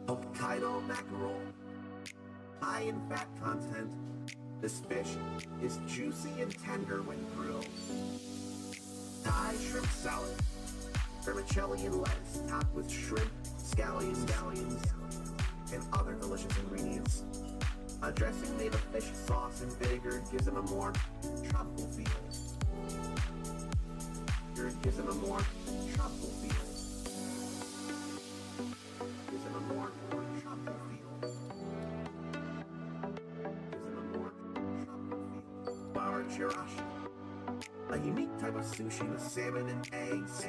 Hokkaido mackerel, high in fat content. This fish is juicy and tender when grilled. Thai shrimp salad, vermicelli and lettuce topped with shrimp, scallions, and other delicious ingredients. A dressing made of fish sauce and vinegar gives them a more tropical feel. Gives them a more tropical feel. Gives them a more tropical feel. Gives them a more tropical feel. Bar chirashi, a unique type of sushi with salmon and eggs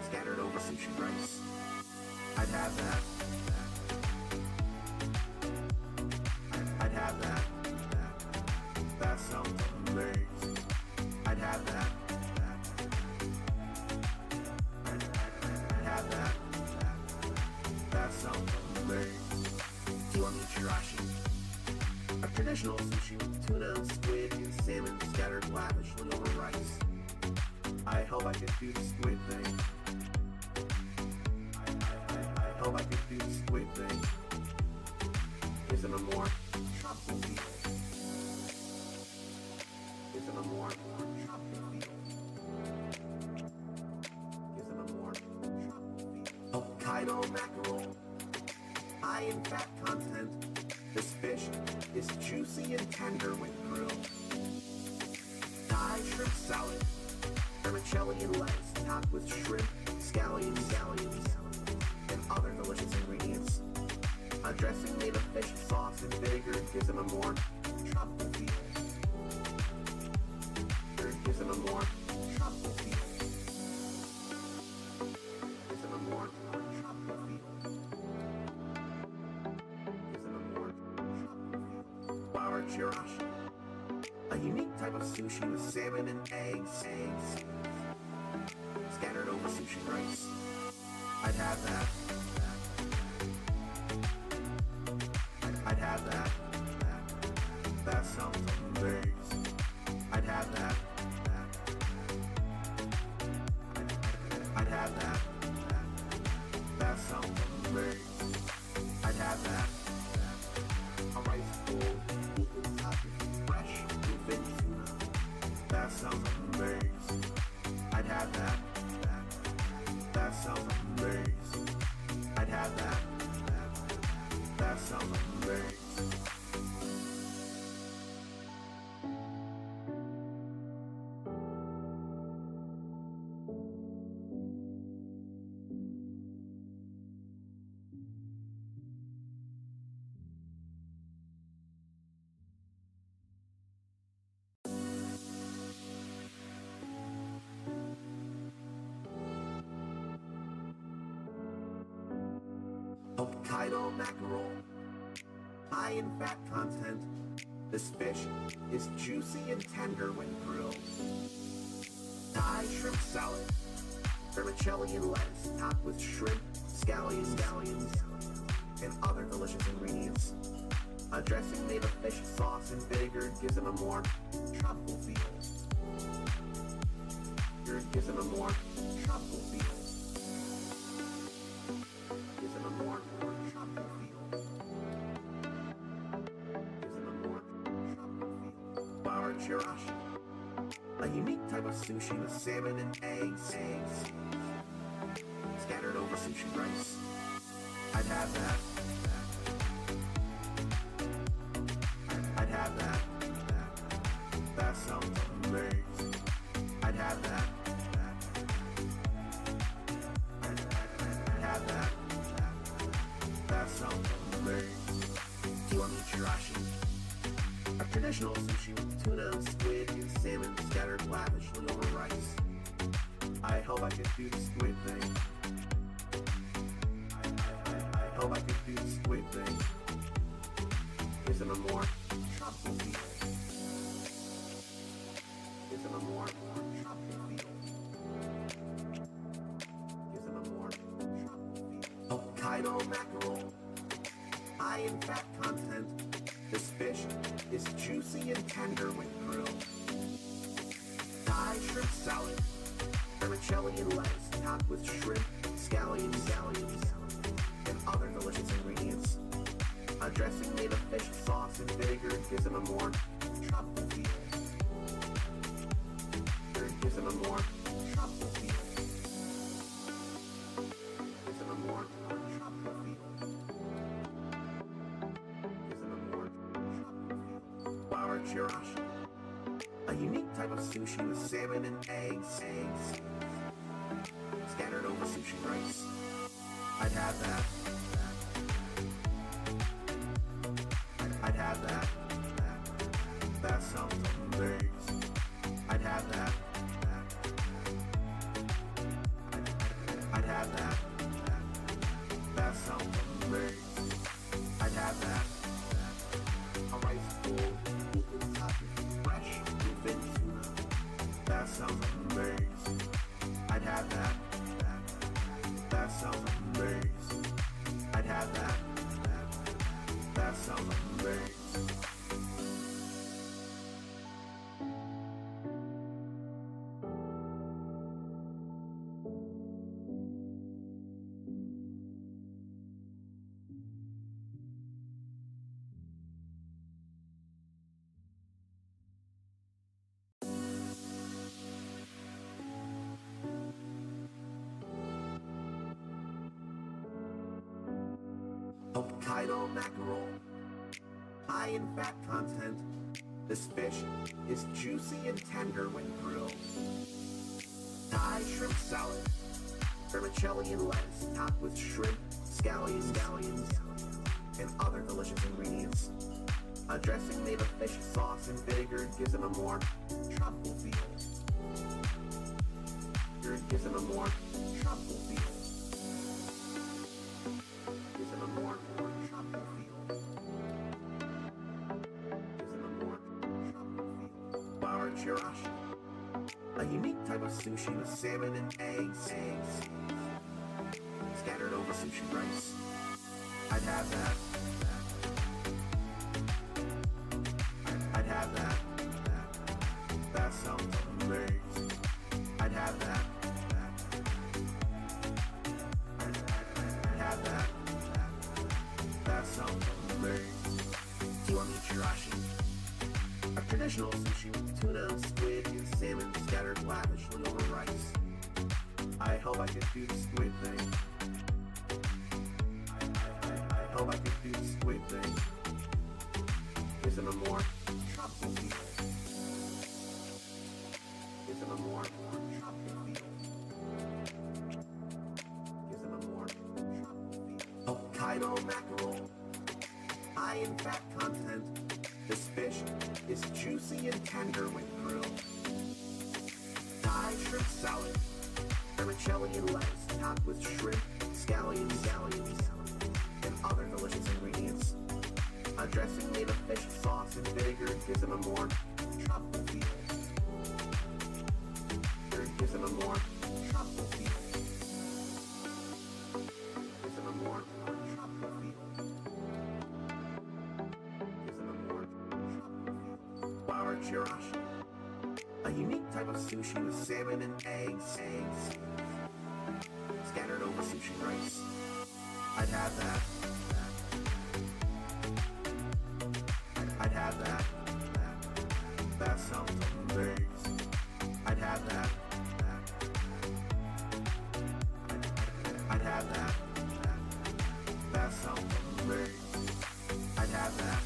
scattered over sushi rice. I'd have that. I'd have that. That sounds amazing. I'd have that. I'd have that. That sounds amazing. Kiwami chirashi, a traditional sushi with tuna, squid, and salmon scattered lavishly over rice. I hope I could do the squid thing. I hope I could do the squid thing. Gives them a more tropical feel. Gives them a more tropical feel. Gives them a more tropical feel. Hokkaido mackerel, high in fat content. This fish is juicy and tender when grilled. Thai shrimp salad, vermicelli and lettuce topped with shrimp, scallions, and other delicious ingredients. A dressing made of fish sauce and vinegar gives them a more tropical feel. Gives them a more tropical feel. Gives them a more tropical feel. Gives them a more tropical feel. Bar chirashi, a unique type of sushi with salmon and eggs scattered over sushi rice. I'd have that. I'd have that. That sounds amazing. I'd have that. I'd have that. That sounds amazing. I'd have that. A rice bowl, fresh bluefin tuna. That sounds amazing. I'd have that. That sounds amazing. I'd have that. That sounds amazing. Hokkaido mackerel, high in fat content. This fish is juicy and tender when grilled. Thai shrimp salad, vermicelli and lettuce topped with shrimp, scallions, and other delicious ingredients. A dressing made of fish sauce and vinegar gives them a more tropical feel. Gives them a more tropical feel. Gives them a more tropical feel. Gives them a more tropical feel. Bar chirashi, a unique type of sushi with salmon and eggs scattered over sushi rice. I'd have that. I'd have that. That sounds amazing. I'd have that. I'd have that. That sounds amazing. Kiwami chirashi, a traditional sushi with tuna, squid, and salmon scattered lavishly over rice. I hope I could do the squid thing. I hope I could do the squid thing. Gives them a more tropical feel. Gives them a more tropical feel. Gives them a more tropical feel. Hokkaido mackerel, high in fat content. This fish is juicy and tender when grilled. Thai shrimp salad, vermicelli and lettuce topped with shrimp, scallions, other delicious ingredients. A dressing made of fish sauce and vinegar gives them a more tropical feel. Gives them a more tropical feel. Gives them a more tropical feel. Gives them a more tropical feel. Flour chirashi, a unique type of sushi with salmon and eggs scattered over sushi rice. I'd have that. I'd have that. That sounds amazing. I'd have that. I'd have that. That sounds amazing. I'd have that. A rice bowl, fresh bluefin tuna. That sounds amazing. I'd have that. That sounds amazing. I'd have that. That sounds amazing. Hokkaido mackerel, high in fat content. This fish is juicy and tender when grilled. Thai shrimp salad, vermicelli and lettuce topped with shrimp, scallions, and other delicious ingredients. A dressing made of fish sauce and vinegar gives them a more tropical feel. Gives them a more tropical feel. Gives them a more tropical feel. Gives them a more tropical feel. Flour chirashi, a unique type of sushi with salmon and eggs scattered over sushi rice. I'd have that. I'd have that. That sounds amazing. I'd have that. I'd have that. That sounds amazing. Kiwami chirashi, a traditional sushi with tuna, squid, and salmon scattered lavishly over rice. I hope I could do the squid thing. I hope I could do the squid thing. Gives them a more tropical feel. Gives them a more tropical feel. Gives them a more tropical feel. Hokkaido mackerel, high in fat content. This fish is juicy and tender when grilled. Thai shrimp salad, vermicelli and lettuce topped with shrimp, scallions, and other delicious ingredients. A dressing made of fish sauce and vinegar gives them a more tropical feel. Gives them a more tropical feel. Gives them a more tropical feel. Gives them a more tropical feel. Flour chirashi, a unique type of sushi with salmon and eggs scattered over sushi rice. I'd have that. I'd have that. That sounds amazing. I'd have that. I'd have that. That sounds amazing. I'd have that.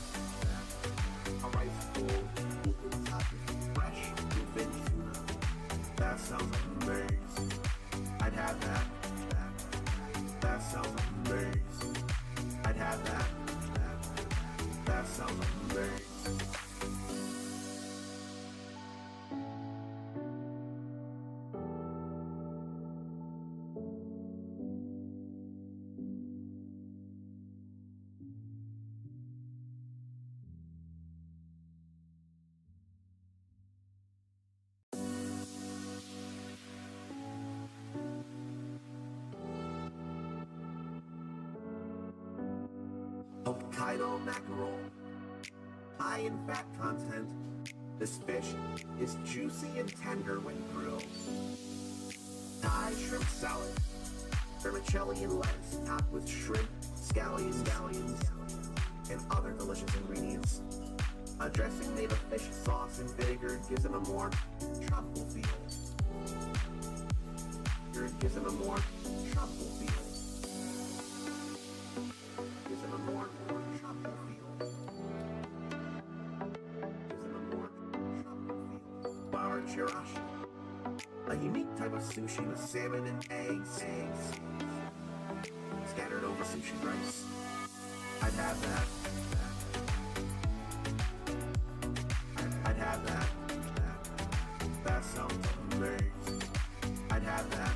A rice bowl, fresh bluefin tuna. That sounds amazing. I'd have that. That sounds amazing. I'd have that. That sounds amazing. Hokkaido mackerel, high in fat content. This fish is juicy and tender when grilled. Thai shrimp salad, vermicelli and lettuce topped with shrimp, scallions, and other delicious ingredients. A dressing made of fish sauce and vinegar gives it a more tropical feel. Gives it a more tropical feel. Gives it a more tropical feel. Gives it a more tropical feel. Bar chirashi, a unique type of sushi with salmon and eggs scattered over sushi rice. I'd have that. I'd have that. That sounds amazing. I'd have that.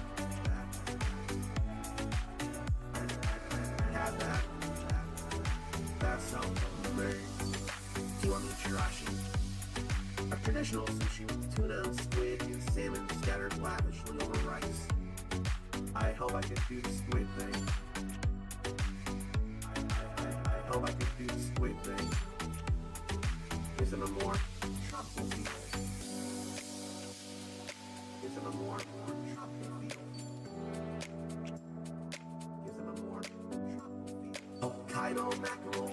I'd have that. That sounds amazing. Kiwami chirashi, a traditional sushi with tuna, squid, and salmon scattered lavishly over rice. I hope I can do the squid thing. I hope I can do the squid thing. Gives it a more tropical feel. Gives it a more tropical feel. Gives it a more tropical feel. Hokkaido mackerel,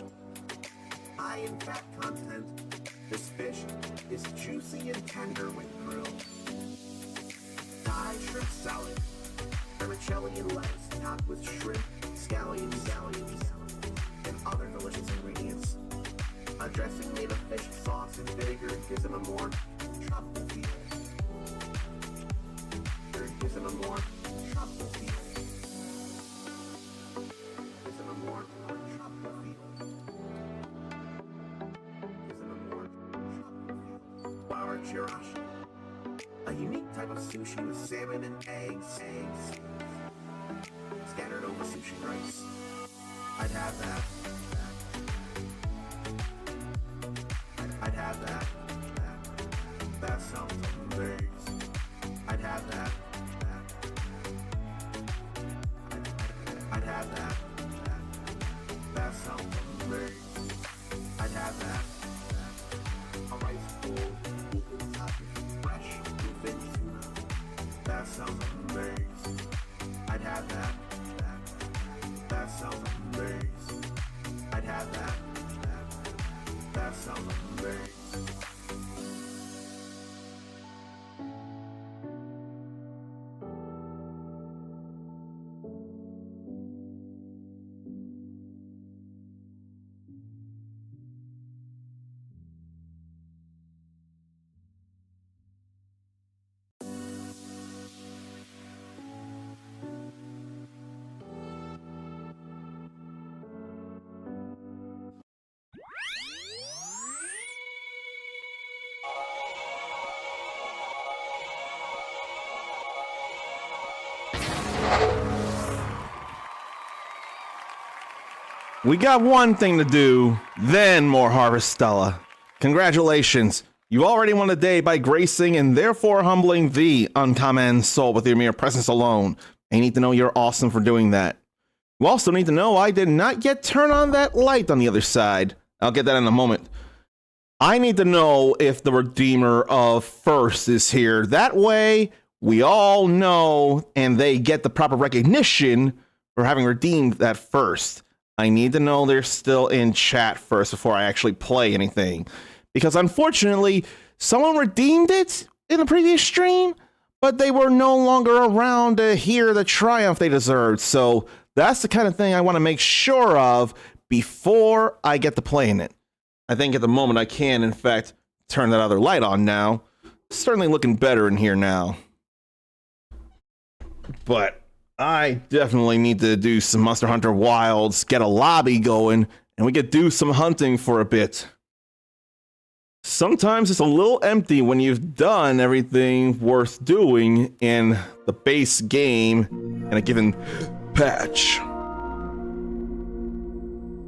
high in fat content. This fish is juicy and tender when grilled. Thai shrimp salad, vermicelli and lettuce topped with shrimp, scallions, and other delicious ingredients. A dressing made of fish sauce and vinegar gives it a more tropical feel. Gives it a more tropical feel. Gives it a more tropical feel. Gives it a more tropical feel. Bar chirashi, a unique type of sushi with salmon and eggs scattered over sushi rice. I'd have that. I'd have that. That sounds amazing. I'd have that. I'd have that. That sounds amazing. I'd have that. A rice bowl, equal topping, fresh, bluefin tuna. That sounds amazing. I'd have that. That sounds amazing. I'd have that. That sounds amazing. We got one thing to do, then more Harvestella. Congratulations. You already won the day by gracing and therefore humbling the uncommon soul with your mere presence alone. I need to know you're awesome for doing that. You also need to know I did not yet turn on that light on the other side. I'll get that in a moment. I need to know if the Redeemer of First is here. That way, we all know and they get the proper recognition for having redeemed that first. I need to know they're still in chat first before I actually play anything. Because unfortunately, someone redeemed it in the previous stream, but they were no longer around to hear the triumph they deserved. So that's the kind of thing I want to make sure of before I get to playing it. I think at the moment I can, in fact, turn that other light on now. It's certainly looking better in here now. But I definitely need to do some Monster Hunter Wilds, get a lobby going, and we could do some hunting for a bit. Sometimes it's a little empty when you've done everything worth doing in the base game in a given patch.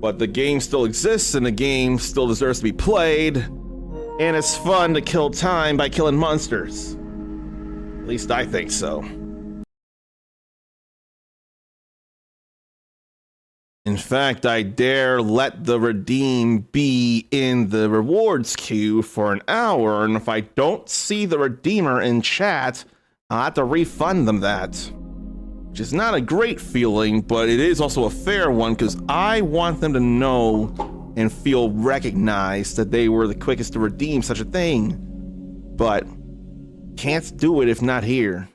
But the game still exists and the game still deserves to be played, and it's fun to kill time by killing monsters. At least I think so. In fact, I dare let the redeem be in the rewards queue for an hour, and if I don't see the redeemer in chat, I'll have to refund them that. which is not a great feeling, but it is also a fair one because I want them to know and feel recognized that they were the quickest to redeem such a thing. But can't do it if not here.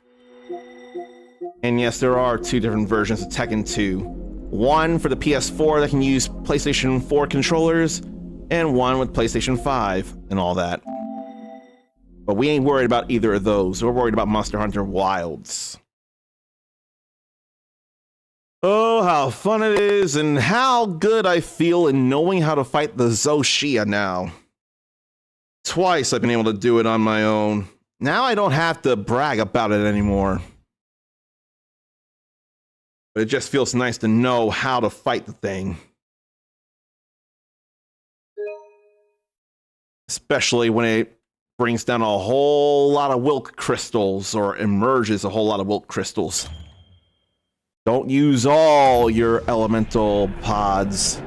And yes, there are two different versions of Tekken 2. One for the PS4 that can use PlayStation 4 controllers, and one with PlayStation 5 and all that. But we ain't worried about either of those. We're worried about Monster Hunter Wilds. Oh, how fun it is, and how good I feel in knowing how to fight the Zoshia now. Twice I've been able to do it on my own. Now I don't have to brag about it anymore. But it just feels nice to know how to fight the thing. Especially when it brings down a whole lot of Wilk crystals, or emerges a whole lot of Wilk crystals. Don't use all your elemental pods.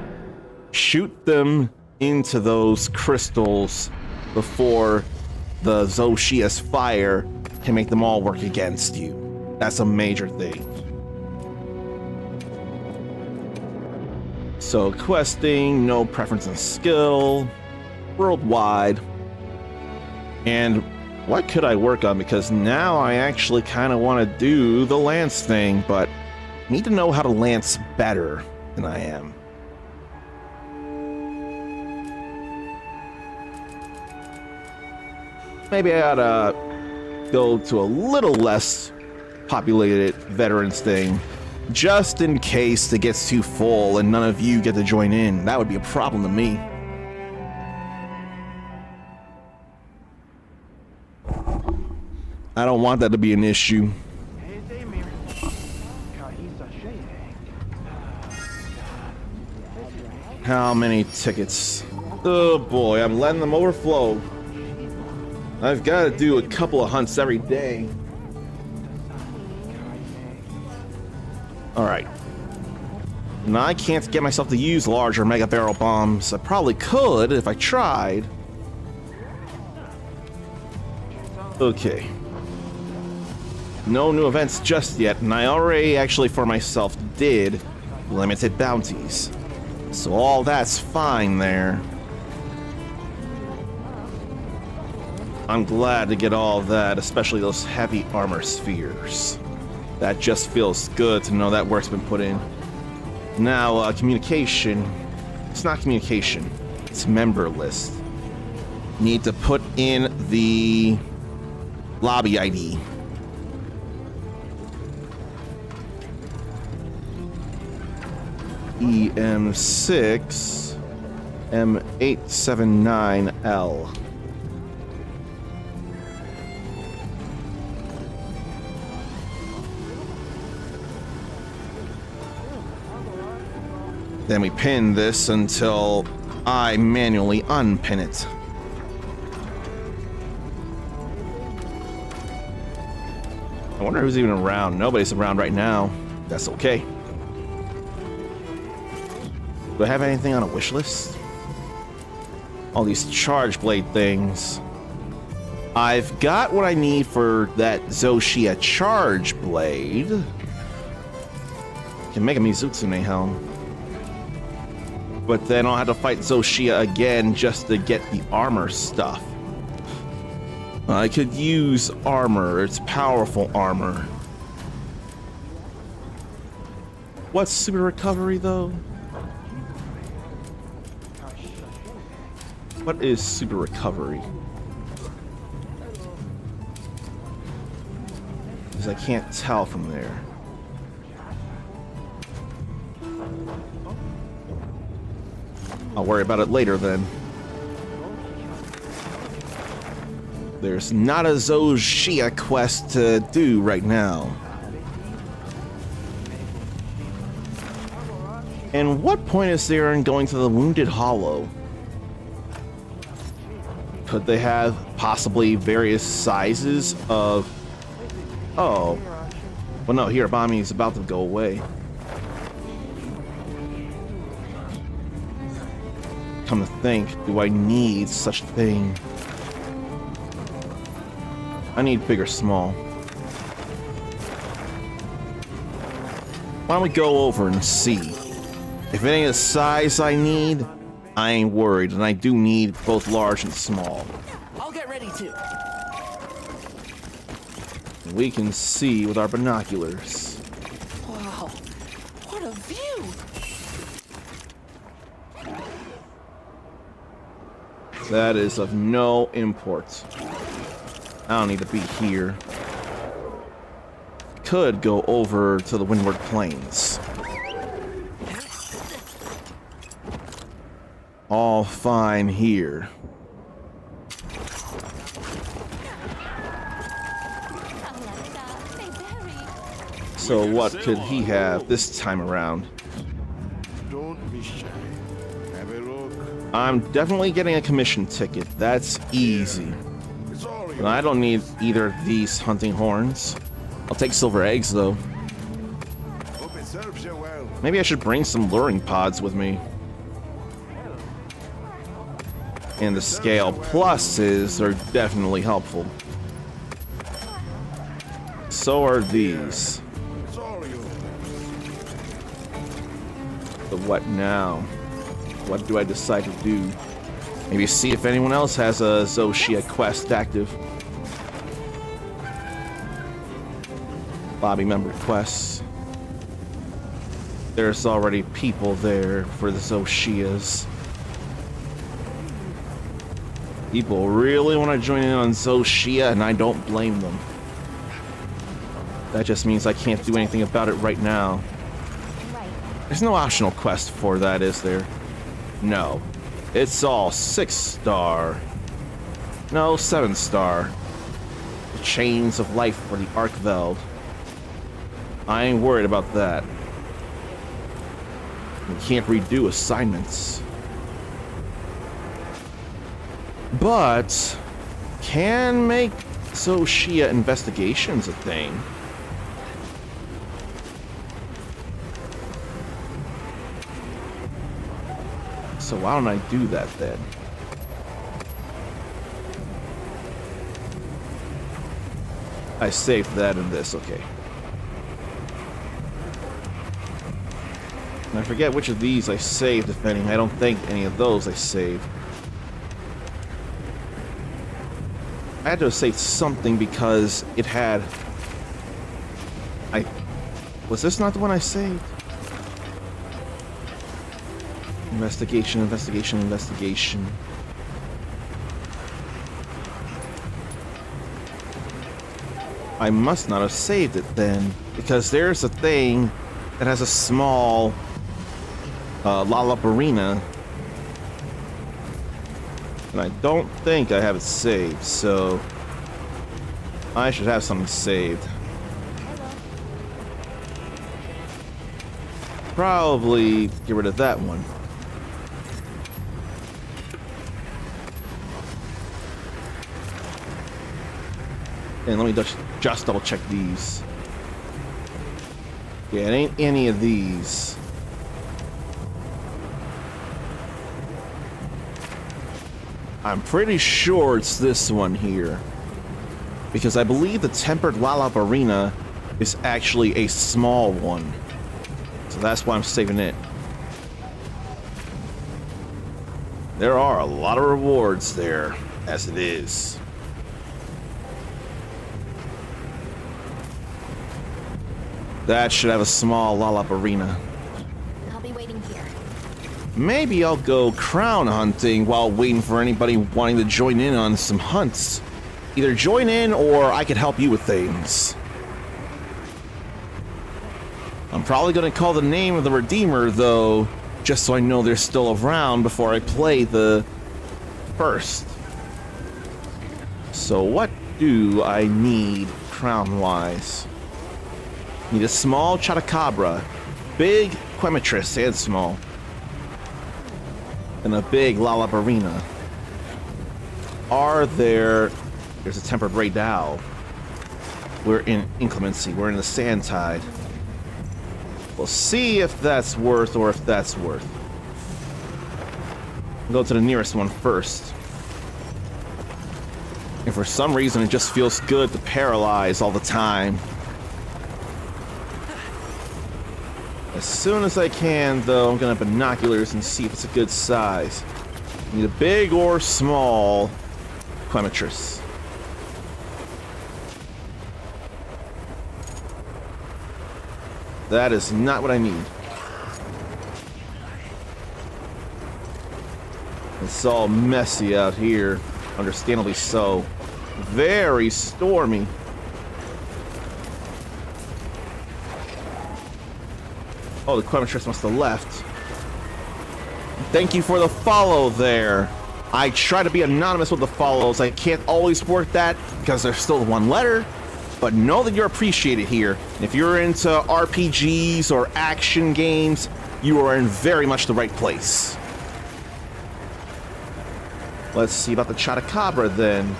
Shoot them into those crystals before the Zoshia's fire can make them all work against you. That's a major thing. So questing, no preference in skill, worldwide. And what could I work on? Because now I actually kind of want to do the lance thing, but I need to know how to lance better than I am. Maybe I ought to go to a little less populated veterans thing, just in case it gets too full and none of you get to join in. That would be a problem to me. I don't want that to be an issue. How many tickets? Oh boy, I'm letting them overflow. I've got to do a couple of hunts every day. Alright. Now I can't get myself to use larger mega barrel bombs. I probably could if I tried. Okay. No new events just yet, and I already actually for myself did limited bounties. So all that's fine there. I'm glad to get all of that, especially those heavy armor spheres. That just feels good to know that work's been put in. Now, communication. It's not communication. It's member list. Need to put in the lobby ID. EM6 M879L. Then we pin this until I manually unpin it. I wonder who's even around. Nobody's around right now. That's okay. Do I have anything on a wish list? All these charge blade things. I've got what I need for that Zoshia charge blade. Can make a Mizutsune helm. But then I'll have to fight Zoshia again just to get the armor stuff. I could use armor. It's powerful armor. What's super recovery though? What is super recovery? Because I can't tell from there. I'll worry about it later then. There's not a Zoshia quest to do right now. And what point is there in going to the Wounded Hollow? Could they have possibly various sizes of... Oh. Well, no, here, Bami is about to go away. Come to think, do I need such a thing? I need big or small. Why don't we go over and see? If it ain't the size I need, I ain't worried, and I do need both large and small. I'll get ready too. We can see with our binoculars. Wow, what a view! That is of no import. I don't need to be here. Could go over to the Windward Plains. All fine here. So what could he have this time around? Don't be shy. Have a look. I'm definitely getting a commission ticket. That's easy. It's all And I don't need either of these hunting horns. I'll take silver eggs though. Hope it serves you well. Maybe I should bring some luring pods with me. And the scale pluses are definitely helpful. So are these. It's all you. But what now? What do I decide to do? Maybe see if anyone else has a Zoshia quest active. Lobby member quests. There's already people there for the Zoshias. People really want to join in on Zoshia, and I don't blame them. That just means I can't do anything about it right now. There's no optional quest for that, is there? No. It's all 6-star. No, 7-star. The Chains of Life for the Arkveld. I ain't worried about that. We can't redo assignments. But can make Zoshia investigations a thing. So why don't I do that then? I saved that in this, okay. And I forget which of these I saved, if any. I don't think any of those I saved. I had to have saved something because it had... Was this not the one I saved? Investigation, investigation, investigation. I must not have saved it then, because there's a thing that has a small Lollabarina, and I don't think I have it saved, so I should have something saved. Probably get rid of that one. And let me just double check these. Yeah, it ain't any of these. I'm pretty sure it's this one here. Because I believe the Tempered Lollabarina is actually a small one. So that's why I'm saving it. There are a lot of rewards there, as it is. That should have a small Lollabarina. I'll be waiting here. Maybe I'll go crown hunting while waiting for anybody wanting to join in on some hunts. Either join in or I could help you with things. I'm probably going to call the name of the Redeemer, though, just so I know they're still around before I play the first. So what do I need crown-wise? Need a small Chatacabra, big Quemetris and small, and a big Lollabarina. There's a Tempered Raydal. We're in Inclemency, we're in the Sand Tide. We'll see if that's worth or if that's worth. Go to the nearest one first. And for some reason it just feels good to paralyze all the time. As soon as I can, though, I'm gonna have binoculars and see if it's a good size. Need a big or small Clematrus. That is not what I need. It's all messy out here, understandably so. Very stormy. Oh, the Clematrus must have left. Thank you for the follow there. I try to be anonymous with the follows. I can't always work that because there's still one letter, but know that you're appreciated here. If you're into RPGs or action games, you are in very much the right place. Let's see about the Chotacabra then.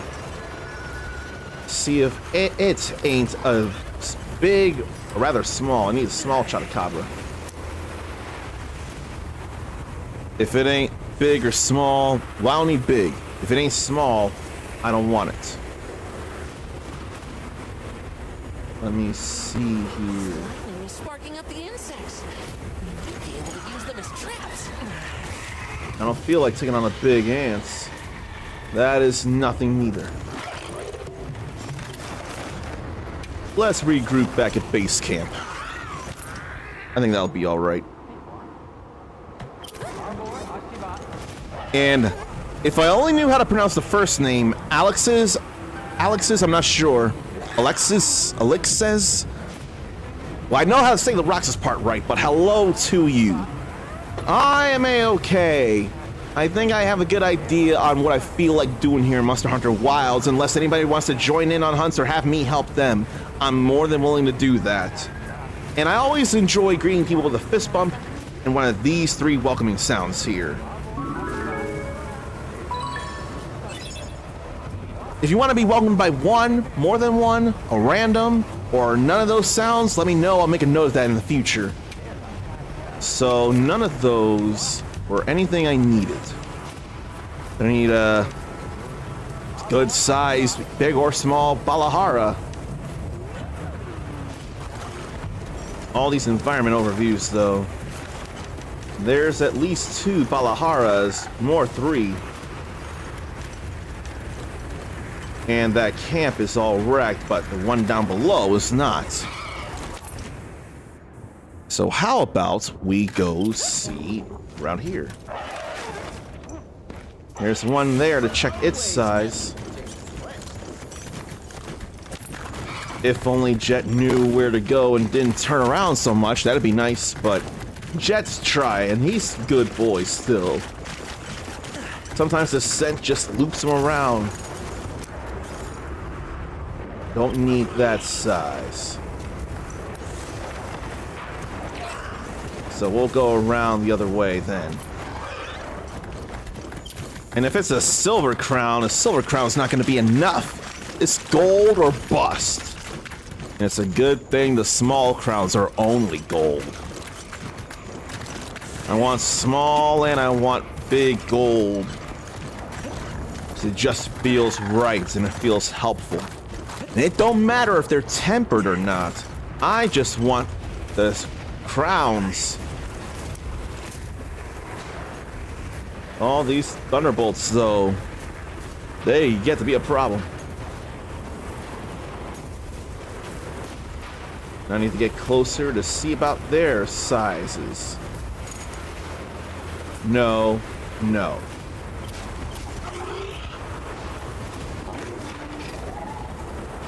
See if it ain't a big, or rather small. I need a small Chotacabra. If it ain't big or small, well, I don't need big. If it ain't small, I don't want it. Let me see here. Sparking up the insects. You'd be able to use them as traps. I don't feel like taking on the big ants. That is nothing neither. Let's regroup back at base camp. I think that'll be all right. And if I only knew how to pronounce the first name, Alex's, I'm not sure. Alexis? Well, I know how to say the Roxas part right, but hello to you. I am A-okay. I think I have a good idea on what I feel like doing here in Monster Hunter Wilds, unless anybody wants to join in on hunts or have me help them. I'm more than willing to do that. And I always enjoy greeting people with a fist bump and one of these three welcoming sounds here. If you want to be welcomed by one, more than one, a random, or none of those sounds, let me know. I'll make a note of that in the future. So none of those were anything I needed. I need a good sized, big or small Balahara. All these environment overviews though. There's at least 2 Balaharas, more 3. And that camp is all wrecked, but the one down below is not. So how about we go see around here? There's one there to check its size. If only Jet knew where to go and didn't turn around so much, that'd be nice, but Jet's trying. He's a good boy still. Sometimes the scent just loops him around. Don't need that size. So we'll go around the other way then. And if it's a silver crown's not going to be enough. It's gold or bust. And it's a good thing the small crowns are only gold. I want small and I want big gold. It just feels right and it feels helpful. And it don't matter if they're tempered or not. I just want the crowns. All these thunderbolts, though, they get to be a problem. I need to get closer to see about their sizes. No, no.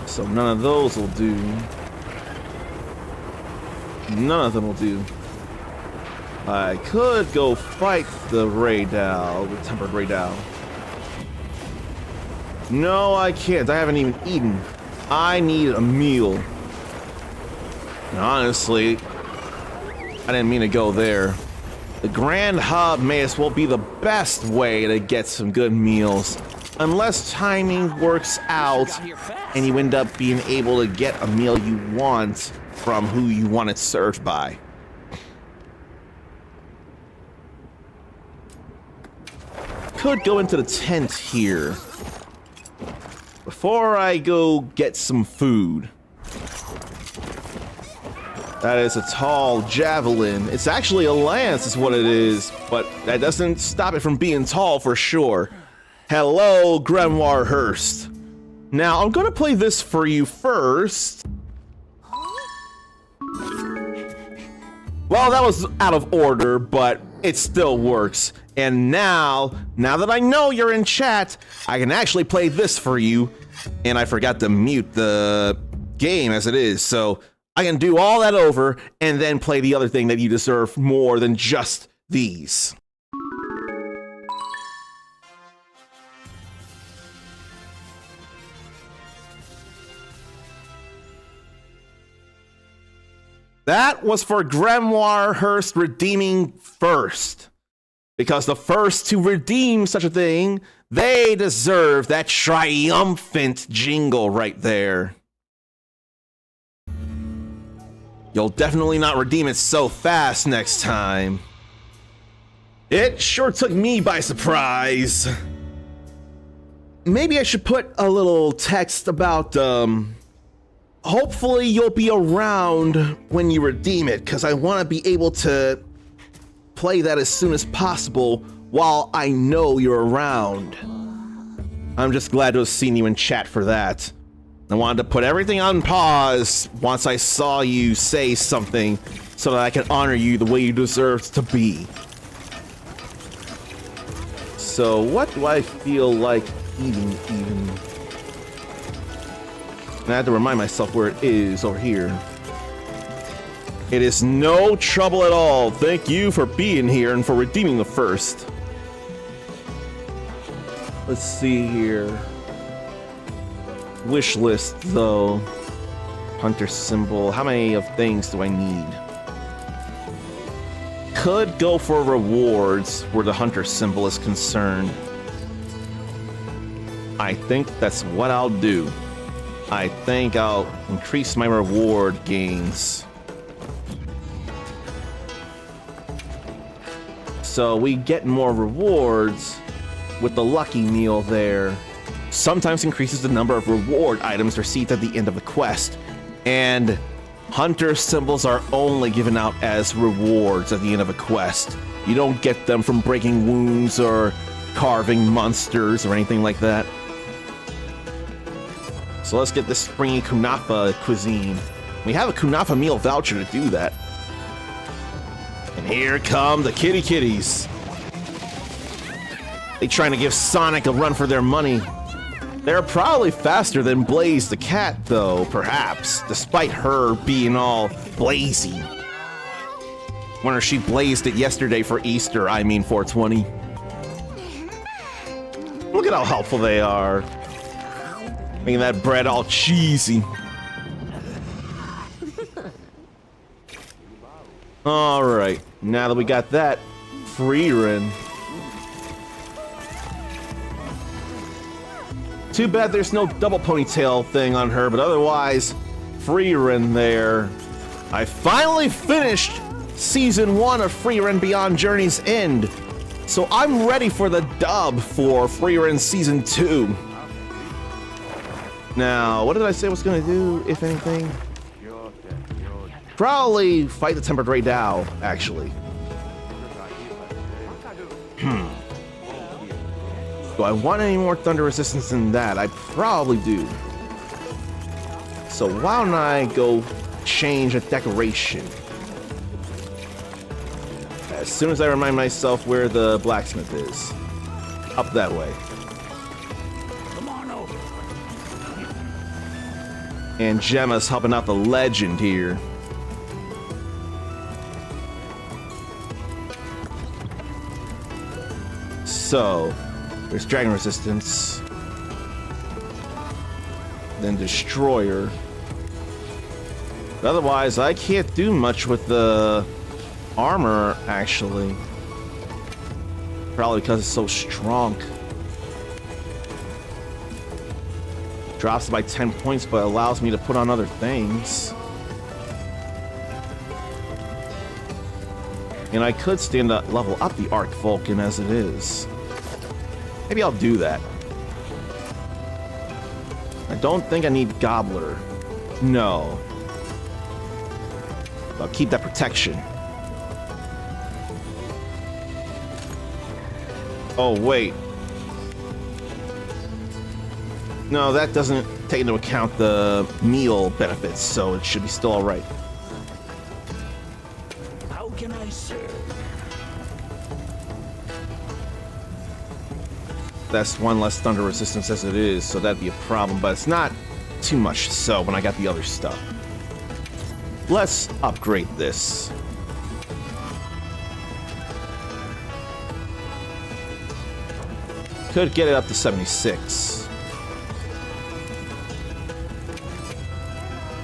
So none of those will do. None of them will do. I could go fight the Raydal, the tempered Raydal. No, I can't. I haven't even eaten. I need a meal. And honestly, I didn't mean to go there. The Grand Hub may as well be the best way to get some good meals. Unless timing works out and you end up being able to get a meal you want from who you want it served by. Could go into the tent here before I go get some food. That is a tall javelin. It's actually a lance is what it is, but that doesn't stop it from being tall for sure. Hello, Grimoire Hurst. Now, I'm gonna play this for you first. Well, that was out of order, but it still works. And now that I know you're in chat, I can actually play this for you. And I forgot to mute the game as it is, so I can do all that over and then play the other thing that you deserve more than just these. That was for Grimoire Hurst redeeming first. Because the first to redeem such a thing, they deserve that triumphant jingle right there. You'll definitely not redeem it so fast next time. It sure took me by surprise. Maybe I should put a little text about, hopefully you'll be around when you redeem it, because I want to be able to play that as soon as possible while I know you're around. I'm just glad to have seen you in chat for that. I wanted to put everything on pause once I saw you say something so that I can honor you the way you deserve to be. So what do I feel like eating even? And I have to remind myself where it is over here. It is no trouble at all. Thank you for being here and for redeeming the first. Let's see here. Wish list though. Hunter symbol. How many of things do I need? Could go for rewards where the hunter symbol is concerned. I think that's what I'll do. I think I'll increase my reward gains. So we get more rewards with the lucky meal there. Sometimes increases the number of reward items received at the end of the quest. And hunter symbols are only given out as rewards at the end of a quest. You don't get them from breaking wounds or carving monsters or anything like that. So let's get this springy kunafa cuisine. We have a kunafa meal voucher to do that. And here come the kitty kitties. They trying to give Sonic a run for their money. They're probably faster than Blaze the cat, though, perhaps, despite her being all blazy. Wonder if she blazed it yesterday for Easter, I mean 420. Look at how helpful they are. Making that bread all cheesy. Alright, now that we got that, Freerin. Too bad there's no double ponytail thing on her, but otherwise, Freerin there. I finally finished Season 1 of Freerin Beyond Journey's End, so I'm ready for the dub for Freerin Season 2. Now, what did I say I was gonna do, if anything? Probably fight the Tempered Ray Dao, actually. Do I want any more thunder resistance than that? I probably do. So why don't I go change a decoration? As soon as I remind myself where the blacksmith is. Up that way. And Gemma's helping out the legend here. So, there's Dragon Resistance. Then Destroyer. But otherwise, I can't do much with the armor, actually. Probably because it's so strong. Drops it by 10 points, but allows me to put on other things. And I could stand to level up the Arc Vulcan as it is. Maybe I'll do that. I don't think I need Gobbler. No. I'll keep that protection. Oh, wait. No, that doesn't take into account the meal benefits, so it should be still alright. How can I serve? That's one less thunder resistance as it is, so that'd be a problem, but it's not too much so when I got the other stuff. Let's upgrade this. Could get it up to 76.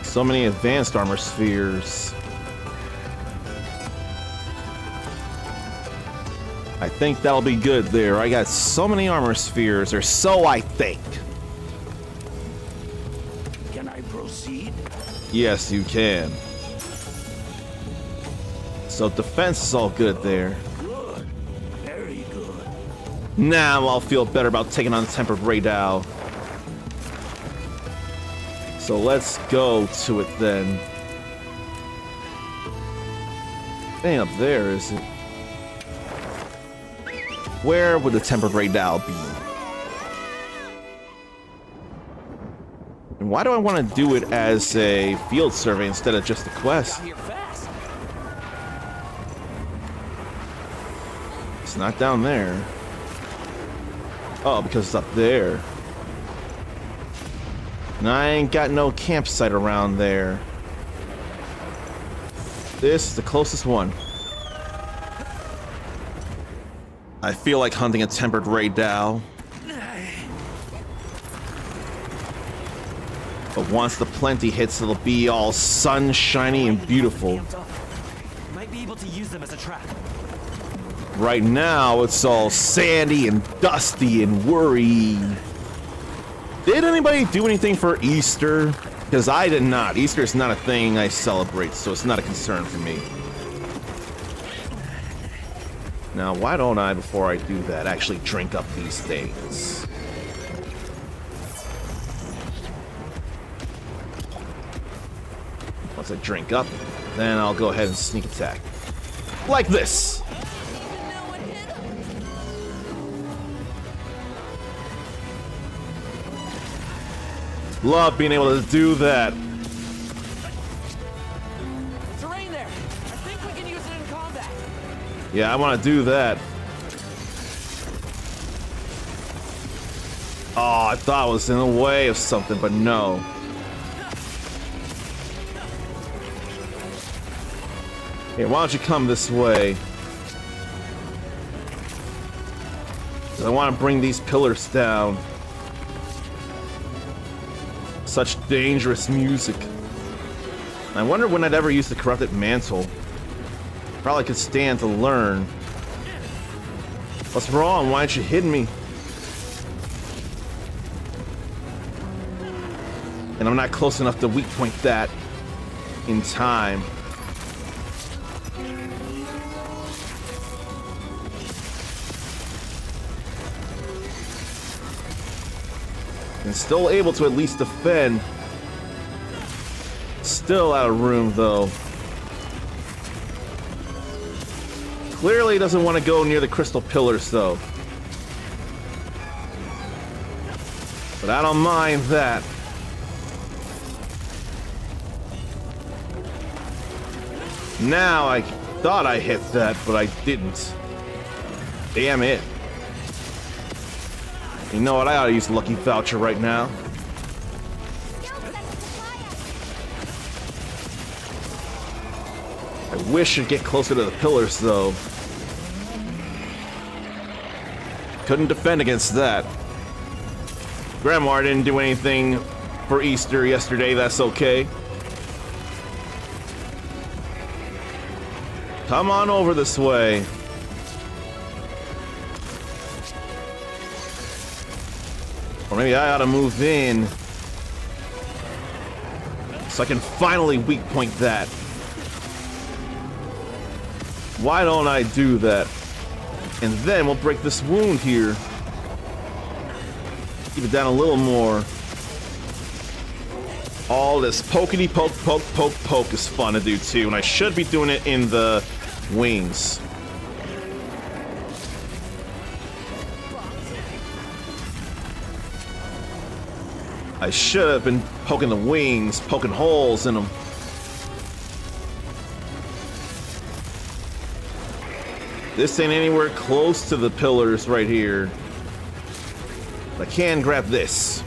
So many advanced armor spheres. I think that'll be good there. I got so many armor spheres, or so I think. Can I proceed? Yes, you can. So defense is all good there. Good. Very good. Now I'll feel better about taking on Tempered Radal. So let's go to it then. It ain't up there, is it? Where would the Tempered Radal be? And why do I want to do it as a field survey instead of just a quest? Here fast. It's not down there. Oh, because it's up there. And I ain't got no campsite around there. This is the closest one. I feel like hunting a Tempered Radal. But once the plenty hits, it'll be all sunshiny and beautiful. Might be able to use them as a trap. Right now, it's all sandy and dusty and worry. Did anybody do anything for Easter? Because I did not. Easter is not a thing I celebrate, so it's not a concern for me. Now, why don't I, before I do that, actually drink up these things? Once I drink up, then I'll go ahead and sneak attack. Like this! Love being able to do that. Terrain there. I think we can use it in combat. Yeah, I want to do that. Oh, I thought it was in the way of something, but no. Here, why don't you come this way? 'Cause I want to bring these pillars down. Such dangerous music. I wonder when I'd ever use the corrupted mantle. Probably could stand to learn. What's wrong? Why aren't you hitting me? And I'm not close enough to weak point that in time. And still able to at least defend. Still out of room, though. Clearly doesn't want to go near the crystal pillars, though. But I don't mind that. Now I thought I hit that, but I didn't. Damn it. You know what? I ought to use Lucky Voucher right now. I wish I'd get closer to the pillars, though. Couldn't defend against that. Grimoire didn't do anything for Easter yesterday, that's okay. Come on over this way. Or maybe I ought to move in so I can finally weak point that. Why don't I do that? And then we'll break this wound here. Keep it down a little more. All this pokety poke, poke, poke, poke is fun to do too, and I should be doing it in the wings. I should have been poking the wings, poking holes in them. This ain't anywhere close to the pillars right here. But I can grab this.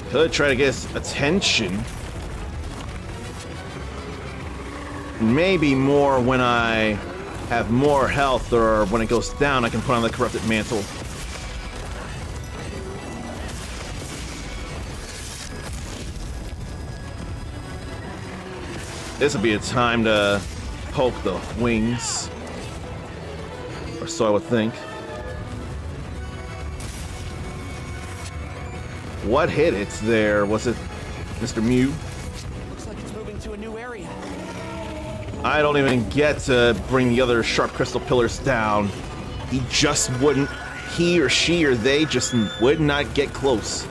Could try to get his attention. Maybe more when I have more health, or when it goes down, I can put on the corrupted mantle. This would be a time to poke the wings. Or so I would think. What hit it there? Was it Mr. Mew? Looks like it's moving to a new area. I don't even get to bring the other sharp crystal pillars down. He just wouldn't. He or she or they just would not get close.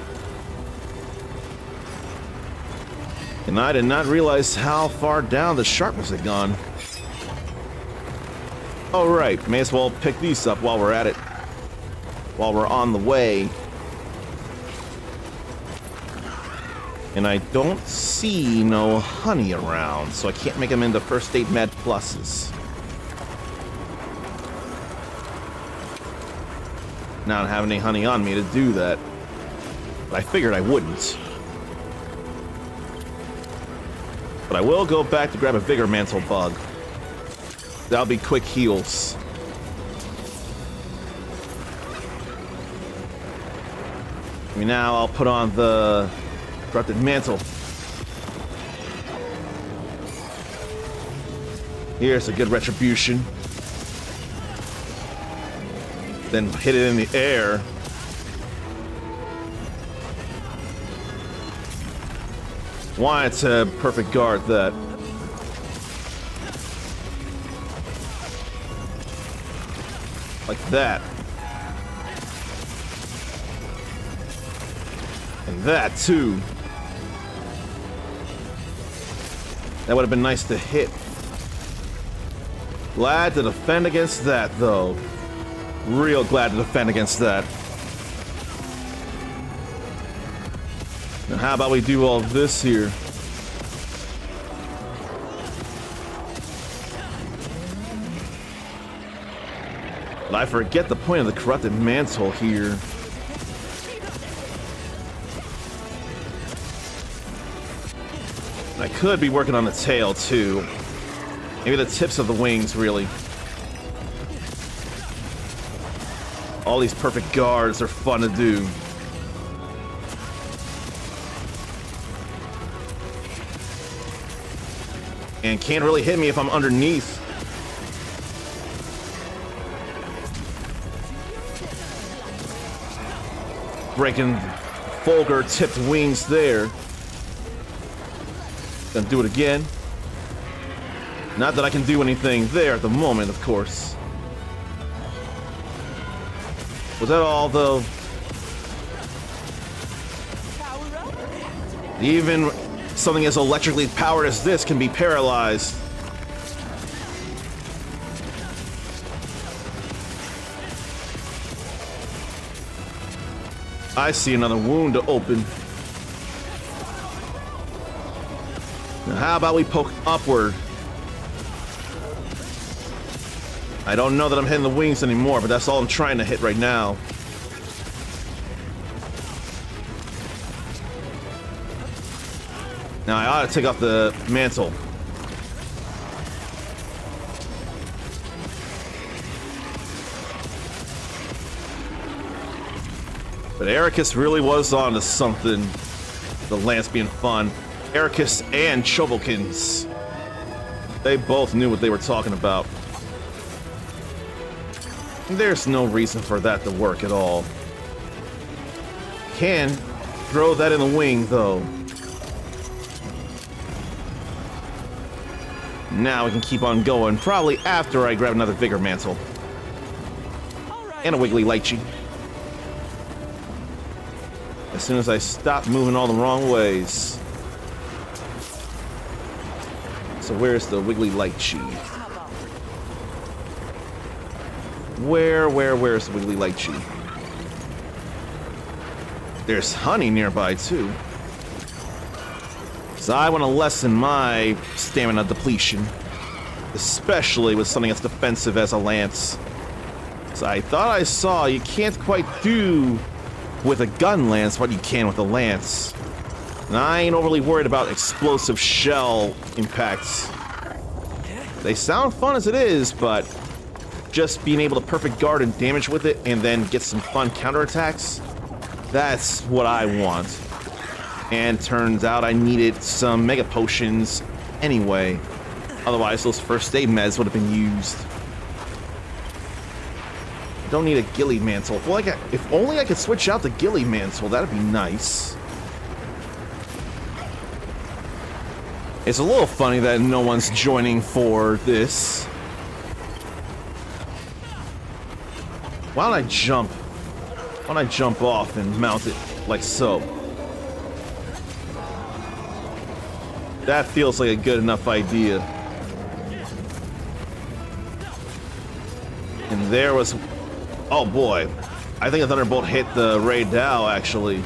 And I did not realize how far down the sharpness had gone. Alright, may as well pick these up while we're at it. While we're on the way. And I don't see no honey around, so I can't make them into first aid med pluses. Now I don't have any honey on me to do that. But I figured I wouldn't. But I will go back to grab a Vigor Mantle bug. That'll be quick heals. I mean, now I'll put on the corrupted mantle. Here's a good retribution. Then hit it in the air. Why it's a perfect guard that. Like that. And that too. That would have been nice to hit. Glad to defend against that though. Real glad to defend against that. Now how about we do all this here? But I forget the point of the corrupted mantle here. I could be working on the tail too. Maybe the tips of the wings, really. All these perfect guards are fun to do. And can't really hit me if I'm underneath. Breaking Fulgur tipped wings there. Gonna do it again. Not that I can do anything there at the moment, of course. Was that all, though? Even something as electrically powered as this can be paralyzed. I see another wound to open. Now how about we poke upward? I don't know that I'm hitting the wings anymore, but that's all I'm trying to hit right now. Now I ought to take off the mantle. But Ericus really was on to something. The lance being fun. Ericus and Chovolkins. They both knew what they were talking about. There's no reason for that to work at all. Can throw that in the wing, though. Now we can keep on going, probably after I grab another Vigor Mantle. And a Wiggly Lychee. As soon as I stop moving all the wrong ways. So where's the wiggly light chi? Where's the wiggly light chi? There's honey nearby too. So I want to lessen my stamina depletion. Especially with something as defensive as a lance. So I thought I saw you can't quite do with a gun lance what you can with a lance. And I ain't overly worried about explosive shell impacts. They sound fun as it is, but just being able to perfect guard and damage with it and then get some fun counterattacks, that's what I want. And turns out I needed some mega potions anyway. Otherwise, those first aid meds would have been used. Don't need a ghillie mantle. Well, if only I could switch out the ghillie mantle, that'd be nice. It's a little funny that no one's joining for this. Why don't I jump? Why don't I jump off and mount it like so? That feels like a good enough idea. And there was... Oh boy. I think a Thunderbolt hit the Ray Dow, actually.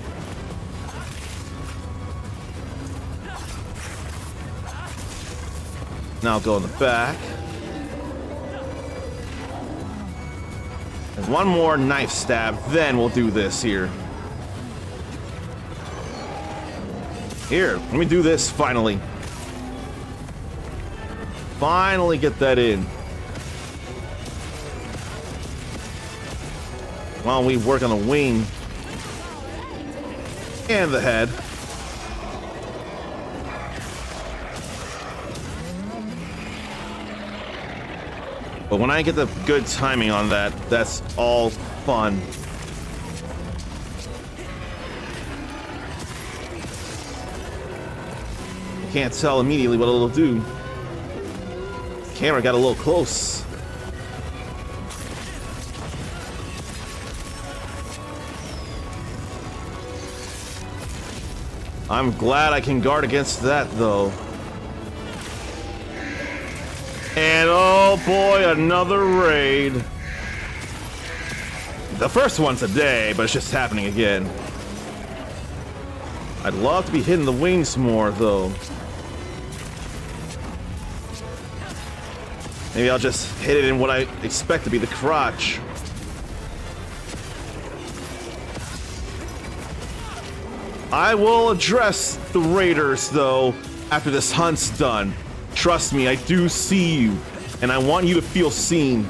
Now I'll go in the back. And one more knife stab, then we'll do this here. Here, let me do this finally. Finally get that in. While we work on the wing and the head. But when I get the good timing on that, that's all fun. I can't tell immediately what it'll do. The camera got a little close. I'm glad I can guard against that, though. And oh boy, another raid. The first one today, but it's just happening again. I'd love to be hitting the wings more, though. Maybe I'll just hit it in what I expect to be the crotch. I will address the raiders, though, after this hunt's done. Trust me, I do see you, and I want you to feel seen.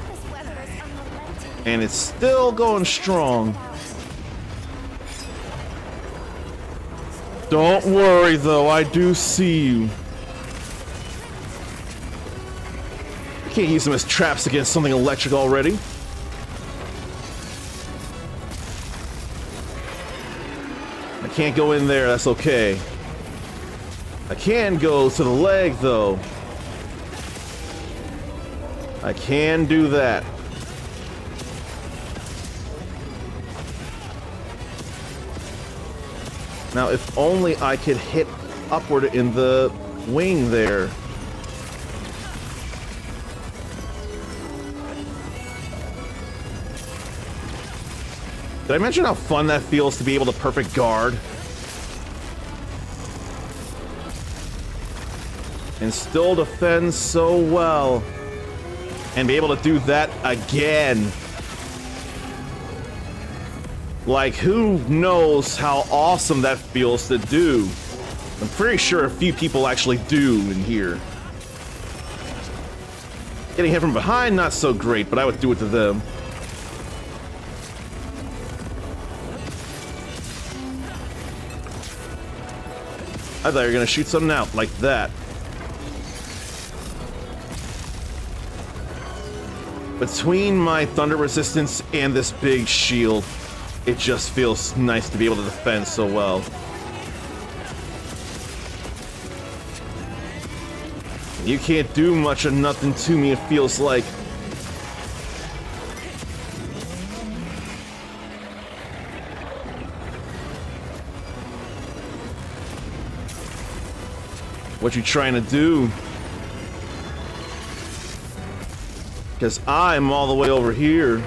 This weather is unrelenting. And it's still going strong. Don't worry, though, I do see you. I can't use them as traps against something electric already. I can't go in there, that's okay. I can go to the leg, though. I can do that. Now, if only I could hit upward in the wing there. Did I mention how fun that feels to be able to perfect guard? And still defend so well. And be able to do that again. Like, who knows how awesome that feels to do? I'm pretty sure a few people actually do in here. Getting hit from behind, not so great, but I would do it to them. I thought you were gonna shoot something out like that. Between my thunder resistance and this big shield, it just feels nice to be able to defend so well. You can't do much of nothing to me, it feels like. What you trying to do? Because I'm all the way over here.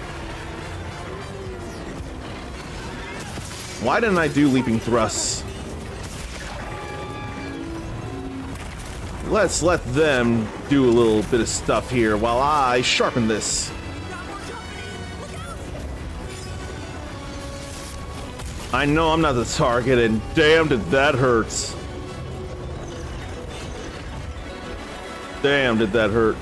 Why didn't I do leaping thrusts? Let's let them do a little bit of stuff here while I sharpen this. I know I'm not the target, and damn did that hurt. Damn did that hurt.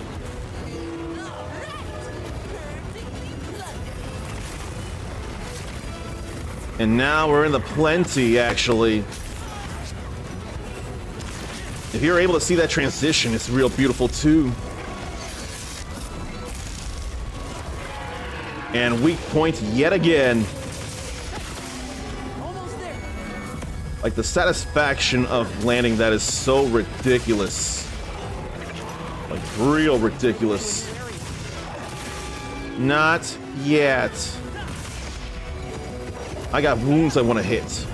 And now we're in the plenty, actually. If you're able to see that transition, it's real beautiful too. And weak point yet again. Like, the satisfaction of landing that is so ridiculous. Like, real ridiculous. Not yet. I got wounds I want to hit.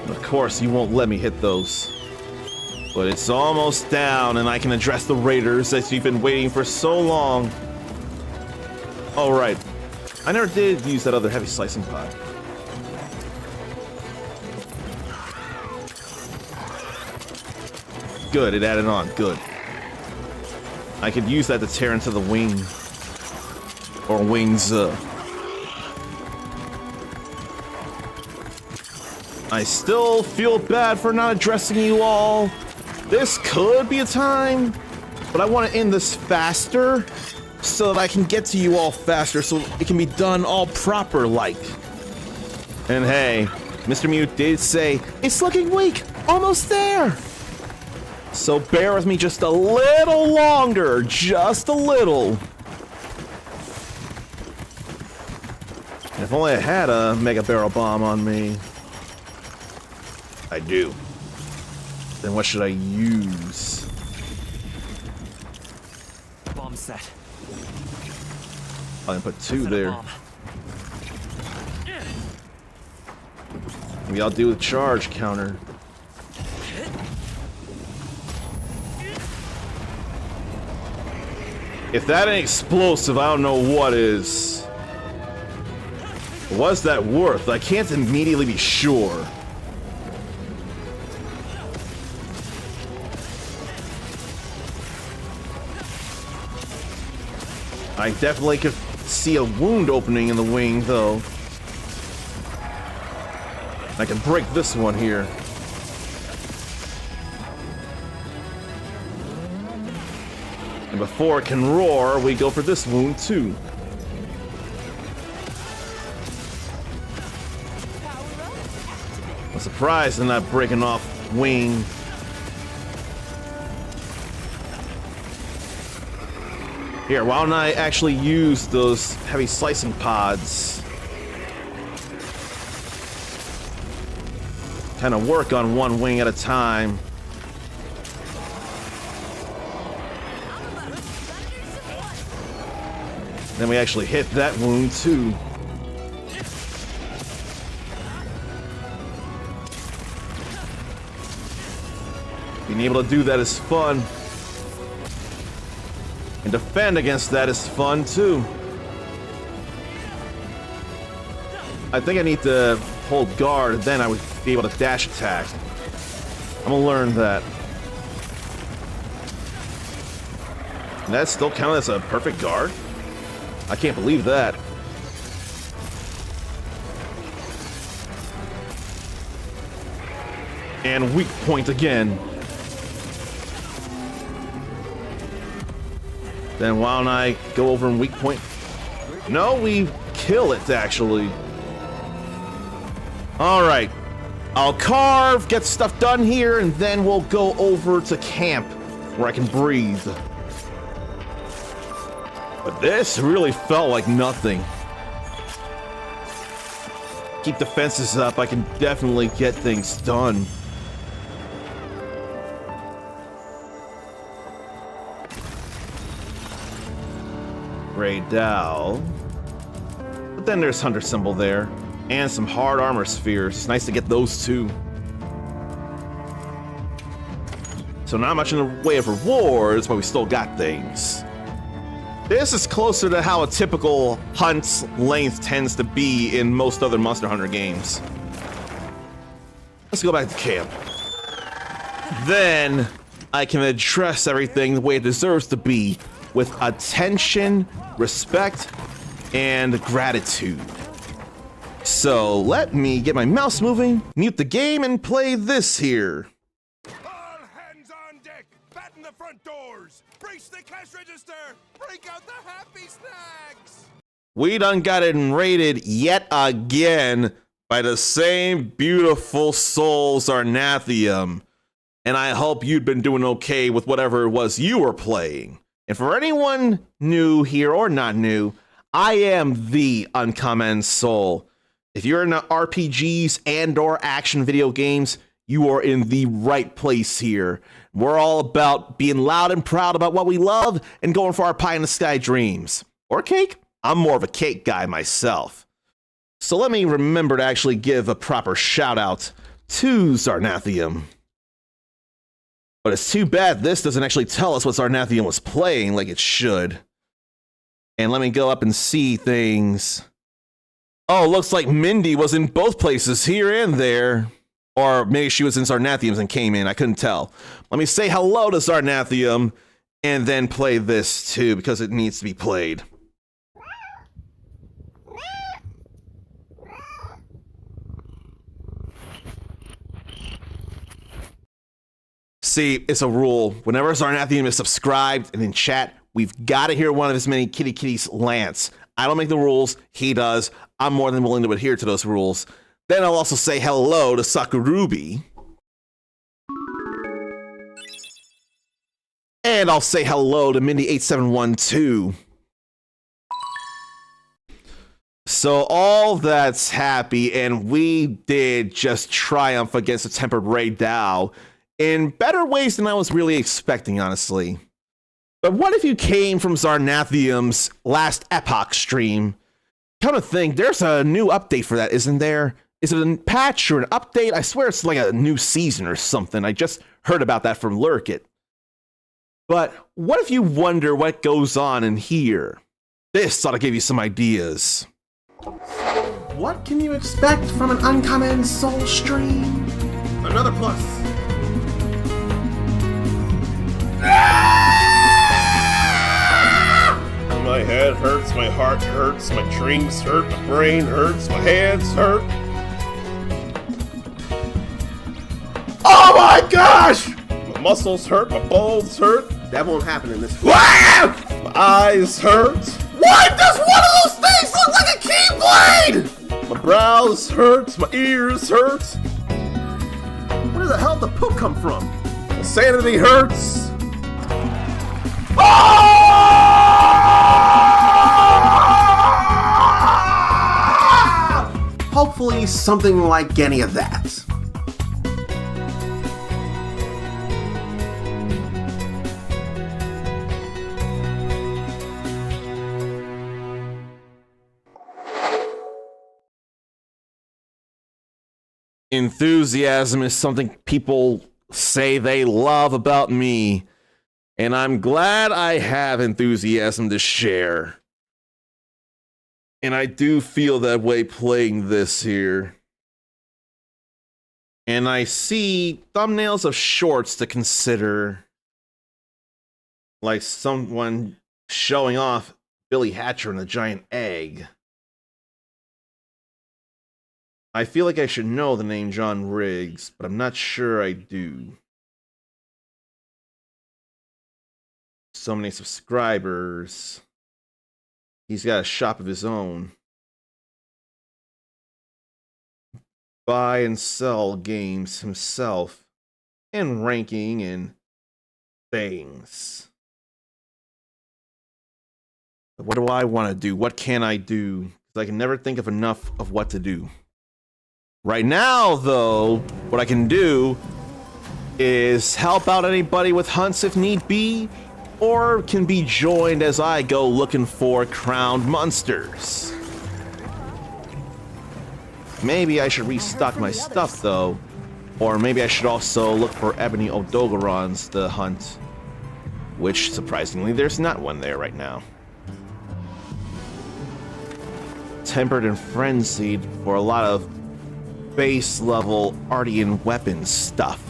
Of course, you won't let me hit those. But it's almost down, and I can address the raiders that you've been waiting for so long. Oh, right. I never did use that other heavy slicing pod. Good, it added on. Good. I could use that to tear into the wing. Or wings, I still feel bad for not addressing you all. This could be a time, but I want to end this faster so that I can get to you all faster so it can be done all proper like. And hey, Mr. Mute did say, it's looking weak, almost there. So bear with me just a little longer, just a little. If only I had a Mega Barrel Bomb on me. I do. Then what should I use? Bomb set. I can put two there. Maybe I'll do a charge counter. If that ain't explosive, I don't know what is. What's that worth? I can't immediately be sure. I definitely could see a wound opening in the wing, though. I can break this one here. And before it can roar, we go for this wound, too. I'm surprised they're not breaking off wing. Here, why don't I actually use those heavy slicing pods? Kind of work on one wing at a time. Then we actually hit that wound too. Being able to do that is fun. And defend against that is fun too. I think I need to hold guard, then I would be able to dash attack. I'm gonna learn that. And that's still counted as a perfect guard? I can't believe that. And weak point again. Then why don't I go over and weak point? No, we kill it, actually. Alright. I'll carve, get stuff done here, and then we'll go over to camp, where I can breathe. But this really felt like nothing. Keep the fences up, I can definitely get things done. Gray Dow. But then there's Hunter Symbol there. And some hard armor spheres. It's nice to get those too. So not much in the way of rewards, but we still got things. This is closer to how a typical hunt's length tends to be in most other Monster Hunter games. Let's go back to camp. Then I can address everything the way it deserves to be, with attention, respect, and gratitude. So let me get my mouse moving, mute the game, and play this here. All hands on deck! Batten the front doors! Brace the cash register! Break out the happy snacks! We done got it raided yet again by the same beautiful soul Zarnathium. And I hope you'd been doing okay with whatever it was you were playing. And for anyone new here or not new, I am the Uncommon Soul. If you're into RPGs and or action video games, you are in the right place here. We're all about being loud and proud about what we love and going for our pie in the sky dreams. Or cake? I'm more of a cake guy myself. So let me remember to actually give a proper shout out to Zarnathium. But it's too bad this doesn't actually tell us what Zarnathium was playing like it should. And let me go up and see things. Oh, looks like Mindy was in both places, here and there. Or maybe she was in Zarnathium's and came in, I couldn't tell. Let me say hello to Zarnathium and then play this too, because it needs to be played. See, it's a rule. Whenever Zarnathium is subscribed and in chat, we've got to hear one of his many kitties Lance. I don't make the rules, he does. I'm more than willing to adhere to those rules. Then I'll also say hello to Sakurubi. And I'll say hello to Mindy8712. So all that's happy, and we did just triumph against the Tempered Ray Dao in better ways than I was really expecting, honestly. But what if you came from Zarnathium's last Epoch stream? Come to think, there's a new update for that, isn't there? Is it a patch or an update? I swear it's like a new season or something. I just heard about that from Lurkit. But what if you wonder what goes on in here? This ought to give you some ideas. What can you expect from an Uncommon Soul stream? Another plus. My head hurts, my heart hurts, my dreams hurt, my brain hurts, my hands hurt. Oh my gosh! My muscles hurt, my bones hurt. That won't happen in this. My eyes hurt. Why does one of those things look like a keyblade? My brows hurt, my ears hurt. Where the hell did the poop come from? My sanity hurts. Hopefully something like any of that. Enthusiasm is something people say they love about me, and I'm glad I have enthusiasm to share. And I do feel that way playing this here. And I see thumbnails of shorts to consider. Like someone showing off Billy Hatcher and the giant egg. I feel like I should know the name John Riggs, but I'm not sure I do. So many subscribers. He's got a shop of his own. Buy and sell games himself. And ranking and things. But what do I want to do? What can I do? Because I can never think of enough of what to do. Right now, though, what I can do is help out anybody with hunts if need be, or can be joined as I go looking for crowned monsters. Maybe I should restock my stuff, though, Or maybe I should also look for ebony odogorons to hunt, which surprisingly there's not one there right now. Tempered and frenzied for a lot of base level Ardean weapons stuff.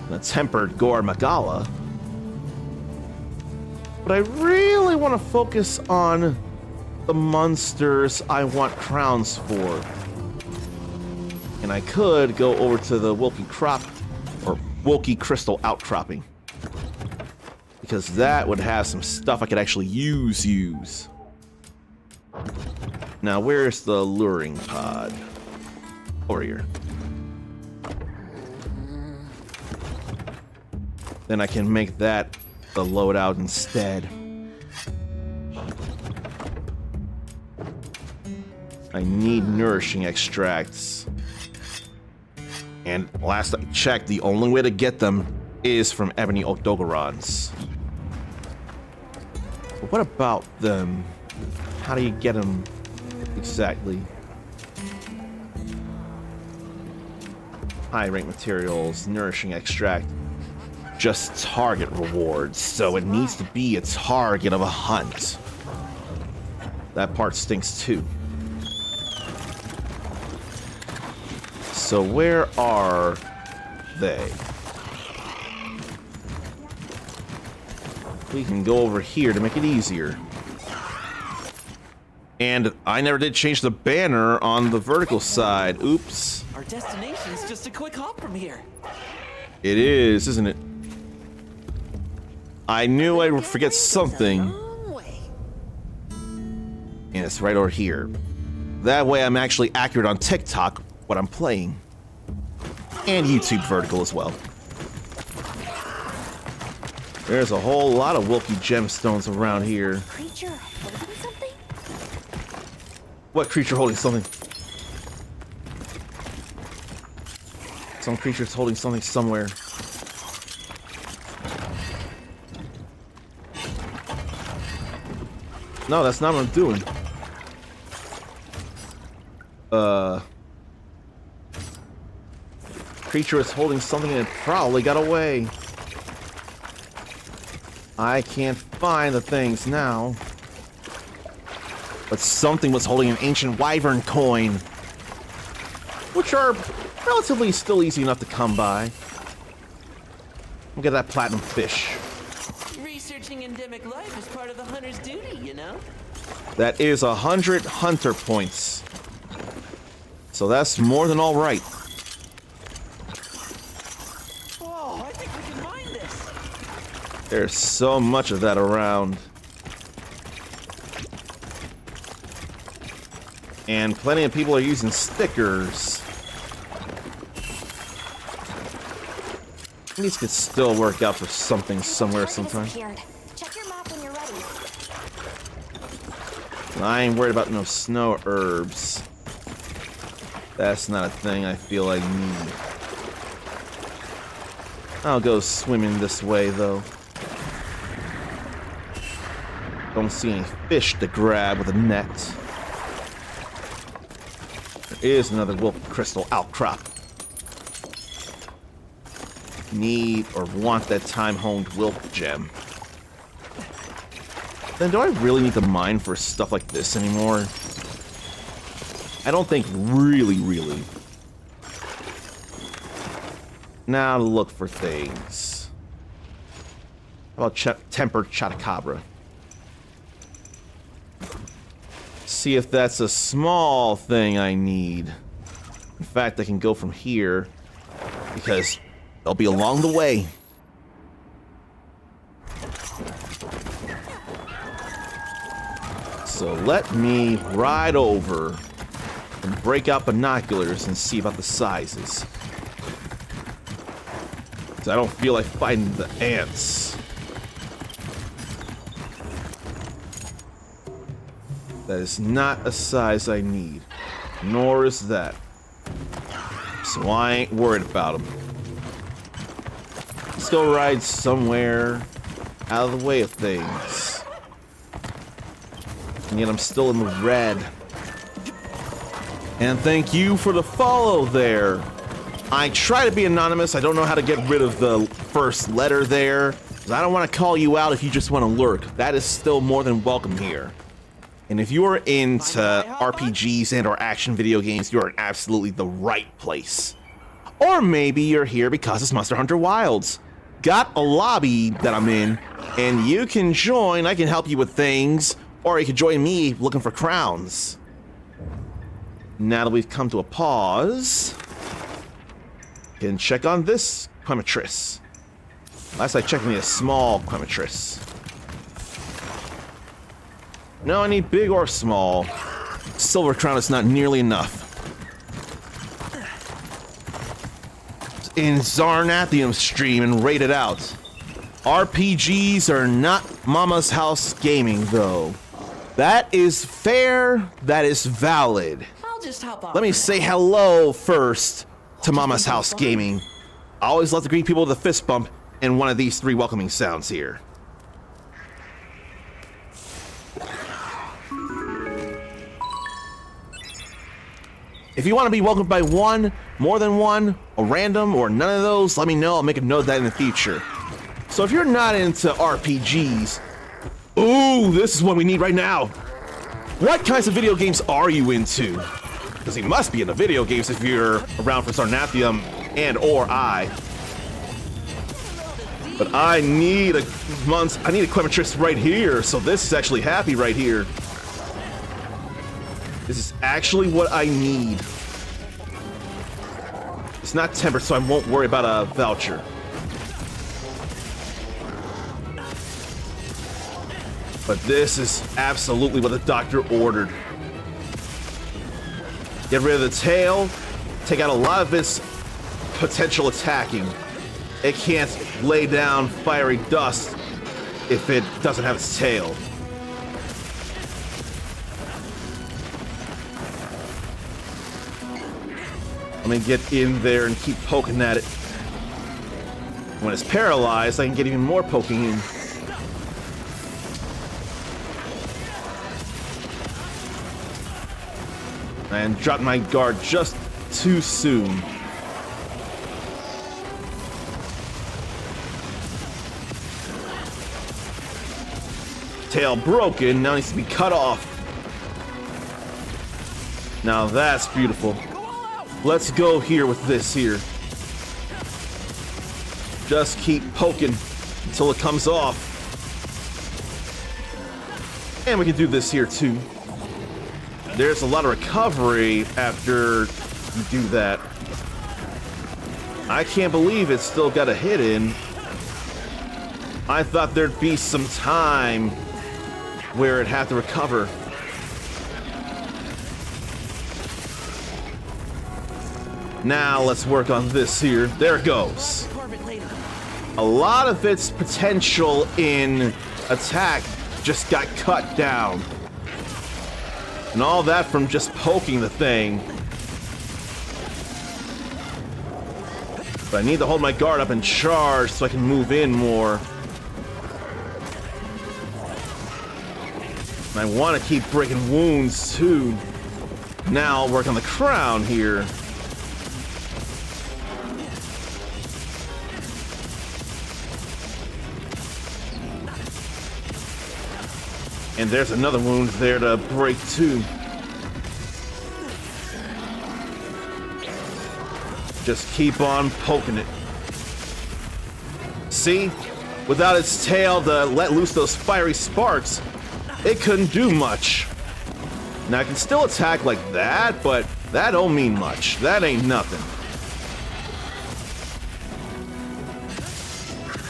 The tempered Gore Magala. But I really want to focus on the monsters I want crowns for. And I could go over to the Wilkie Crystal Outcropping, because that would have some stuff I could actually use. Now, where's the luring pod? Over here. Then I can make that the loadout instead. I need nourishing extracts. And last I checked, the only way to get them is from ebony odogorons. But what about them? How do you get them exactly? High rank materials, nourishing extract, just target rewards. So it needs to be a target of a hunt. That part stinks too. So where are they? We can go over here to make it easier. And I never did change the banner on the vertical side. Oops. Our destination's just a quick hop from here. It is, isn't it? I knew I would forget something. And it's right over here. That way I'm actually accurate on TikTok what I'm playing. And YouTube vertical as well. There's a whole lot of Wilkie gemstones around here. Creature holding something? What creature holding something? Some creature's holding something somewhere. No, that's not what I'm doing. Creature is holding something and it probably got away. I can't find the things now. But something was holding an ancient wyvern coin, which are relatively still easy enough to come by. Look at that platinum fish. Researching endemic life is part of the hunter's duty, you know? That is 100 hunter points. So that's more than all right. Whoa, I think we can mine this. There's so much of that around. And plenty of people are using stickers. These could still work out for something somewhere sometime. Check your map when you're ready. I ain't worried about no snow herbs. That's not a thing I feel I need. I'll go swimming this way, though. Don't see any fish to grab with a net. There is another Wilkie Crystal Outcrop. Need or want that time-honed Wilk gem. Then do I really need to mine for stuff like this anymore? I don't think really. Now to look for things. How about tempered Chotacabra? See if that's a small thing I need. In fact, I can go from here because they'll be along the way. So let me ride over and break out binoculars and see about the sizes. Because I don't feel like fighting the ants. That is not a size I need. Nor is that. So I ain't worried about them. Let's go ride somewhere out of the way of things. And yet I'm still in the red. And thank you for the follow there. I try to be anonymous. I don't know how to get rid of the first letter there. 'Cause I don't want to call you out if you just want to lurk. That is still more than welcome here. And if you're into RPGs and or action video games, you're in absolutely the right place. Or maybe you're here because it's Monster Hunter Wilds. Got a lobby that I'm in, and you can join. I can help you with things, or you can join me looking for crowns. Now that we've come to a pause, you can check on this Quematrice. Last I checked, I need a small Quematrice. No, I need big or small. Silver crown is not nearly enough. In Zarnathium's stream and rate it out. RPGs are not Mama's House Gaming, though. That is fair. That is valid. I'll just hop on. Let me say hello first to Mama's House Gaming. I always love to greet people with a fist bump and one of these three welcoming sounds here. If you want to be welcomed by one, more than one, a random, or none of those, let me know. I'll make a note of that in the future. So if you're not into RPGs, ooh, this is what we need right now. What kinds of video games are you into? Because you must be into video games if you're around for Sarnathium and or I. But I need a Quematrice right here, so this is actually happy right here. This is actually what I need. It's not tempered, so I won't worry about a voucher. But this is absolutely what the doctor ordered. Get rid of the tail, take out a lot of its potential attacking. It can't lay down fiery dust if it doesn't have its tail. Let me get in there and keep poking at it. When it's paralyzed, I can get even more poking in. And drop my guard just too soon. Tail broken, now needs to be cut off. Now that's beautiful. Let's go here with this here. Just keep poking until it comes off. And we can do this here too. There's a lot of recovery after you do that. I can't believe it's still got a hit in. I thought there'd be some time where it had to recover. Now let's work on this here. There it goes. A lot of its potential in attack just got cut down. And all that from just poking the thing. But I need to hold my guard up and charge so I can move in more. And I want to keep breaking wounds too. Now I'll work on the crown here. And there's another wound there to break too. Just keep on poking it. See? Without its tail to let loose those fiery sparks, it couldn't do much. Now I can still attack like that, but that don't mean much. That ain't nothing.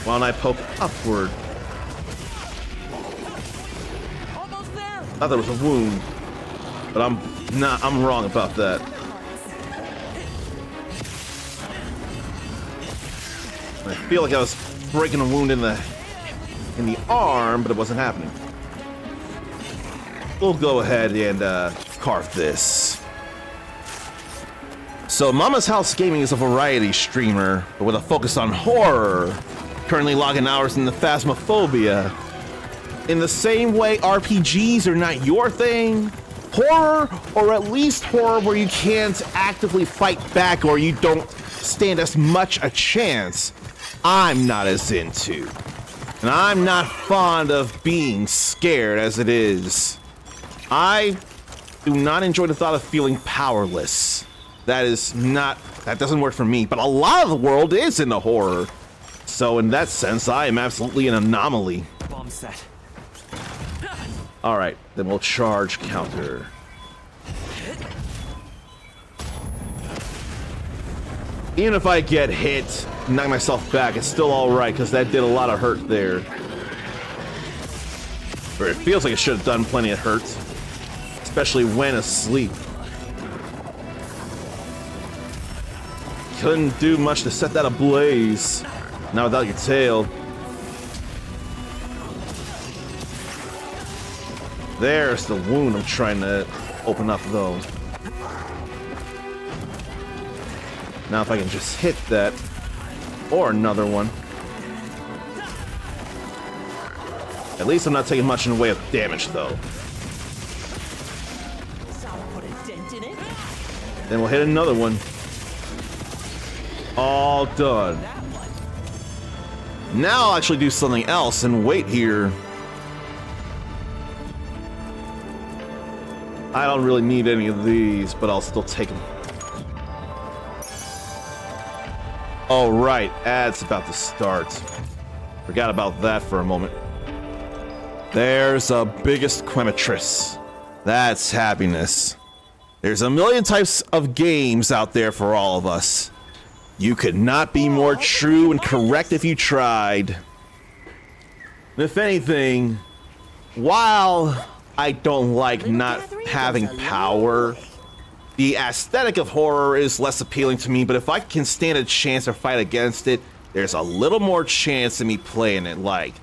Why don't I poke upward? I thought there was a wound, but I'm wrong about that. I feel like I was breaking a wound in the arm, but it wasn't happening. We'll go ahead and carve this. So Mama's House Gaming is a variety streamer, but with a focus on horror. Currently logging hours in the Phasmophobia. In the same way RPGs are not your thing, horror, or at least horror where you can't actively fight back or you don't stand as much a chance, I'm not as into. And I'm not fond of being scared as it is. I do not enjoy the thought of feeling powerless. That doesn't work for me, but a lot of the world is into horror. So in that sense, I am absolutely an anomaly. Bomb set. Alright, then we'll charge counter. Even if I get hit, knock myself back, it's still alright, because that did a lot of hurt there. Or it feels like it should have done plenty of hurt. Especially when asleep. Couldn't do much to set that ablaze. Not without your tail. There's the wound I'm trying to open up, though. Now if I can just hit that. Or another one. At least I'm not taking much in the way of damage, though. Put a dent in it. Then we'll hit another one. All done. Now I'll actually do something else and wait here. I don't really need any of these, but I'll still take them. Oh, right. Ad's about to start. Forgot about that for a moment. There's a biggest Quematrix. That's happiness. There's a million types of games out there for all of us. You could not be more true and correct if you tried. If anything, while I don't like not having power, the aesthetic of horror is less appealing to me, but if I can stand a chance or fight against it, there's a little more chance of me playing it. Like,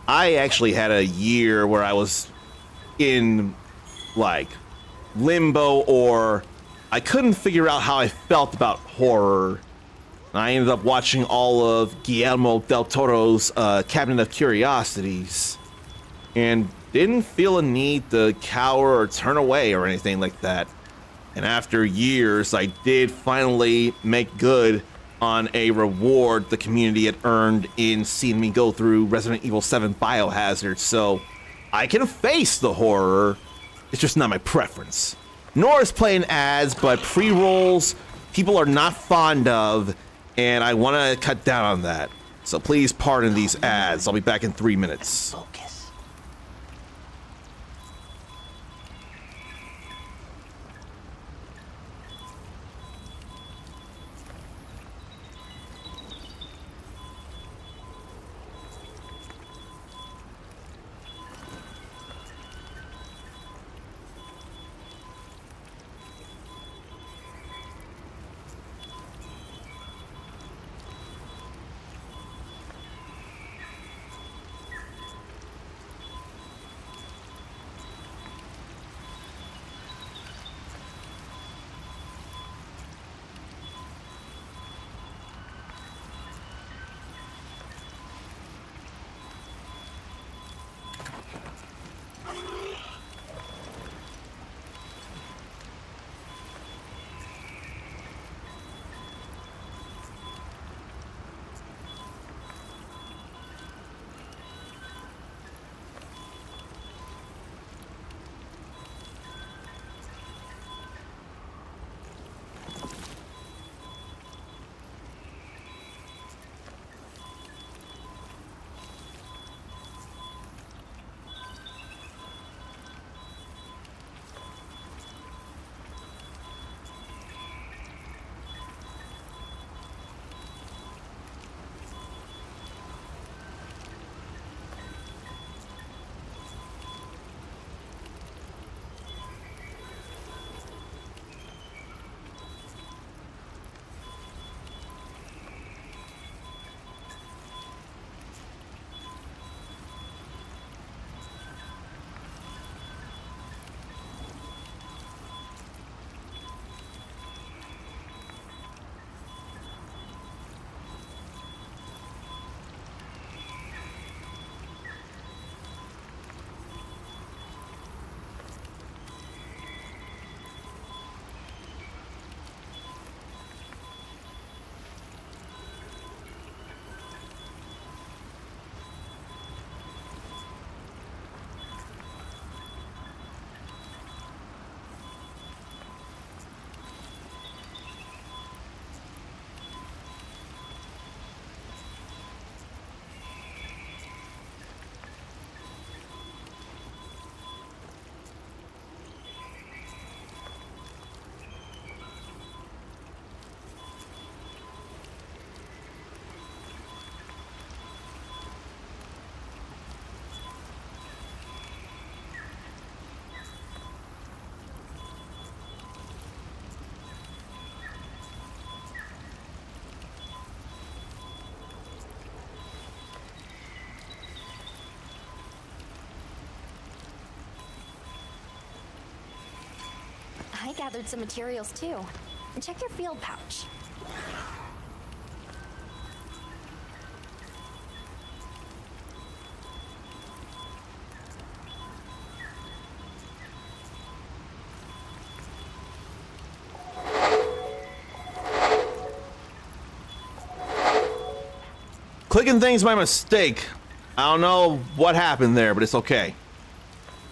I actually had a year where I was in, like, limbo, or I couldn't figure out how I felt about horror. I ended up watching all of Guillermo del Toro's Cabinet of Curiosities, and didn't feel a need to cower or turn away or anything like that. And after years, I did finally make good on a reward the community had earned in seeing me go through Resident Evil 7 Biohazard, so I can face the horror. It's just not my preference. Nor is playing ads, but pre-rolls people are not fond of, and I want to cut down on that. So please pardon these ads. I'll be back in 3 minutes. Focus. gathered some materials too. And check your field pouch. Clicking things by mistake. I don't know what happened there, but it's okay.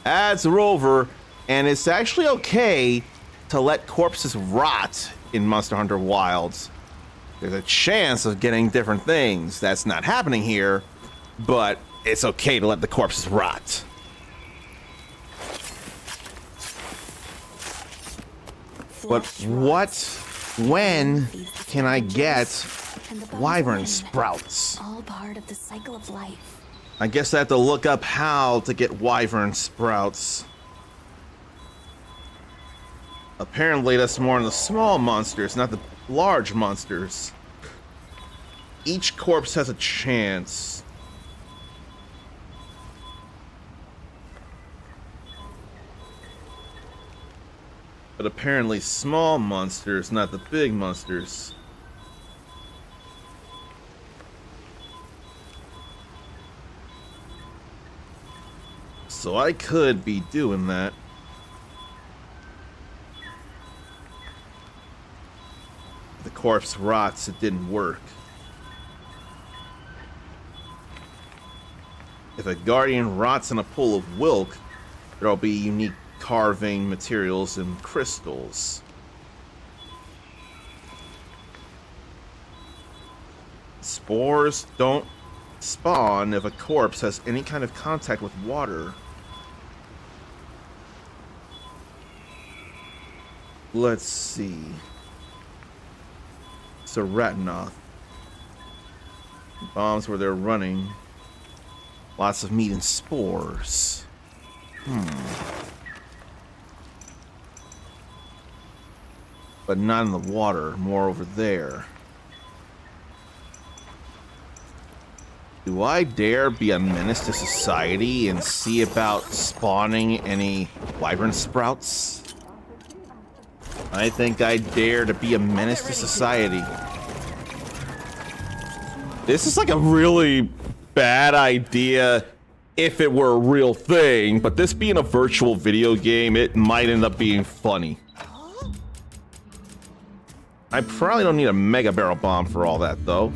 Adds a rover, and it's actually okay to let corpses rot in Monster Hunter Wilds. There's a chance of getting different things. That's not happening here, but it's okay to let the corpses rot. But when can I get wyvern sprouts? All part of the cycle of life. I guess I have to look up how to get wyvern sprouts. Apparently that's more in the small monsters, not the large monsters. Each corpse has a chance. But apparently small monsters, not the big monsters. So I could be doing that. The corpse rots, it didn't work. If a guardian rots in a pool of Wilk, there'll be unique carving materials and crystals. Spores don't spawn if a corpse has any kind of contact with water. Let's see. Seratnoth. Bombs where they're running. Lots of meat and spores. But not in the water, more over there. Do I dare be a menace to society and see about spawning any wyvern sprouts? I think I dare to be a menace to society. This is like a really bad idea if it were a real thing, but this being a virtual video game, it might end up being funny. I probably don't need a mega barrel bomb for all that, though.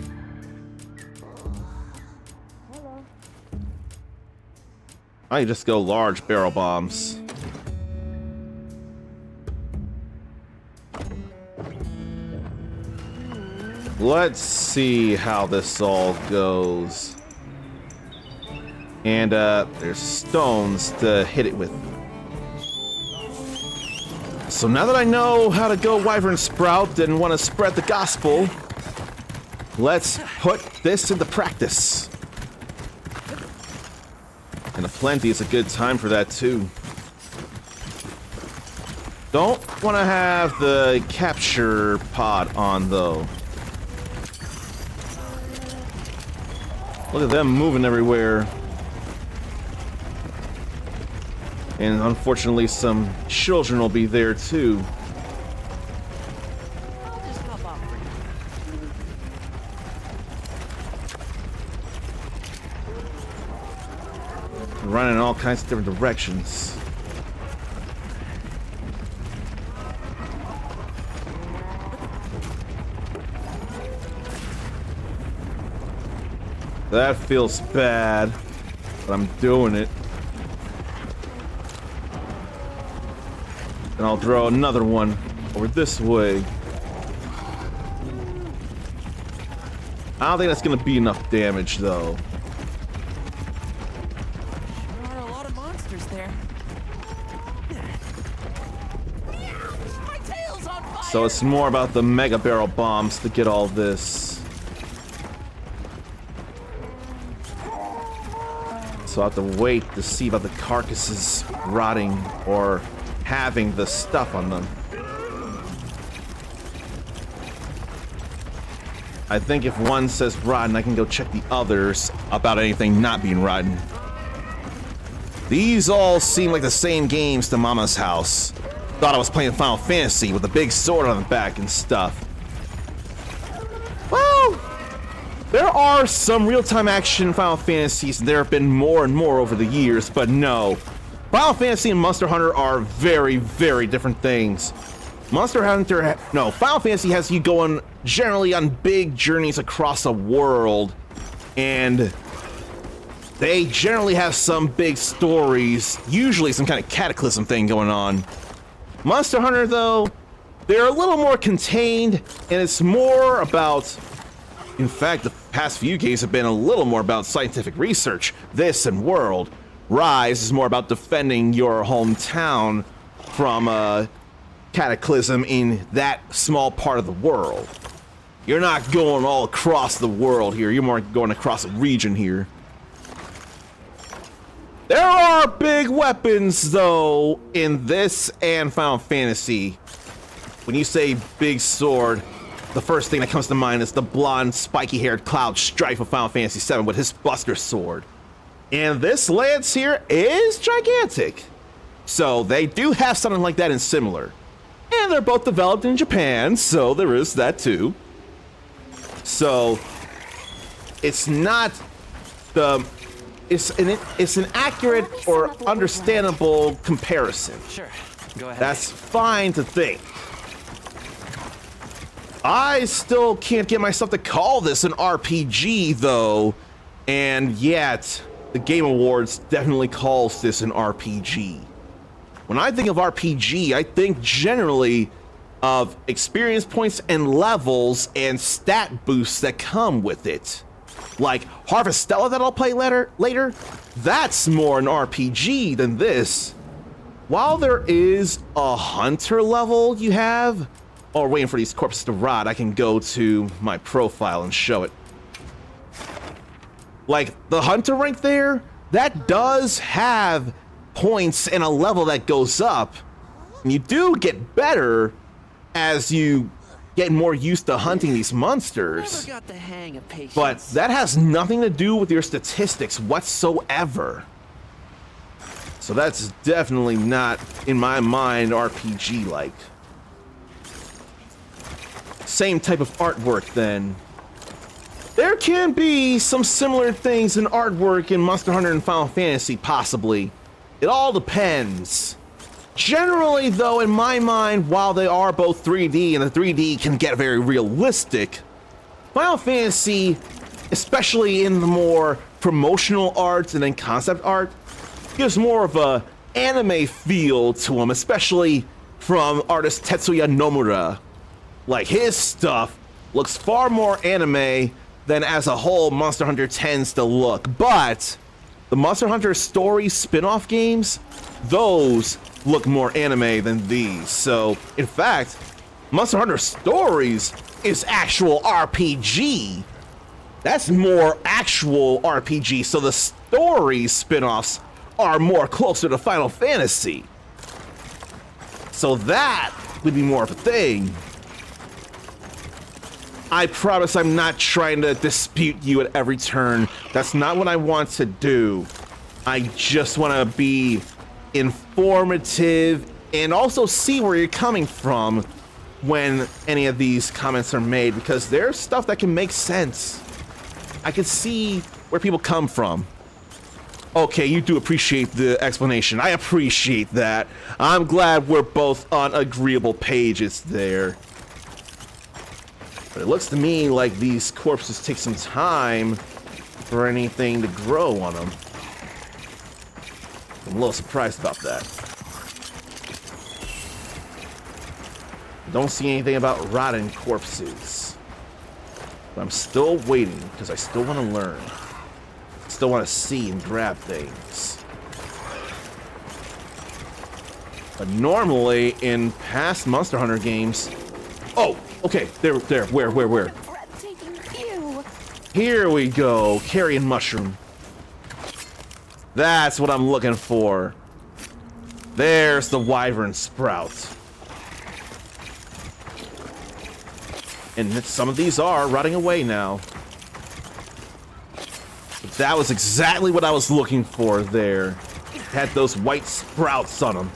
I just go large barrel bombs. Let's see how this all goes. And there's stones to hit it with. So now that I know how to go wyvern sprout and want to spread the gospel, let's put this into practice. And a plenty is a good time for that too. Don't want to have the capture pod on though. Look at them moving everywhere. And unfortunately, some children will be there too. I'll just hop off for now. Running in all kinds of different directions. That feels bad, but I'm doing it. And I'll throw another one over this way. I don't think that's gonna be enough damage though. There are a lot of monsters there. My tail's on fire! So it's more about the mega barrel bombs to get all this. So I have to wait to see about the carcasses rotting or having the stuff on them. I think if one says rotten, I can go check the others about anything not being rotten. These all seem like the same games to Mama's house. Thought I was playing Final Fantasy with a big sword on the back and stuff. Well, there are some real-time action Final Fantasies, and there have been more and more over the years, but no. Final Fantasy and Monster Hunter are very, very different things. Final Fantasy has you going generally on big journeys across a world, and they generally have some big stories, usually some kind of cataclysm thing going on. Monster Hunter, though, they're a little more contained, and it's more about, in fact, the past few games have been a little more about scientific research, this and World. Rise is more about defending your hometown from a cataclysm in that small part of the world. You're not going all across the world here, you're more going across a region here. There are big weapons, though, in this and Final Fantasy. When you say big sword, the first thing that comes to mind is the blonde, spiky-haired Cloud Strife of Final Fantasy VII with his Buster Sword. And this lance here is gigantic. So they do have something like that in similar. And they're both developed in Japan, so there is that too. So it's not the... It's an accurate or understandable comparison. Sure, go ahead. That's fine to think. I still can't get myself to call this an RPG, though, and yet the Game Awards definitely calls this an RPG. When I think of RPG, I think generally of experience points and levels and stat boosts that come with it. Like Harvestella that I'll play later, that's more an RPG than this. While there is a hunter level you have, or waiting for these corpses to rot, I can go to my profile and show it. Like, the hunter right there, that does have points and a level that goes up. And you do get better as you get more used to hunting these monsters. Never got the hang of patience. But that has nothing to do with your statistics whatsoever. So that's definitely not, in my mind, RPG-like. Same type of artwork, then. There can be some similar things in artwork in Monster Hunter and Final Fantasy, possibly. It all depends. Generally, though, in my mind, while they are both 3D and the 3D can get very realistic, Final Fantasy, especially in the more promotional art and then concept art, gives more of a anime feel to them, especially from artist Tetsuya Nomura. Like, his stuff looks far more anime than as a whole Monster Hunter tends to look. But the Monster Hunter story spin-off games, those look more anime than these. So, in fact, Monster Hunter Stories is actual RPG. That's more actual RPG. So the story spin-offs are more closer to Final Fantasy. So that would be more of a thing. I promise I'm not trying to dispute you at every turn. That's not what I want to do. I just want to be informative and also see where you're coming from when any of these comments are made, because there's stuff that can make sense. I can see where people come from. Okay, you do appreciate the explanation. I appreciate that. I'm glad we're both on agreeable pages there. But it looks to me like these corpses take some time for anything to grow on them. I'm a little surprised about that. Don't see anything about rotting corpses. But I'm still waiting because I still want to learn. Still want to see and grab things. But normally in past Monster Hunter games... Oh! Okay, there, where? Breathtaking view. Here we go, carrion mushroom. That's what I'm looking for. There's the wyvern sprout. And some of these are rotting away now. But that was exactly what I was looking for there. Had those white sprouts on them.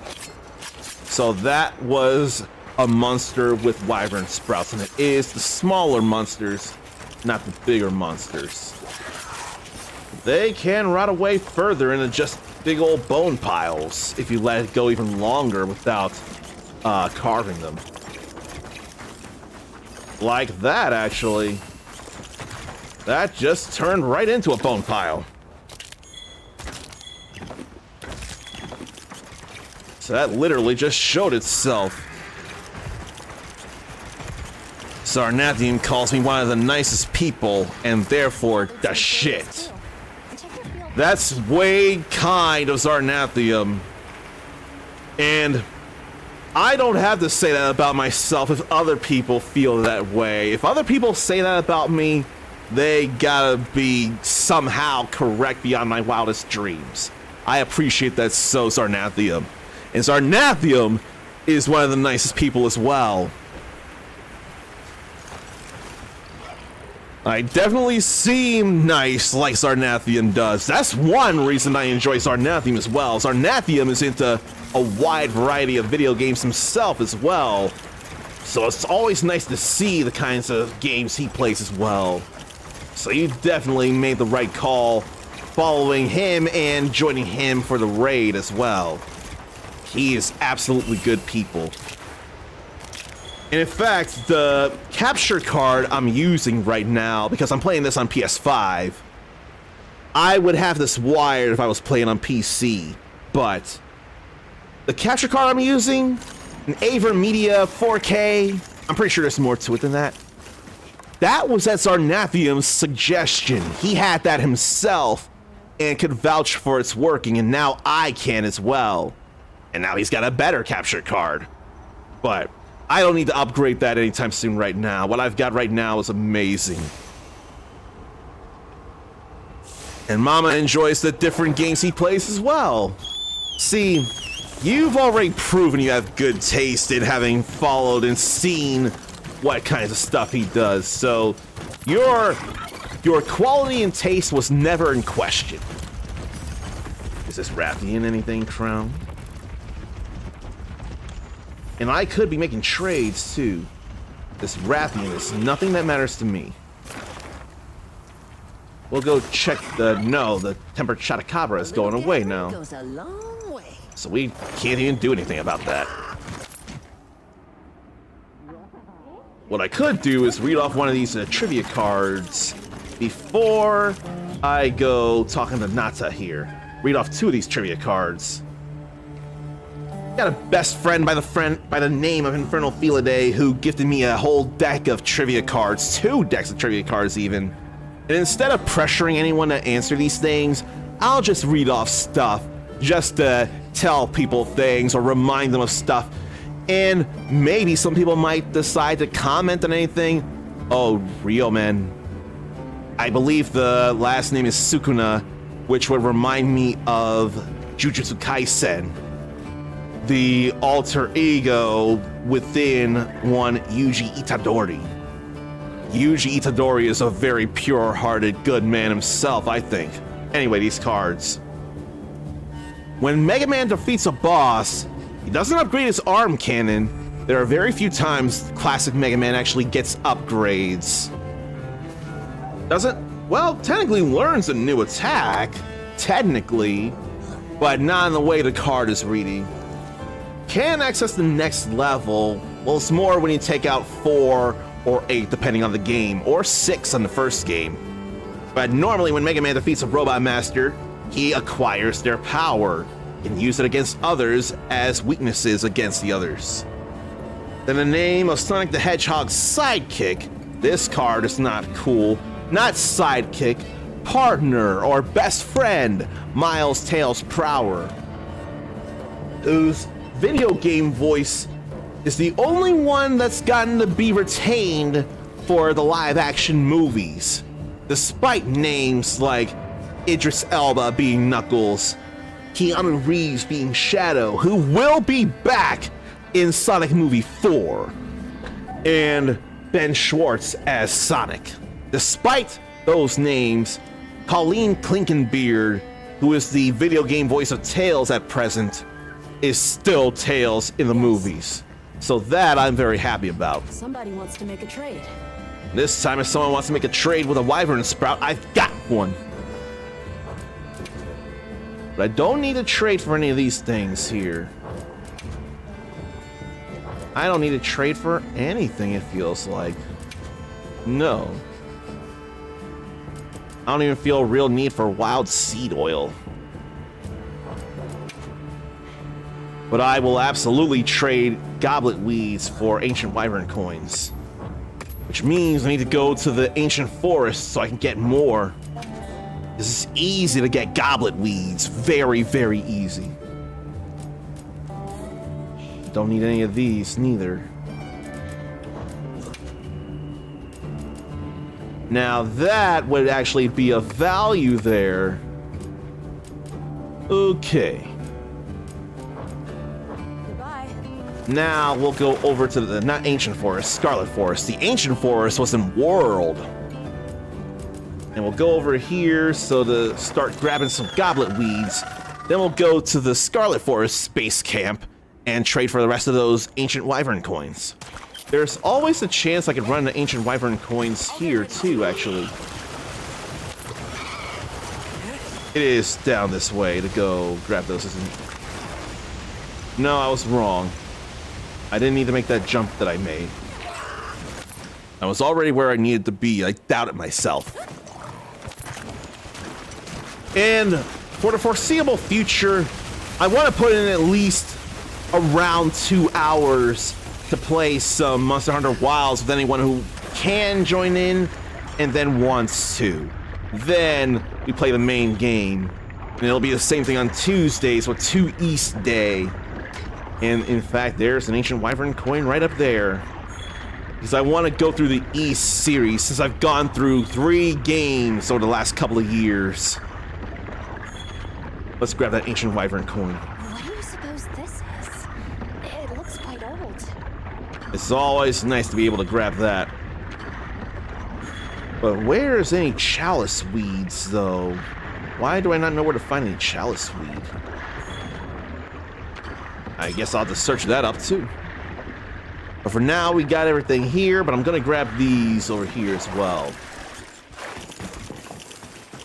So that was a monster with wyvern sprouts, and it is the smaller monsters, not the bigger monsters. They can rot away further into just big old bone piles if you let it go even longer without carving them. Like that, actually. That just turned right into a bone pile. So that literally just showed itself. Sarnathian calls me one of the nicest people, and therefore the shit. That's way kind of Sarnathium. And I don't have to say that about myself if other people feel that way. If other people say that about me, they gotta be somehow correct beyond my wildest dreams. I appreciate that so, Sarnathium. And Sarnathium is one of the nicest people as well. I definitely seem nice like Sarnathium does. That's one reason I enjoy Sarnathium as well. Sarnathium is into a wide variety of video games himself as well. So it's always nice to see the kinds of games he plays as well. So you definitely made the right call following him and joining him for the raid as well. He is absolutely good people. And in fact, the capture card I'm using right now, because I'm playing this on PS5, I would have this wired if I was playing on PC, but the capture card I'm using, an AverMedia 4K, I'm pretty sure there's more to it than that. That was at Sarnathium's suggestion. He had that himself and could vouch for its working, and now I can as well. And now he's got a better capture card. But I don't need to upgrade that anytime soon right now. What I've got right now is amazing. And Mama enjoys the different games he plays as well. See, you've already proven you have good taste in having followed and seen what kinds of stuff he does. So your quality and taste was never in question. Is this Rathian anything, Crown? And I could be making trades, too. This Rathian is nothing that matters to me. We'll go check the... No, the Tempered Chattacabra is going away now. Goes a long way. So we can't even do anything about that. What I could do is read off one of these trivia cards before I go talking to Nata here. Read off two of these trivia cards. Got a best friend by the name of Infernal Felidae who gifted me a whole deck of trivia cards, 2 decks of trivia cards even. And instead of pressuring anyone to answer these things, I'll just read off stuff just to tell people things or remind them of stuff. And maybe some people might decide to comment on anything. Oh, Rio, man. I believe the last name is Sukuna, which would remind me of Jujutsu Kaisen, the alter ego within one Yuji Itadori. Yuji Itadori is a very pure-hearted, good man himself, I think. Anyway, these cards. When Mega Man defeats a boss, he doesn't upgrade his arm cannon. There are very few times classic Mega Man actually gets upgrades. Doesn't, well, technically learns a new attack, technically, but not in the way the card is reading. Can access the next level. Well, it's more when you take out 4 or 8 depending on the game, or 6 on the first game. But normally when Mega Man defeats a Robot Master, he acquires their power and use it against others as weaknesses against the others. Then the name of Sonic the Hedgehog's sidekick, this card is not cool, not sidekick, partner or best friend, Miles Tails Prower, whose video game voice is the only one that's gotten to be retained for the live action movies, despite names like Idris Elba being Knuckles, Keanu Reeves being Shadow, who will be back in Sonic Movie 4, and Ben Schwartz as Sonic. Despite those names, Colleen Clinkenbeard, who is the video game voice of Tails at present, is still Tails in the movies. So that I'm very happy about. Somebody wants to make a trade. This time if someone wants to make a trade with a wyvern sprout, I've got one. But I don't need to trade for any of these things here. I don't need to trade for anything, it feels like. No. I don't even feel a real need for wild seed oil. But I will absolutely trade goblet weeds for ancient wyvern coins. Which means I need to go to the ancient forest so I can get more. This is easy to get goblet weeds. Very, very easy. Don't need any of these, neither. Now that would actually be a value there. Okay. Goodbye. Now we'll go over to the, not ancient forest, Scarlet Forest. The ancient forest was in World. And we'll go over here so to start grabbing some goblet weeds. Then we'll go to the Scarlet Forest space camp and trade for the rest of those ancient wyvern coins. There's always a chance I could run into ancient wyvern coins here too, actually. It is down this way to go grab those, isn't it? No, I was wrong. I didn't need to make that jump that I made. I was already where I needed to be. I doubted myself. And for the foreseeable future, I want to put in at least around 2 hours to play some Monster Hunter Wilds with anyone who can join in and then wants to. Then we play the main game. And it'll be the same thing on Tuesdays with 2 East Day. And in fact, there's an ancient wyvern coin right up there. Because I want to go through the East series since I've gone through 3 games over the last couple of years. Let's grab that ancient wyvern coin. What do you suppose this is? It looks quite old. It's always nice to be able to grab that. But where's any chalice weeds, though? Why do I not know where to find any chalice weed? I guess I'll have to search that up, too. But for now, we got everything here, but I'm gonna grab these over here as well.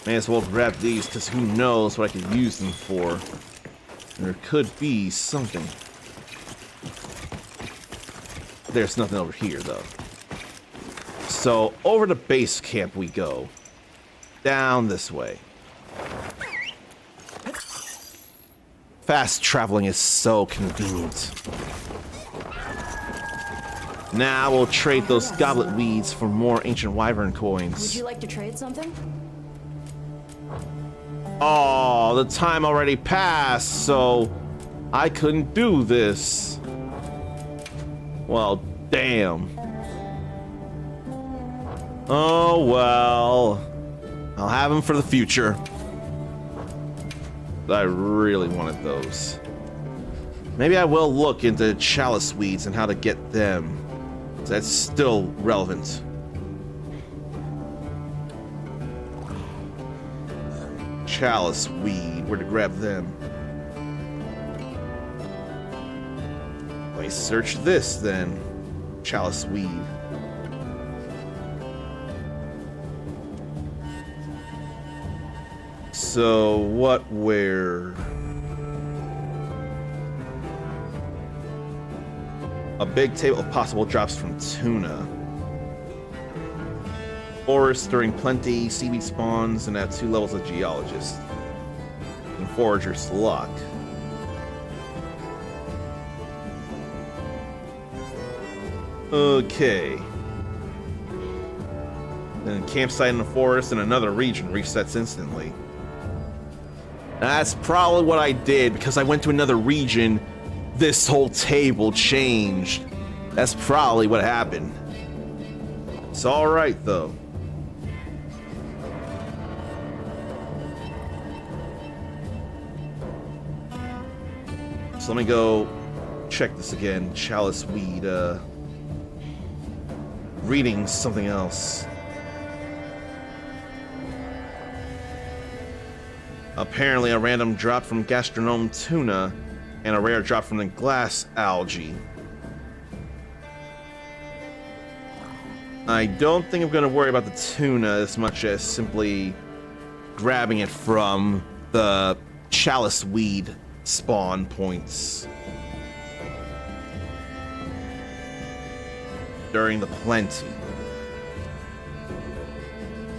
May as well grab these, because who knows what I could use them for. And there could be something. There's nothing over here, though. So, over to base camp we go. Down this way. Fast traveling is so convenient. Now we'll trade those goblet weeds for more ancient wyvern coins. Would you like to trade something? Oh, the time already passed, so I couldn't do this. Well, damn. Oh, well. I'll have them for the future. I really wanted those. Maybe I will look into chalice weeds and how to get them. That's still relevant. Chalice weed, where to grab them? Let me search this then. Chalice weed. So, what, where? A big table of possible drops from tuna. Forest during plenty, seaweed spawns, and at 2 levels of geologist. And forager's luck. Okay. Then campsite in the forest in another region resets instantly. That's probably what I did, because I went to another region, this whole table changed. That's probably what happened. It's alright, though. So let me go check this again. Chalice weed, reading something else. Apparently a random drop from Gastronome Tuna and a rare drop from the glass algae. I don't think I'm going to worry about the tuna as much as simply grabbing it from the chalice weed spawn points during the plenty.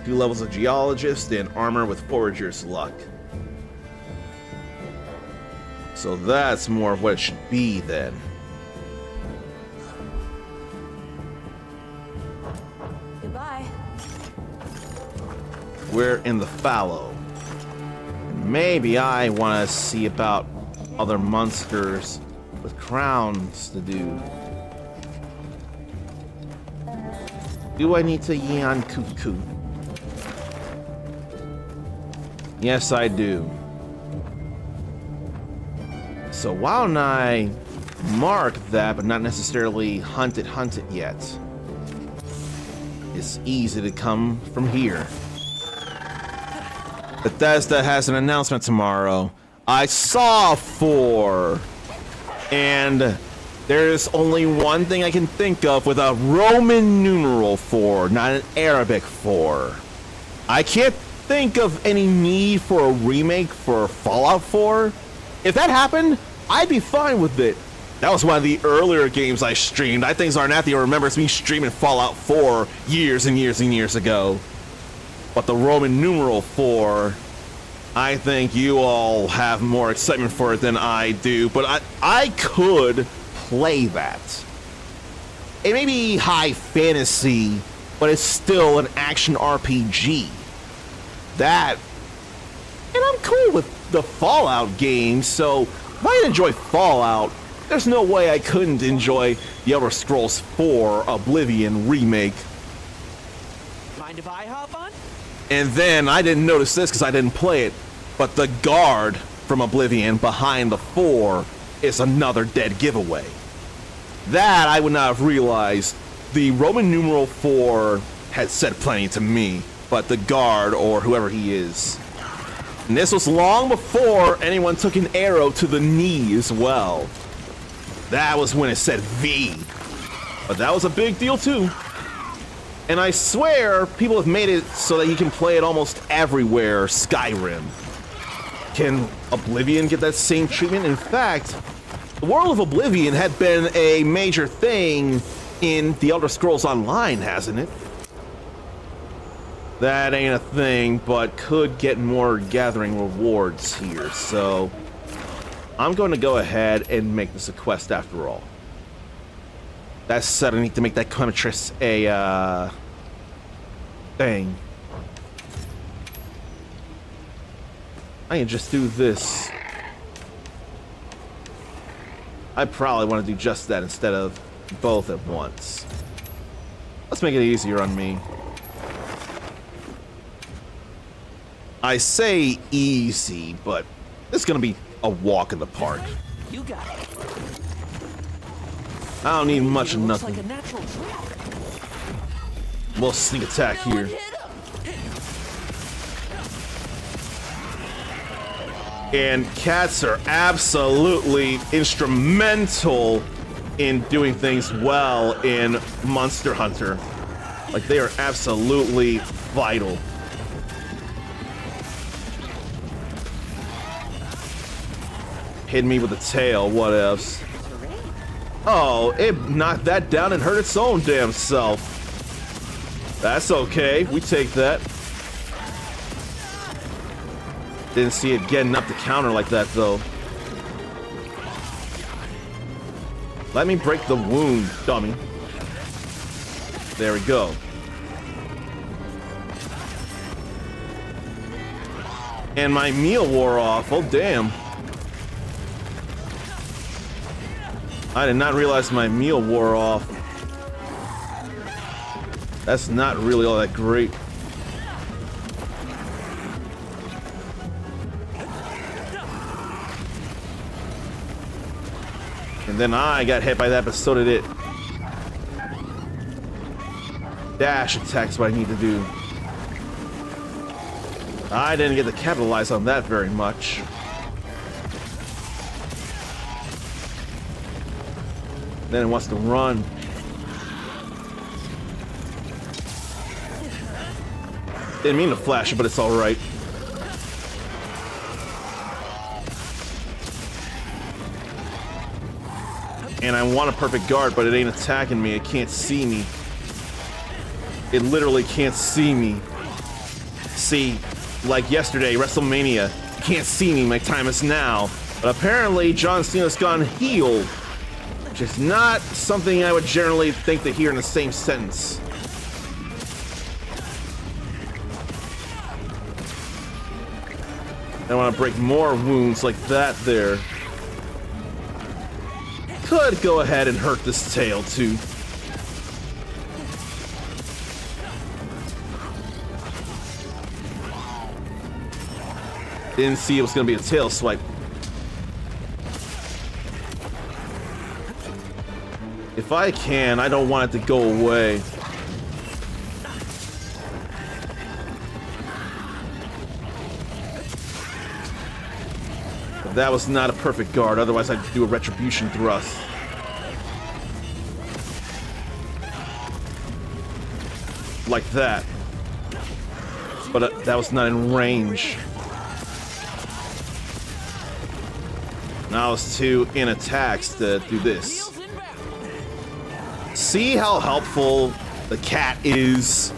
2 levels of geologist and armor with forager's luck. So that's more of what it should be then. Goodbye. We're in the fallow. Maybe I want to see about other monsters with crowns to do. Do I need to yawn cuckoo? Yes, I do. So why don't I mark that, but not necessarily hunt it yet? It's easy to come from here. Bethesda has an announcement tomorrow. I saw 4. And there's only one thing I can think of with a Roman numeral 4, not an Arabic 4. I can't think of any need for a remake for Fallout 4. If that happened, I'd be fine with it. That was one of the earlier games I streamed. I think Zarnathia remembers me streaming Fallout 4 years and years and years ago. But the Roman numeral 4, I think you all have more excitement for it than I do. But I could play that. It may be high fantasy, but it's still an action RPG. That, and I'm cool with the Fallout games, so if I enjoy Fallout, there's no way I couldn't enjoy the Elder Scrolls 4 Oblivion remake. Mind if I hop on? And then I didn't notice this because I didn't play it, but the guard from Oblivion behind the 4 is another dead giveaway. That I would not have realized. The Roman numeral 4 had said plenty to me, but the guard, or whoever he is. And this was long before anyone took an arrow to the knee as well. That was when it said V. But that was a big deal too. And I swear people have made it so that you can play it almost everywhere Skyrim. Can Oblivion get that same treatment? In fact, the world of Oblivion had been a major thing in the Elder Scrolls Online, hasn't it? That ain't a thing, but could get more gathering rewards here, so I'm going to go ahead and make this a quest after all. That said, I need to make that Comitress a, thing. I can just do this. I probably want to do just that instead of both at once. Let's make it easier on me. I say easy, but it's gonna be a walk in the park. You got it. I don't need much of Looks nothing. like a natural trap. We'll sneak attack here. And cats are absolutely instrumental in doing things well in Monster Hunter. Like, they are absolutely vital. Hit me with a tail, what else? Oh, it knocked that down and hurt its own damn self. That's okay, we take that. Didn't see it getting up the counter like that, though. Let me break the wound, dummy. There we go. And my meal wore off, oh damn. I did not realize my meal wore off. That's not really all that great. And then I got hit by that, but so did it. Dash attack's what I need to do. I didn't get to capitalize on that very much. Then it wants to run. Didn't mean to flash it, but it's alright. And I want a perfect guard, but it ain't attacking me. It can't see me. It literally can't see me. See, like yesterday, WrestleMania. Can't see me, my time is now. But apparently, John Cena's gone heel. Which is not something I would generally think to hear in the same sentence. I want to break more wounds like that there. Could go ahead and hurt this tail too. Didn't see it was gonna be a tail swipe. If I can, I don't want it to go away. But that was not a perfect guard, otherwise I'd do a retribution thrust. Like that. But that was not in range. Now it's two in attacks to do this. See how helpful the cat is?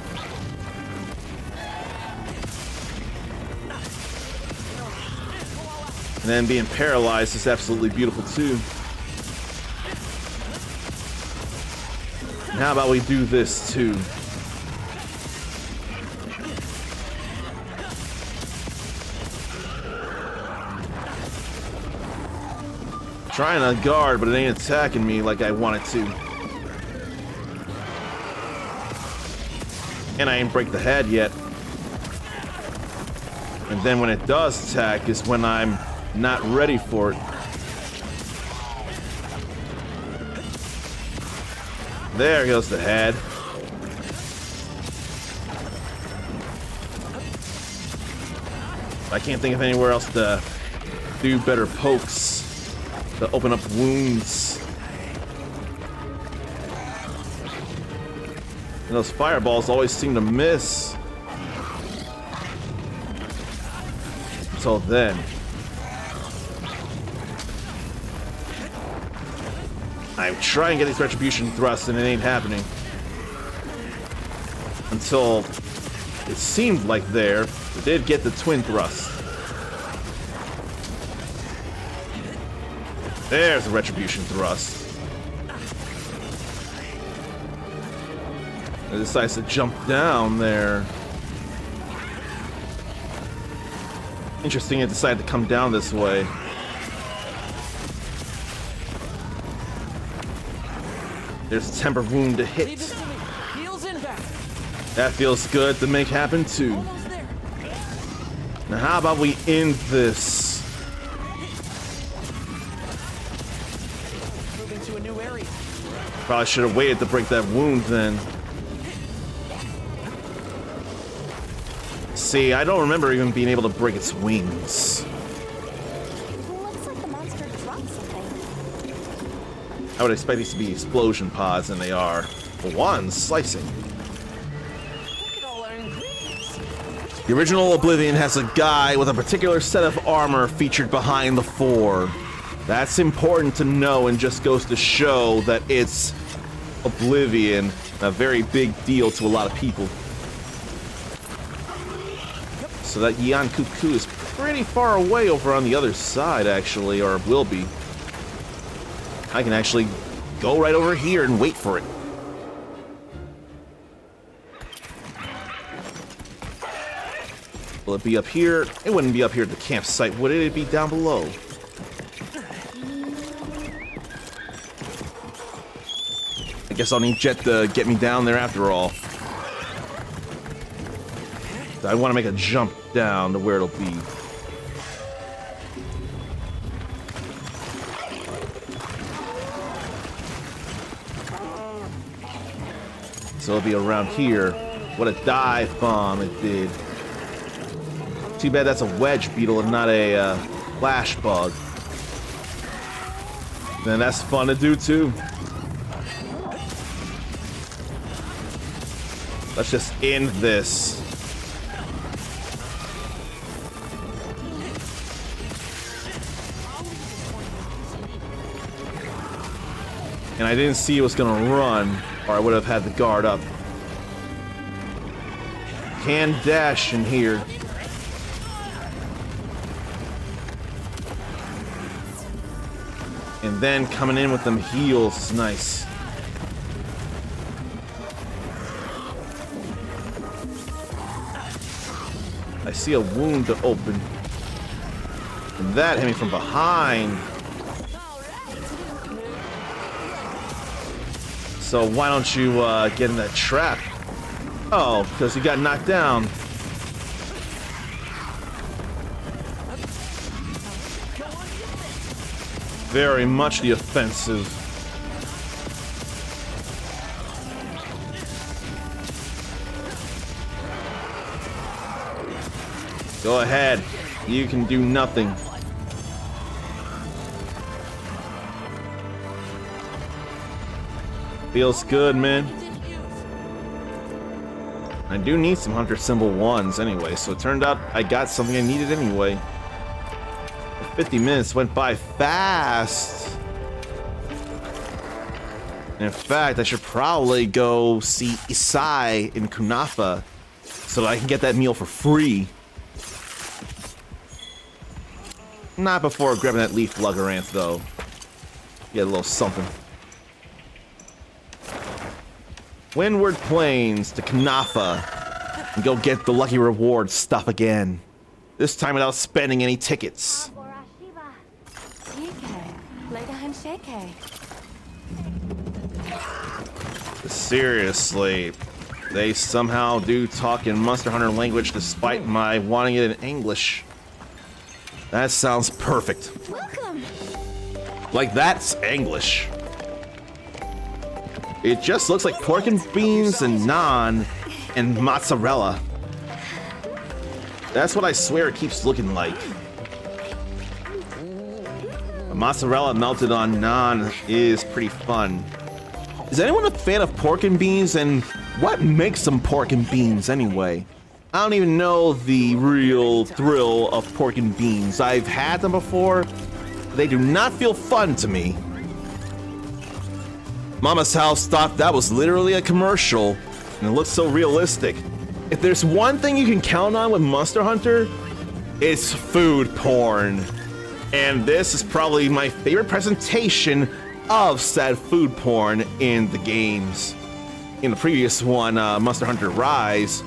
And then being paralyzed is absolutely beautiful too. And how about we do this too? Trying to guard, but it ain't attacking me like I want it to. And I ain't break the head yet. And then when it does attack is when I'm not ready for it. There goes the head. I can't think of anywhere else to do better pokes to open up wounds. And those fireballs always seem to miss. Until then. I try and get these retribution thrusts and it ain't happening. Until it seemed like there. It did get the twin thrust. There's the retribution thrust. It decides to jump down there. Interesting, it decided to come down this way. There's a temper wound to hit. That feels good to make happen too. Now how about we end this? Probably should have waited to break that wound then. See, I don't remember even being able to break its wings. Looks like the monster dropped something. I would expect these to be explosion pods, and they are. One, slicing. Look at all our ingredients. The original Oblivion has a guy with a particular set of armor featured behind the four. That's important to know and just goes to show that it's Oblivion, a very big deal to a lot of people. So that Yan Cuckoo is pretty far away over on the other side, actually, or will be. I can actually go right over here and wait for it. Will it be up here? It wouldn't be up here at the campsite, would it? It'd be down below. I guess I'll need Jet to get me down there after all. I want to make a jump down to where it'll be. So it'll be around here. What a dive bomb it did. Too bad that's a wedge beetle and not a flash bug. Then that's fun to do too. Let's just end this. And I didn't see it was gonna run, or I would have had the guard up. Can dash in here. And then coming in with them heals is nice. I see a wound to open. And that hit me from behind. So why don't you get in that trap? Oh, because you got knocked down. Very much the offensive. Go ahead. You can do nothing. Feels good, man. I do need some Hunter Symbol 1s anyway, so it turned out I got something I needed anyway. 50 minutes went by fast. In fact, I should probably go see Isai in Kunafa so that I can get that meal for free. Not before grabbing that leaf Luggeranth, though. Get a little something. Windward Plains to Kunafa and go get the lucky reward stuff again. This time without spending any tickets. Seriously, they somehow do talk in Monster Hunter language despite my wanting it in English. That sounds perfect. Welcome. Like that's English. It just looks like pork and beans and naan and mozzarella. That's what I swear it keeps looking like. The mozzarella melted on naan is pretty fun. Is anyone a fan of pork and beans, and what makes them pork and beans anyway? I don't even know the real thrill of pork and beans. I've had them before. They do not feel fun to me. Mama's house thought that was literally a commercial, and it looks so realistic. If there's one thing you can count on with Monster Hunter, it's food porn. And this is probably my favorite presentation of said food porn in the games. In the previous one, Monster Hunter Rise,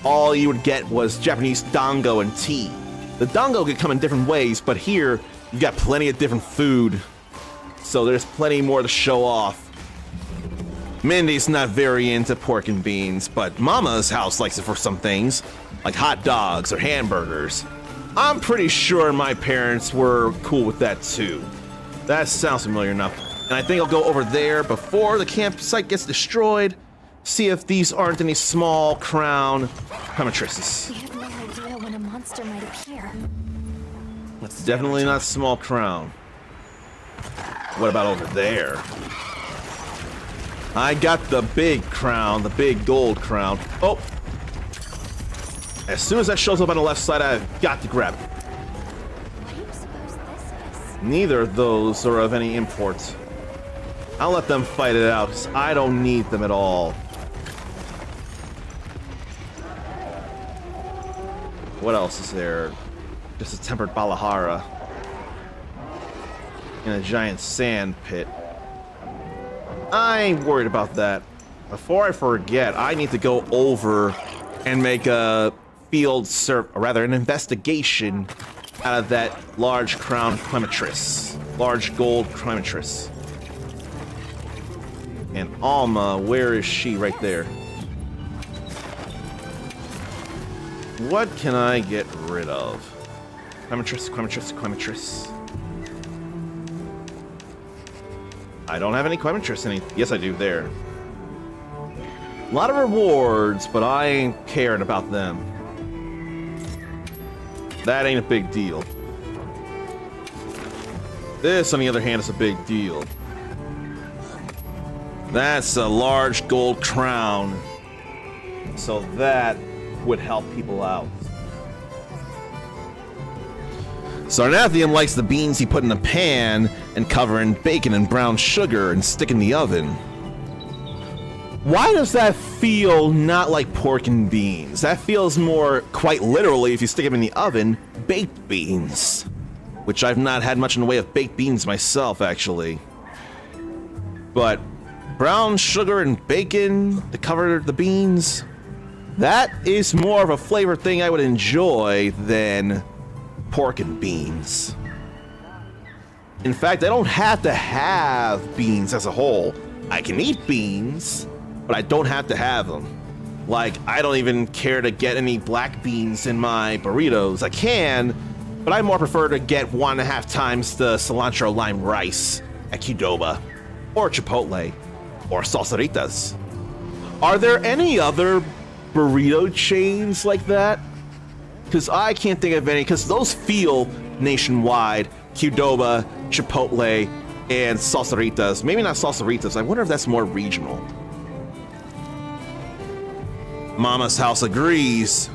all you would get was Japanese dango and tea. The dango could come in different ways, but here, you got plenty of different food. So there's plenty more to show off. Mindy's not very into pork and beans, but Mama's house likes it for some things, like hot dogs or hamburgers. I'm pretty sure my parents were cool with that too. That sounds familiar enough. And I think I'll go over there before the campsite gets destroyed, see if these aren't any small crown Primatrisses. We have no idea when a monster might appear. It's definitely not small crown. What about over there? I got the big crown, the big gold crown. Oh! As soon as that shows up on the left side, I've got to grab it. What do you suppose this is? Neither of those are of any import. I'll let them fight it out, because I don't need them at all. What else is there? Just a tempered Balahara. In a giant sand pit. I ain't worried about that. Before I forget, I need to go over and make a field or rather an investigation out of that large crown Clematrice. Large gold Clematrice. And Alma, where is she? Right there. What can I get rid of? Clematrice, Clematrice, Clematrice. I don't have any Clematrice any. Yes, I do. There. A lot of rewards, but I ain't caring about them. That ain't a big deal. This, on the other hand, is a big deal. That's a large gold crown. So that would help people out. Sarnathian likes the beans he put in a pan and cover in bacon and brown sugar and stick in the oven. Why does that feel not like pork and beans? That feels more, quite literally, if you stick them in the oven, baked beans. Which I've not had much in the way of baked beans myself, actually. But brown sugar and bacon to cover the beans, that is more of a flavor thing I would enjoy than pork and beans. In fact, I don't have to have beans as a whole. I can eat beans, but I don't have to have them. Like, I don't even care to get any black beans in my burritos. I can, but I more prefer to get 1.5 times the cilantro lime rice at Qdoba, or Chipotle, or Salsaritas. Are there any other burrito chains like that? Because I can't think of any, because those feel nationwide. Qdoba, Chipotle, and Salsaritas. Maybe not Salsaritas. I wonder if that's more regional. Mama's house agrees.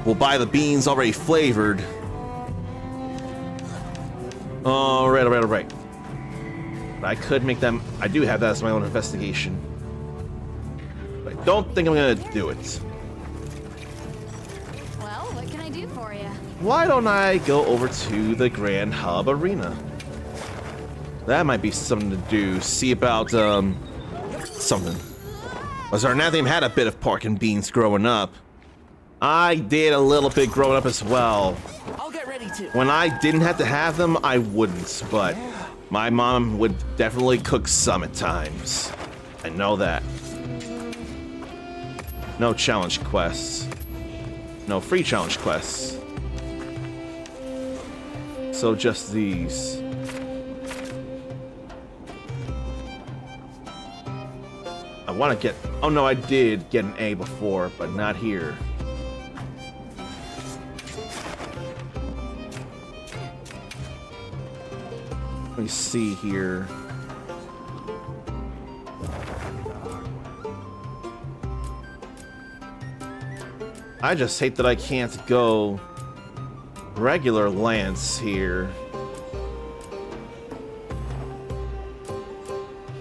We'll buy the beans already flavored. All right. But I could make them. I do have that as my own investigation. But I don't think I'm gonna do it. Well, what can I do for you? Why don't I go over to the Grand Hub Arena? That might be something to do. See about something. Zarnathian had a bit of pork and beans growing up. I did a little bit growing up as well. I'll get ready to. When I didn't have to have them, I wouldn't, but my mom would definitely cook some at times. I know that. No challenge quests. No free challenge quests. So just these. I want to get... Oh no, I did get an A before, but not here. Let me see here. I just hate that I can't go regular Lance here.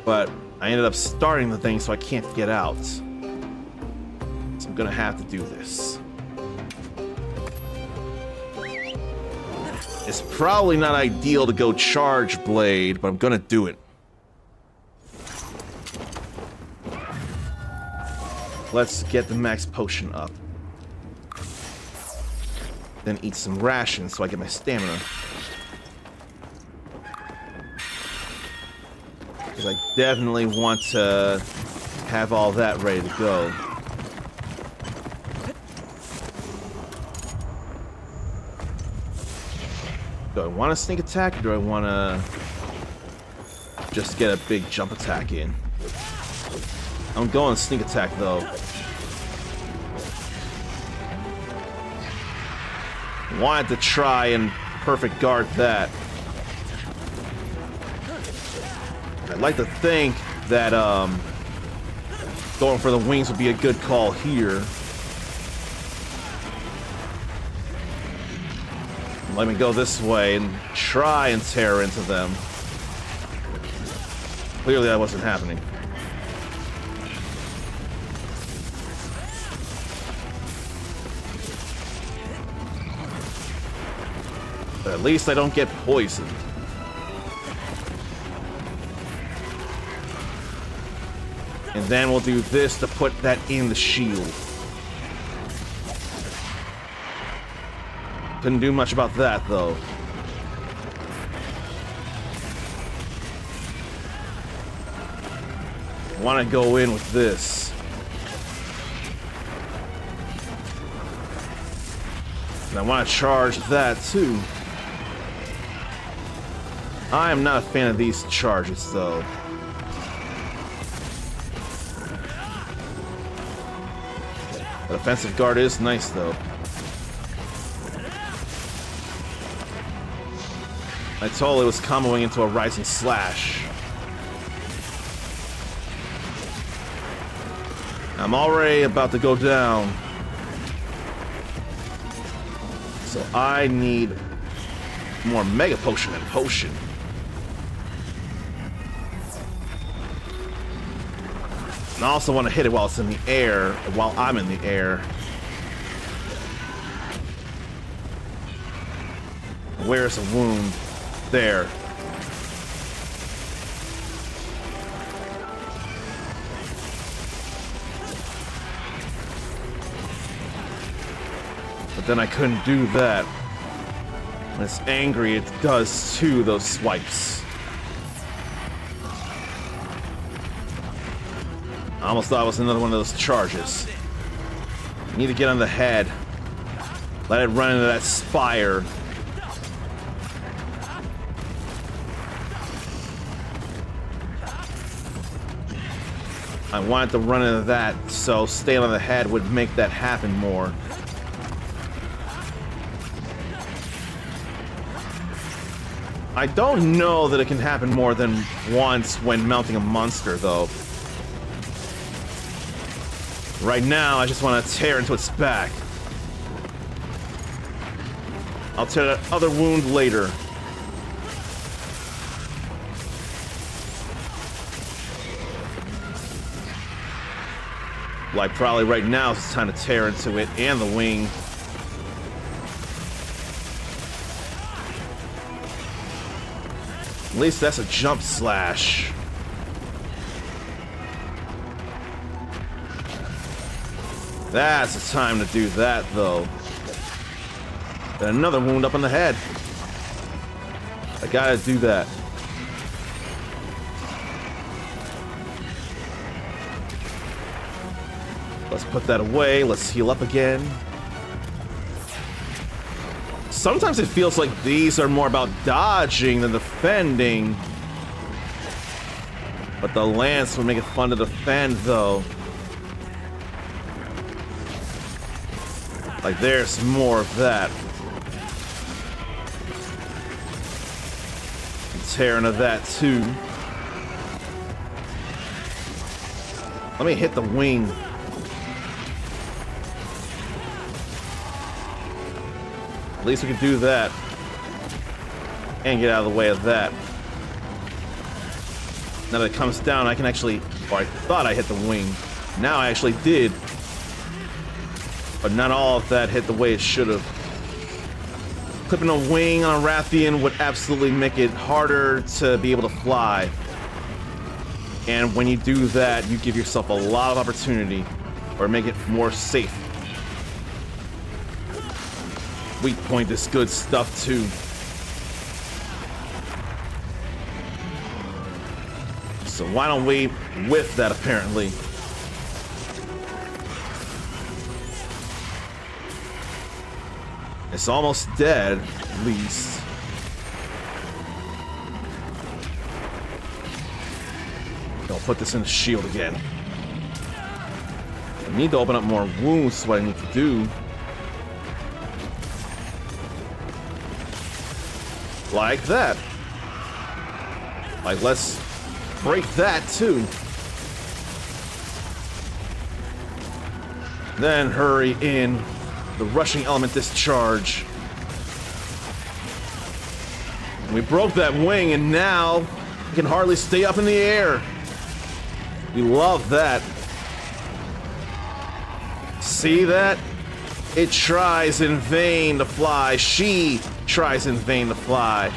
But I ended up starting the thing, so I can't get out. So I'm gonna have to do this. It's probably not ideal to go charge blade, but I'm gonna do it. Let's get the max potion up. Then eat some rations so I get my stamina. Because I definitely want to have all that ready to go. Do I want a sneak attack, or do I want to just get a big jump attack in? I'm going sneak attack, though. Wanted to try and perfect guard that. I'd like to think that going for the wings would be a good call here. Let me go this way and try and tear into them. Clearly that wasn't happening. But at least I don't get poisoned. And then we'll do this to put that in the shield. Couldn't do much about that, though. Want to go in with this. And I want to charge that, too. I am not a fan of these charges, though. The defensive guard is nice, though. I totally was comboing into a rising slash. I'm already about to go down. So I need more Mega Potion and Potion. And I also want to hit it while it's in the air, while I'm in the air. Where's the wound? There. But then I couldn't do that. When it's angry, it does too, those swipes. I almost thought it was another one of those charges. Need to get on the head. Let it run into that spire. I wanted to run into that, so staying on the head would make that happen more. I don't know that it can happen more than once when mounting a monster, though. Right now, I just want to tear into its back. I'll tear that other wound later. Like, probably right now it's time to tear into it and the wing. At least that's a jump slash. That's the time to do that, though. Then another wound up on the head. I gotta do that. Let's put that away. Let's heal up again. Sometimes it feels like these are more about dodging than defending. But the lance would make it fun to defend, though. Like, there's more of that. Tear into that, too. Let me hit the wing. At least we can do that. And get out of the way of that. Now that it comes down, I can actually... Or I thought I hit the wing. Now I actually did. But not all of that hit the way it should have. Clipping a wing on a Rathian would absolutely make it harder to be able to fly. And when you do that, you give yourself a lot of opportunity. Or make it more safe. Weak point is good stuff too. So why don't we whiff that apparently? It's almost dead, at least. Don't put this in the shield again. I need to open up more wounds, is what I need to do. Like that. Like, let's break that too. Then hurry in the rushing element discharge. We broke that wing and now we can hardly stay up in the air. We love that. See that? It tries in vain to fly. She tries in vain to fly.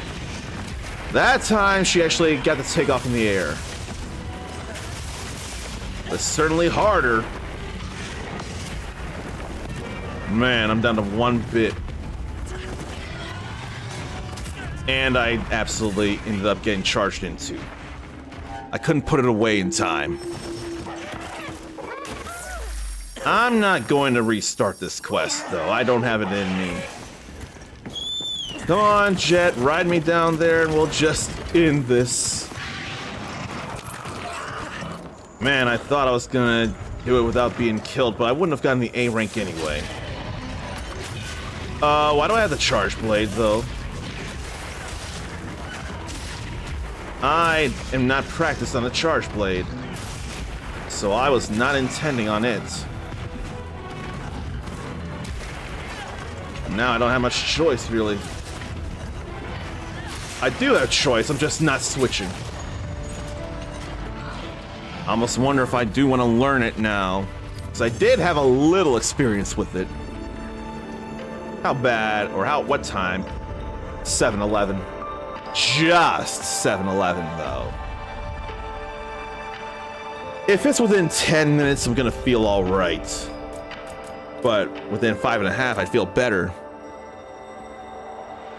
That time she actually got to take off in the air. It's certainly harder. Man, I'm down to 1 bit. And I absolutely ended up getting charged into. I couldn't put it away in time. I'm not going to restart this quest, though. I don't have it in me. Come on, Jet, ride me down there and we'll just end this. Man, I thought I was gonna do it without being killed, but I wouldn't have gotten the A rank anyway. Why do I have the charge blade, though? I am not practiced on the charge blade. so I was not intending on it. And now I don't have much choice, really. I do have choice, I'm just not switching. I almost wonder if I do want to learn it now. Because I did have a little experience with it. How bad, or what time? 7-Eleven. Just 7-Eleven, though. If it's within 10 minutes, I'm gonna feel alright. But within 5.5, I'd feel better.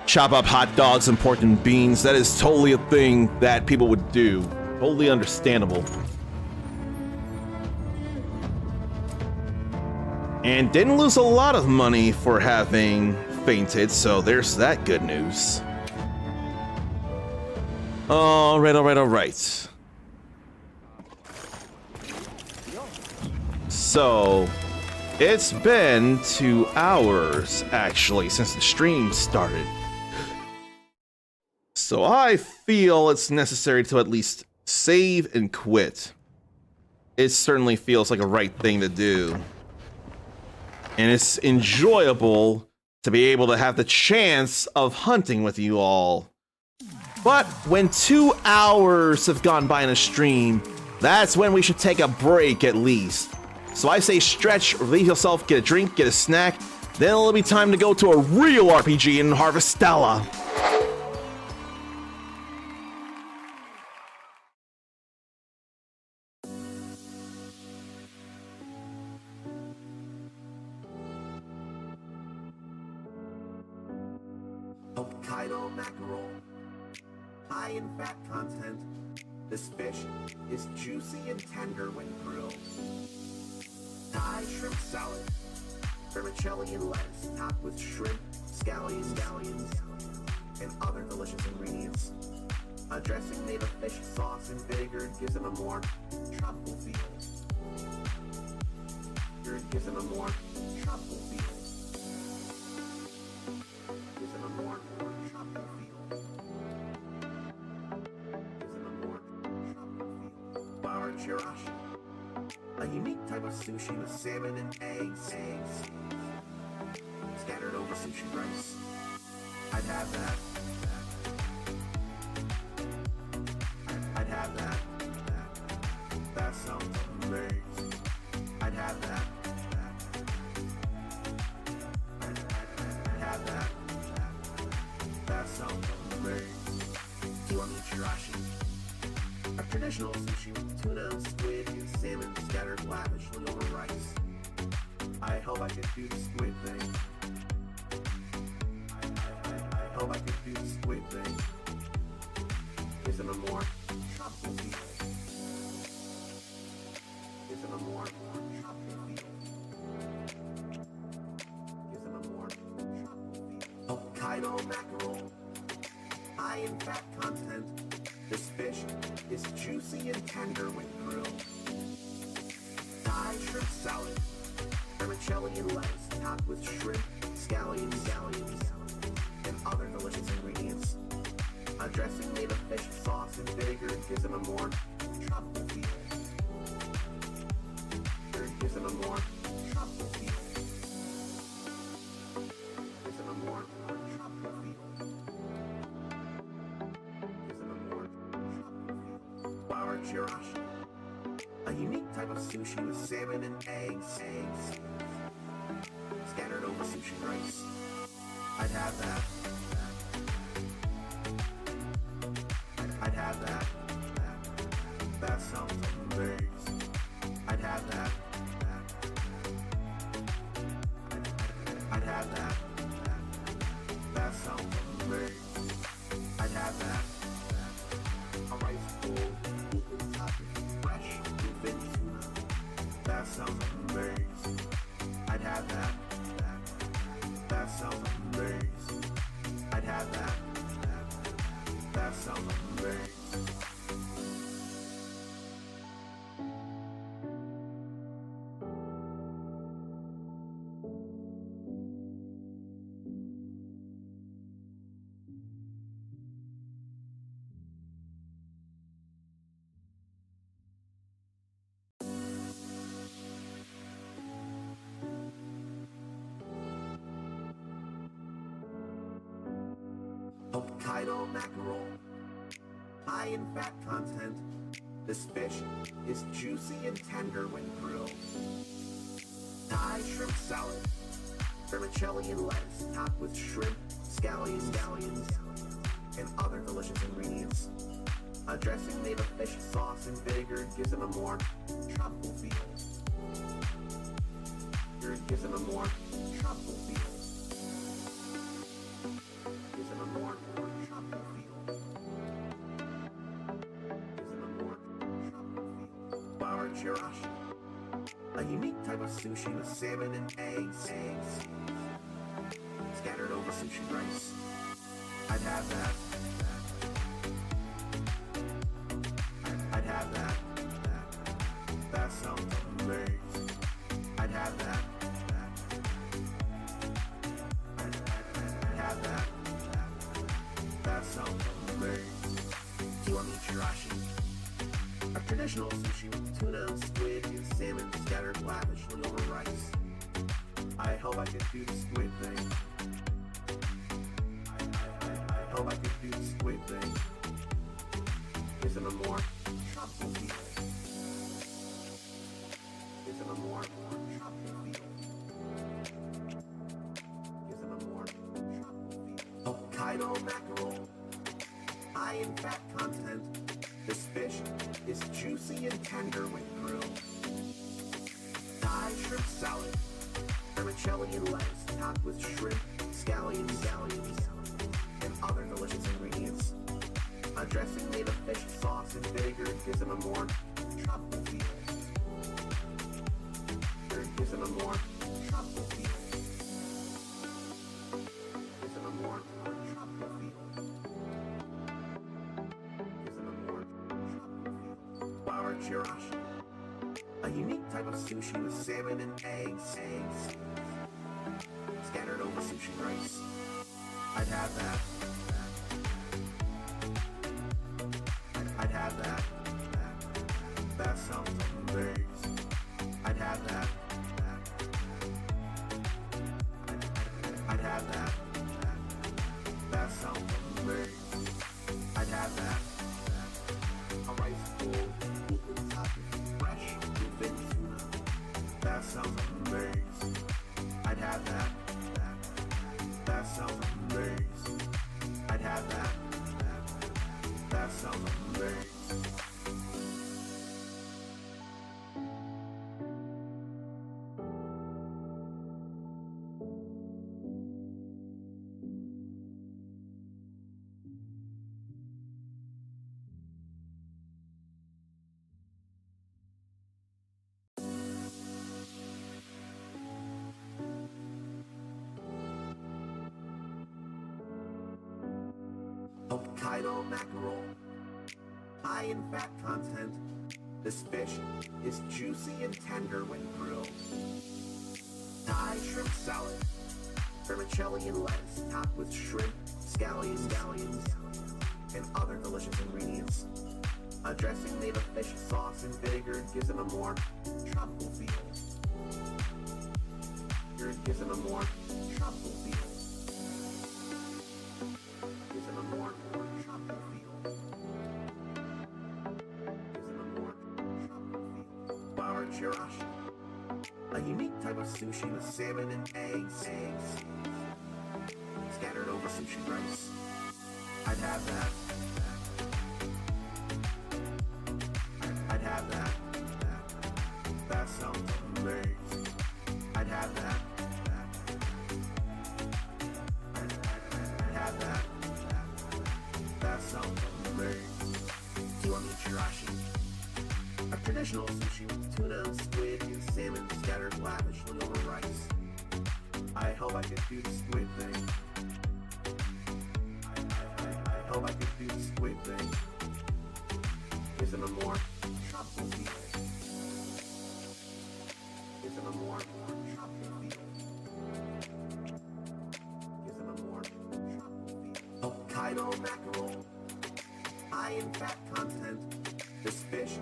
Chop up hot dogs and pork and beans, that is totally a thing that people would do. Totally understandable. And didn't lose a lot of money for having fainted, so there's that good news. Alright. So, it's been 2 hours, actually, since the stream started. So I feel it's necessary to at least save and quit. It certainly feels like a right thing to do. And it's enjoyable to be able to have the chance of hunting with you all. But when 2 hours have gone by in a stream, that's when we should take a break at least. So I say stretch, relieve yourself, get a drink, get a snack, then it'll be time to go to a real RPG in Harvestella. Hokkaido mackerel. High in fat content, this fish is juicy and tender when grilled. Thai shrimp salad. Vermicelli and lettuce topped with shrimp, scallions, and other delicious ingredients. A dressing made of fish sauce and vinegar gives it a more tropical feel. Gives it a more tropical feel. Gives it a more tropical feel. Gives it a more tropical feel. Bar chirashi. A unique type of sushi with salmon and eggs scattered over sushi rice. I'd have that. I'd have that. That sounds amazing. I'd have that. I'd have that. That sounds amazing. Kiwami chirashi. A traditional sushi with tuna, squid, and salmon scattered lavishly over rice. I hope I can do the squid thing. I hope I can do the squid thing. Gives it a more tropical feel. Gives it a more tropical feel. Gives it a more tropical feel. Hokkaido mackerel. High in fat content. This fish is juicy and tender when grilled. Thai shrimp salad. Vermicelli and lettuce topped with shrimp, scallions, and other delicious ingredients. A dressing made of fish sauce and vinegar gives it a more tropical feel. Gives it a more tropical feel. Gives it a more tropical feel. Gives it a more tropical feel. Bar chirashi. A unique type of sushi with salmon and eggs scattered over sushi rice. I'd have that. I'd have that. That sounds amazing. I'd have that. I'd have that. That sounds amazing. I'd have that. A rice bowl, fresh bluefin tuna. That sounds amazing. I'd have that. That sounds amazing. I'd have that. That sounds amazing. Hokkaido mackerel, high in fat content. This fish is juicy and tender when grilled. Thai shrimp salad, vermicelli and lettuce topped with shrimp, scallions, and other delicious ingredients. A dressing made of fish sauce and vinegar gives it a more tropical feel. Gives it a more tropical feel. Gives it a more tropical feel. Gives it a more tropical feel. Bar chirashi, a unique type of sushi with salmon and eggs scattered over sushi rice. I'd have that. I'd have that. That sounds amazing. I'd have that. I'd have that. That sounds amazing. Kiwami chirashi, a traditional sushi with tuna, squid, and salmon scattered lavishly over rice. I hope I could do the squid thing. I hope I could do the squid thing. Isn't a more tropical feel? Isn't a more tropical feel? Isn't a more tropical feel? Hokkaido mackerel, high in fat content. This fish is juicy and tender when grilled. Thai shrimp salad, vermicelli and lettuce topped with shrimp, scallions, and other delicious ingredients. A dressing made of fish sauce and vinegar gives it a more tropical feel. Gives it a more tropical feel. Gives it a more tropical feel. Gives it a more tropical feel. Bar chirashi, a unique type of sushi with salmon and eggs scattered over sushi rice. I'd have that. I'd have that. That sounds amazing. I'd have that. I'd have that. That sounds amazing. I'd have that. A rice bowl, equal topping, fresh, bluefin tuna. That sounds amazing. I'd have that. That sounds amazing. I'd have that. That sounds amazing. Hokkaido mackerel, high in fat content. This fish is juicy and tender when grilled. Thai shrimp salad, vermicelli and lettuce topped with shrimp, scallions, and other delicious ingredients. A dressing made of fish sauce and vinegar gives it a more tropical feel. Gives it a more tropical feel. Gives it a more tropical feel. Gives it a more tropical feel. Bar chirashi, a unique type of sushi with salmon and eggs scattered over sushi rice. I'd have that. I'd have that. That sounds amazing. I'd have that. I'd have that. That sounds amazing. Kiwami chirashi, a traditional sushi with tuna, squid, and salmon scattered lavishly over rice. I hope I could do the squid thing. I hope I could do the squid thing. Isn't a more tropical feel? Isn't a more tropical feel? Isn't a more tropical feel? Hokkaido mackerel, high in fat content. This fish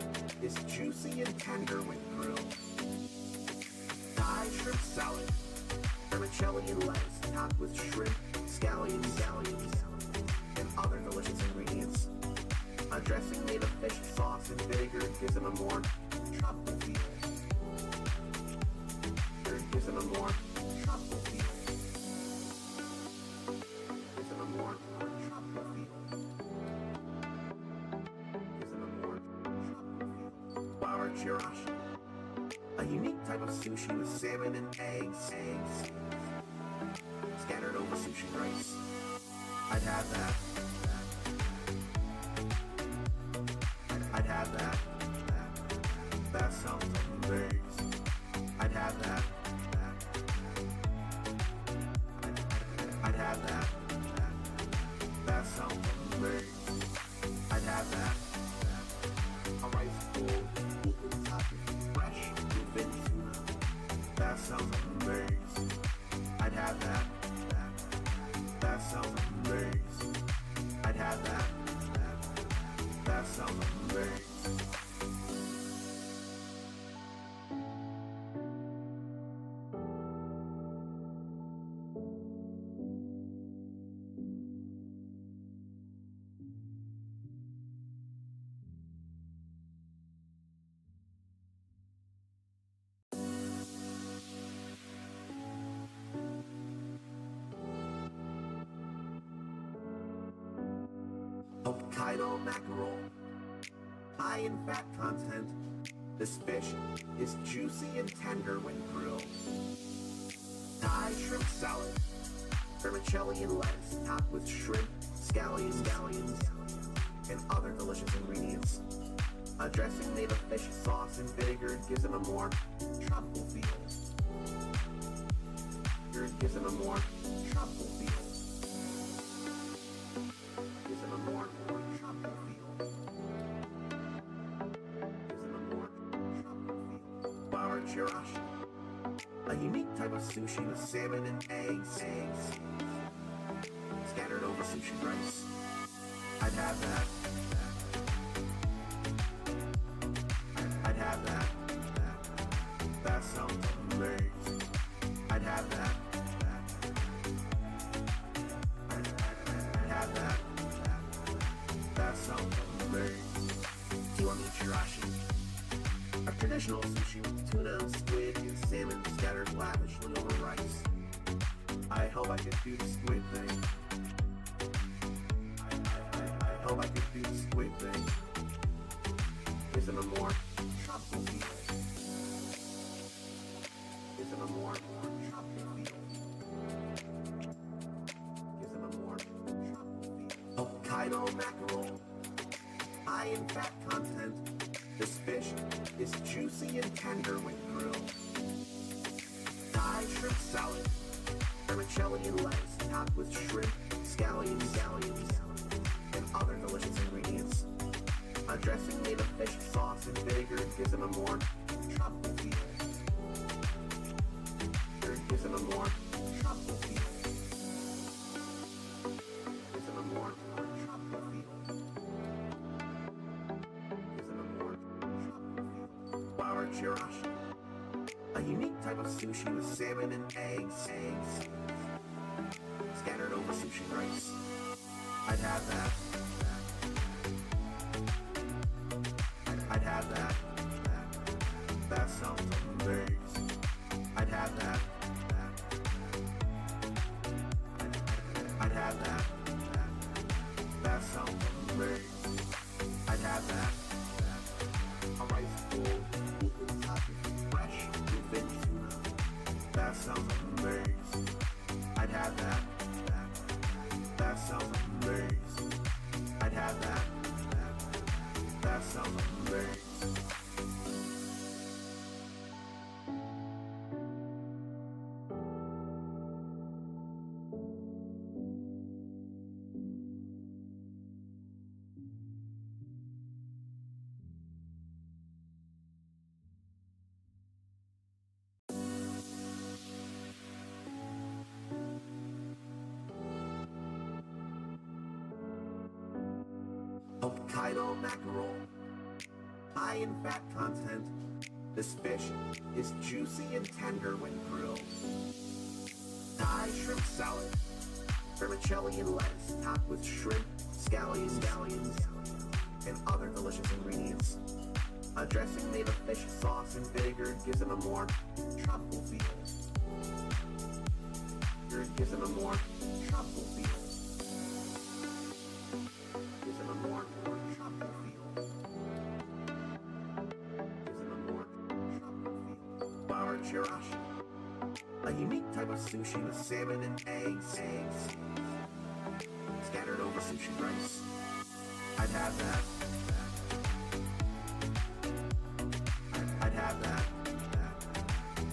is juicy and tender when grilled. Thai shrimp salad, vermicelli and lettuce topped with shrimp, scallions, gives them a more tropical feel. Gives them a more tropical feel. Gives them a more tropical feel. Gives them a more tropical feel. Flour chirashi, a unique type of sushi with salmon and eggs scattered over sushi rice. I'd have that. I'd have that. That sounds amazing. I'd have that. I'd have that. That sounds amazing. I'd have that. A rice bowl, fresh, bluefin tuna. That sounds amazing. I'd have that. That sounds amazing. I'd have that. That sounds amazing. Hokkaido mackerel, high in fat content. This fish is juicy and tender when grilled. Thai shrimp salad, vermicelli and lettuce topped with shrimp, scallions, and other delicious ingredients. A dressing made of fish sauce and vinegar gives them a more tropical feel. Gives them a more tropical feel. Gives them a more tropical feel. Gives them a more tropical feel. Flour chirashi, a unique type of sushi with salmon and eggs scattered over sushi rice. I'd have that. I'd have that. That sounds amazing. I'd have that. I'd have that. That sounds amazing. Kiwami chirashi, a traditional sushi with tuna and squid and salmon scattered lavishly over rice. I hope I could do the squid thing. I hope I could do the squid thing. Gives them a more tropical feel. Gives them a more tropical feel. Gives them a more tropical feel. Hokkaido mackerel, high in fat content. This fish is juicy and tender when grilled. Thai shrimp salad, vermicelli and lettuce topped with shrimp, scallions, and other delicious ingredients. A dressing made of fish sauce and vinegar gives them a more tropical feel. Gives them a more tropical feel. Gives them a more tropical feel. Gives them a more tropical feel. Flour chirashi, a unique type of sushi with salmon and eggs scattered over sushi rice. I'd have that. I'd have that. That sounds amazing. I'd have that. I'd have that. That sounds amazing. I'd have that. A rice bowl, fresh, bluefin tuna. That sounds amazing. I'd have that. That sounds amazing. I'd have that. That sounds amazing. Hokkaido mackerel, high in fat content. This fish is juicy and tender when grilled. Thai shrimp salad, vermicelli and lettuce topped with shrimp, scallions, and other delicious ingredients. A dressing made of fish sauce and vinegar gives it a more tropical feel. It gives it a more tropical feel. Gives it a more tropical feel. Gives it a more tropical feel. Flour chirashi. A unique type of sushi with salmon and eggs. Scattered over sushi rice. I'd have that. I'd have that.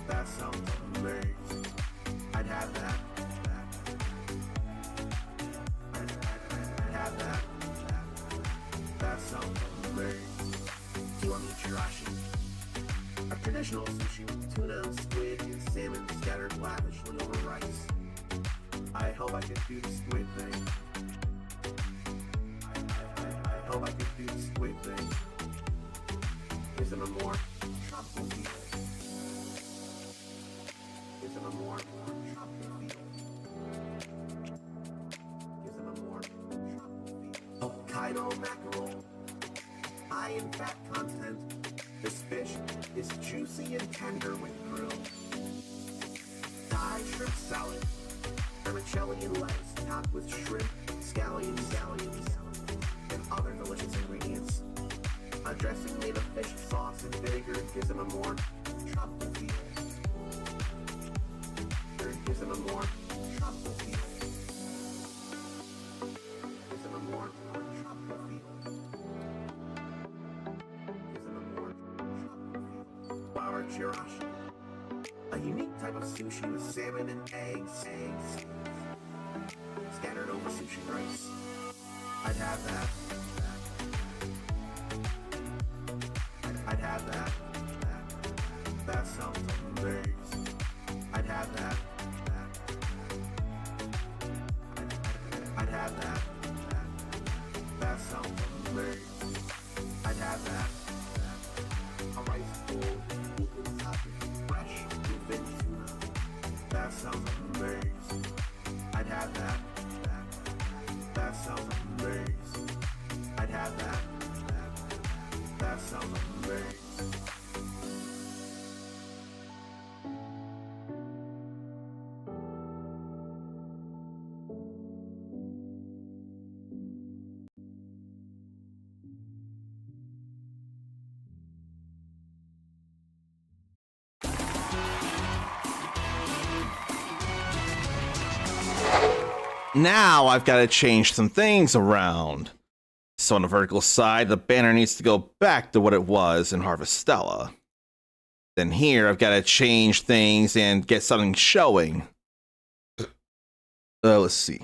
That sounds amazing. I'd have that. I'd have that. That sounds amazing. Do you want me chirashi? A traditional sushi with tuna, squid, and salmon scattered lavishly over rice. I hope I can do the squid thing. I hope I can do the squid thing. Gives it a more tropical feel. Gives it a more tropical feel. Gives it a more tropical feel. Hokkaido mackerel. High in fat content. This fish is juicy and tender when grilled. Thai shrimp salad. Vermicelli and lettuce topped with shrimp, scallions, and other delicious ingredients. A dressing made of fish sauce and vinegar gives it a more tropical feel. It gives it a more tropical feel. Gives it a more tropical feel. Gives it a more tropical feel. Flour chirashi. A unique type of sushi with salmon and eggs. Scattered over sushi rice. I'd have that. I'd have that. That sounds amazing. I'd have that. I'd have that. That sounds amazing. I'd have that. A rice bowl, fresh bluefin tuna. That sounds amazing. I'd have that. That sounds amazing. I'd have that. That sounds amazing. Now I've got to change some things around. So on the vertical side, the banner needs to go back to what it was in Harvestella. Then here, I've got to change things and get something showing. Let's see.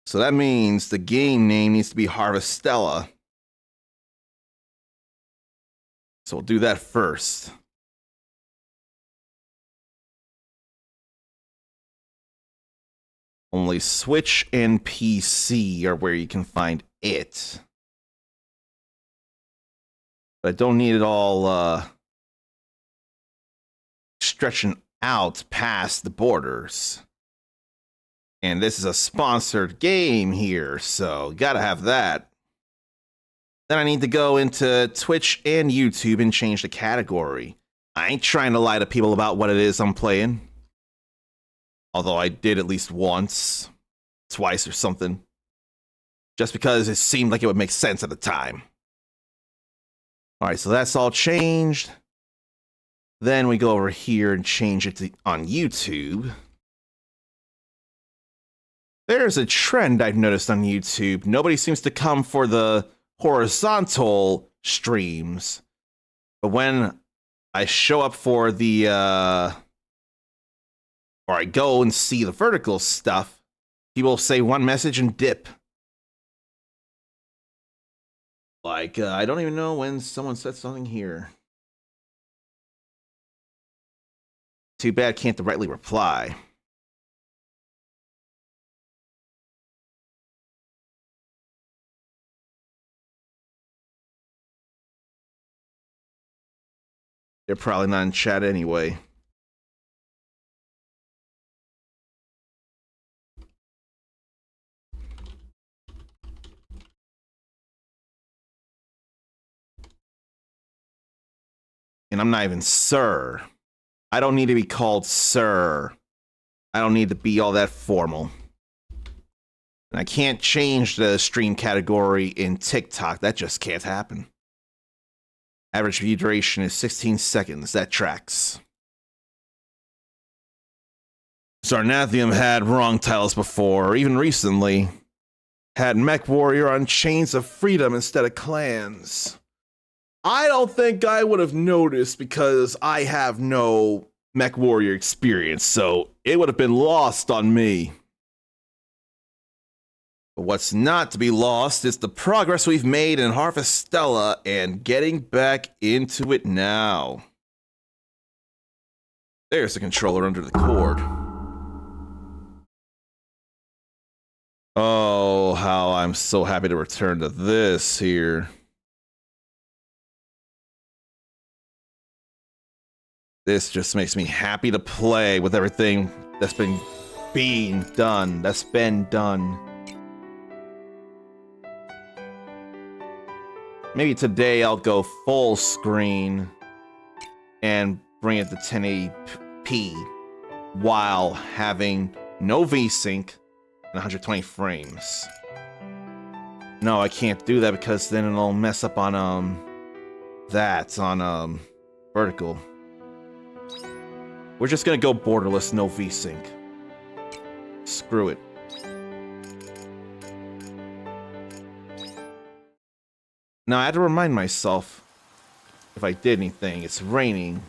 So that means the game name needs to be Harvestella. So we'll do that first. Only Switch and PC are where you can find it. But I don't need it all stretching out past the borders. And this is a sponsored game here, so gotta have that. Then I need to go into Twitch and YouTube and change the category. I ain't trying to lie to people about what it is I'm playing. Although I did at least once, twice or something. Just because it seemed like it would make sense at the time. Alright, so that's all changed. Then we go over here and change it to on YouTube. There's a trend I've noticed on YouTube. Nobody seems to come for the horizontal streams. But when I show up for the or I go and see the vertical stuff, people say one message and dip. Like, I don't even know when someone said something here. Too bad I can't directly reply. They're probably not in chat anyway. And I'm not even sir. I don't need to be called sir. I don't need to be all that formal. And I can't change the stream category in TikTok. That just can't happen. Average view duration is 16 seconds. That tracks. Sarnathium had wrong titles before, or even recently. Had Mech Warrior on Chains of Freedom instead of clans. I don't think I would have noticed because I have no Mech Warrior experience, so it would have been lost on me. But what's not to be lost is the progress we've made in Harvestella and getting back into it now. There's the controller under the cord. Oh, how I'm so happy to return to this here. This just makes me happy to play with everything that's been being done, that's been done. Maybe today I'll go full screen and bring it to 1080p while having no VSync and 120 frames. No, I can't do that because then it'll mess up on vertical. We're just gonna go borderless, no VSync. Screw it. Now I had to remind myself if I did anything. It's raining.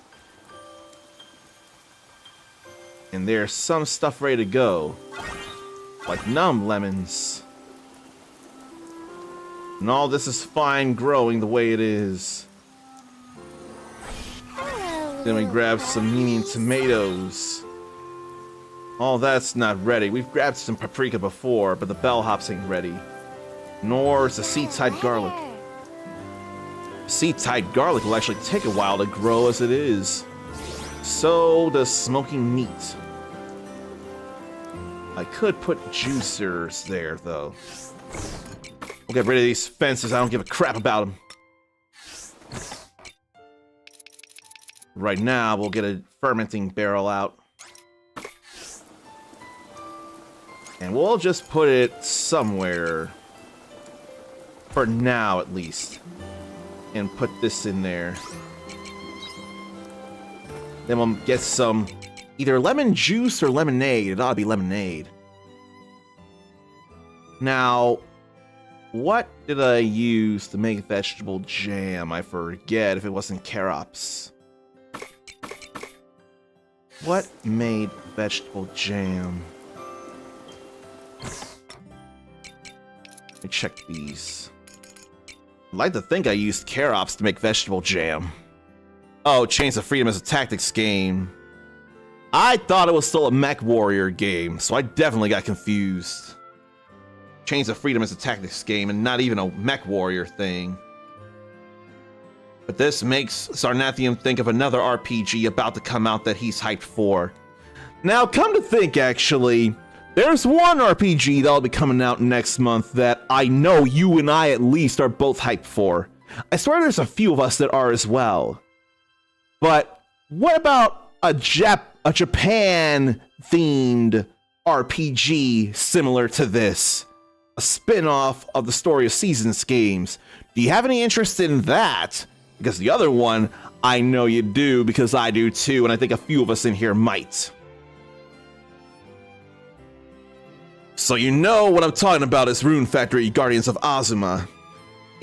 And there's some stuff ready to go. Like numb lemons. And all this is fine growing the way it is. Then we grab some meaning tomatoes. All that's not ready. We've grabbed some paprika before, but the bellhops ain't ready. Nor is the seed-tied garlic. Seed-tied garlic will actually take a while to grow as it is. So does smoking meat. I could put juicers there, though. We'll get rid of these fences. I don't give a crap about them. Right now, we'll get a fermenting barrel out. And we'll just put it somewhere. For now, at least. And put this in there. Then we'll get some either lemon juice or lemonade. It ought to be lemonade. Now, what did I use to make vegetable jam? I forget if it wasn't carops. What made vegetable jam? Let me check these. I'd like to think I used carops to make vegetable jam. Oh, Chains of Freedom is a tactics game. I thought it was still a Mech Warrior game, so I definitely got confused. Chains of Freedom is a tactics game and not even a Mech Warrior thing. But this makes Sarnathium think of another RPG about to come out that he's hyped for. Now, come to think, actually, there's one RPG that'll be coming out next month that I know you and I at least are both hyped for. I swear there's a few of us that are as well. But what about a Japan-themed RPG similar to this? A spin-off of the Story of Seasons games. Do you have any interest in that? Because the other one, I know you do, because I do too, and I think a few of us in here might. So you know what I'm talking about is Rune Factory Guardians of Azuma.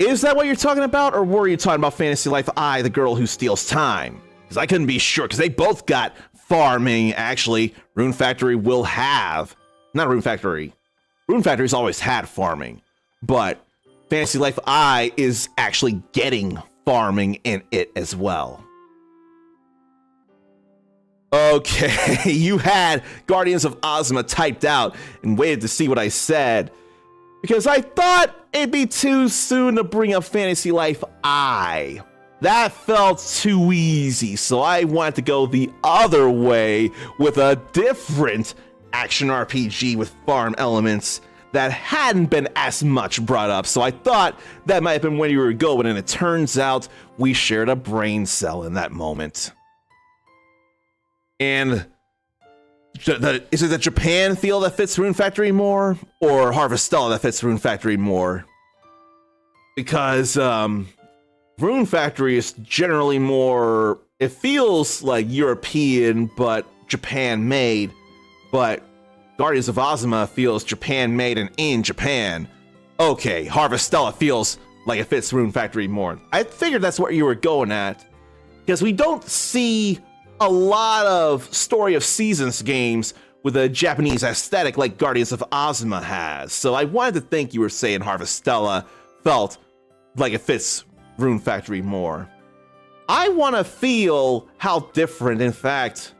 Is that what you're talking about, or were you talking about Fantasy Life I, the girl who steals time? Because I couldn't be sure, because they both got farming, actually. Rune Factory will have... Not Rune Factory. Rune Factory's always had farming. But Fantasy Life I is actually getting farming in it as well. Okay, you had Guardians of Azuma typed out and waited to see what I said. Because I thought it'd be too soon to bring up Fantasy Life I. That felt too easy, so I wanted to go the other way with a different action RPG with farm elements that hadn't been as much brought up, so I thought that might have been where you were going, and it turns out we shared a brain cell in that moment. And is it the Japan feel that fits Rune Factory more, or Harvestella that fits Rune Factory more? Because Rune Factory is generally more, it feels like European but Japan made, but Guardians of Ozma feels Japan made and in Japan. Okay, Harvestella feels like it fits Rune Factory more. I figured that's what you were going at, because we don't see a lot of Story of Seasons games with a Japanese aesthetic like Guardians of Ozma has. So I wanted to think you were saying Harvestella felt like it fits Rune Factory more. I want to feel how different, in fact,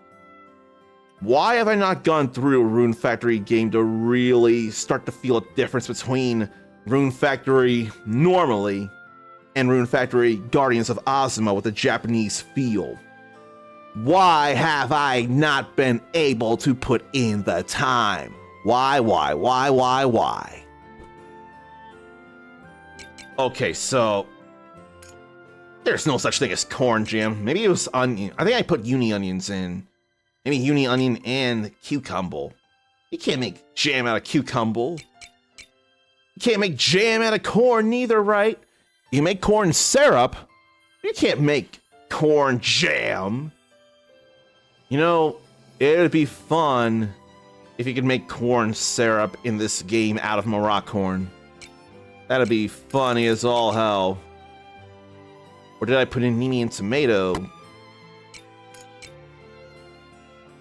why have I not gone through a Rune Factory game to really start to feel a difference between Rune Factory normally and Rune Factory Guardians of Ozma with a Japanese feel? Why have I not been able to put in the time? Why? Okay, so there's no such thing as corn jam. Maybe it was onion. I think I put uni onions in. Maybe uni onion and cucumber. You can't make jam out of cucumber. You can't make jam out of corn neither, right? You can make corn syrup. You can't make corn jam. You know, it would be fun if you could make corn syrup in this game out of Maroc corn. That'd be funny as all hell. Or did I put in Nini and tomato?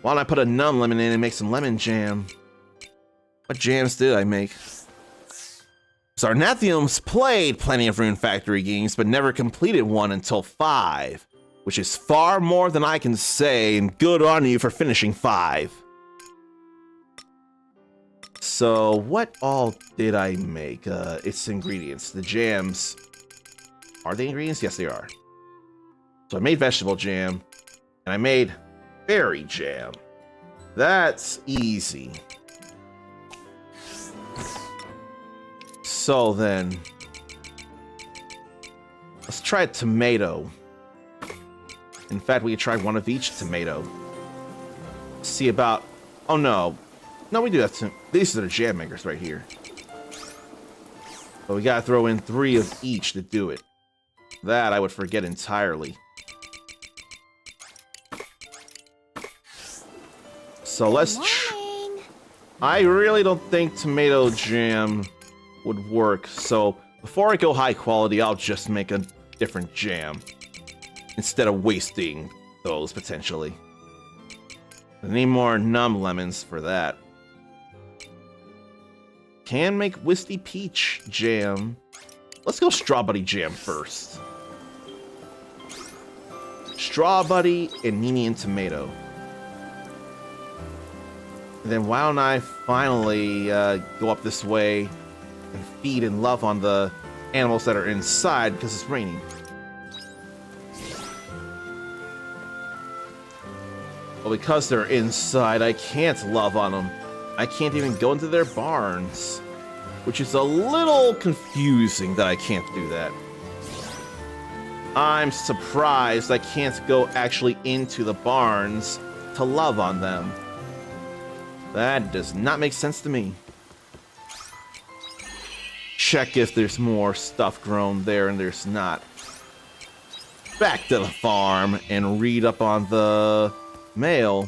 Why don't I put a numb lemon in and make some lemon jam? What jams did I make? Sarnathium's played plenty of Rune Factory games, but never completed one until 5. Which is far more than I can say, and good on you for finishing 5. So, what all did I make? Its ingredients. The jams. Are they ingredients? Yes, they are. So I made vegetable jam, and I made berry jam. That's easy. So then, let's try a tomato. In fact, we could try one of each tomato. See about... Oh, no. No, we do that too. These are the jam makers right here. But we gotta throw in 3 of each to do it. That I would forget entirely. So let's... I really don't think tomato jam would work. So before I go high quality, I'll just make a different jam. Instead of wasting those, potentially. I need more numb lemons for that. Can make Wisty Peach jam. Let's go Strawberry jam first. Strawberry and Nini and tomato. And then why don't I finally go up this way and feed and love on the animals that are inside because it's raining. Well, because they're inside, I can't love on them. I can't even go into their barns, which is a little confusing that I can't do that. I'm surprised I can't go actually into the barns to love on them. That does not make sense to me. Check if there's more stuff grown there, and there's not. Back to the farm and read up on the mail.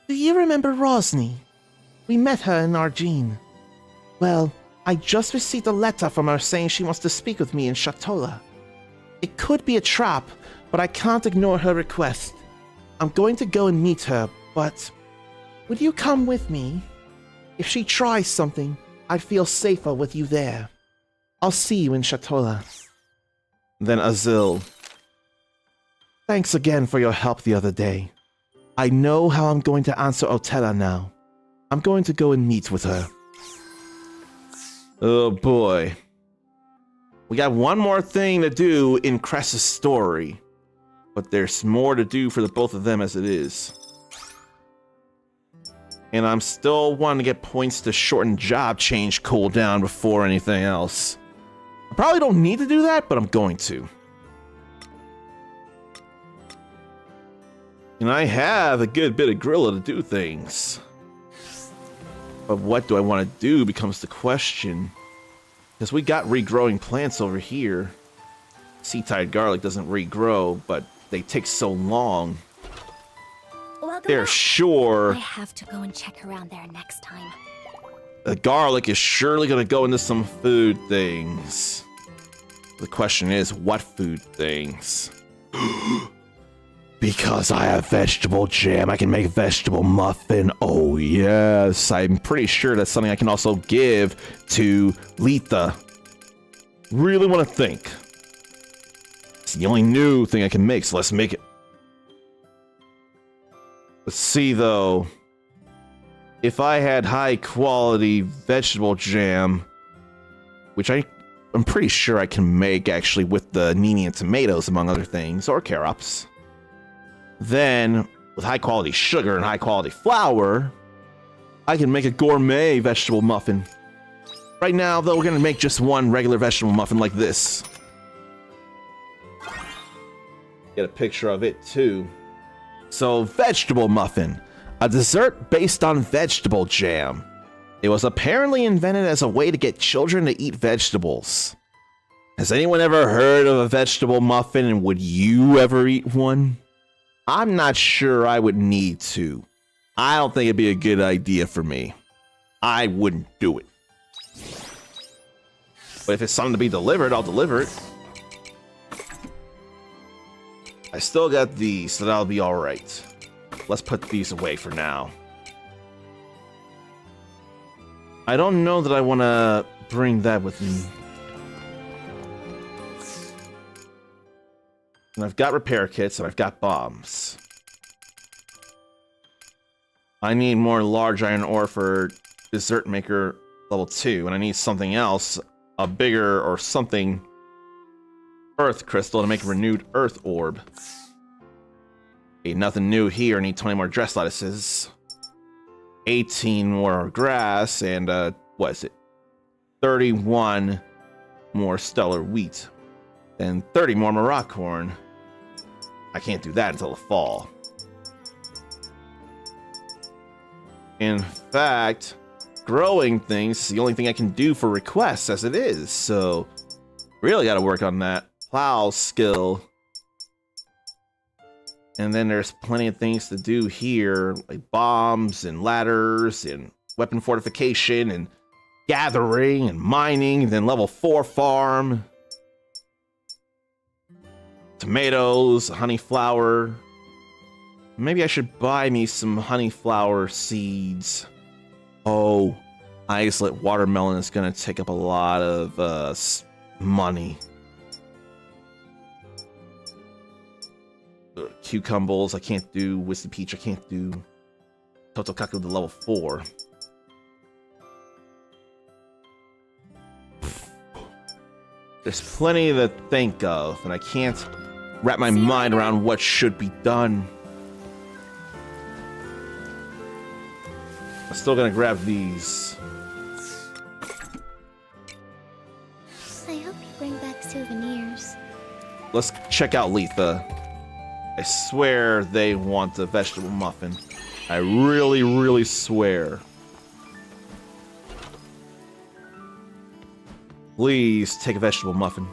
Do you remember Rosny? We met her in Argene. Well, I just received a letter from her saying she wants to speak with me in Shatola. It could be a trap, but I can't ignore her request. I'm going to go and meet her, but would you come with me? If she tries something, I'd feel safer with you there. I'll see you in Shatola. Then Azil. Thanks again for your help the other day. I know how I'm going to answer Otella now. I'm going to go and meet with her. Oh boy. We got one more thing to do in Cress's story. But there's more to do for the both of them as it is. And I'm still wanting to get points to shorten job change cooldown before anything else. I probably don't need to do that, but I'm going to. And I have a good bit of Gorilla to do things. But what do I want to do becomes the question. Because we got regrowing plants over here. Sea-tide garlic doesn't regrow, but they take so long. Welcome They're back. sure I have to go and check around there next time. the garlic is surely going to go into some food things. The question is, what food things? Because I have vegetable jam, I can make vegetable muffin. Oh yes, I'm pretty sure that's something I can also give to Letha. Really want to think. It's the only new thing I can make, so let's make it. Let's see though. If I had high quality vegetable jam, which I'm pretty sure I can make actually with the nini and tomatoes among other things, or carrots. Then, with high quality sugar and high quality flour, I can make a gourmet vegetable muffin. Right now, though, we're gonna make just one regular vegetable muffin like this. Get a picture of it, too. So, vegetable muffin. A dessert based on vegetable jam. It was apparently invented as a way to get children to eat vegetables. Has anyone ever heard of a vegetable muffin, and would you ever eat one? I'm not sure I would need to. I don't think it'd be a good idea for me. I wouldn't do it. But if it's something to be delivered, I'll deliver it. I still got these, so that'll be alright. Let's put these away for now. I don't know that I want to bring that with me. And I've got repair kits, and I've got bombs. I need more large iron ore for dessert maker level 2, and I need something else, a bigger or something earth crystal to make a renewed earth orb. Okay, nothing new here. I need 20 more dress lettuces, 18 more grass, and what is it? 31 more stellar wheat, and 30 more Maroc corn. I can't do that until the fall. In fact, growing things is the only thing I can do for requests as it is, so really got to work on that plow skill. And then there's plenty of things to do here, like bombs and ladders and weapon fortification and gathering and mining, and then level 4 farm. Tomatoes, honey flower. Maybe I should buy me some honey flower seeds. Oh, isolate watermelon is going to take up a lot of money. Cucumbers, I can't do. Wisdom Peach, I can't do. Totokaku to level 4. There's plenty to think of, and I can't wrap my mind around what should be done. I'm still gonna grab these. I hope you bring back souvenirs. Let's check out Letha. I swear they want a vegetable muffin. I really, really swear. Please take a vegetable muffin.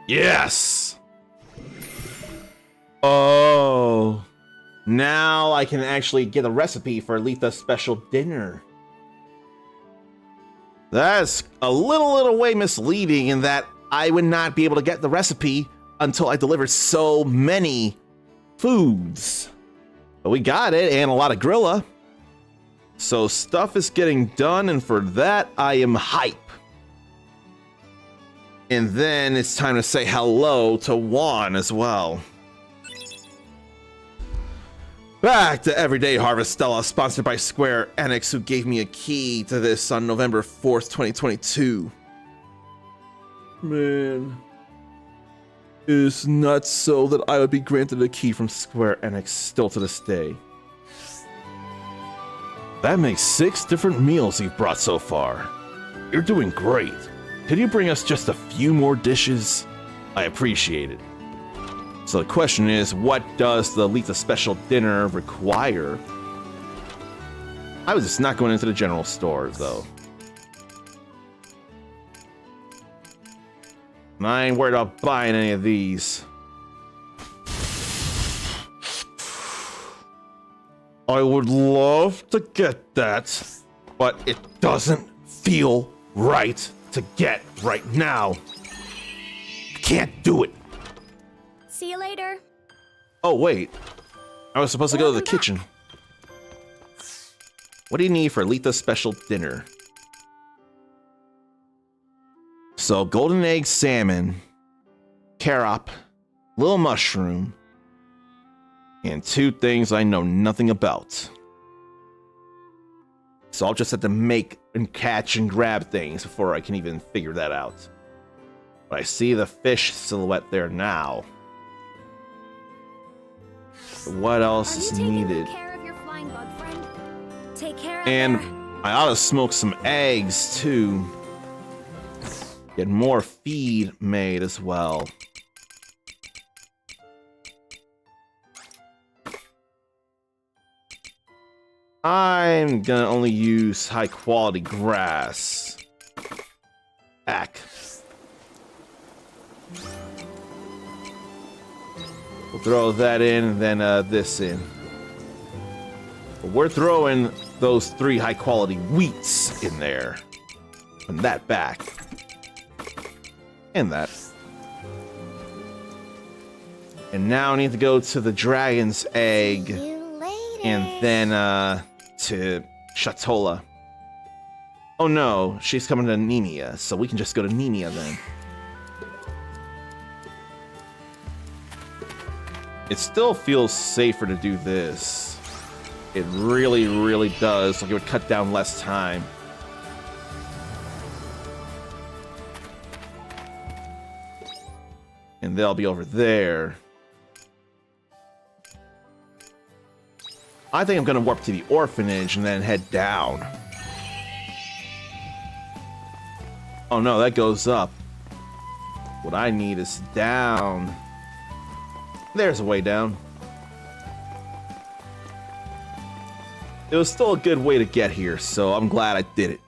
Yes! Oh. Now I can actually get a recipe for Letha's special dinner. That's a little way misleading in that I would not be able to get the recipe until I delivered so many foods. But we got it, and a lot of Grilla. So stuff is getting done, and for that, I am hype. And then it's time to say hello to Juan as well. Back to Everyday Harvestella, sponsored by Square Enix, who gave me a key to this on November 4th, 2022. Man. It is not so that I would be granted a key from Square Enix still to this day. That makes 6 different meals you've brought so far. You're doing great. Could you bring us just a few more dishes? I appreciate it. So the question is, what does the Alita special dinner require? I was just not going into the general store, though. And I ain't worried about buying any of these. I would love to get that, but it doesn't feel right to get right now. I can't do it. See you later. Oh, wait. I was supposed to go to the kitchen. What do you need for Alita's special dinner? So, golden egg salmon, carrot, little mushroom, and 2 things I know nothing about. So I'll just have to make and catch and grab things before I can even figure that out. But I see the fish silhouette there now. What else is needed? Care of your flying bug friend? Take care of And her. I ought to smoke some eggs too. Get more feed made as well. I'm gonna only use high quality grass. Back. We'll throw that in and then this in. But we're throwing those 3 high quality wheats in there. And that back. And that. And now I need to go to the dragon's egg. See you later. And then to Shatola. Oh no, she's coming to Nemia, so we can just go to Nemia then. It still feels safer to do this. It really, really does. Like it would cut down less time. And they'll be over there. I think I'm gonna warp to the orphanage and then head down. Oh no, that goes up. What I need is down. There's a way down. It was still a good way to get here, so I'm glad I did it.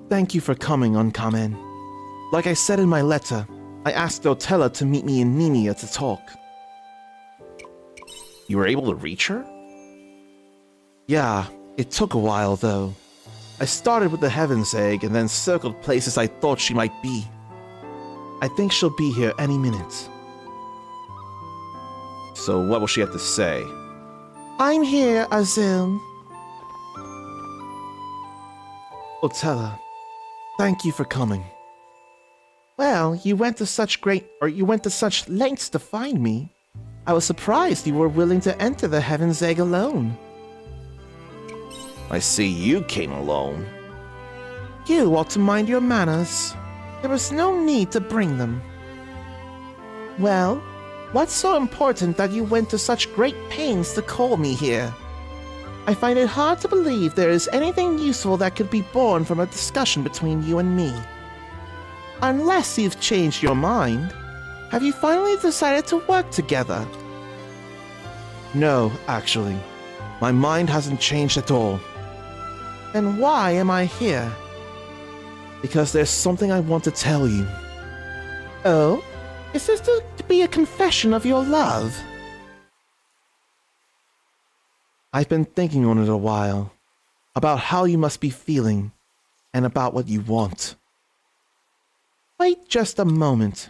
Thank you for coming, Uncommon. Like I said in my letter, I asked Otella to meet me in Nemia to talk. You were able to reach her? Yeah, it took a while though. I started with the Heaven's Egg and then circled places I thought she might be. I think she'll be here any minute. So what will she have to say? I'm here, Azul. Otella, thank you for coming. Well, you went to such lengths to find me. I was surprised you were willing to enter the Heaven's Egg alone. I see you came alone. You ought to mind your manners. There was no need to bring them. Well, what's so important that you went to such great pains to call me here? I find it hard to believe there is anything useful that could be born from a discussion between you and me. Unless you've changed your mind. Have you finally decided to work together? No, actually. My mind hasn't changed at all. Then why am I here? Because there's something I want to tell you. Oh? Is this to be a confession of your love? I've been thinking on it a while. About how you must be feeling. And about what you want. Wait just a moment.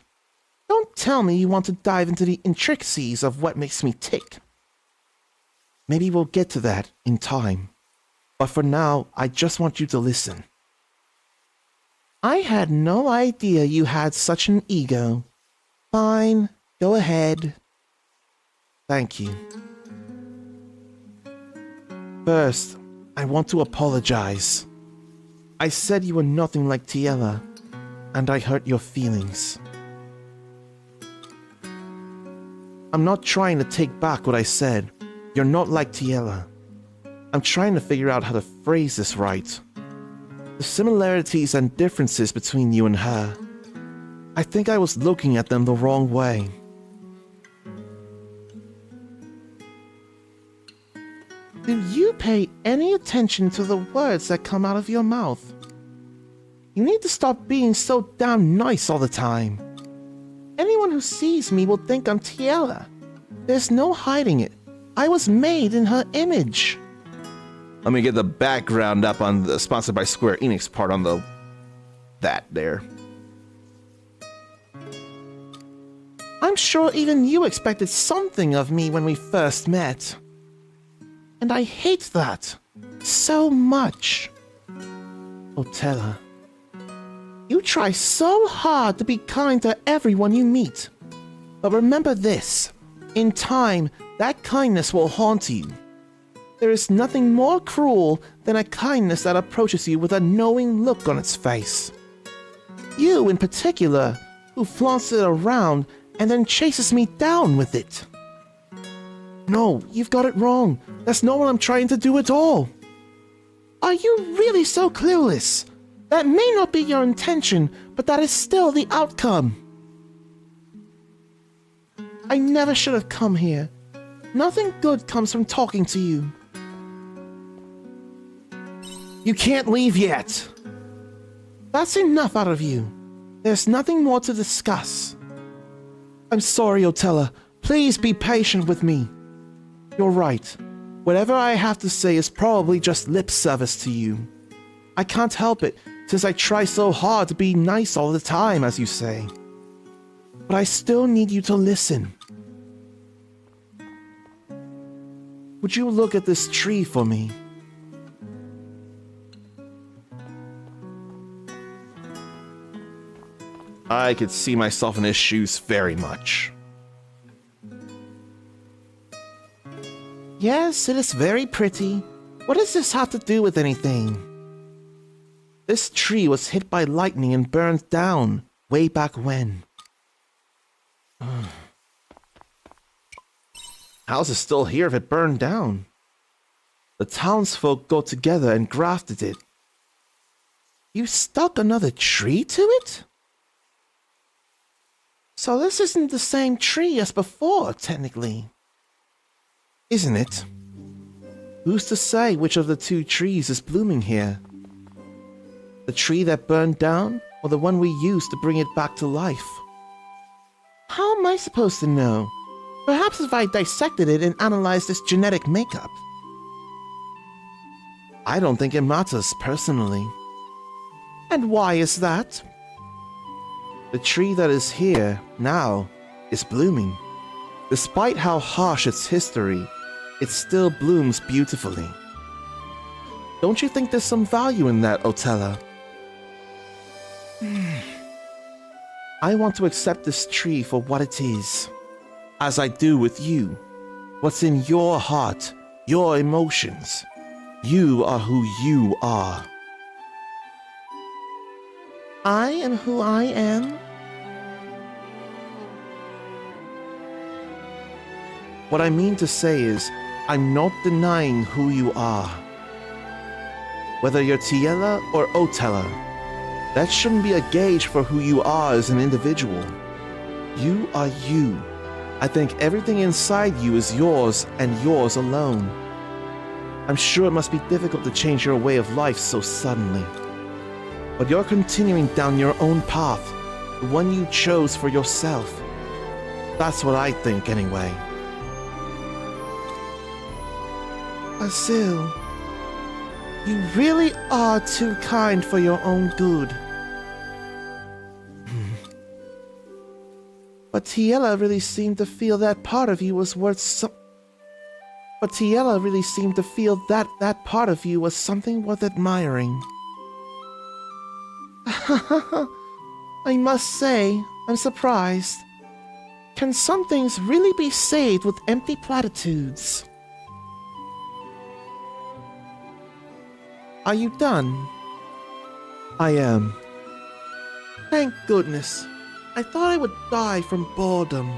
Don't tell me you want to dive into the intricacies of what makes me tick. Maybe we'll get to that in time. But for now, I just want you to listen. I had no idea you had such an ego. Fine, go ahead. Thank you. First, I want to apologize. I said you were nothing like Tiela, and I hurt your feelings. I'm not trying to take back what I said. You're not like Tiela. I'm trying to figure out how to phrase this right. The similarities and differences between you and her. I think I was looking at them the wrong way. Do you pay any attention to the words that come out of your mouth? You need to stop being so damn nice all the time. Anyone who sees me will think I'm Tiela. There's no hiding it. I was made in her image. Let me get the background up on the sponsored by Square Enix part on the that there. I'm sure even you expected something of me when we first met. And I hate that so much. Otella, you try so hard to be kind to everyone you meet. But remember this, in time, that kindness will haunt you. There is nothing more cruel than a kindness that approaches you with a knowing look on its face. You, in particular, who flaunts it around and then chases me down with it. No, you've got it wrong. That's not what I'm trying to do at all. Are you really so clueless? That may not be your intention, but that is still the outcome. I never should have come here. Nothing good comes from talking to you. You can't leave yet. That's enough out of you. There's nothing more to discuss. I'm sorry, Otella. Please be patient with me. You're right. Whatever I have to say is probably just lip service to you. I can't help it, since I try so hard to be nice all the time, as you say. But I still need you to listen. Would you look at this tree for me? I could see myself in his shoes very much. Yes, it is very pretty. What does this have to do with anything? This tree was hit by lightning and burned down way back when. How's it still here if it burned down? The townsfolk got together and grafted it. You stuck another tree to it? So this isn't the same tree as before, technically. Isn't it? Who's to say which of the two trees is blooming here? The tree that burned down, or the one we used to bring it back to life? How am I supposed to know? Perhaps if I dissected it and analyzed its genetic makeup. I don't think it matters, personally. And why is that? The tree that is here, now, is blooming. Despite how harsh its history, it still blooms beautifully. Don't you think there's some value in that, Otella? I want to accept this tree for what it is, as I do with you. What's in your heart, your emotions. You are who you are. I am who I am? What I mean to say is, I'm not denying who you are. Whether you're Tiela or Otella, that shouldn't be a gauge for who you are as an individual. You are you. I think everything inside you is yours and yours alone. I'm sure it must be difficult to change your way of life so suddenly. But you're continuing down your own path, the one you chose for yourself. That's what I think, anyway. Azil, you really are too kind for your own good. But Tiela really seemed to feel that part of you was worth But Tiela really seemed to feel that part of you was something worth admiring. I must say, I'm surprised. Can some things really be saved with empty platitudes? Are you done? I am. Thank goodness. I thought I would die from boredom.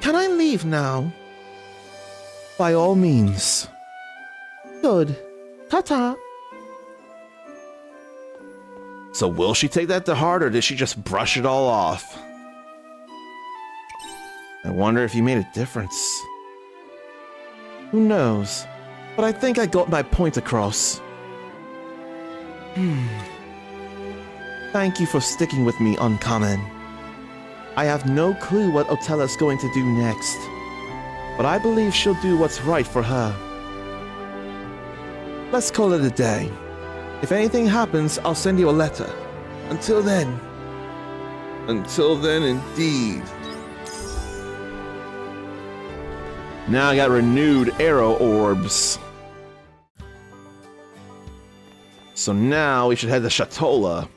Can I leave now? By all means. Good. Ta-ta. So will she take that to heart, or did she just brush it all off? I wonder if you made a difference. Who knows? But I think I got my point across. Thank you for sticking with me, Uncommon. I have no clue what Otella's going to do next, but I believe she'll do what's right for her. Let's call it a day. If anything happens, I'll send you a letter. Until then. Until then, indeed. Now I got renewed arrow orbs. So now we should head to Shatola.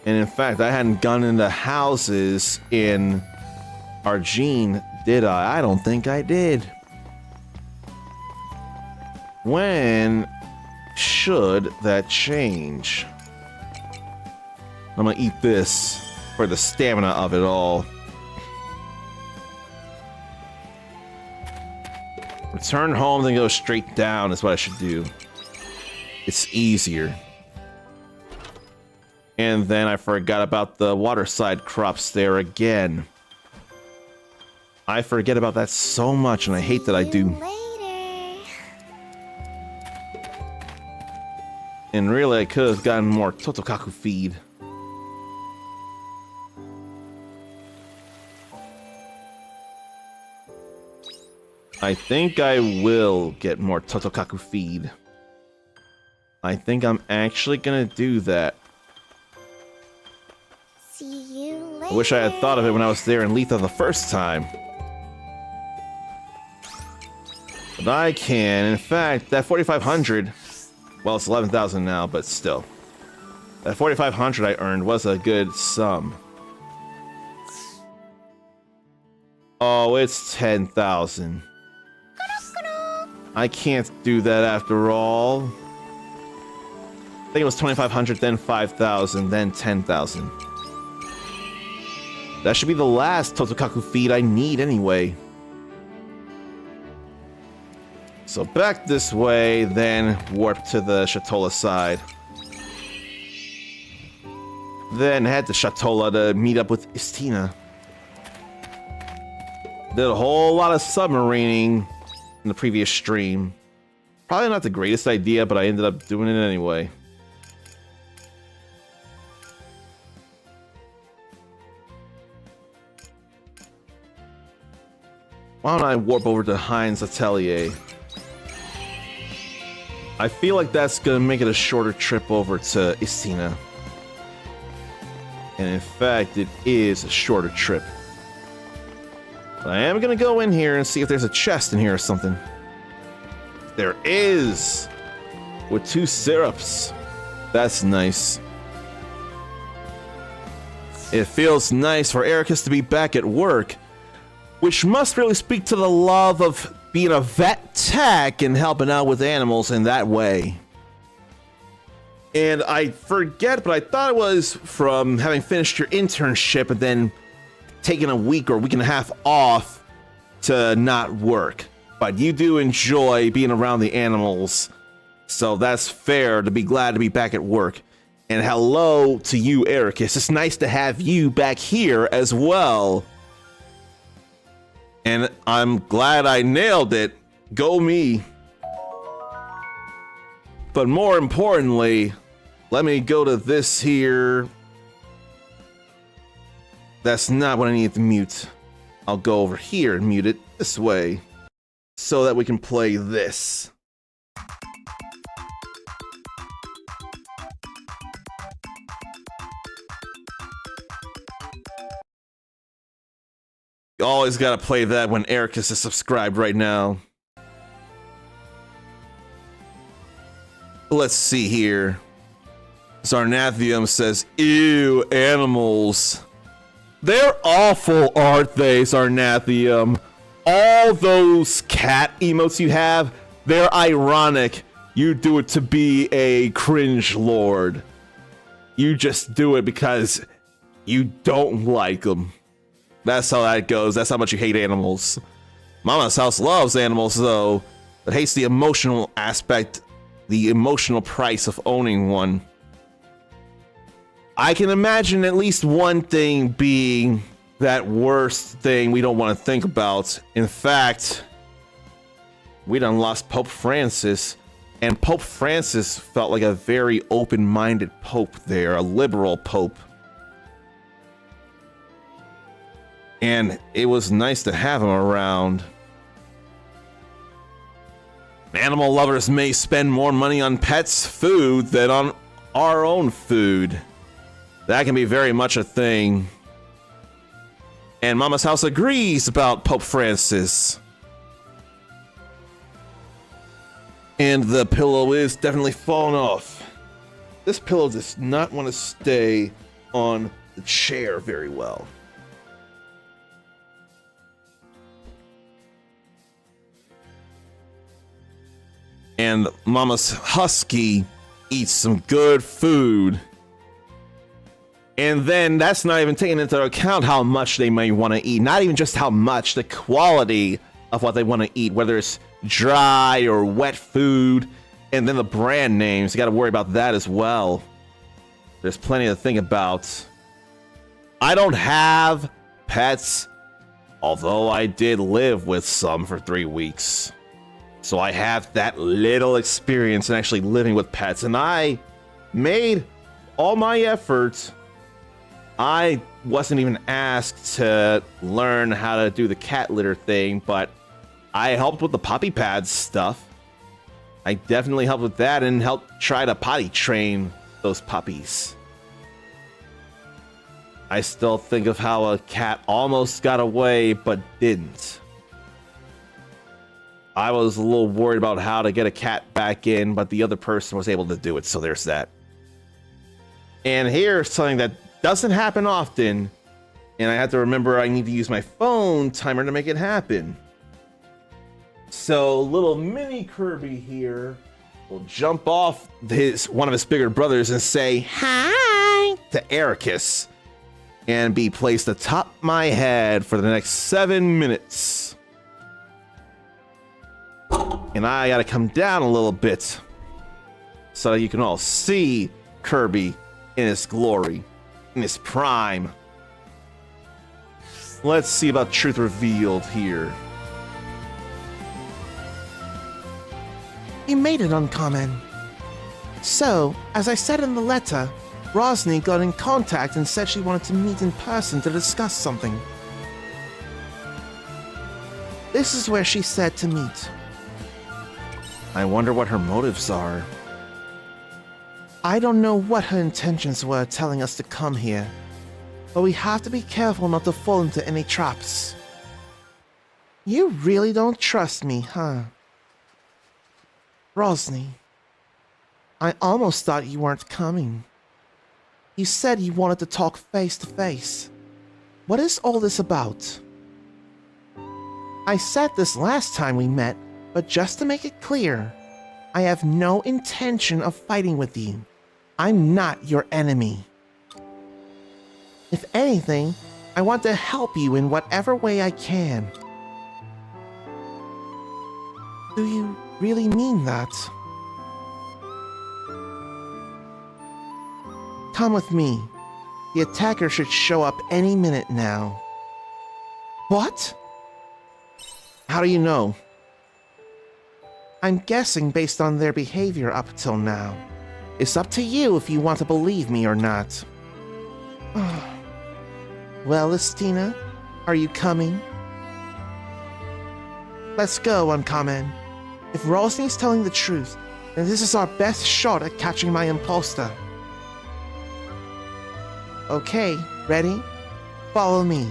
And in fact, I hadn't gone into houses in Argene, did I? I don't think I did. When should that change? I'm gonna eat this for the stamina of it all. Return home, then go straight down is what I should do. It's easier. And then I forgot about the waterside crops there again. I forget about that so much, and I hate that I do. And really, I could have gotten more Totokaku feed. I think I will get more Totokaku feed. I think I'm actually gonna do that. See you later. I wish I had thought of it when I was there in Letha the first time. But I can. In fact, that 4,500... Well, it's 11,000 now, but still. That 4,500 I earned was a good sum. Oh, it's 10,000. I can't do that after all. I think it was 2,500, then 5,000, then 10,000. That should be the last Totokaku feed I need anyway. So back this way, then warp to the Shatola side. Then head to Shatola to meet up with Istina. Did a whole lot of submarining in the previous stream. Probably not the greatest idea, but I ended up doing it anyway. Why don't I warp over to Hein's Atelier? I feel like that's gonna make it a shorter trip over to Istina. And in fact, it is a shorter trip. But I am gonna go in here and see if there's a chest in here or something. There is! With 2 syrups. That's nice. It feels nice for Ericus to be back at work, which must really speak to the love of being a vet tech and helping out with animals in that way. And I forget, but I thought it was from having finished your internship and then taking a week or a week and a half off to not work. But you do enjoy being around the animals, so that's fair to be glad to be back at work. And hello to you, Ericus. It's nice to have you back here as well. And I'm glad I nailed it. Go me. But more importantly, let me go to this here. That's not what I need to mute. I'll go over here and mute it this way so that we can play this. You always gotta play that when Ericus is subscribed right now. Let's see here. Zarnathium says, ew, animals. They're awful, aren't they, Zarnathium? All those cat emotes you have, they're ironic. You do it to be a cringe lord. You just do it because you don't like them. That's how that goes. That's how much you hate animals. Mama's house loves animals, though. but hates the emotional aspect, the emotional price of owning one. I can imagine at least one thing being that worst thing we don't want to think about. In fact, we done lost Pope Francis, and Pope Francis felt like a very open-minded pope there, a liberal pope. And it was nice to have him around. Animal lovers may spend more money on pets' food than on our own food. That can be very much a thing. And Mama's house agrees about Pope Francis. And the pillow is definitely falling off. This pillow does not want to stay on the chair very well. And Mama's husky eats some good food. And then that's not even taking into account how much they may want to eat. Not even just how much, the quality of what they want to eat, whether it's dry or wet food. And then the brand names, you got to worry about that as well. There's plenty to think about. I don't have pets, although I did live with some for 3 weeks. So I have that little experience in actually living with pets, and I made all my efforts. I wasn't even asked to learn how to do the cat litter thing, but I helped with the puppy pads stuff. I definitely helped with that and helped try to potty train those puppies. I still think of how a cat almost got away, but didn't. I was a little worried about how to get a cat back in, but the other person was able to do it, so there's that. And here's something that doesn't happen often, and I have to remember I need to use my phone timer to make it happen. So little mini Kirby here will jump off one of his bigger brothers and say hi to Ericus and be placed atop my head for the next 7 minutes. And I gotta come down a little bit so that you can all see Kirby in his glory, in his prime. Let's see about truth revealed here. You made it, Uncommon. So, as I said in the letter, Rosny got in contact and said she wanted to meet in person to discuss something. This is where she said to meet. I wonder what her motives are. I don't know what her intentions were telling us to come here, but we have to be careful not to fall into any traps. You really don't trust me, huh? Rosny, I almost thought you weren't coming. You said you wanted to talk face to face. What is all this about? I said this last time we met, but just to make it clear, I have no intention of fighting with you. I'm not your enemy. If anything, I want to help you in whatever way I can. Do you really mean that? Come with me. The attacker should show up any minute now. What? How do you know? I'm guessing based on their behavior up till now. It's up to you if you want to believe me or not. Well, Listina, are you coming? Let's go, Uncommon. If Rosny's telling the truth, then this is our best shot at catching my imposter. Okay, ready? Follow me.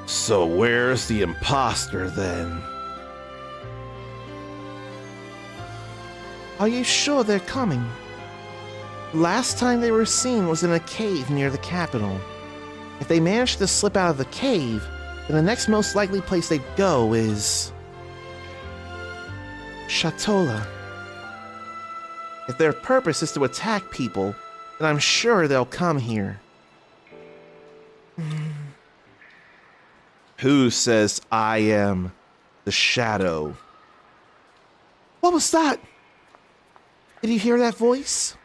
So where's the imposter then? Are you sure they're coming? Last time they were seen was in a cave near the capital. If they manage to slip out of the cave, then the next most likely place they'd go is... Shatola. If their purpose is to attack people, then I'm sure they'll come here. Who says I am the shadow. What was that? Did you hear that voice?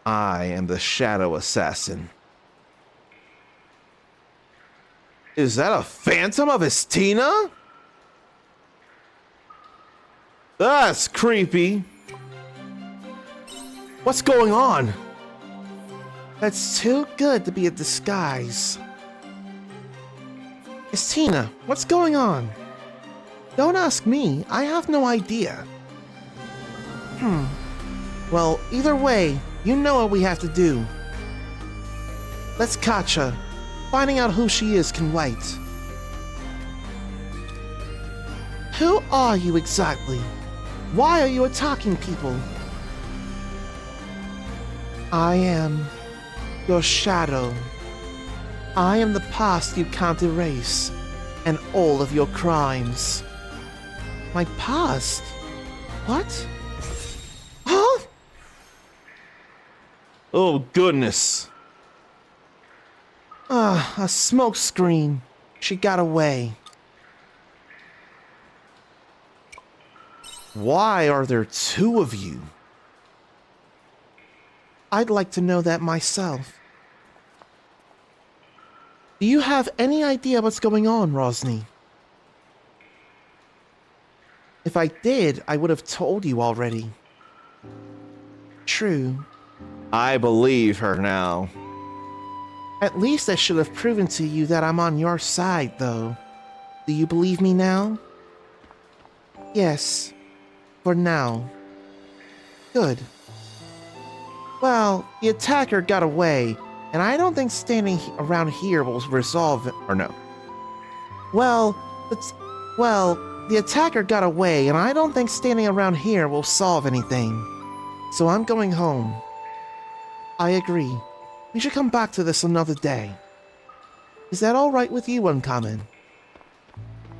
I am the shadow assassin. Is that a phantom of Estina? That's creepy. What's going on? That's too good to be a disguise. Estina, what's going on? Don't ask me. I have no idea. Well, either way, you know what we have to do. Let's catch her. Finding out who she is can wait. Who are you exactly? Why are you attacking people? I am your shadow. I am the past you can't erase, and all of your crimes. My past? What? Huh? Oh, goodness. A smoke screen. She got away. Why are there two of you? I'd like to know that myself. Do you have any idea what's going on, Rosny? If I did, I would have told you already. True. I believe her now. At least I should have proven to you that I'm on your side, though. Do you believe me now? Yes. For now. Good. Well, the attacker got away, and I don't think standing around here will resolve it. Or no. Well, the attacker got away, and I don't think standing around here will solve anything. So I'm going home. I agree. We should come back to this another day. Is that all right with you, Uncommon?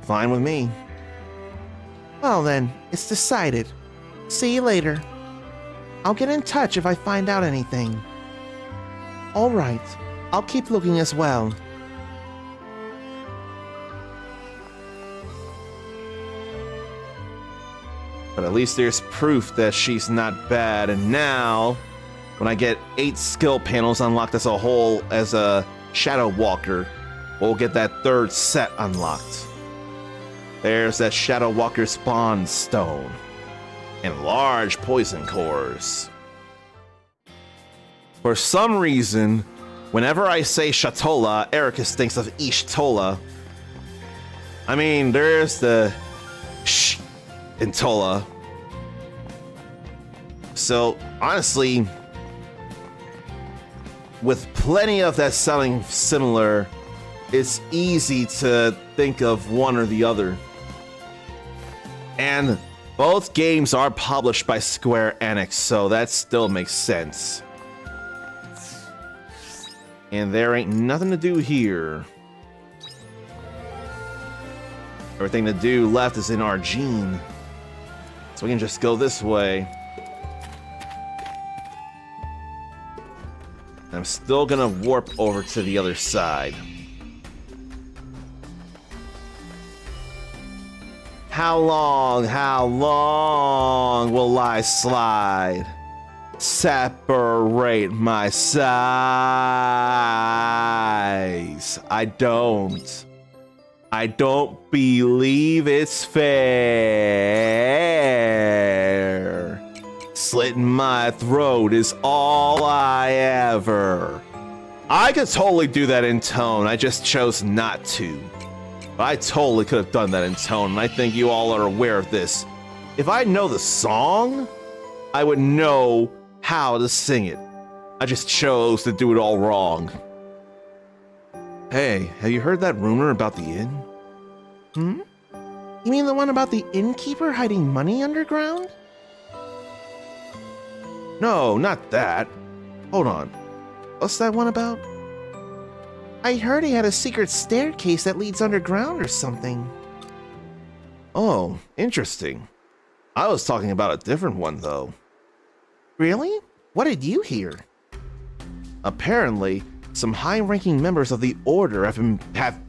Fine with me. Well then, it's decided. See you later. I'll get in touch if I find out anything. All right. I'll keep looking as well. But at least there's proof that she's not bad. And now, when I get 8 skill panels unlocked as a whole as a Shadow Walker, we'll get that 3rd set unlocked. There's that Shadow Walker spawn stone. And large poison cores. For some reason, whenever I say Shatola, Ericus thinks of Ishtola. I mean, there's the sh in Tola. So, honestly, with plenty of that sounding similar, it's easy to think of one or the other. And both games are published by Square Enix, so that still makes sense. And there ain't nothing to do here. Everything to do left is in Argene. So we can just go this way. I'm still gonna warp over to the other side. How long will I slide? Separate my size. I don't believe it's fair. Slitting my throat is all I ever. I could totally do that in tone. I just chose not to. But I totally could have done that in tone, and I think you all are aware of this. If I know the song, I would know how to sing it. I just chose to do it all wrong. Hey, have you heard that rumor about the inn? You mean the one about the innkeeper hiding money underground? No, not that. Hold on. What's that one about? I heard he had a secret staircase that leads underground or something. Oh, interesting. I was talking about a different one, though. Really? What did you hear? Apparently, some high-ranking members of the Order have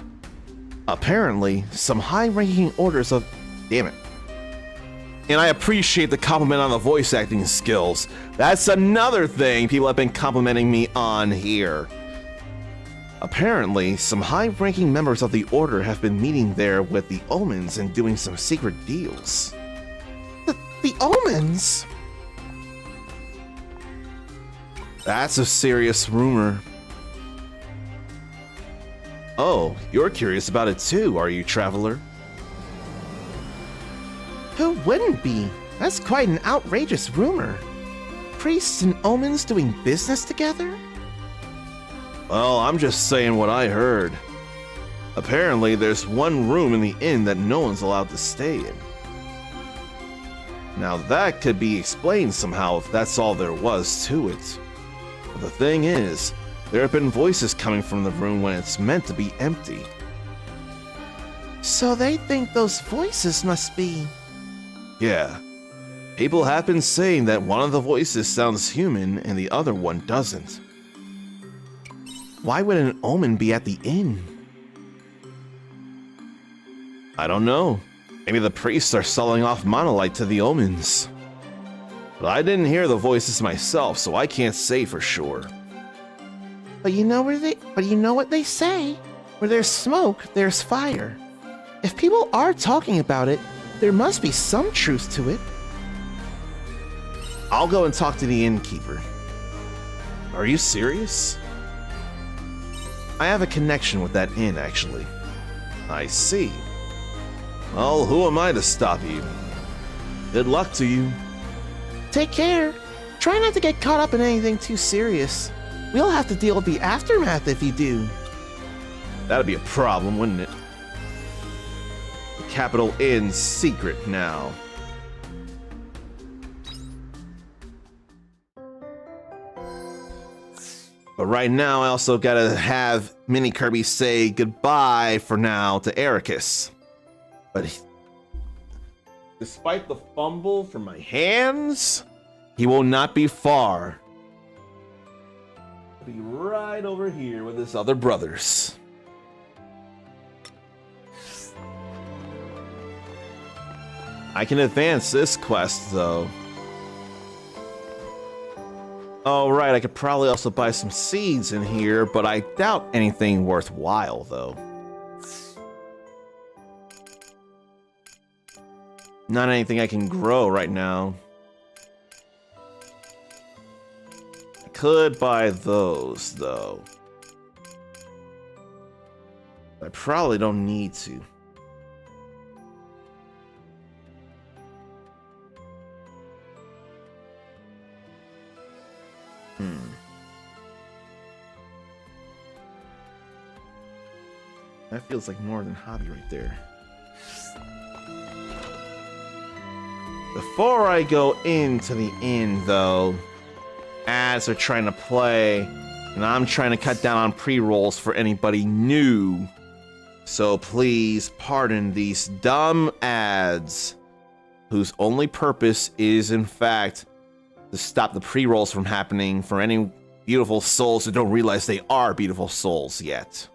Apparently, some high-ranking orders of... Damn it. And I appreciate the compliment on the voice acting skills. That's another thing people have been complimenting me on here. Apparently, some high-ranking members of the Order have been meeting there with the Omens and doing some secret deals. The Omens? That's a serious rumor. Oh, you're curious about it too, are you, Traveler? Who wouldn't be? That's quite an outrageous rumor. Priests and Omens doing business together? Well, I'm just saying what I heard. Apparently, there's one room in the inn that no one's allowed to stay in. Now that could be explained somehow if that's all there was to it. But the thing is, there have been voices coming from the room when it's meant to be empty. So they think those voices must be... Yeah. People have been saying that one of the voices sounds human and the other one doesn't. Why would an Omen be at the inn? I don't know. Maybe the priests are selling off monolite to the Omens. But I didn't hear the voices myself, so I can't say for sure. But you know what they say? Where there's smoke, there's fire. If people are talking about it, there must be some truth to it. I'll go and talk to the innkeeper. Are you serious? I have a connection with that inn, actually. I see. Well, who am I to stop you? Good luck to you. Take care. Try not to get caught up in anything too serious. We'll have to deal with the aftermath if you do. That'd be a problem, wouldn't it? The Capital Inn's secret now. But right now, I also gotta have Mini Kirby say goodbye for now to Ericus. But despite the fumble from my hands, he will not be far. He'll be right over here with his other brothers. I can advance this quest, though. Oh, right, I could probably also buy some seeds in here, but I doubt anything worthwhile, though. Not anything I can grow right now. I could buy those, though. I probably don't need to. That feels like more than hobby right there. Before I go into the inn, though, ads are trying to play, and I'm trying to cut down on pre-rolls for anybody new. So please pardon these dumb ads, whose only purpose is, in fact, to stop the pre-rolls from happening for any beautiful souls who don't realize they are beautiful souls yet.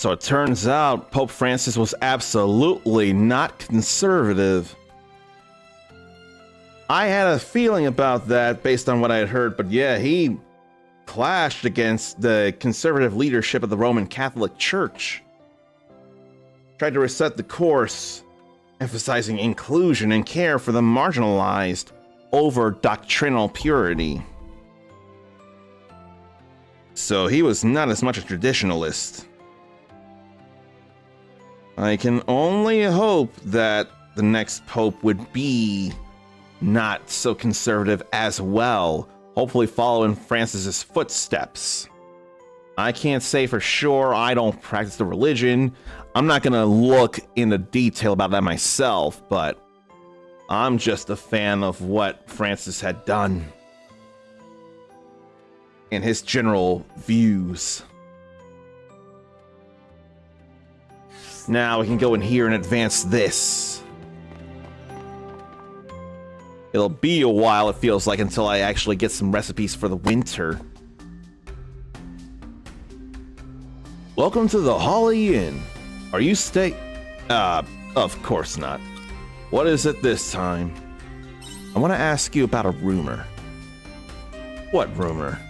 So it turns out Pope Francis was absolutely not conservative. I had a feeling about that based on what I had heard, but yeah, he clashed against the conservative leadership of the Roman Catholic Church. Tried to reset the course, emphasizing inclusion and care for the marginalized over doctrinal purity. So he was not as much a traditionalist. I can only hope that the next pope would be not so conservative as well, hopefully following Francis's footsteps. I can't say for sure. I don't practice the religion. I'm not gonna look into detail about that myself, but I'm just a fan of what Francis had done and his general views. Now we can go in here and advance this. It'll be a while, it feels like, until I actually get some recipes for the winter. Welcome to the Holly Inn. Are you of course not. What is it this time? I want to ask you about a rumor. What rumor?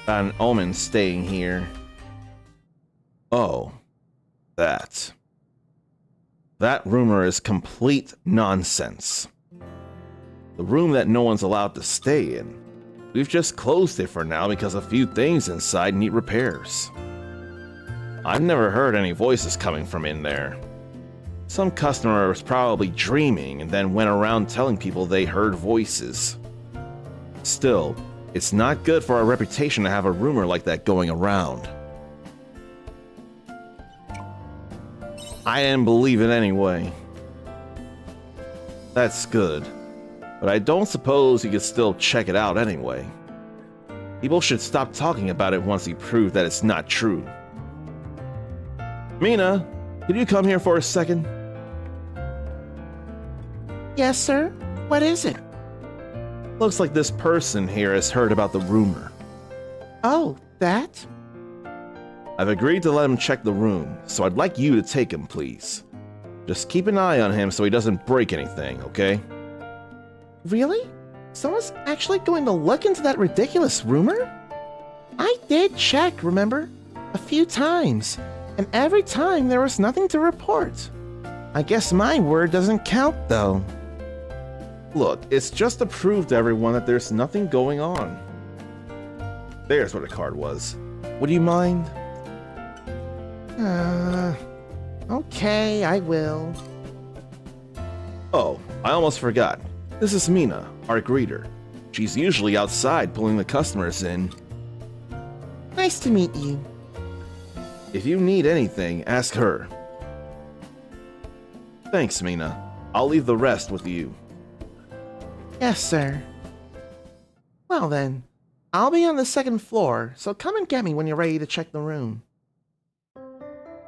About an omen staying here. Oh, that. That rumor is complete nonsense. The room that no one's allowed to stay in. We've just closed it for now because a few things inside need repairs. I've never heard any voices coming from in there. Some customer was probably dreaming and then went around telling people they heard voices. Still, it's not good for our reputation to have a rumor like that going around. I didn't believe it anyway. That's good. But I don't suppose you could still check it out anyway. People should stop talking about it once you prove that it's not true. Mina, could you come here for a second? Yes, sir. What is it? Looks like this person here has heard about the rumor. Oh, that? I've agreed to let him check the room, so I'd like you to take him, please. Just keep an eye on him so he doesn't break anything, okay? Really? Someone's actually going to look into that ridiculous rumor? I did check, remember? A few times. And every time there was nothing to report. I guess my word doesn't count, though. Look, it's just to prove to everyone that there's nothing going on. There's what a card was. Would you mind? Okay, I will. Oh, I almost forgot. This is Mina, our greeter. She's usually outside pulling the customers in. Nice to meet you. If you need anything, ask her. Thanks, Mina. I'll leave the rest with you. Yes, sir. Well then, I'll be on the second floor, so come and get me when you're ready to check the room.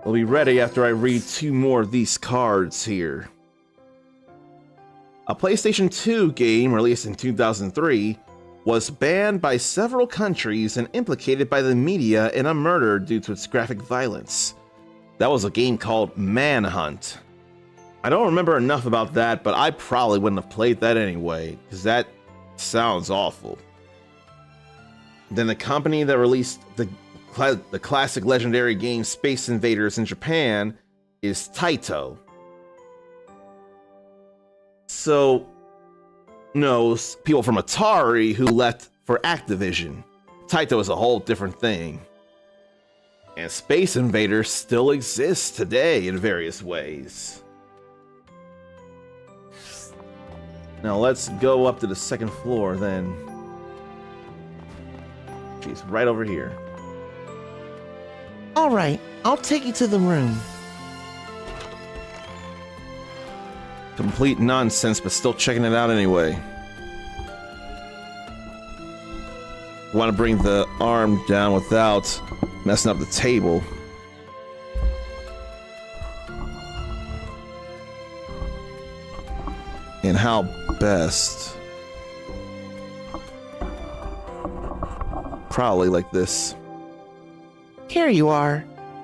I'll be ready after I read 2 more of these cards here. A PlayStation 2 game released in 2003 was banned by several countries and implicated by the media in a murder due to its graphic violence. That was a game called MonHun. I don't remember enough about that, but I probably wouldn't have played that anyway, because that sounds awful. Then the company that released the classic legendary game Space Invaders in Japan is Taito. So, no, people from Atari who left for Activision. Taito is a whole different thing. And Space Invaders still exists today in various ways. Now let's go up to the second floor then. She's right over here. Alright, I'll take you to the room. Complete nonsense, but still checking it out anyway. Want to bring the arm down without messing up the table. And how best? Probably like this. Here you are.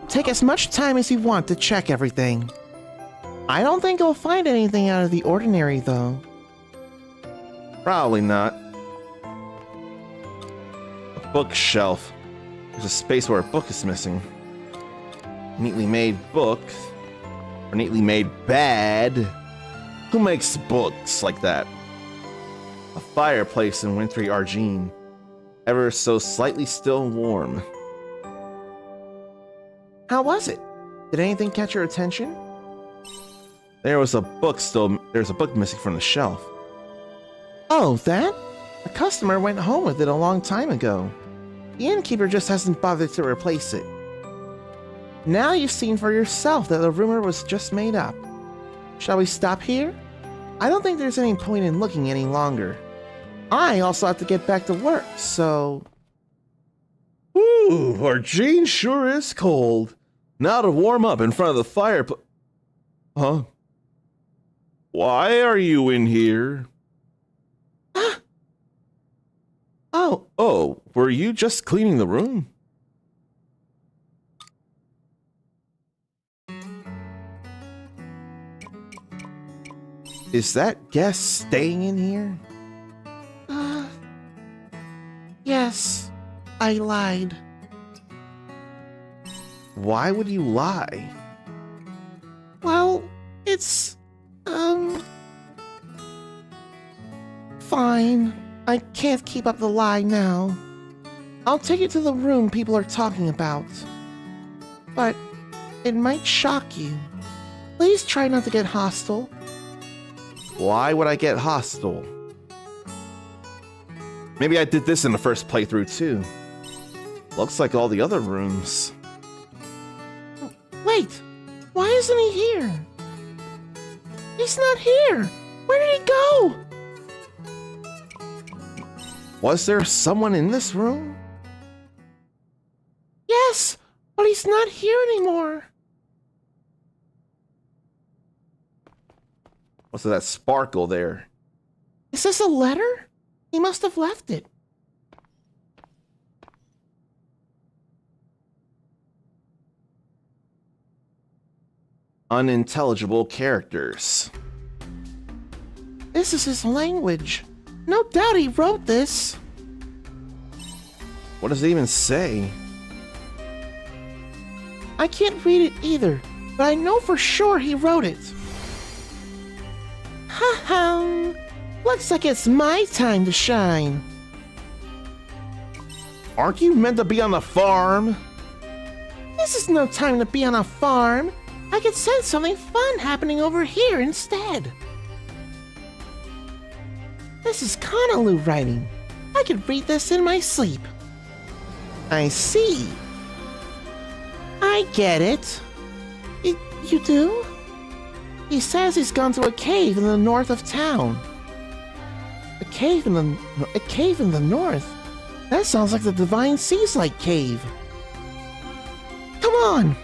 Take as much time as you want to check everything. I don't think you'll find anything out of the ordinary, though. Probably not. A bookshelf. There's a space where a book is missing. Neatly made book. Or neatly made bad. Who makes books like that? A fireplace in wintry Argene. Ever so slightly still warm. How was it? Did anything catch your attention? There's a book missing from the shelf. Oh, that? A customer went home with it a long time ago. The innkeeper just hasn't bothered to replace it. Now you've seen for yourself that the rumor was just made up. Shall we stop here? I don't think there's any point in looking any longer. I also have to get back to work, so... Ooh, Argene sure is cold. Now to warm up in front of the fireplace. Huh? Why are you in here? Oh, were you just cleaning the room? Is that guest staying in here? Yes, I lied. Why would you lie? Well, it's, fine. I can't keep up the lie now. I'll take you to the room people are talking about. But it might shock you. Please try not to get hostile. Why would I get hostile? Maybe I did this in the first playthrough too. Looks like all the other rooms. Wait, why isn't he here? He's not here. Where did he go? Was there someone in this room? Yes, but he's not here anymore. What's that sparkle there? Is this a letter? He must have left it. Unintelligible characters. This is his language. No doubt he wrote this. What does it even say? I can't read it either, but I know for sure he wrote it. Ha ha! Looks like it's my time to shine. Aren't you meant to be on the farm? This is no time to be on a farm. I could sense something fun happening over here instead. This is Conaloo writing. I could read this in my sleep. I see. I get it. You do? He says he's gone to a cave in the north of town. A cave in the north? That sounds like the Divine Seas Light cave. Come on!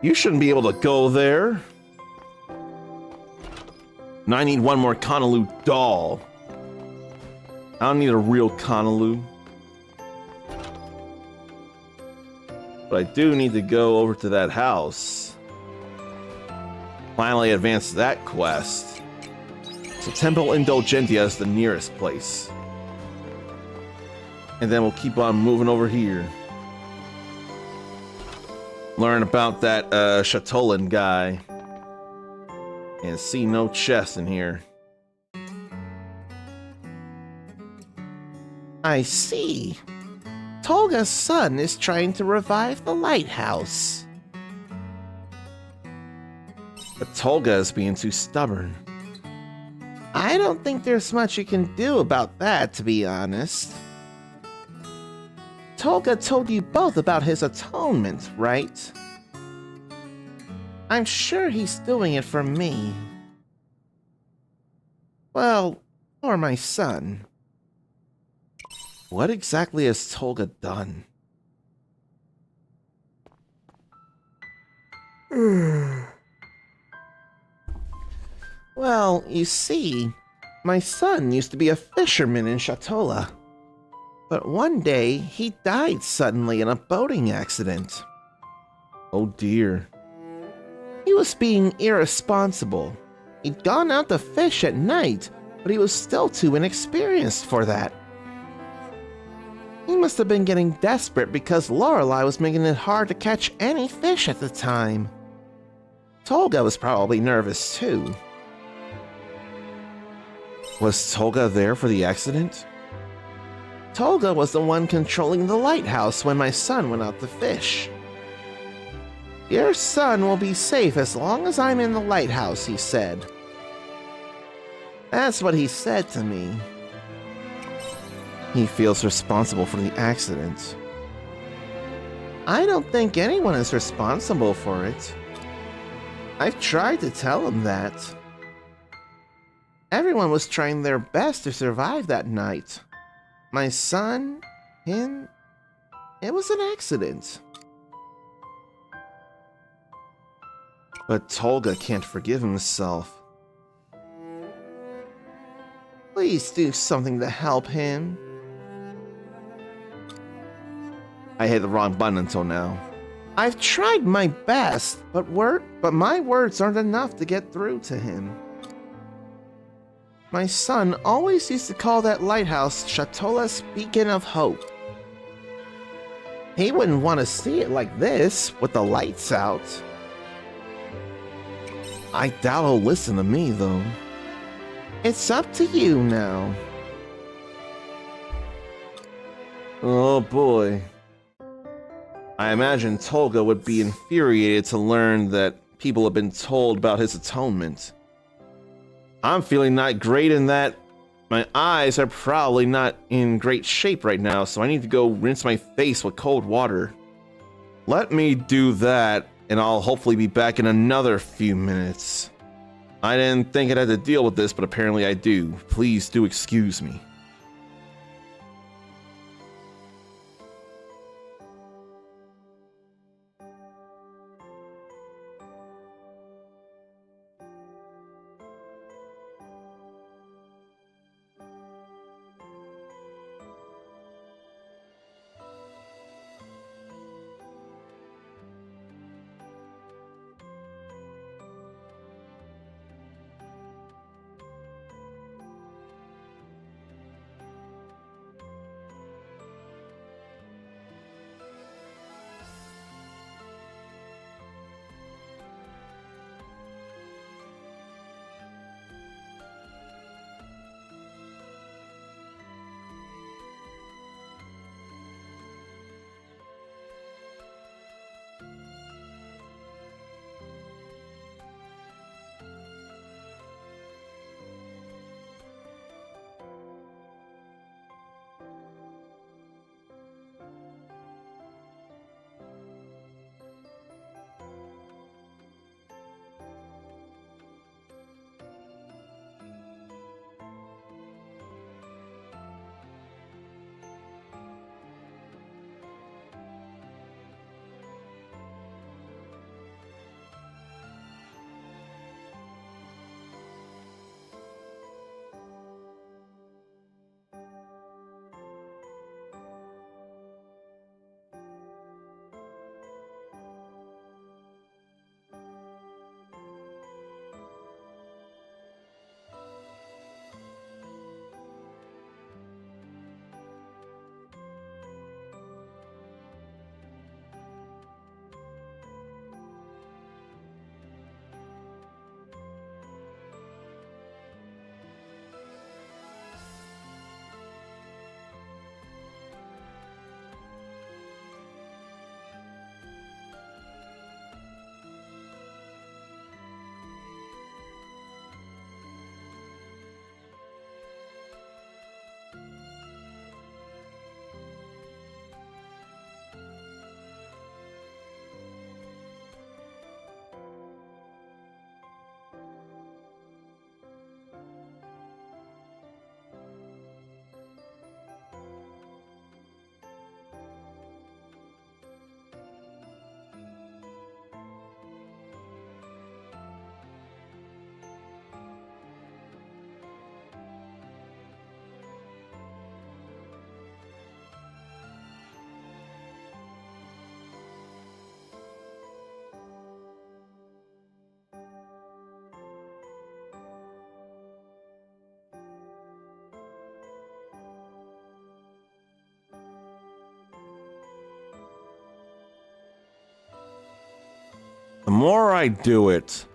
You shouldn't be able to go there. And I need one more Conaloo doll. I don't need a real Conaloo. But I do need to go over to that house. Finally advance that quest. So Temple Indulgentia is the nearest place. And then we'll keep on moving over here. Learn about that Chatolin guy. And see no chest in here. I see. Tolga's son is trying to revive the lighthouse. But Tolga is being too stubborn. I don't think there's much you can do about that, to be honest. Tolga told you both about his atonement, right? I'm sure he's doing it for me. Well, or my son. What exactly has Tolga done? Well, you see, my son used to be a fisherman in Shatola. But one day, he died suddenly in a boating accident. Oh dear. He was being irresponsible. He'd gone out to fish at night, but he was still too inexperienced for that. He must have been getting desperate because Lorelei was making it hard to catch any fish at the time. Tolga was probably nervous too. Was Tolga there for the accident? Tolga was the one controlling the lighthouse when my son went out to fish. Your son will be safe as long as I'm in the lighthouse, he said. That's what he said to me. He feels responsible for the accident. I don't think anyone is responsible for it. I've tried to tell him that. Everyone was trying their best to survive that night. My son, him, it was an accident. But Tolga can't forgive himself. Please do something to help him. I hit the wrong button until now. I've tried my best, but my words aren't enough to get through to him. My son always used to call that lighthouse Shatola's beacon of hope. He wouldn't want to see it like this, with the lights out. I doubt he'll listen to me, though. It's up to you now. Oh boy. I imagine Tolga would be infuriated to learn that people have been told about his atonement. I'm feeling not great in that my eyes are probably not in great shape right now, so I need to go rinse my face with cold water. Let me do that, and I'll hopefully be back in another few minutes. I didn't think I'd have to deal with this, but apparently I do. Please do excuse me. more I do it,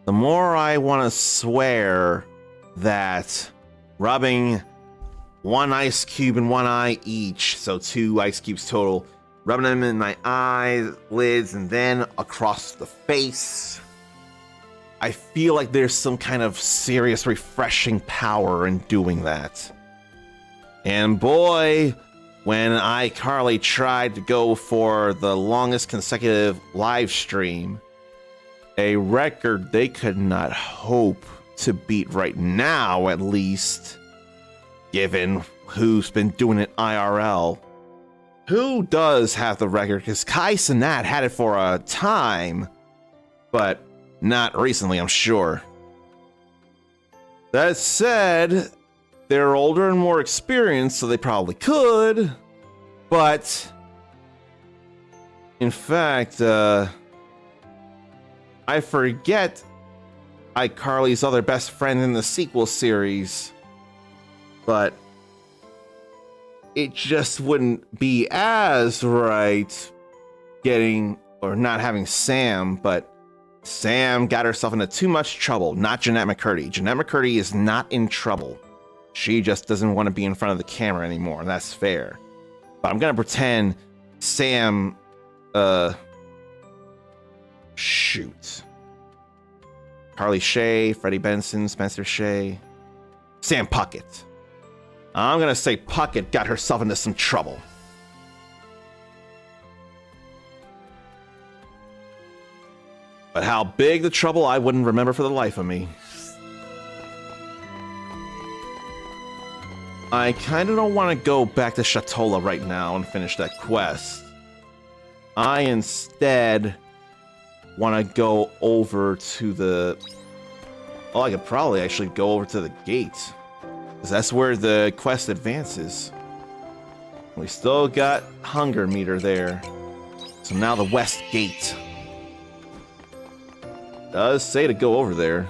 the more I want to swear that rubbing one ice cube in one eye each, so 2 ice cubes total, rubbing them in my eyelids and then across the face, I feel like there's some kind of serious refreshing power in doing that. And boy, when iCarly tried to go for the longest consecutive live stream, a record they could not hope to beat right now, at least, given who's been doing it IRL. Who does have the record? Because Kai Cenat had it for a time, but not recently, I'm sure. That said, they're older and more experienced, so they probably could. But, in fact, I forget iCarly's other best friend in the sequel series. But it just wouldn't be as right getting, or not having Sam, but Sam got herself into too much trouble, not Jeanette McCurdy. Jeanette McCurdy is not in trouble. She just doesn't want to be in front of the camera anymore, and that's fair. But I'm gonna pretend Sam, shoot. Carly Shay, Freddie Benson, Spencer Shay, Sam Puckett. I'm gonna say Puckett got herself into some trouble. But how big the trouble, I wouldn't remember for the life of me. I kind of don't want to go back to Shatola right now and finish that quest. I instead want to go over to the... Oh, I could probably actually go over to the gate, because that's where the quest advances. We still got hunger meter there. So now the west gate. Does say to go over there.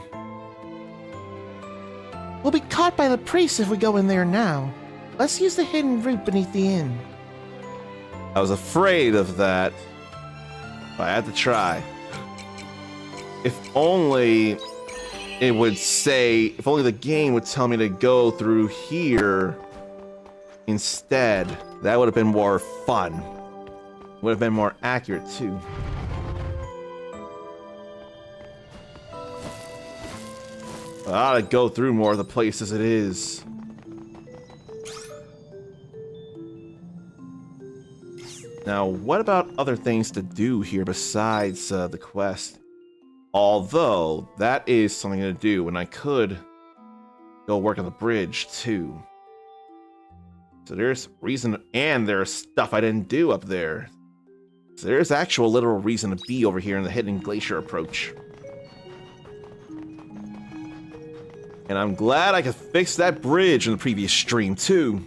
We'll be caught by the priests if we go in there now. Let's use the hidden route beneath the inn. I was afraid of that, but I had to try. If only it would say, if only the game would tell me to go through here instead. That would have been more fun. Would have been more accurate too. I ought to go through more of the place as it is. Now, what about other things to do here besides the quest? Although, that is something to do, and I could go work on the bridge, too. So there's reason, and there's stuff I didn't do up there. So there's actual literal reason to be over here in the Hidden Glacier approach. And I'm glad I could fix that bridge in the previous stream, too.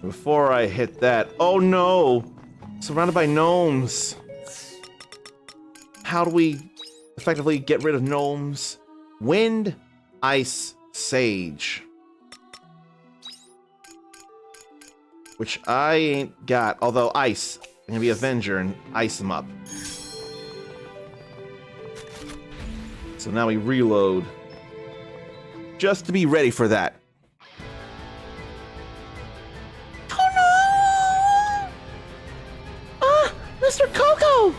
Before I hit that... Oh no! Surrounded by gnomes. How do we effectively get rid of gnomes? Wind, ice, sage. Which I ain't got. Although ice. I'm gonna be Avenger and ice them up. So now we reload. Just to be ready for that. Oh no! Ah, Mr. Coco!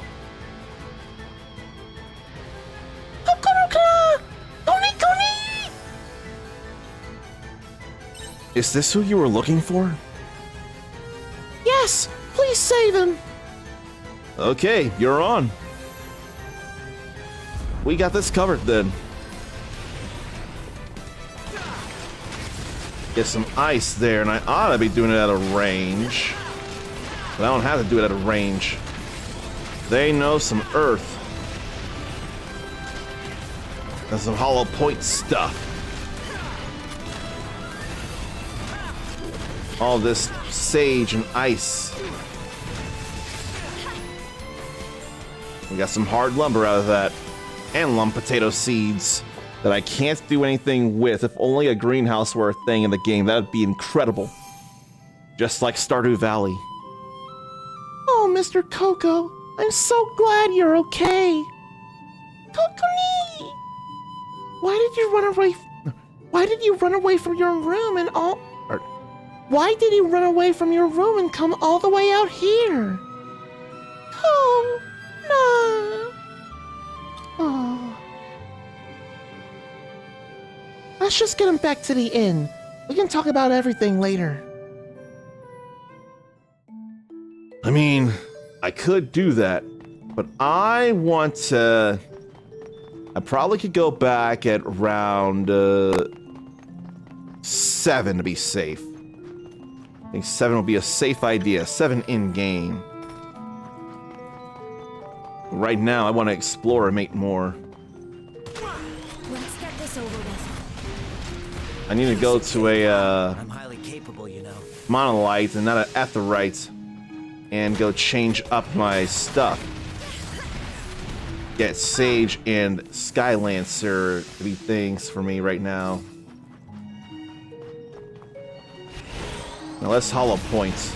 Is this who you were looking for? Yes, please save him. Okay, you're on. We got this covered then. Get some ice there, and I ought to be doing it at a range. But I don't have to do it at a range. They know some earth. And some hollow point stuff. All this sage and ice. We got some hard lumber out of that. And lump potato seeds that I can't do anything with. If only a greenhouse were a thing in the game, that would be incredible. Just like Stardew Valley. Oh, Mr. Coco, I'm so glad you're okay. Kokuni! Why did you run away? Why did you run away from your room and all? Or, why did you run away from your room and come all the way out here? Oh, no. Oh. Let's just get him back to the inn. We can talk about everything later. I mean, I could do that, but I want to... I probably could go back at round 7 to be safe. I think 7 will be a safe idea. 7 in-game. Right now, I want to explore and make more. Let's get this over with. I need to go to a I'm highly capable, you know. monolith and not an aetheryte and go change up my stuff. Get Sage and Skylancer to be things for me right now. Now let's hollow points.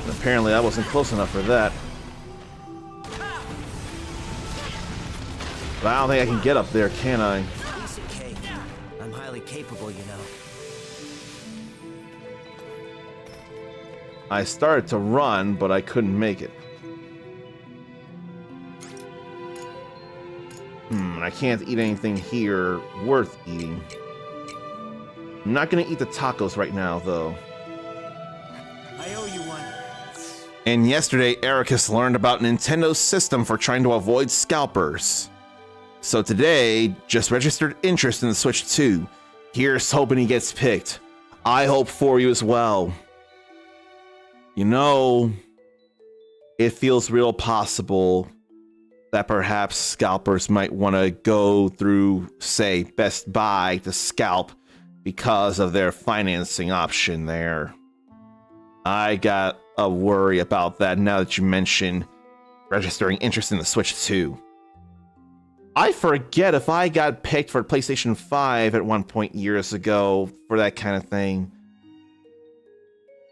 And apparently I wasn't close enough for that. But I don't think I can get up there, can I? Piece of cake. I'm highly capable, you know. I started to run, but I couldn't make it. I can't eat anything here worth eating. I'm not gonna eat the tacos right now, though. I owe you one. And yesterday, Ericus learned about Nintendo's system for trying to avoid scalpers. So today, just registered interest in the Switch 2. Here's hoping he gets picked. I hope for you as well. You know, it feels real possible that perhaps scalpers might want to go through, say, Best Buy to scalp because of their financing option there. I got a worry about that now that you mention registering interest in the Switch 2. I forget if I got picked for PlayStation 5 at one point years ago for that kind of thing.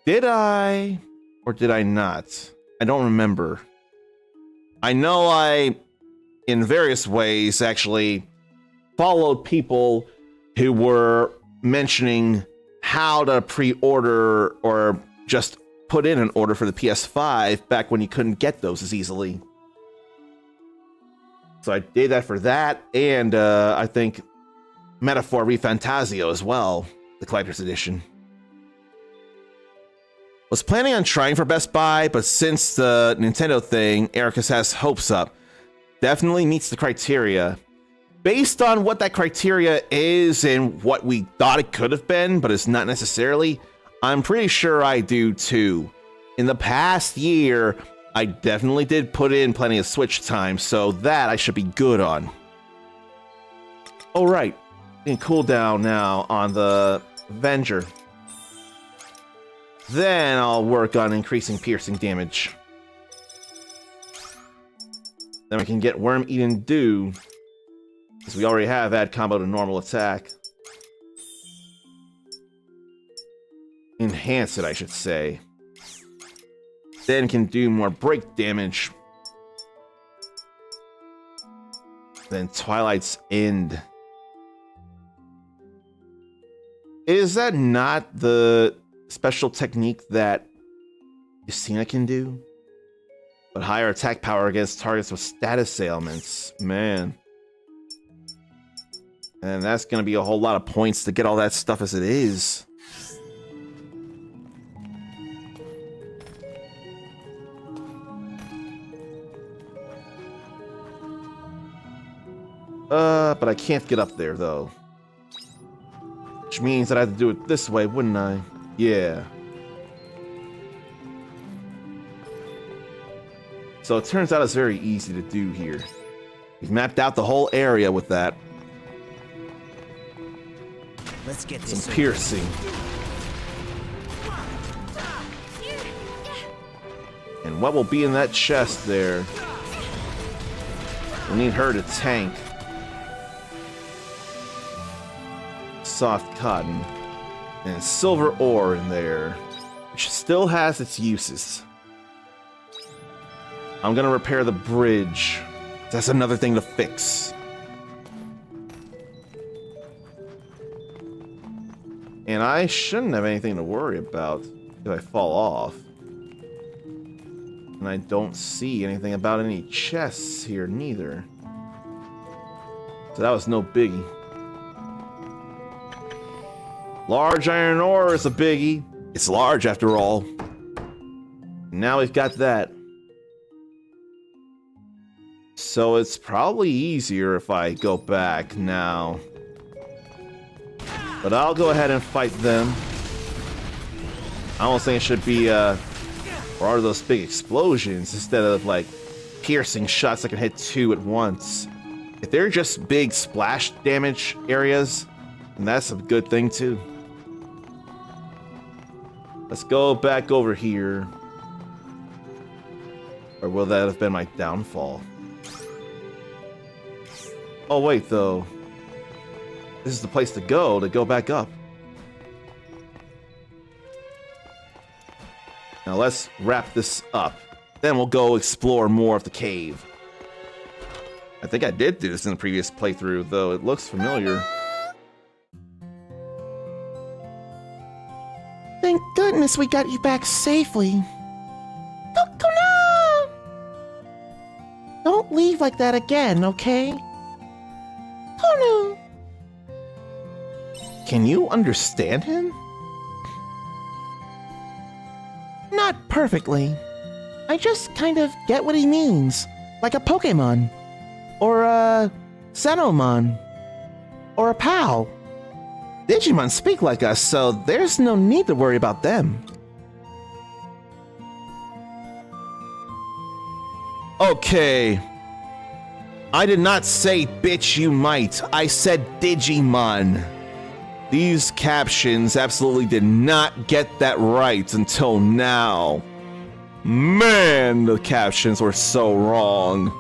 Did I? Or did I not? I don't remember. I know I, in various ways, actually followed people who were mentioning how to pre-order or just put in an order for the PS5 back when you couldn't get those as easily. So I did that for that, and I think Metaphor ReFantazio as well, the collector's edition. Was planning on trying for Best Buy, but since the Nintendo thing, Ericus has hopes up. Definitely meets the criteria. Based on what that criteria is and what we thought it could have been, but it's not necessarily, I'm pretty sure I do too. In the past year, I definitely did put in plenty of Switch time, so that I should be good on. Alright, we can cool down now on the Avenger. Then I'll work on increasing piercing damage. Then we can get Worm Eat and Do, because we already have add combo to normal attack. Enhance it, I should say. Then can do more break damage. Then Twilight's End. Is that not the special technique that Lucina can do? But higher attack power against targets with status ailments. Man. And that's going to be a whole lot of points to get all that stuff as it is. But I can't get up there, though. Which means that I have to do it this way, wouldn't I? Yeah. So it turns out it's very easy to do here. We've mapped out the whole area with that. Let's get this Some piercing. And what will be in that chest there? We need her to tank. Soft cotton. And silver ore in there. which still has its uses. I'm gonna repair the bridge. That's another thing to fix. And I shouldn't have anything to worry about if I fall off. And I don't see anything about any chests here neither. So that was no biggie. Large iron ore is a biggie. It's large after all. Now we've got that. So it's probably easier if I go back now. But I'll go ahead and fight them. I almost think it should be, or are those big explosions instead of like piercing shots that can hit 2 at once. If they're just big splash damage areas, then that's a good thing too. Let's go back over here. Or will that have been my downfall? Oh wait, though. This is the place to go back up. Now let's wrap this up. Then we'll go explore more of the cave. I think I did do this in the previous playthrough, though it looks familiar. Thank goodness we got you back safely. Kokona! Don't leave like that again, okay? Kono! Can you understand him? Not perfectly. I just kind of get what he means. Like a Pokemon. Or a Xenomon. Or a pal. Digimon speak like us, so there's no need to worry about them. Okay. I did not say bitch you might. I said Digimon. These captions absolutely did not get that right until now. Man, the captions were so wrong.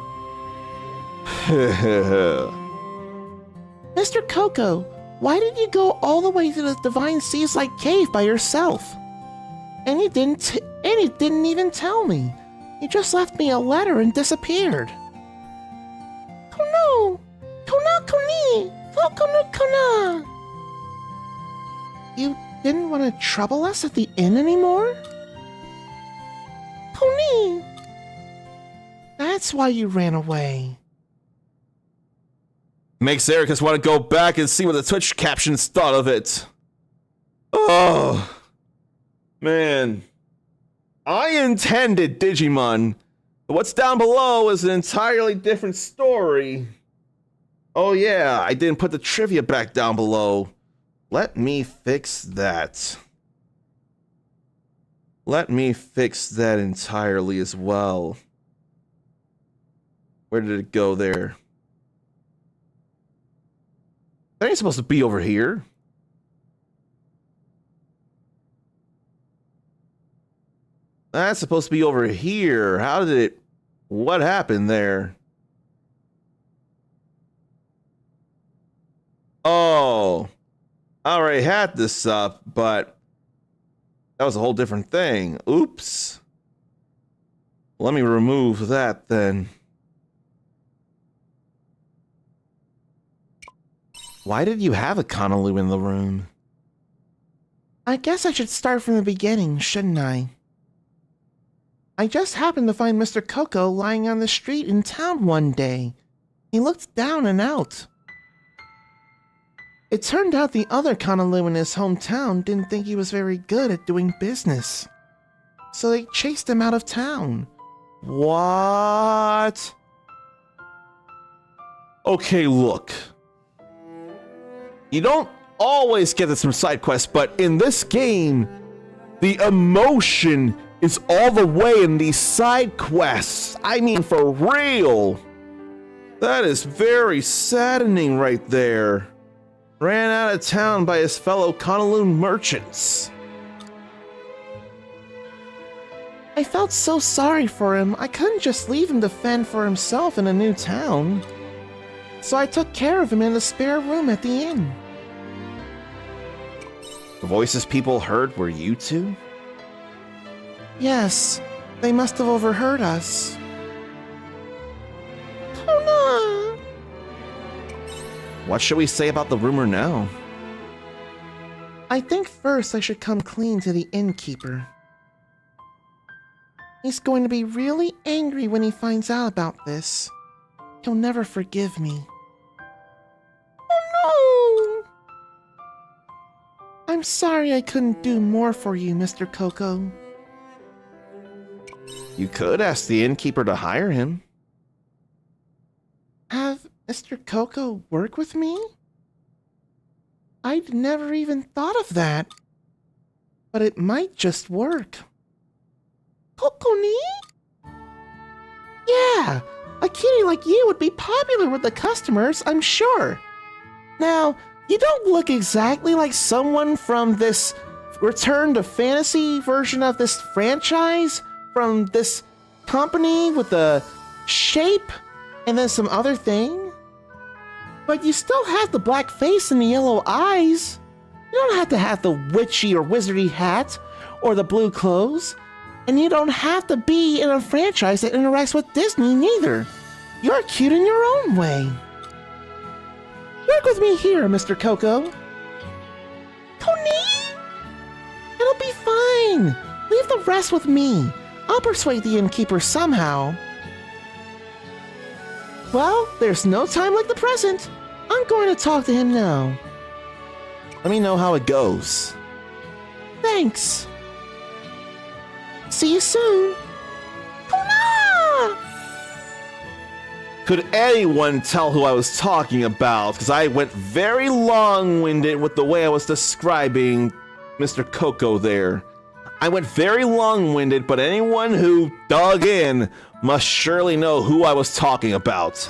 Mr. Coco, why did you go all the way to the Divine Seas like cave by yourself? And you didn't even tell me. You just left me a letter and disappeared. Kono! Kona koni! Kokona kona! You didn't want to trouble us at the inn anymore? Koni! That's why you ran away. Makes Ericus want to go back and see what the Twitch captions thought of it. Oh, man. I intended Digimon, but what's down below is an entirely different story. Oh yeah, I didn't put the trivia back down below. Let me fix that. Let me fix that entirely as well. Where did it go there? That ain't supposed to be over here. That's supposed to be over here. How did it... What happened there? Oh. I already had this up, but... That was a whole different thing. Oops. Let me remove that then. Why did you have a Conaloo in the room? I guess I should start from the beginning, shouldn't I? I just happened to find Mr. Coco lying on the street in town one day. He looked down and out. It turned out the other Conaloo in his hometown didn't think he was very good at doing business. So they chased him out of town. What? Okay, look. You don't always get this from side quests, but in this game, the emotion is all the way in these side quests. I mean, for real. That is very saddening right there. Ran out of town by his fellow Conaloo merchants. I felt so sorry for him, I couldn't just leave him to fend for himself in a new town. So I took care of him in the spare room at the inn. The voices people heard were you two? Yes, they must have overheard us. Oh no! What should we say about the rumor now? I think first I should come clean to the innkeeper. He's going to be really angry when he finds out about this. He'll never forgive me. Oh no! I'm sorry I couldn't do more for you, Mr. Coco. You could ask the innkeeper to hire him. Have Mr. Coco work with me? I'd never even thought of that. But it might just work. Coco-ni? Yeah, a kitty like you would be popular with the customers, I'm sure. Now, you don't look exactly like someone from this Return to Fantasy version of this franchise, from this company with the shape and then some other thing. But you still have the black face and the yellow eyes. You don't have to have the witchy or wizardy hat or the blue clothes. And you don't have to be in a franchise that interacts with Disney neither. You're cute in your own way. Work with me here, Mr. Coco. Tony? It'll be fine. Leave the rest with me. I'll persuade the innkeeper somehow. Well, there's no time like the present. I'm going to talk to him now. Let me know how it goes. Thanks. See you soon. Kuna! Could anyone tell who I was talking about? Because I went very long-winded with the way I was describing Mr. Coco there. I went very long-winded, but anyone who dug in must surely know who I was talking about.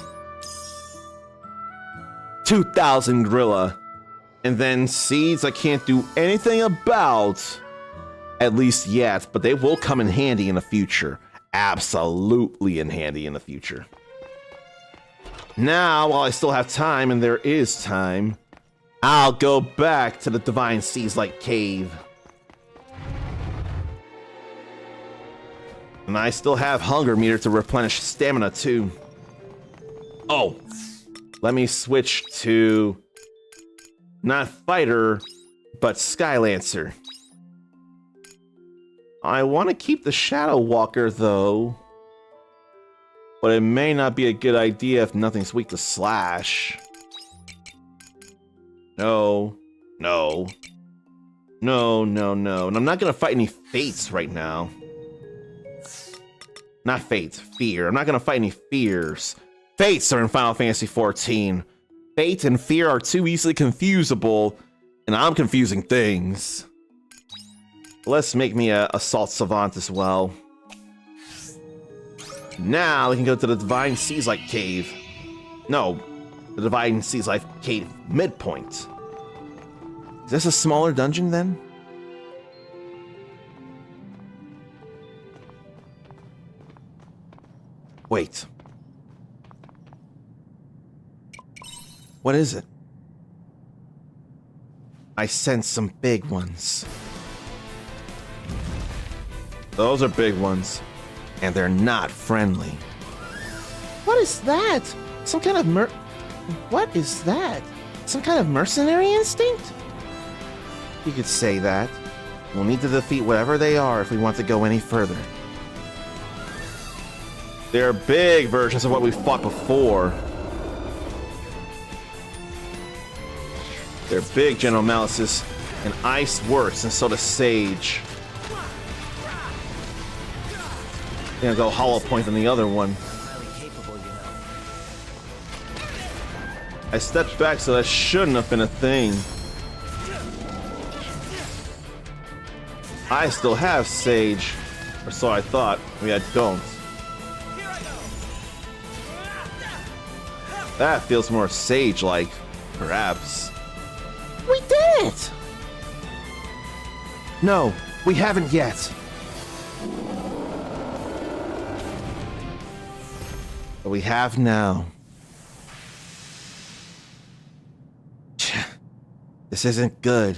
2,000 Gorilla. And then seeds I can't do anything about. At least yet, but they will come in handy in the future. Absolutely in handy in the future. Now, while I still have time, and there is time, I'll go back to the Divine Seas Light Cave. And I still have Hunger Meter to replenish stamina too. Oh, let me switch to not Fighter, but Skylancer. I want to keep the Shadow Walker, though. But it may not be a good idea if nothing's weak to Slash. No. No. No, no, no. And I'm not going to fight any Fates right now. Not Fates. Fear. I'm not going to fight any Fears. Fates are in Final Fantasy XIV. Fate and Fear are too easily confusable. And I'm confusing things. Let's make me a Assault Savant as well. Now we can go to the Divine Seas Light Cave. No, the Divine Seas Light Cave midpoint. Is this a smaller dungeon then? Wait. What is it? I sense some big ones. Those are big ones, and they're not friendly. What is that? Some kind of What is that? Some kind of mercenary instinct? You could say that. We'll need to defeat whatever they are if we want to go any further. They're big versions of what we fought before. They're big General Malices, and ice works, and so does Sage. Gonna go Hollow Point on the other one. Highly capable, you know. I stepped back, so that shouldn't have been a thing. I still have Sage, or so I thought. Maybe I don't. That feels more Sage-like, perhaps. We did it! No, we haven't yet. But we have now. This isn't good.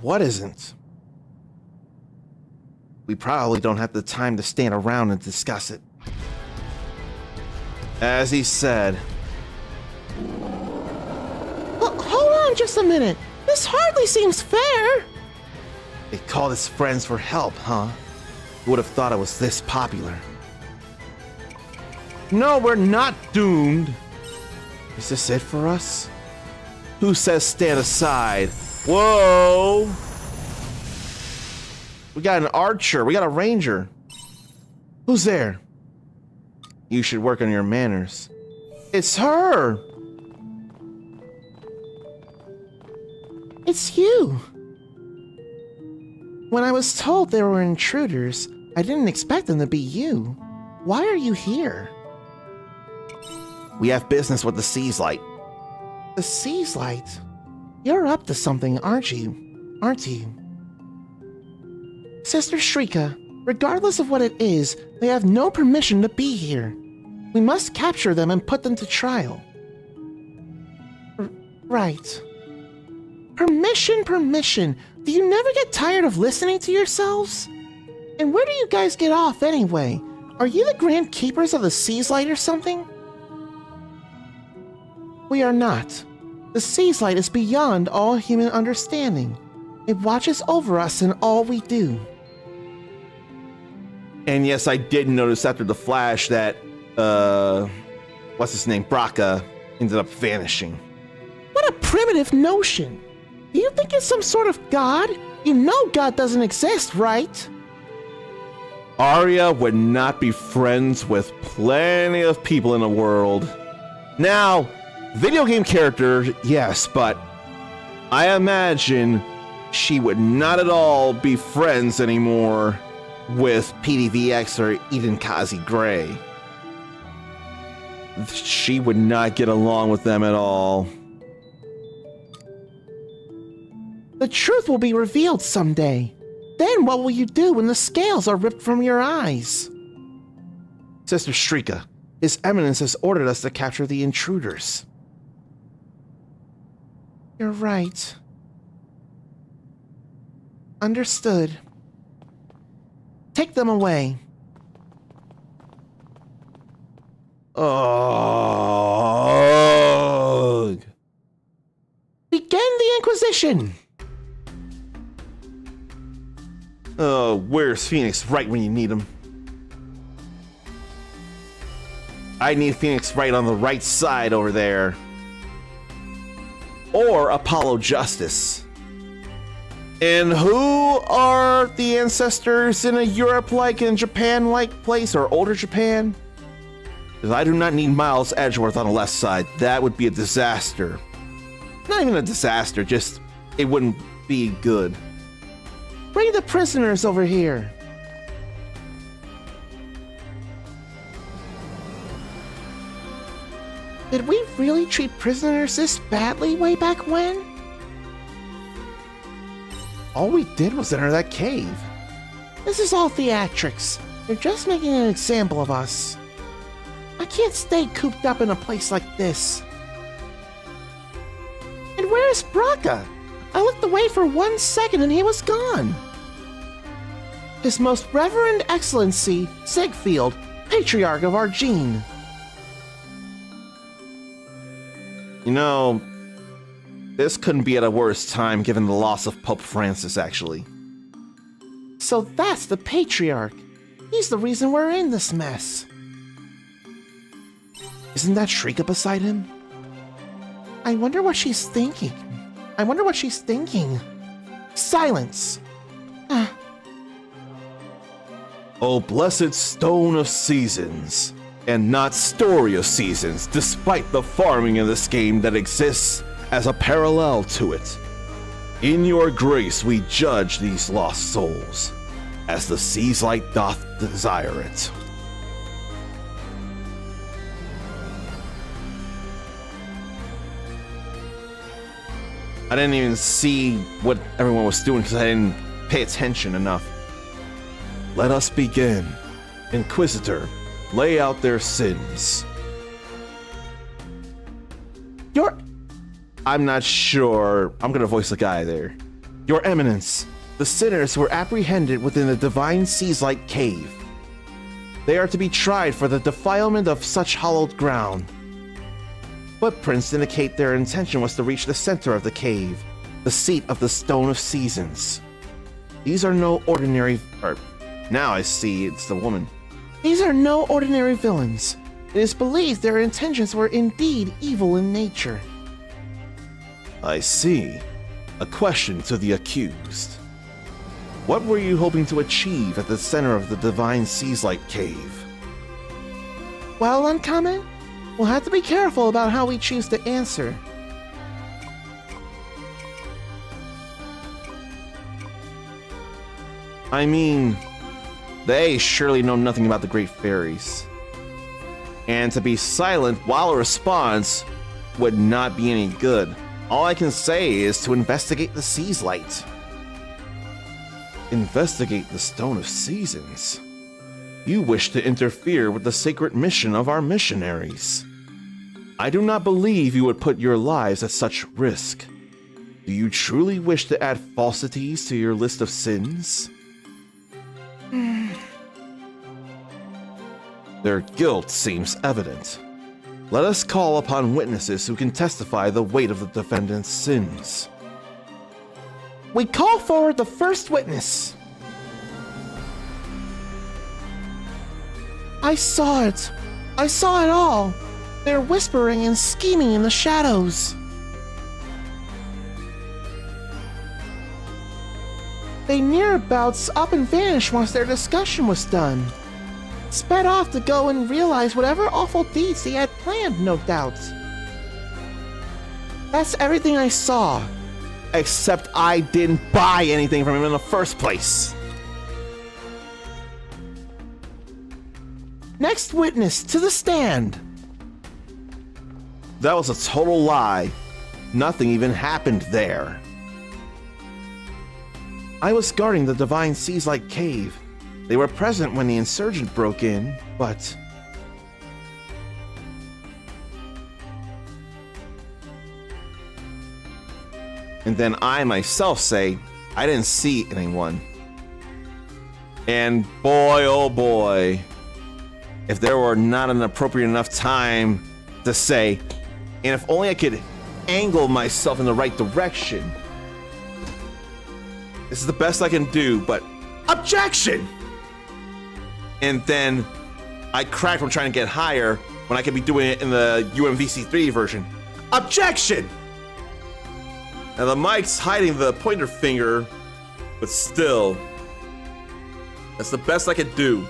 What isn't? We probably don't have the time to stand around and discuss it. As he said. Hold on just a minute. This hardly seems fair. They called his friends for help, huh? Who would have thought it was this popular? No, we're not doomed. Is this it for us? Who says stand aside? Whoa! We got an archer. We got a ranger. Who's there? You should work on your manners. It's her! It's you. When I was told there were intruders, I didn't expect them to be you. Why are you here? We have business with the Seas Light. The Seas Light? You're up to something, aren't you? Aren't you? Sister Shrika, regardless of what it is, they have no permission to be here. We must capture them and put them to trial. Right. Permission. Do you never get tired of listening to yourselves? And where do you guys get off anyway? Are you the Grand Keepers of the Seas Light or something? We are not. The Seas Light is beyond all human understanding. It watches over us in all we do. And yes, I did notice after the flash that, what's his name, Braca, ended up vanishing. What a primitive notion! Do you think it's some sort of god? You know God doesn't exist, right? Arya would not be friends with plenty of people in the world. Now, video game character, yes, but I imagine she would not at all be friends anymore with PDVX or Eden Kazi Gray. She would not get along with them at all. The truth will be revealed someday. Then what will you do when the scales are ripped from your eyes? Sister Shrika, His Eminence has ordered us to capture the intruders. You're right. Understood. Take them away. Ugh. Begin the Inquisition! Oh, where's Phoenix right when you need him? I need Phoenix right on the right side over there. Or Apollo Justice. And who are the ancestors in a Europe-like and Japan-like place, or older Japan? Because I do not need Miles Edgeworth on the left side. That would be a disaster. Not even a disaster, just it wouldn't be good. Bring the prisoners over here. Did we really treat prisoners this badly way back when? All we did was enter that cave. This is all theatrics. They're just making an example of us. I can't stay cooped up in a place like this. And where's Braca? I looked away for 1 second and he was gone. His Most Reverend Excellency, Siegfried, Patriarch of Argene. You know, this couldn't be at a worse time given the loss of Pope Francis, actually. So that's the Patriarch. He's the reason we're in this mess. Isn't that Shrika beside him? I wonder what she's thinking. Silence! Oh, blessed stone of seasons, and not story of seasons, despite the farming in this game that exists as a parallel to it. In your grace we judge these lost souls, as the Seas Light doth desire it. I didn't even see what everyone was doing because I didn't pay attention enough. Let us begin. Inquisitor, lay out their sins. I'm not sure. I'm gonna voice the guy there. Your Eminence, the sinners were apprehended within the Divine Seas-like cave. They are to be tried for the defilement of such hallowed ground. Footprints indicate their intention was to reach the center of the cave, the seat of the Stone of Seasons. These are no ordinary... now I see it's the woman. These are no ordinary villains. It is believed their intentions were indeed evil in nature. I see. A question to the accused. What were you hoping to achieve at the center of the Divine Seas-like cave? Well, Uncommon, we'll have to be careful about how we choose to answer. I mean, they surely know nothing about the Great Fairies. And to be silent while a response would not be any good. All I can say is to investigate the Sea's Light. Investigate the Stone of Seasons? You wish to interfere with the sacred mission of our missionaries. I do not believe you would put your lives at such risk. Do you truly wish to add falsities to your list of sins? Their guilt seems evident. Let us call upon witnesses who can testify the weight of the defendant's sins. We call forward the first witness. I saw it. I saw it all. They're whispering and scheming in the shadows. They nearabouts up and vanished once their discussion was done. Sped off to go and realize whatever awful deeds they had planned, no doubt. That's everything I saw. Except I didn't buy anything from him in the first place. Next witness to the stand. That was a total lie. Nothing even happened there. I was guarding the Divine Seas-like cave. They were present when the insurgent broke in, but... And then I myself say, I didn't see anyone. And boy, oh boy, if there were not an appropriate enough time to say, and if only I could angle myself in the right direction. This is the best I can do, but objection! And then I crack from trying to get higher when I could be doing it in the UMVC3 version. Objection! Now the mic's hiding the pointer finger, but still, that's the best I could do.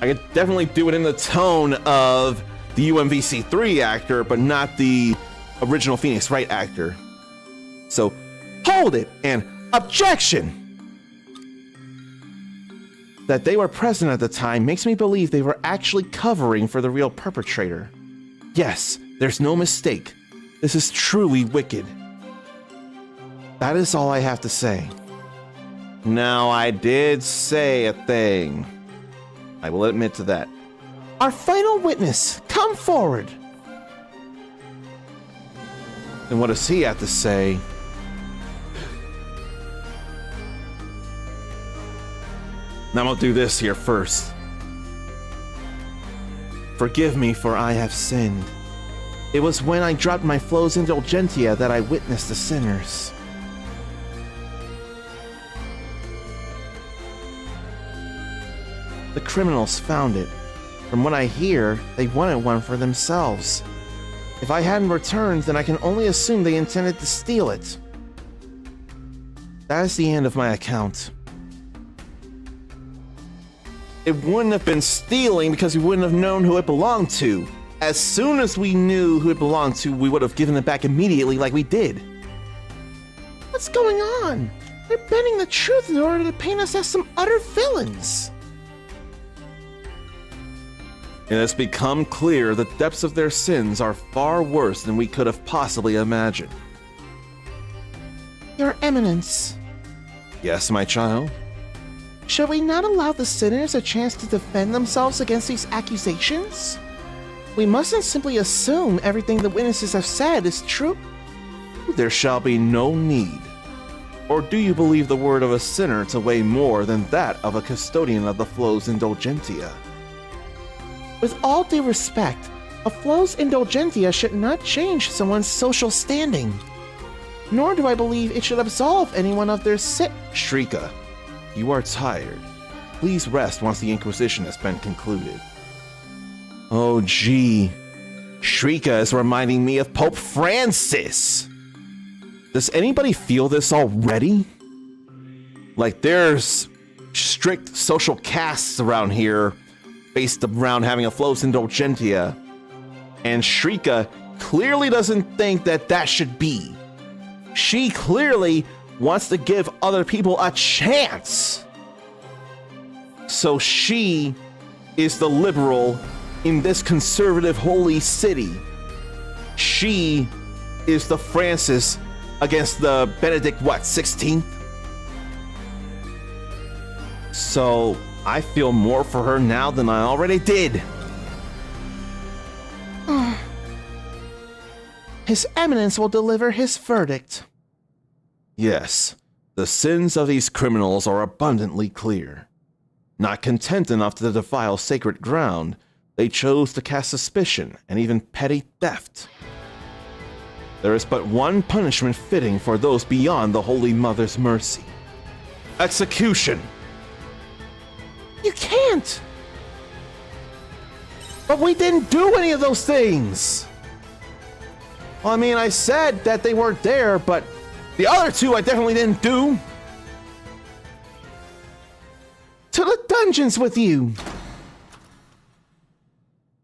I could definitely do it in the tone of the UMVC3 actor, but not the original Phoenix Wright actor. So, hold it, and objection! That they were present at the time makes me believe they were actually covering for the real perpetrator. Yes, there's no mistake. This is truly wicked. That is all I have to say. Now, I did say a thing. I will admit to that. Our final witness, come forward. And what does he have to say? Now I'm gonna do this here first. Forgive me, for I have sinned. It was when I dropped my Flo's Indulgentia that I witnessed the sinners. The criminals found it. From what I hear, they wanted one for themselves. If I hadn't returned, then I can only assume they intended to steal it. That is the end of my account. It wouldn't have been stealing because we wouldn't have known who it belonged to. As soon as we knew who it belonged to, we would have given it back immediately like we did. What's going on? They're bending the truth in order to paint us as some utter villains. It has become clear the depths of their sins are far worse than we could have possibly imagined. Your Eminence. Yes, my child? Should we not allow the sinners a chance to defend themselves against these accusations? We mustn't simply assume everything the witnesses have said is true. There shall be no need. Or do you believe the word of a sinner to weigh more than that of a custodian of the flow's indulgentia? With all due respect, a flow's indulgentia should not change someone's social standing. Nor do I believe it should absolve anyone of their sin. Shrika, you are tired. Please rest once the Inquisition has been concluded. Oh gee, Shrika is reminding me of Pope Francis. Does anybody feel this already? Like there's strict social castes around here based around having a flow's indulgentia, and Shrika clearly doesn't think that that should be. She clearly wants to give other people a chance. So she is the liberal in this conservative holy city. She is the Francis against the Benedict, what, 16th? So I feel more for her now than I already did. His Eminence will deliver his verdict. Yes, the sins of these criminals are abundantly clear. Not content enough to defile sacred ground, they chose to cast suspicion and even petty theft. There is but one punishment fitting for those beyond the Holy Mother's mercy. Execution! You can't! But we didn't do any of those things! Well, I mean, I said that they weren't there, but the other two I definitely didn't do. To the dungeons with you!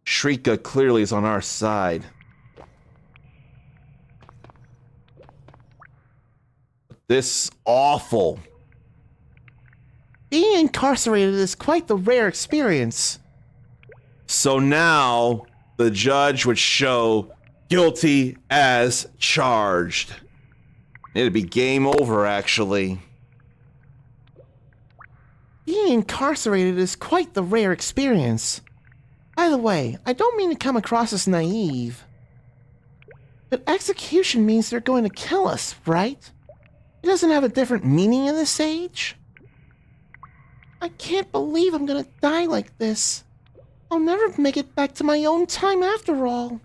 Shrika clearly is on our side. This awful. Being incarcerated is quite the rare experience. So now the judge would show guilty as charged. It'd be game over, actually. Being incarcerated is quite the rare experience. By the way, I don't mean to come across as naive, but execution means they're going to kill us, right? It doesn't have a different meaning in this age. I can't believe I'm gonna die like this. I'll never make it back to my own time after all.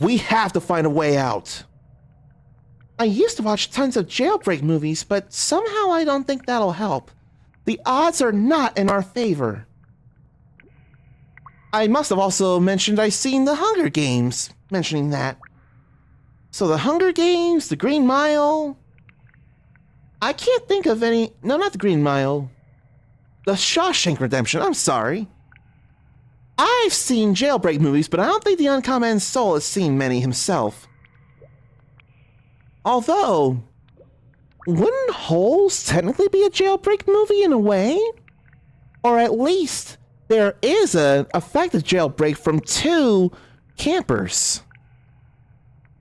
We have to find a way out. I used to watch tons of jailbreak movies, but somehow I don't think that'll help. The odds are not in our favor. I must have also mentioned I've seen The Hunger Games, mentioning that. So The Hunger Games, The Green Mile... I can't think of any... No, not The Green Mile. The Shawshank Redemption, I'm sorry. I've seen jailbreak movies, but I don't think the Uncommon Soul has seen many himself. Although, wouldn't Holes technically be a jailbreak movie in a way? Or at least, there is an effective jailbreak from 2 campers.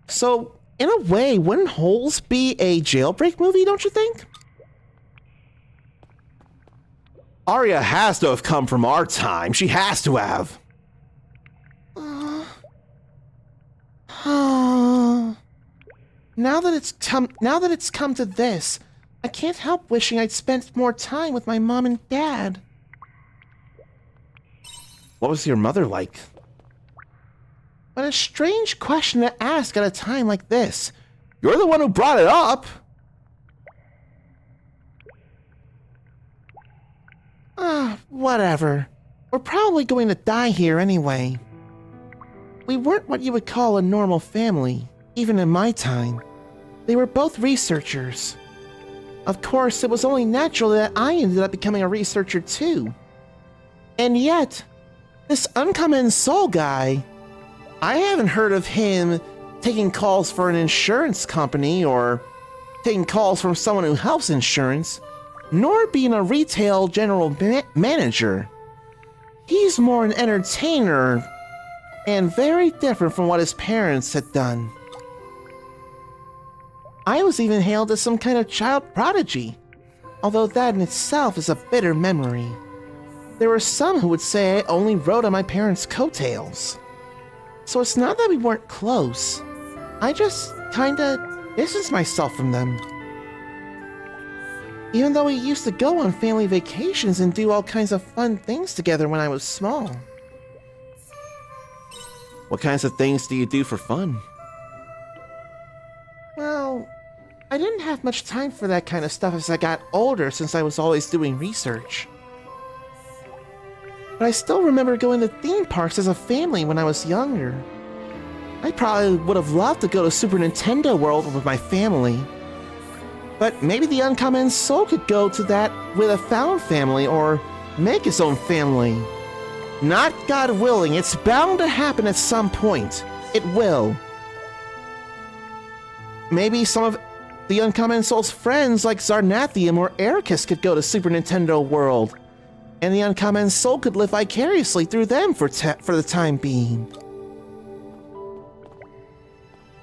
So, in a way, wouldn't Holes be a jailbreak movie, don't you think? Arya has to have come from our time. She has to have. Now that it's come to this, I can't help wishing I'd spent more time with my mom and dad. What was your mother like? What a strange question to ask at a time like this. You're the one who brought it up. Whatever. We're probably going to die here anyway. We weren't what you would call a normal family, even in my time. They were both researchers. Of course, it was only natural that I ended up becoming a researcher too. And yet, this Uncommon Soul guy, I haven't heard of him taking calls for an insurance company or taking calls from someone who helps insurance, nor being a retail general manager. He's more an entertainer and very different from what his parents had done. I was even hailed as some kind of child prodigy, although that in itself is a bitter memory. There were some who would say I only rode on my parents' coattails. So it's not that we weren't close. I just kinda distanced myself from them. Even though we used to go on family vacations and do all kinds of fun things together when I was small. What kinds of things do you do for fun? Well, I didn't have much time for that kind of stuff as I got older since I was always doing research. But I still remember going to theme parks as a family when I was younger. I probably would have loved to go to Super Nintendo World with my family. But maybe the Uncommon Soul could go to that with a found family or make his own family. Not God willing, it's bound to happen at some point. It will. Maybe some of the Uncommon Soul's friends like Zarnathium or Ericus could go to Super Nintendo World, and the Uncommon Soul could live vicariously through them for the time being.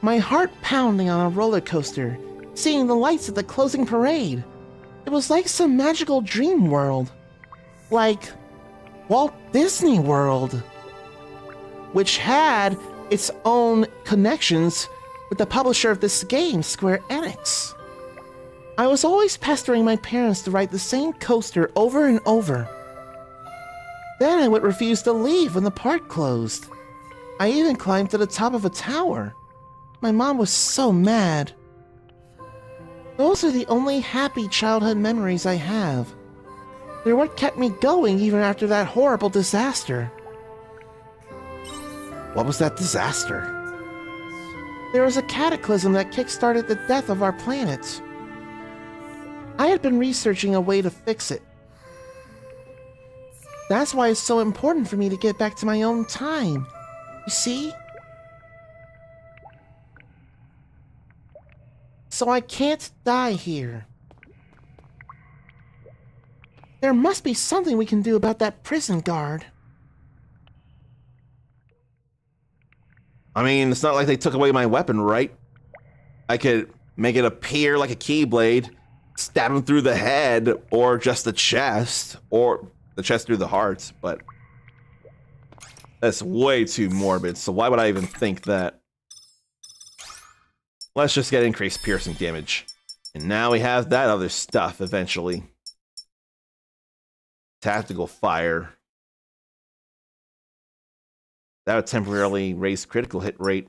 My heart pounding on a roller coaster, seeing the lights at the closing parade. It was like some magical dream world. Like Walt Disney World, which had its own connections with the publisher of this game, Square Enix. I was always pestering my parents to ride the same coaster over and over. Then I would refuse to leave when the park closed. I even climbed to the top of a tower. My mom was so mad. Those are the only happy childhood memories I have. They're what kept me going even after that horrible disaster. What was that disaster? There was a cataclysm that kick-started the death of our planet. I had been researching a way to fix it. That's why it's so important for me to get back to my own time. You see? So I can't die here. There must be something we can do about that prison guard. I mean, it's not like they took away my weapon, right? I could make it appear like a keyblade, stab him through the head, or just the chest, or the chest through the heart, but that's way too morbid, so why would I even think that? Let's just get increased piercing damage. And now we have that other stuff, eventually. Tactical fire. That would temporarily raise critical hit rate.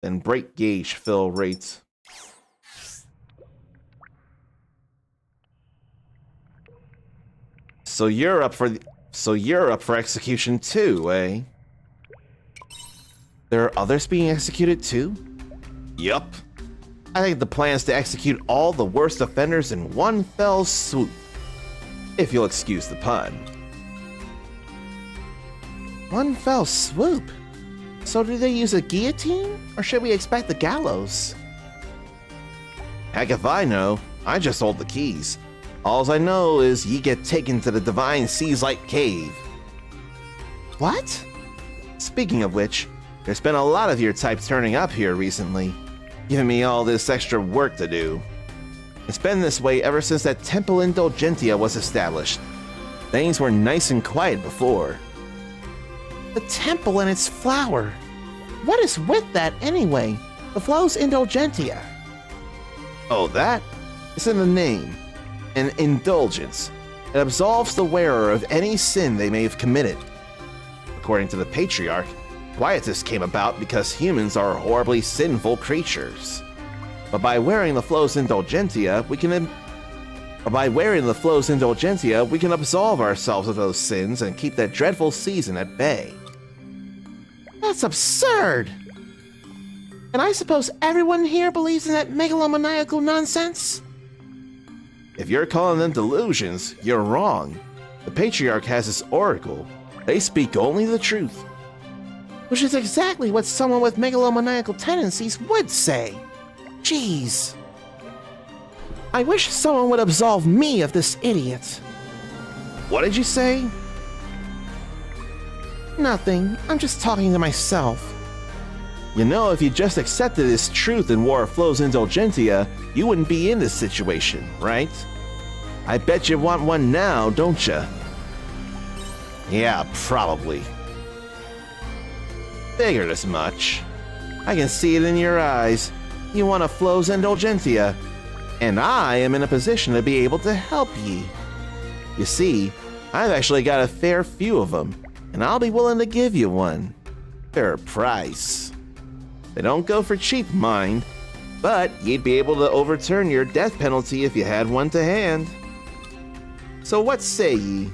Then break gauge fill rate. So you're up for execution too, eh? There are others being executed too? Yup. I think the plan is to execute all the worst offenders in one fell swoop. If you'll excuse the pun. One fell swoop? So do they use a guillotine? Or should we expect the gallows? Heck if I know. I just hold the keys. Alls I know is ye get taken to the Divine Seas-like cave. What? Speaking of which, there's been a lot of your type turning up here recently, giving me all this extra work to do. It's been this way ever since that Temple Indulgentia was established. Things were nice and quiet before. The temple and its flower. What is with that anyway? The flow's Indulgentia. Oh, that? It's in the name. An indulgence. It absolves the wearer of any sin they may have committed. According to the Patriarch, Quietus came about because humans are horribly sinful creatures. But by wearing the flow's Indulgentia, we can absolve ourselves of those sins and keep that dreadful season at bay. That's absurd! And I suppose everyone here believes in that megalomaniacal nonsense? If you're calling them delusions, you're wrong. The Patriarch has his oracle. They speak only the truth. Which is exactly what someone with megalomaniacal tendencies would say. Jeez. I wish someone would absolve me of this idiot. What did you say? Nothing. I'm just talking to myself. You know, if you just accepted this truth and wore a flow's Indulgentia, you wouldn't be in this situation, right? I bet you want one now, don't you? Yeah, probably. Figured as much. I can see it in your eyes. You want a flow's Indulgentia. and I am in a position to be able to help ye. You see, I've actually got a fair few of them, and I'll be willing to give you one. Fair price. They don't go for cheap, mind, but you'd be able to overturn your death penalty if you had one to hand. So what say ye?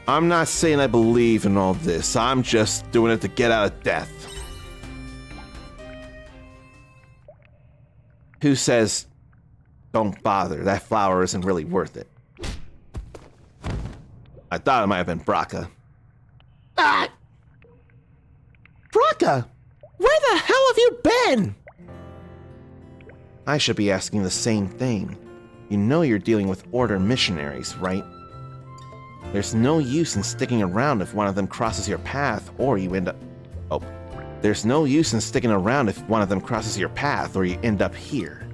I'm not saying I believe in all this. I'm just doing it to get out of death. Who says, don't bother, that flower isn't really worth it? I thought it might have been Braca. Ah! Braca! Where the hell have you been? I should be asking the same thing. You know you're dealing with Order missionaries, right? There's no use in sticking around if one of them crosses your path or you end up... Oh. There's no use in sticking around if one of them crosses your path or you end up here.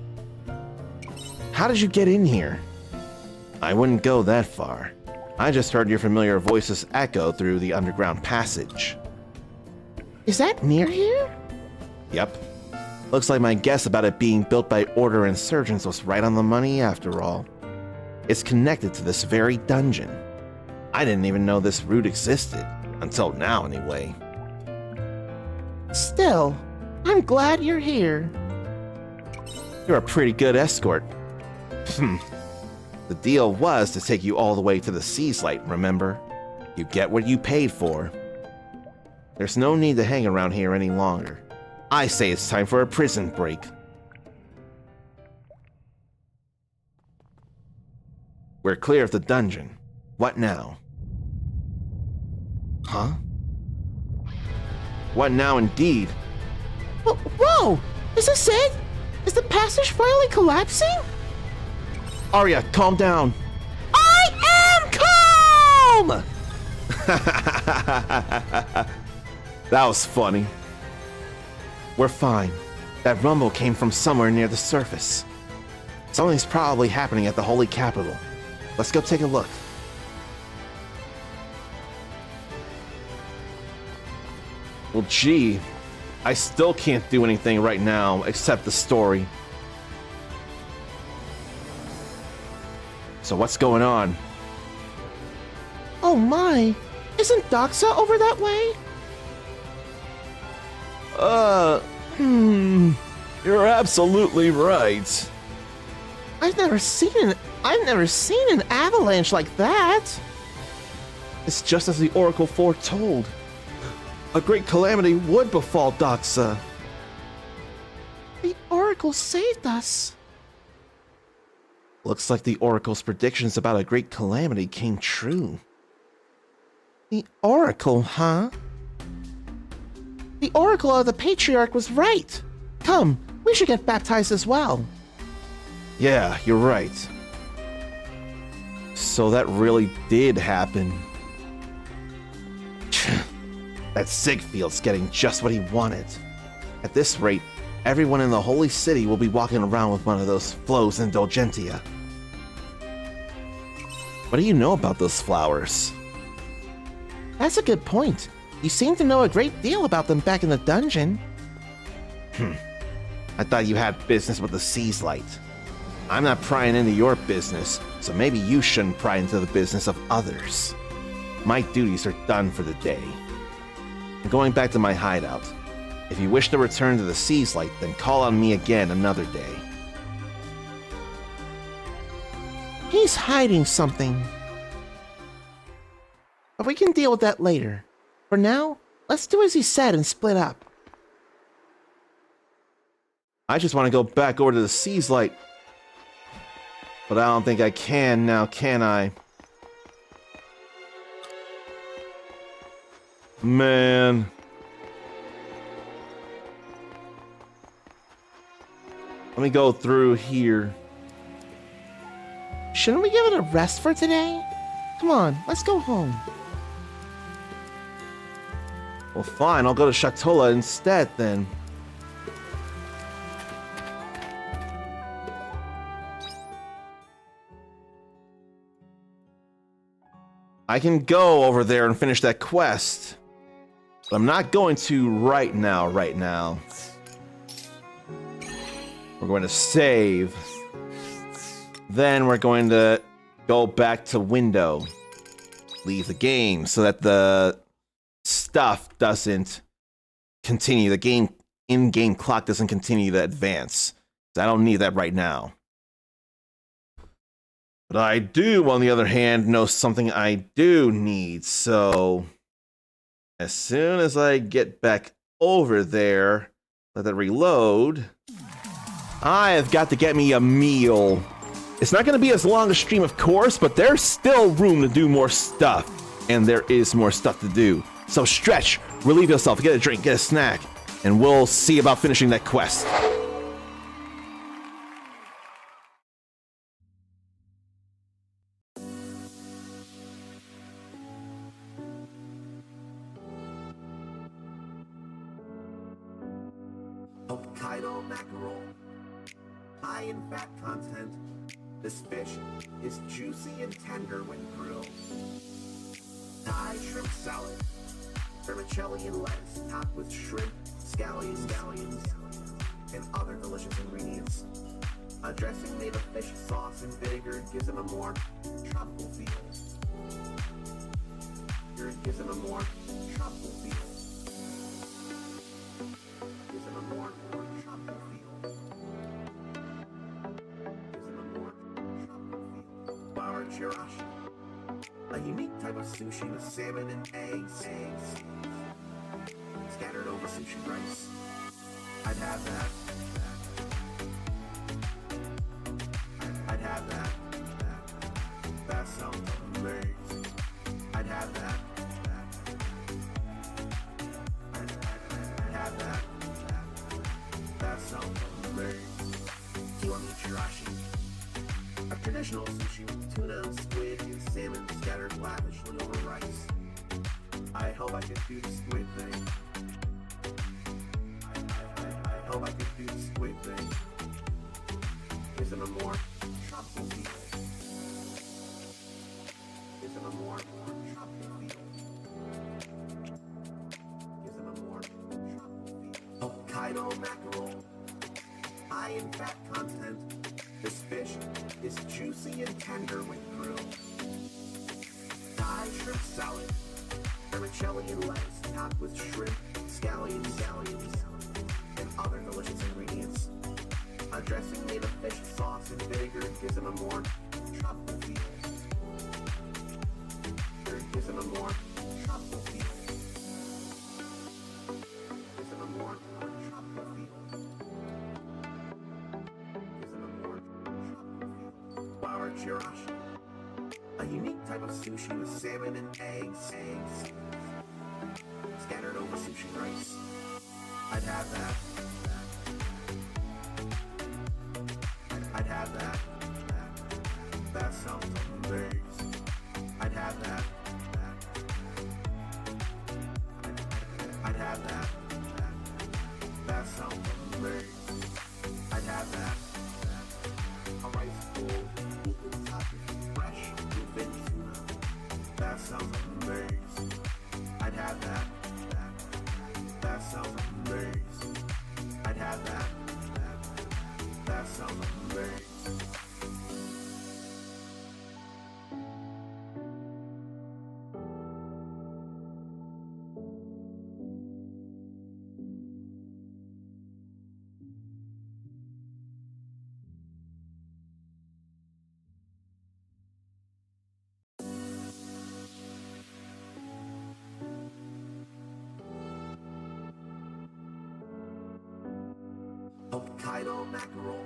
How did you get in here? I wouldn't go that far. I just heard your familiar voices echo through the underground passage. Is that near here? Yep. Looks like my guess about it being built by Order insurgents was right on the money after all. It's connected to this very dungeon. I didn't even know this route existed. Until now, anyway. Still, I'm glad you're here. You're a pretty good escort. The deal was to take you all the way to the Seas Light, remember? You get what you paid for. There's no need to hang around here any longer. I say it's time for a prison break. We're clear of the dungeon. What now? Huh? What now indeed? Whoa! Is this it? Is the passage finally collapsing? Arya, calm down. I am calm! That was funny. We're fine. That rumble came from somewhere near the surface. Something's probably happening at the Holy Capital. Let's go take a look. Well, gee, I still can't do anything right now except the story. So what's going on? Oh my! Isn't Doxa over that way? You're absolutely right. I've never seen an avalanche like that. It's just as the Oracle foretold. A great calamity would befall Doxa. The Oracle saved us. Looks like the Oracle's predictions about a great calamity came true. The Oracle, huh? The Oracle of the Patriarch was right. Come, we should get baptized as well. Yeah, you're right. So that really did happen. That Ziegfeld's getting just what he wanted. At this rate, everyone in the Holy City will be walking around with one of those Flows Indulgentia. What do you know about those flowers? That's a good point. You seem to know a great deal about them back in the dungeon. I thought you had business with the Seas Light. I'm not prying into your business, so maybe you shouldn't pry into the business of others. My duties are done for the day. I'm going back to my hideout. If you wish to return to the Seas Light, then call on me again another day. He's hiding something. But we can deal with that later. For now, let's do as he said and split up. I just want to go back over to the Seas Light. But I don't think I can now, can I? Man. Let me go through here. Shouldn't we give it a rest for today? Come on, let's go home. Well, fine, I'll go to Shatola instead then. I can go over there and finish that quest. But I'm not going to right now. We're going to save. Then we're going to go back to window. Leave the game so that the stuff doesn't continue. The game in-game clock doesn't continue to advance. I don't need that right now. But I do, on the other hand, know something I do need. So as soon as I get back over there, let that reload. I have got to get me a meal. It's not going to be as long a stream, of course, but there's still room to do more stuff. And there is more stuff to do. So stretch, relieve yourself, get a drink, get a snack, and we'll see about finishing that quest. Hokkaido mackerel. High in fat content, this fish is juicy and tender when grilled. Thai shrimp salad. Vermicelli and lettuce topped with shrimp, scallions, and other delicious ingredients. A dressing made of fish sauce and vinegar gives it a more tropical feel. Gives it a more tropical feel. Gives it a more tropical feel. Gives it a more tropical feel. Bar chirashi. A unique type of sushi with salmon and eggs scattered over sushi rice. I'd have that. I'd have that. That sounds amazing. I'd have that. I'd have that. That sounds amazing. Kiwami chirashi. A traditional sushi with tuna, squid, and salmon scattered lavishly over rice. I hope I can do the squid thing. I hope I can do the squid thing. Isn't a more tropical feel? Isn't a more tropical feel? Isn't a more tropical feel? Hokkaido mackerel. High in fat content. This fish is juicy and tender when grilled. Thai shrimp salad. Vermicelli and lettuce topped with shrimp, scallions, and other delicious ingredients. A dressing made of fish sauce and vinegar gives it a more tropical feel. Gives it a more tropical feel. Gives it a more tropical feel. Gives it a more tropical feel. Bar chirashi. A unique type of sushi with salmon and eggs scattered over sushi rice. I'd have that. I'd have that. That sounds amazing. I'd have that. I'd have that. That sounds amazing. I'd have that. A rice bowl, equal topping, fresh, bluefin tuna. That sounds amazing. I'd have that. That sounds amazing. I'd have that. That sounds amazing. Hokkaido mackerel.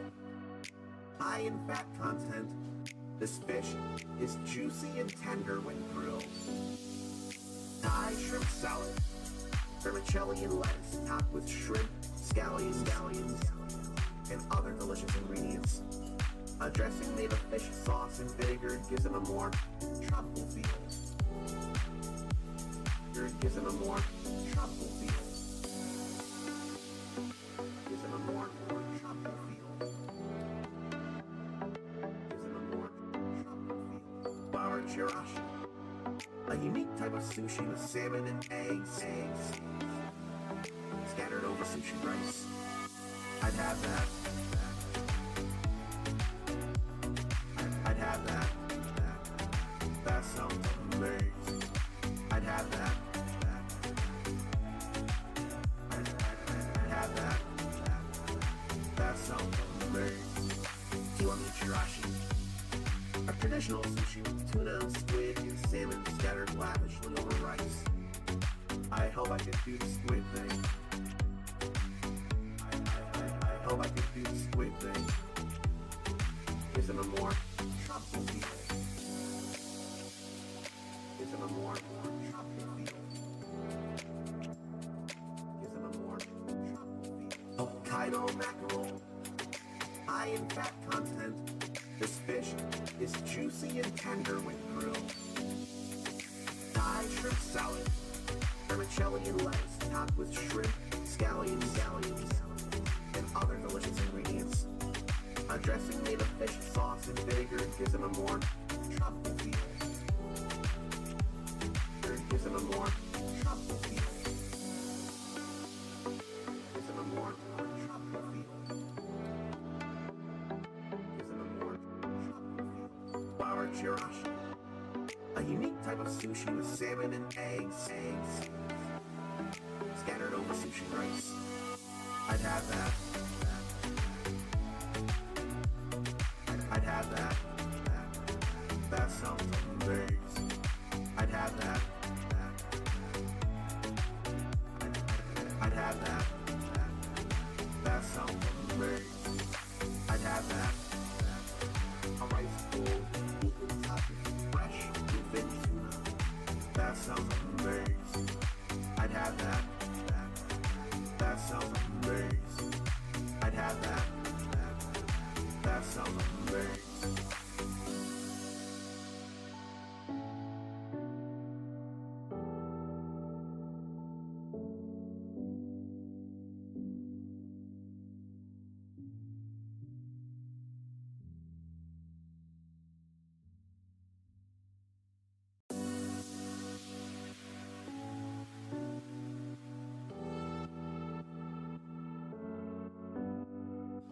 High in fat content, this fish is juicy and tender when grilled. Thai shrimp salad. Vermicelli and lettuce topped with shrimp, scallions, and other delicious ingredients. A dressing made of fish sauce and vinegar gives it a more tropical feel. Gives it a more tropical feel. Gives it a more tropical feel. Gives it a more tropical feel. Bar chirashi. A unique type of sushi with salmon and eggs scattered over sushi rice. I'd have that. traditional sushi with tuna, squid, and salmon scattered lavishly over rice. I hope I could do the squid thing. I hope I could do the squid thing. Gives him a more tropical feel. Gives him a more tropical feel. Gives him a more tropical feel. Hokkaido mackerel. High in fat content. This fish is juicy and tender when grilled. Thai shrimp salad. Vermicelli and lettuce topped with shrimp, scallions, and other delicious ingredients. A dressing made of fish sauce and vinegar gives them a more tropical feel. Gives them a more tropical feel. Gives them a more tropical feel. Gives them a more tropical feel. Flour chirashi. A unique type of sushi with salmon and eggs scattered over sushi rice. I'd have that. I'd have that. That sounds amazing. I'd have that. I'd have that. That sounds amazing. I'd have that. A rice bowl, equal topping, fresh, thin tuna. That sounds amazing. I'd have that. That sounds amazing. I'd have that. That sounds amazing.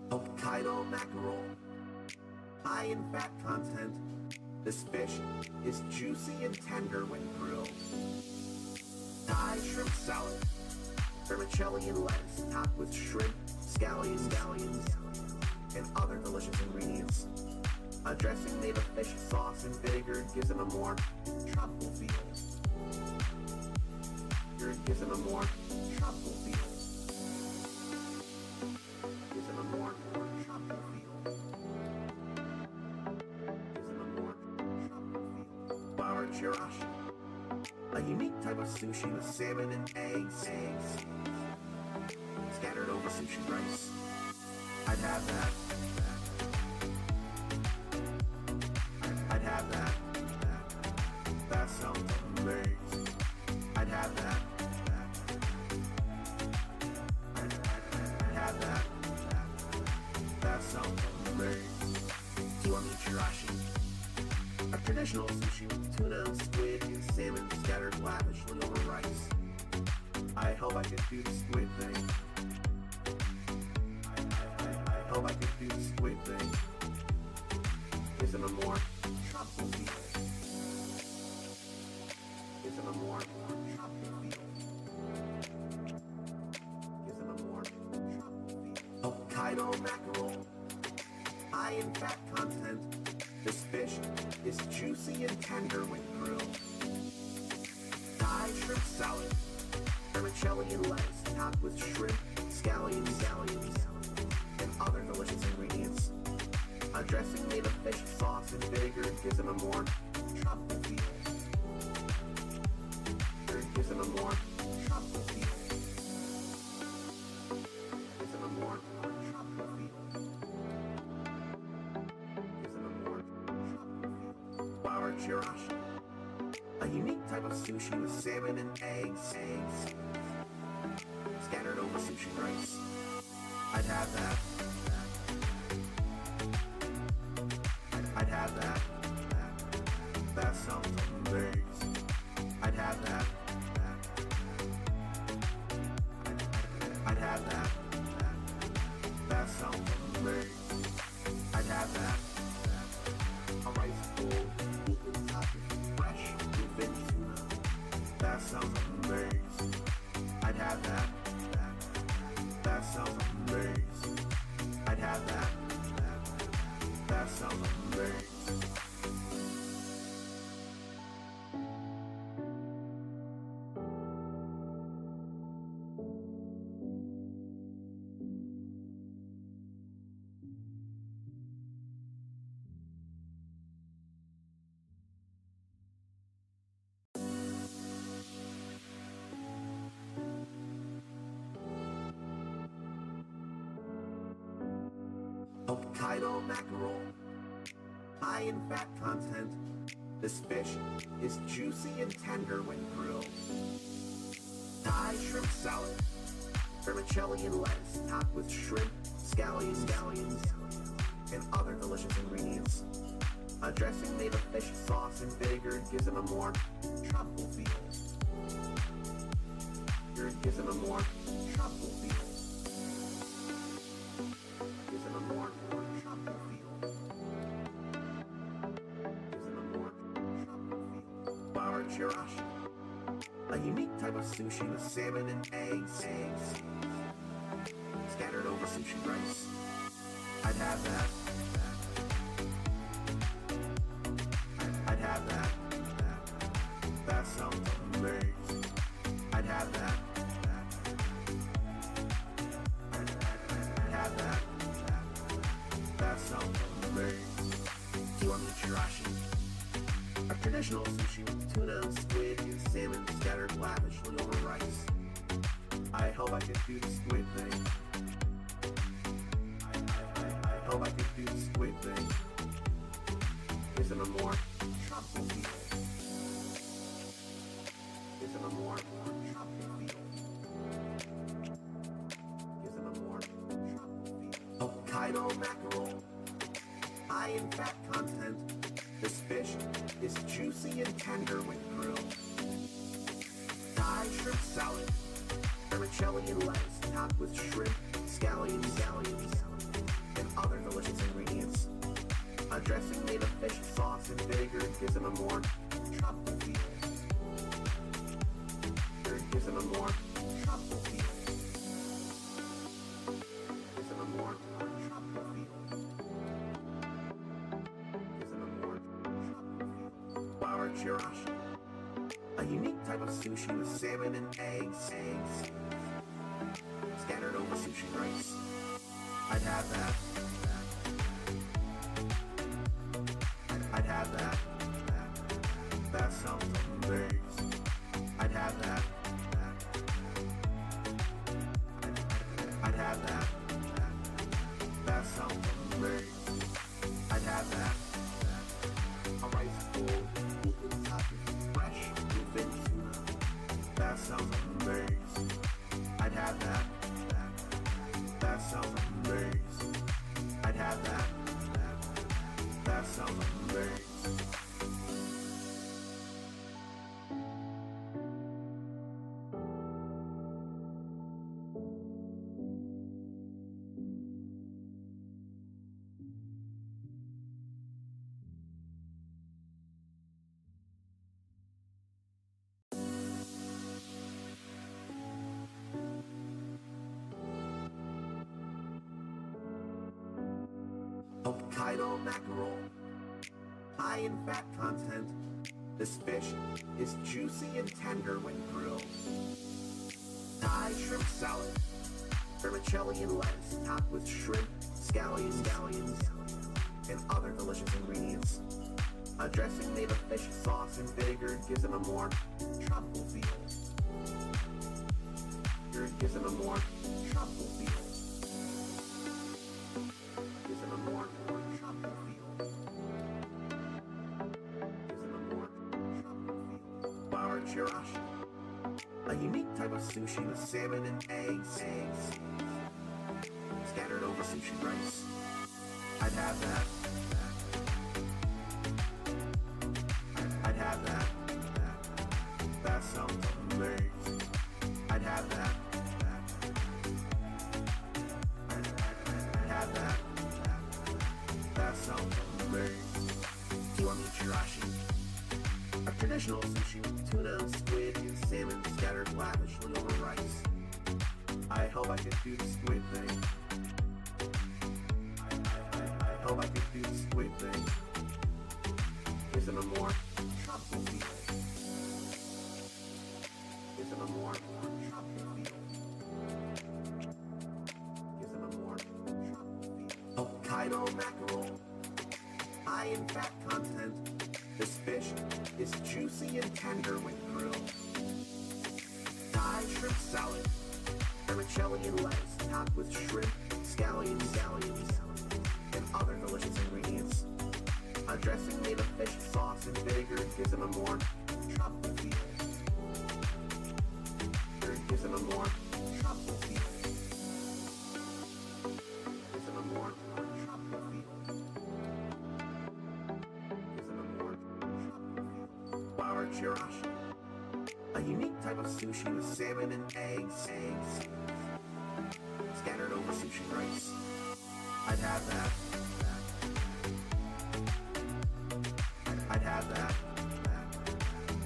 Hokkaido mackerel. High in fat content, this fish is juicy and tender when grilled. Thai shrimp salad. Vermicelli and lettuce topped with shrimp, scallions, and other delicious ingredients. A dressing made of fish sauce and vinegar gives them a more tropical feel. Gives them a more tropical feel. Gives them a more tropical feel. Gives them a more tropical feel. Flour chirashi. A unique type of sushi with salmon and eggs scattered over sushi rice. I'd have that. I'd have that. That sounds amazing. I'd have that. I'd have that. That sounds amazing. Kiwami chirashi. A traditional sushi with tuna, squid, and salmon scattered lavishly over rice. I hope I could do the squid thing. I hope I could do the squid thing. Gives them a more tropical feel. Gives them a more tropical feel. Gives them a more tropical feel. Hokkaido mackerel. High in fat content, this fish is juicy and tender when grilled. Thai shrimp salad. Vermicelli and lettuce topped with shrimp, scallions, and other delicious ingredients. A dressing made of fish sauce and vinegar gives them a more tropical feel. Gives them a more tropical feel. Gives them a more tropical feel. Gives them a more tropical feel. Flour chirashi. A unique type of sushi with salmon and eggs scattered over sushi rice. I'd have that. I'd have that. That sounds amazing. I'd have that. I'd have that. That sounds amazing. I'd have that. A rice bowl, equal topping, fresh, thin tuna. That sounds amazing. I'd have that. That sounds amazing. I'd have that. That sounds amazing. Hokkaido mackerel, high in fat content. This fish is juicy and tender when grilled. Thai shrimp salad, vermicelli and lettuce topped with shrimp, scallions, and other delicious ingredients. A dressing made of fish sauce and vinegar gives them a more tropical feel. Gives them a more tropical feel. Gives them a more tropical feel. Gives them a more tropical feel. Bar chirashi, a unique type of sushi with salmon and eggs scattered over sushi rice. I'd have that. I'd have that. That sounds amazing. I'd have that. I'd have that. That sounds amazing. Kiwami chirashi, a traditional sushi with tuna, squid, and salmon scattered lavishly over rice. I hope I could do the squid thing. I hope I could do the squid thing. Gives them a more tropical feel. Gives them a more tropical feel. Gives them a more tropical feel. Hokkaido mackerel, high in fat content. This fish is juicy and tender when grilled. Thai shrimp salad, vermicelli and lettuce topped with shrimp, scallions, and other delicious ingredients. A dressing made of fish sauce and vinegar gives them a more tropical feel. Gives them a more tropical feel. Gives them a more tropical feel. Gives them a more tropical feel. Bar chirashi, a unique type of sushi with salmon and eggs scattered over sushi rice. I'd have that. I'd have that. That sounds amazing. I'd have that. I'd have that. That sounds amazing. I'd have that. A rice bowl, topped with fresh bluefin tuna. That sounds amazing. I'd have that. That sounds amazing. I'd have that. That sounds amazing. Hokkaido mackerel, high in fat content. This fish is juicy and tender when grilled. Thai shrimp salad, vermicelli and lettuce topped with shrimp, scallions, and other delicious ingredients. A dressing made of fish sauce and vinegar gives them a more tropical feel. Gives them a more tropical feel. Gives them a more tropical feel. Gives them a more tropical feel. Bar chirashi, a unique type of sushi with salmon and eggs scattered over sushi rice. I'd have that. I'd have that. That sounds amazing. I'd have that. I'd have that. That sounds amazing. Kiwami chirashi, a traditional sushi with tuna, squid, and salmon scattered lavishly over rice. I hope I could do the squid thing. I hope I could do the squid thing. Gives them a more tropical feel. Gives them a more tropical feel. Gives them a more tropical feel. Hokkaido mackerel, high in fat content. This fish is juicy and tender when grilled. Thai shrimp salad, vermicelli and lettuce topped with shrimp, scallions, and other delicious ingredients. A dressing made of fish sauce and vinegar gives it a more tropical feel. It gives it a more tropical feel. Gives it a more tropical feel. Gives it a more tropical feel. Flour chirashi. A unique type of sushi with salmon and eggs scattered over sushi rice. I'd have that. I'd have that.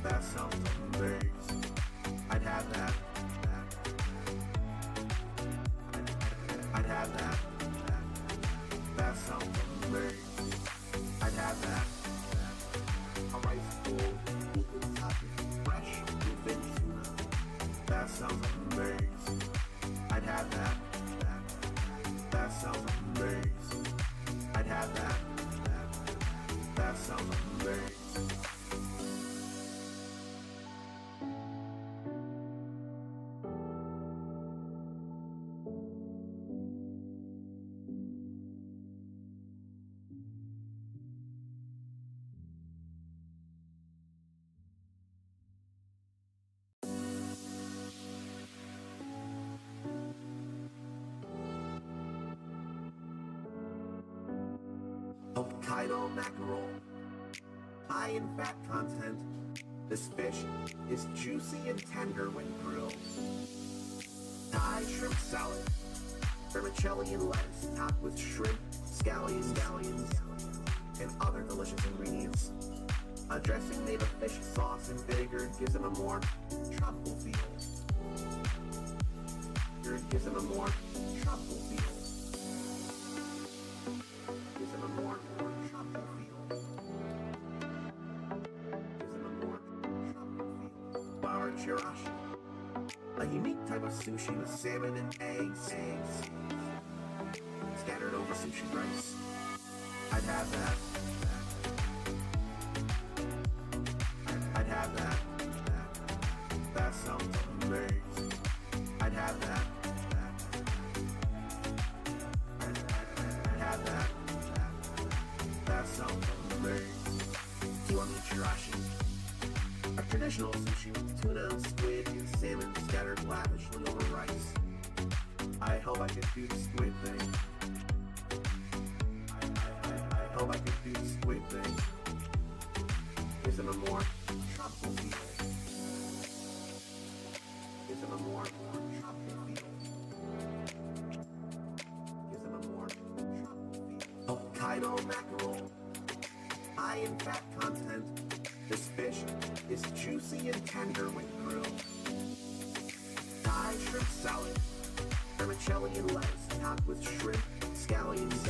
That sounds amazing. I'd have that. I'd have that. That sounds amazing. I'd have that. A rice bowl, fresh bluefin tuna. That sounds amazing. I'd have that. That sounds amazing. I'd have that. That sounds amazing. Hokkaido mackerel. High in fat content, this fish is juicy and tender when grilled. Thai shrimp salad. Vermicelli and lettuce topped with shrimp, scallions, and other delicious ingredients. A dressing made of fish sauce and vinegar gives it a more tropical feel. It gives it a more tropical feel. Gives it a more tropical feel. Gives it a more tropical feel. Flour chirashi. A unique type of sushi with salmon and eggs scattered over sushi rice. I'd have that. I'd have that. That sounds amazing. I'd have that. I'd have that. That sounds amazing. Do you want me chirashi? A traditional sushi with tuna, squid, and salmon scattered lavishly over rice. I hope I can do the squid thing. I hope I can do the squid thing. Gives it a more tropical feel. Gives it a more tropical feel. Gives it a more tropical feel. Hokkaido mackerel. High in fat content, this fish is juicy and tender when grilled. Thai shrimp salad. Vermicelli and lettuce topped with shrimp, scallions,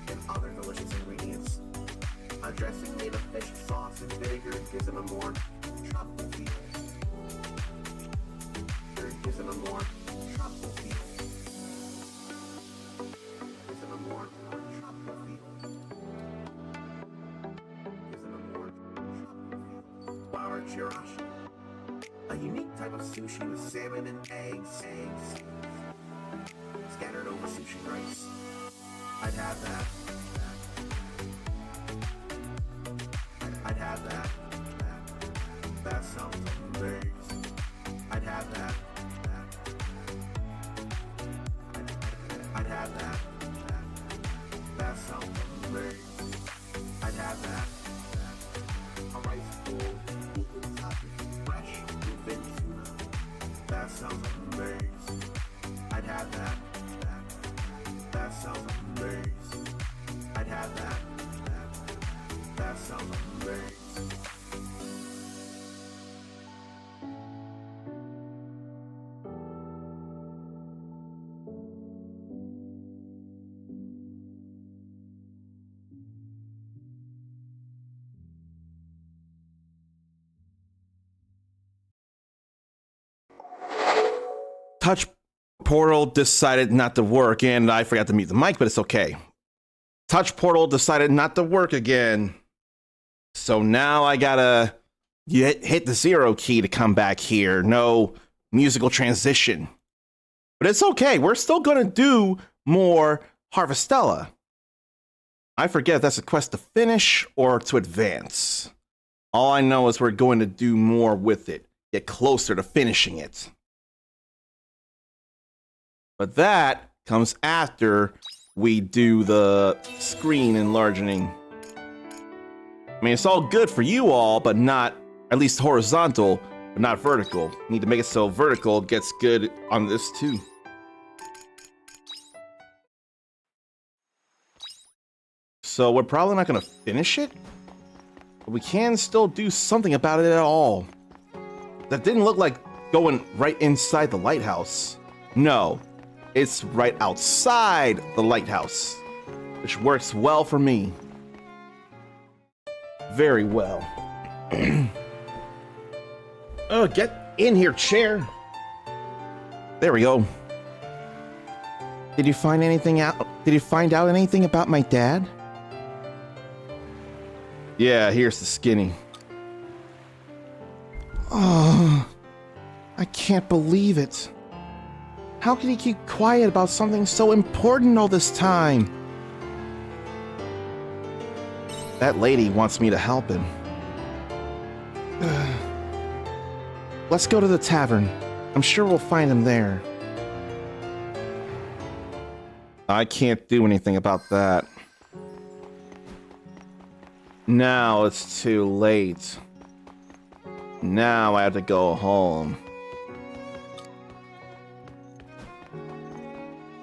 and other delicious ingredients. A dressing made of fish sauce and vinegar gives it a more tropical feel. It gives it a more tropical feel. Gives it a more tropical feel. Gives it a more tropical feel. Flour chirashi. A unique type of sushi with salmon and eggs scattered over sushi rice. I'd have that. I'd have that. That sounds amazing. I'd have that. I'd have that. That sounds amazing. I'd have that. A rice bowl, fresh bluefin tuna. That sounds amazing. I'd have that. That sounds amazing. I'd have that. That sounds amazing. Touch portal decided not to work, and I forgot to mute the mic, but it's okay. Touch portal decided not to work again. So now I gotta hit the 0 key to come back here. No musical transition. But it's okay. We're still gonna do more Harvestella. I forget if that's a quest to finish or to advance. All I know is we're going to do more with it, get closer to finishing it. But that comes after we do the screen enlarging. I mean, it's all good for you all, but not, at least horizontal, but not vertical. Need to make it so vertical gets good on this too. So we're probably not going to finish it, but we can still do something about it at all. That didn't look like going right inside the lighthouse. No, it's right outside the lighthouse, which works well for me. Very well. Oh, get in here, chair. There we go. Did you find anything out? Did you find out anything about my dad? Yeah, here's the skinny. Oh, I can't believe it. How could he keep quiet about something so important all this time? That lady wants me to help him. Let's go to the tavern. I'm sure we'll find him there. I can't do anything about that. Now it's too late. Now I have to go home.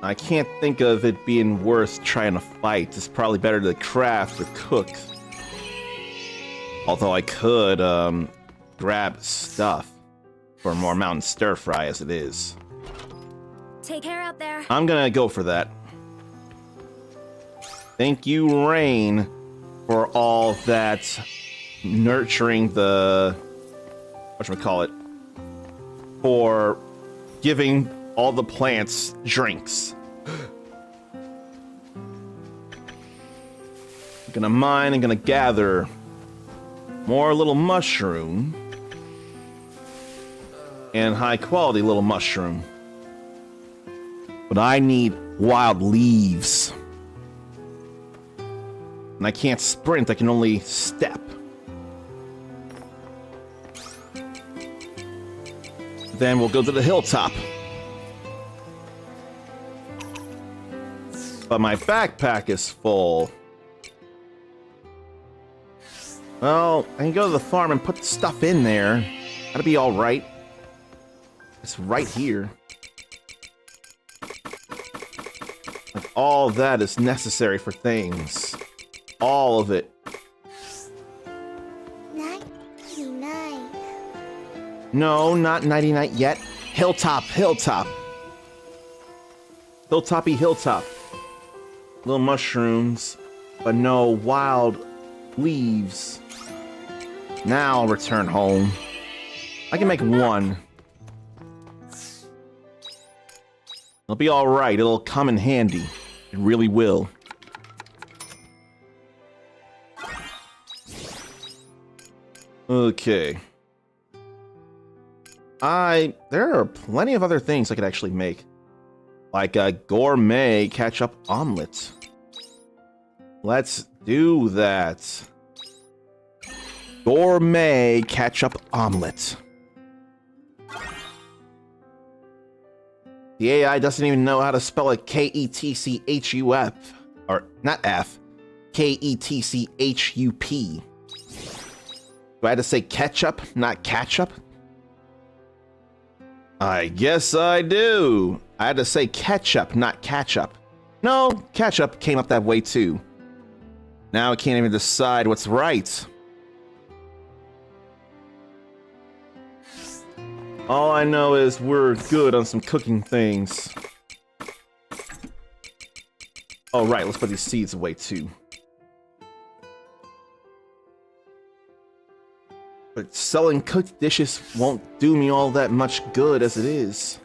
I can't think of it being worth trying to fight. It's probably better to craft or cook. Although I could grab stuff for more mountain stir fry as it is. Take care out there. I'm gonna go for that. Thank you, Rain, for all that nurturing the... whatchamacallit? For giving all the plants drinks. I'm gonna mine and gonna gather more little mushroom. And high quality little mushroom. But I need wild leaves. And I can't sprint, I can only step. Then we'll go to the hilltop. But my backpack is full. Well, I can go to the farm and put the stuff in there. That'll be alright. It's right here. Like, all that is necessary for things. All of it. 99. No, not 99 yet. Hilltop, hilltop. Hilltoppy hilltop. Little mushrooms, but no wild leaves. Now I'll return home. I can make one. It'll be alright, it'll come in handy. It really will. Okay. There are plenty of other things I could actually make. Like a gourmet ketchup omelet. Let's do that. Gourmet ketchup omelet. The AI doesn't even know how to spell it K-E-T-C-H-U-F. Or, not F. K-E-T-C-H-U-P. Do I have to say ketchup, not ketchup? I guess I do. I had to say ketchup, not ketchup. No, ketchup came up that way too. Now I can't even decide what's right. All I know is we're good on some cooking things. Oh, right, let's put these seeds away too. But selling cooked dishes won't do me all that much good as it is.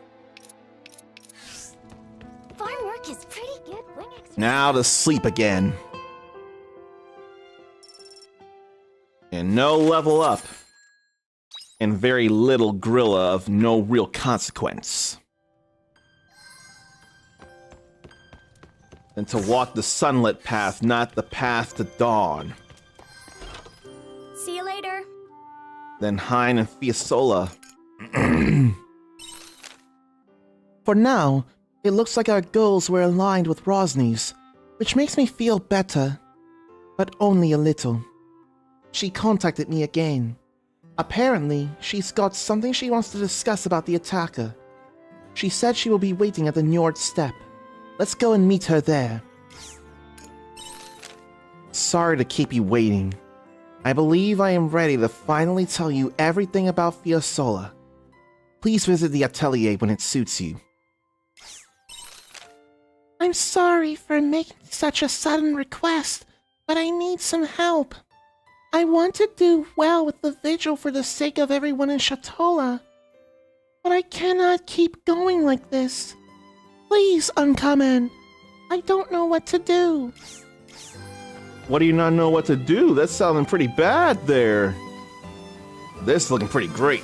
Farm work is pretty good wing exercise. Now to sleep again. And no level up. And very little Grilla of no real consequence. than to walk the sunlit path, not the path to dawn. See you later. Then Hein and Fiasola. For now, it looks like our goals were aligned with Rosny's, which makes me feel better, but only a little. She contacted me again. Apparently, she's got something she wants to discuss about the attacker. She said she will be waiting at the Njord Step. Let's go and meet her there. Sorry to keep you waiting. I believe I am ready to finally tell you everything about Fiasola. Please visit the atelier when it suits you. I'm sorry for making such a sudden request, but I need some help. I want to do well with the vigil for the sake of everyone in Shatola, but I cannot keep going like this. Please, Uncommon. I don't know what to do. What do you not know what to do? That's sounding pretty bad there. This is looking pretty great.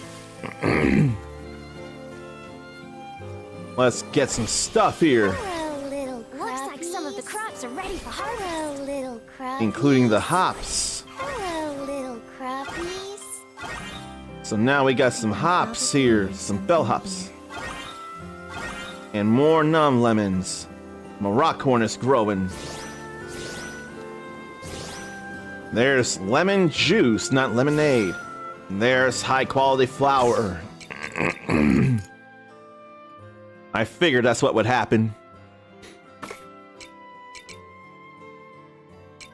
Let's get some stuff here. Hello, little Looks like some of the crops are ready for harvest. Hello, little crappies. Including the hops. Hello, little crappies. So now we got some hops here, some bell hops. And more numb lemons. My rock corn is growing. There's lemon juice, not lemonade. There's high quality flour. I figured that's what would happen.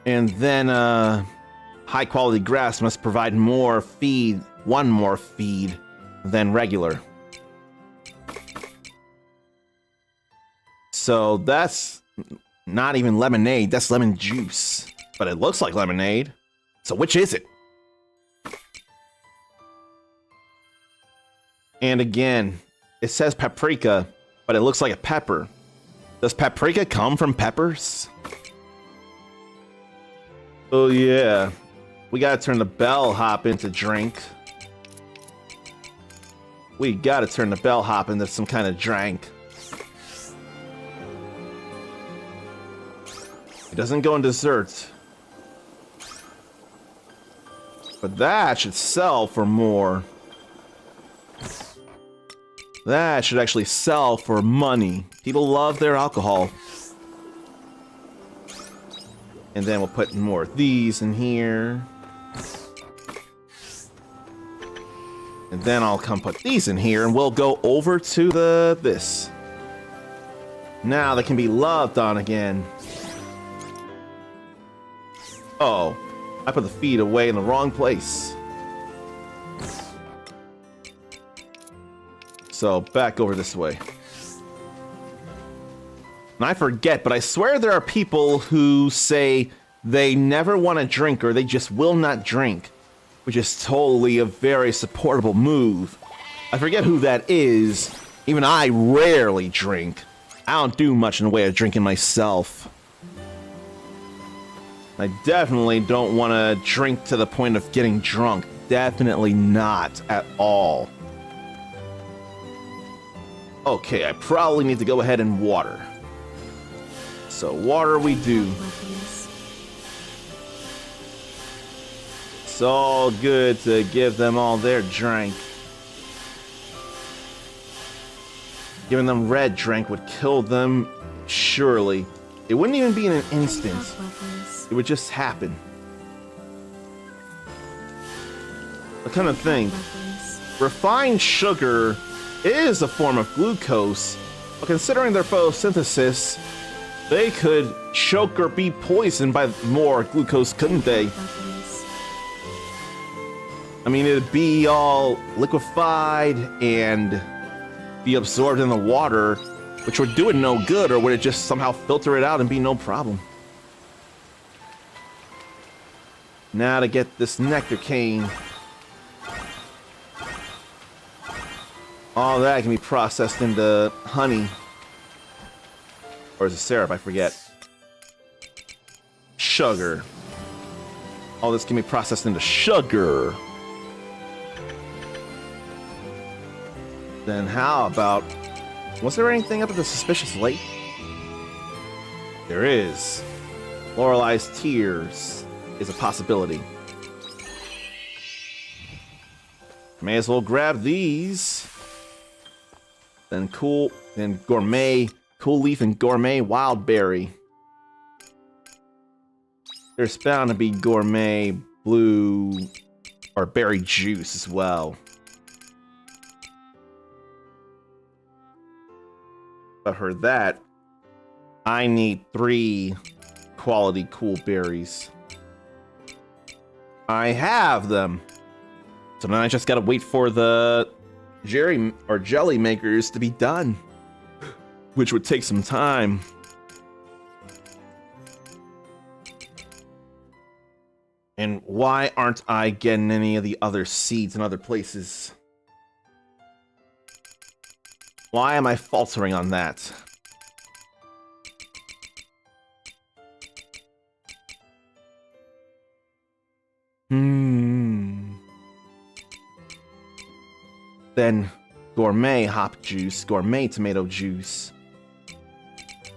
And then high quality grass must provide more feed, one more feed than regular. So that's not even lemonade, that's lemon juice. But it looks like lemonade. So which is it? And again, it says paprika, but it looks like a pepper. Does paprika come from peppers? Oh yeah. We gotta turn the bellhop into drink. We gotta turn the bellhop into some kind of drink. It doesn't go in desserts. But that should sell for more. That should actually sell for money. People love their alcohol. And then we'll put more of these in here. And then I'll come put these in here and we'll go over to this. Now they can be loved on again. Oh, I put the feed away in the wrong place. So back over this way. And I forget, but I swear there are people who say they never want to drink or they just will not drink, which is totally a very supportable move. I forget who that is. Even I rarely drink. I don't do much in the way of drinking myself. I definitely don't want to drink to the point of getting drunk. Definitely not at all. Okay, I probably need to go ahead and water. So water we do. It's all good to give them all their drink. Giving them red drink would kill them, surely. It wouldn't even be in an instant. It would just happen. I kind of think refined sugar is a form of glucose, but considering their photosynthesis, they could choke or be poisoned by more glucose, couldn't they? I mean, it'd be all liquefied and be absorbed in the water, which would do it no good, or would it just somehow filter it out and be no problem? Now to get this nectar cane. All that can be processed into honey. Or is it syrup? I forget. Sugar. All this can be processed into sugar. Then how about... Was there anything up at the suspicious lake? There is. Lorelai's Tears is a possibility. May as well grab these. Then gourmet, cool leaf and gourmet wild berry. There's bound to be gourmet blue or berry juice as well. But for that, I need 3 quality cool berries. I have them. So now I just gotta wait for the jelly makers to be done, which would take some time. And why aren't I getting any of the other seeds in other places? Why am I faltering on that? Then gourmet hop juice, gourmet tomato juice.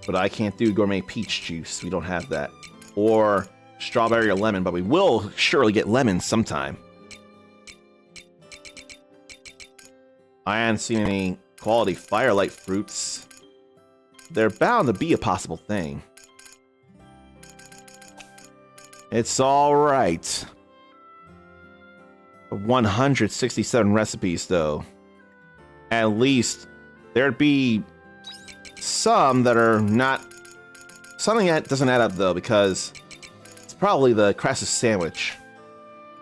But I can't do gourmet peach juice. We don't have that. Or strawberry or lemon, but we will surely get lemon sometime. I haven't seen any quality firelight fruits. They're bound to be a possible thing. It's all right. 167 recipes, though. At least there'd be some that are not... Something that doesn't add up, though, because it's probably the Crassus sandwich.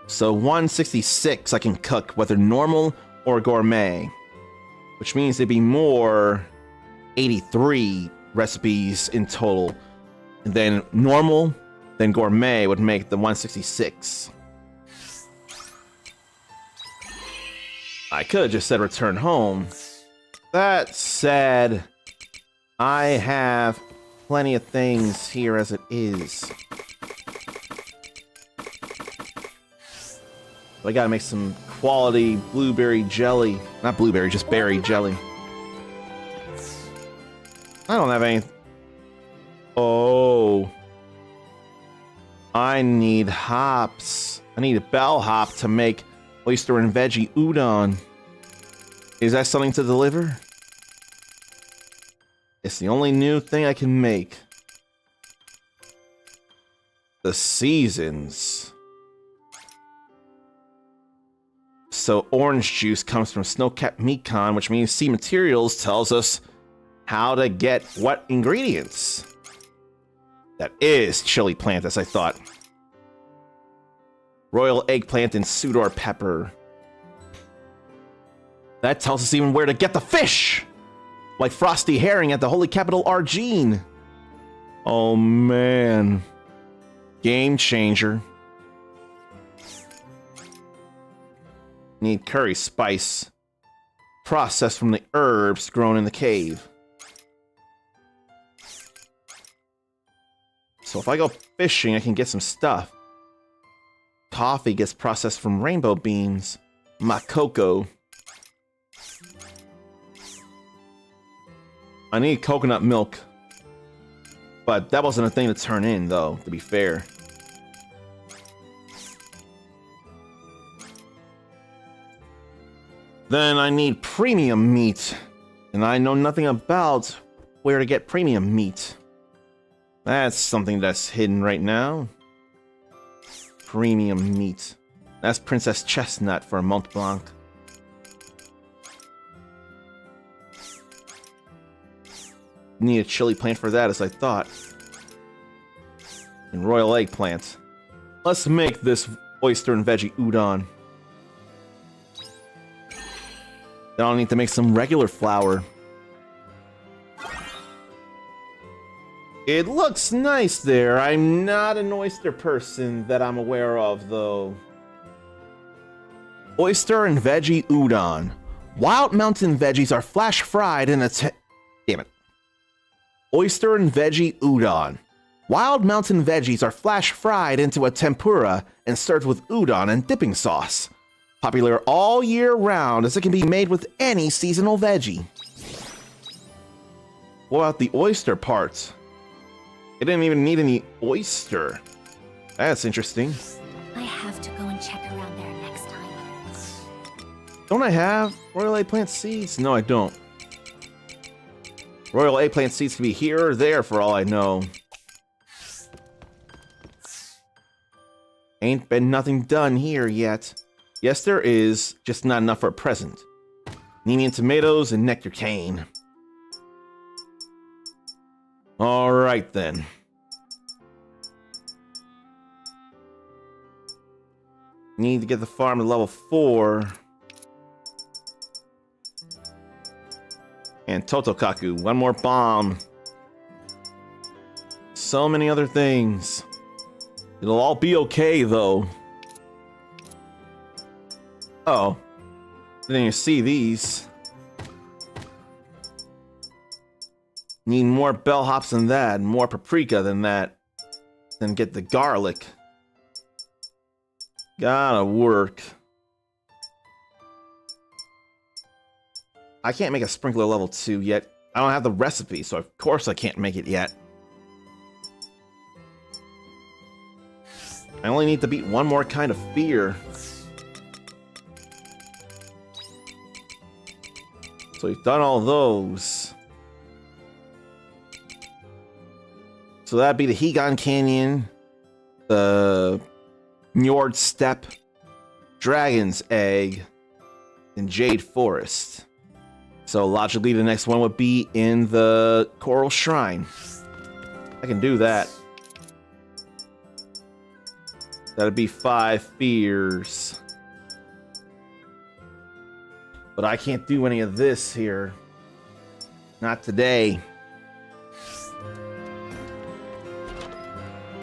So 166 I can cook, whether normal or gourmet. Which means there'd be more 83 recipes in total. And then normal, then gourmet would make the 166. I could have just said return home. That said, I have plenty of things here as it is. But I gotta make some quality blueberry jelly. Not blueberry, just berry jelly. I don't have any... Oh. I need hops. I need a bell hop to make oyster and veggie udon. Is that something to deliver? It's the only new thing I can make. The seasons. So orange juice comes from snow-capped Mekong, which means Sea Materials tells us how to get what ingredients. That is chili plant, as I thought. Royal eggplant and Sudor pepper. That tells us even where to get the fish! Like frosty herring at the holy capital Argene. Oh man. Game changer. Need curry spice. Processed from the herbs grown in the cave. So if I go fishing, I can get some stuff. Coffee gets processed from rainbow beans. Makoko. I need coconut milk. But that wasn't a thing to turn in, though, to be fair. Then I need premium meat. And I know nothing about where to get premium meat. That's something that's hidden right now. Premium meat. That's Princess Chestnut for Mont Blanc. Need a chili plant for that, as I thought. And royal eggplant. Let's make this oyster and veggie udon. Then I'll need to make some regular flour. It looks nice there. I'm not an oyster person that I'm aware of, though. Oyster and veggie udon. Wild mountain veggies are flash fried in a damn it. Oyster and veggie udon. Wild mountain veggies are flash fried into a tempura and served with udon and dipping sauce. Popular all year round as it can be made with any seasonal veggie. What about the oyster part? It didn't even need any oyster. That's interesting. I have to go and check around there next time. Don't I have royal eggplant seeds? No, I don't. Royal eggplant seeds can be here or there for all I know. Ain't been nothing done here yet. Yes, there is, just not enough for a present. Neemian tomatoes and nectar cane. Alright then. Need to get the farm to level 4. And Totokaku, one more bomb. So many other things. It'll all be okay, though. Oh. Didn't even see these. Need more bellhops than that, more paprika than that. Then get the garlic. Gotta work. I can't make a sprinkler level 2 yet. I don't have the recipe, so of course I can't make it yet. I only need to beat one more kind of fear. So we've done all those. So that'd be the Hegon Canyon, the Njord Steppe, Dragon's Egg, and Jade Forest. So logically the next one would be in the Coral Shrine. I can do that. That'd be 5 fears. But I can't do any of this here. Not today.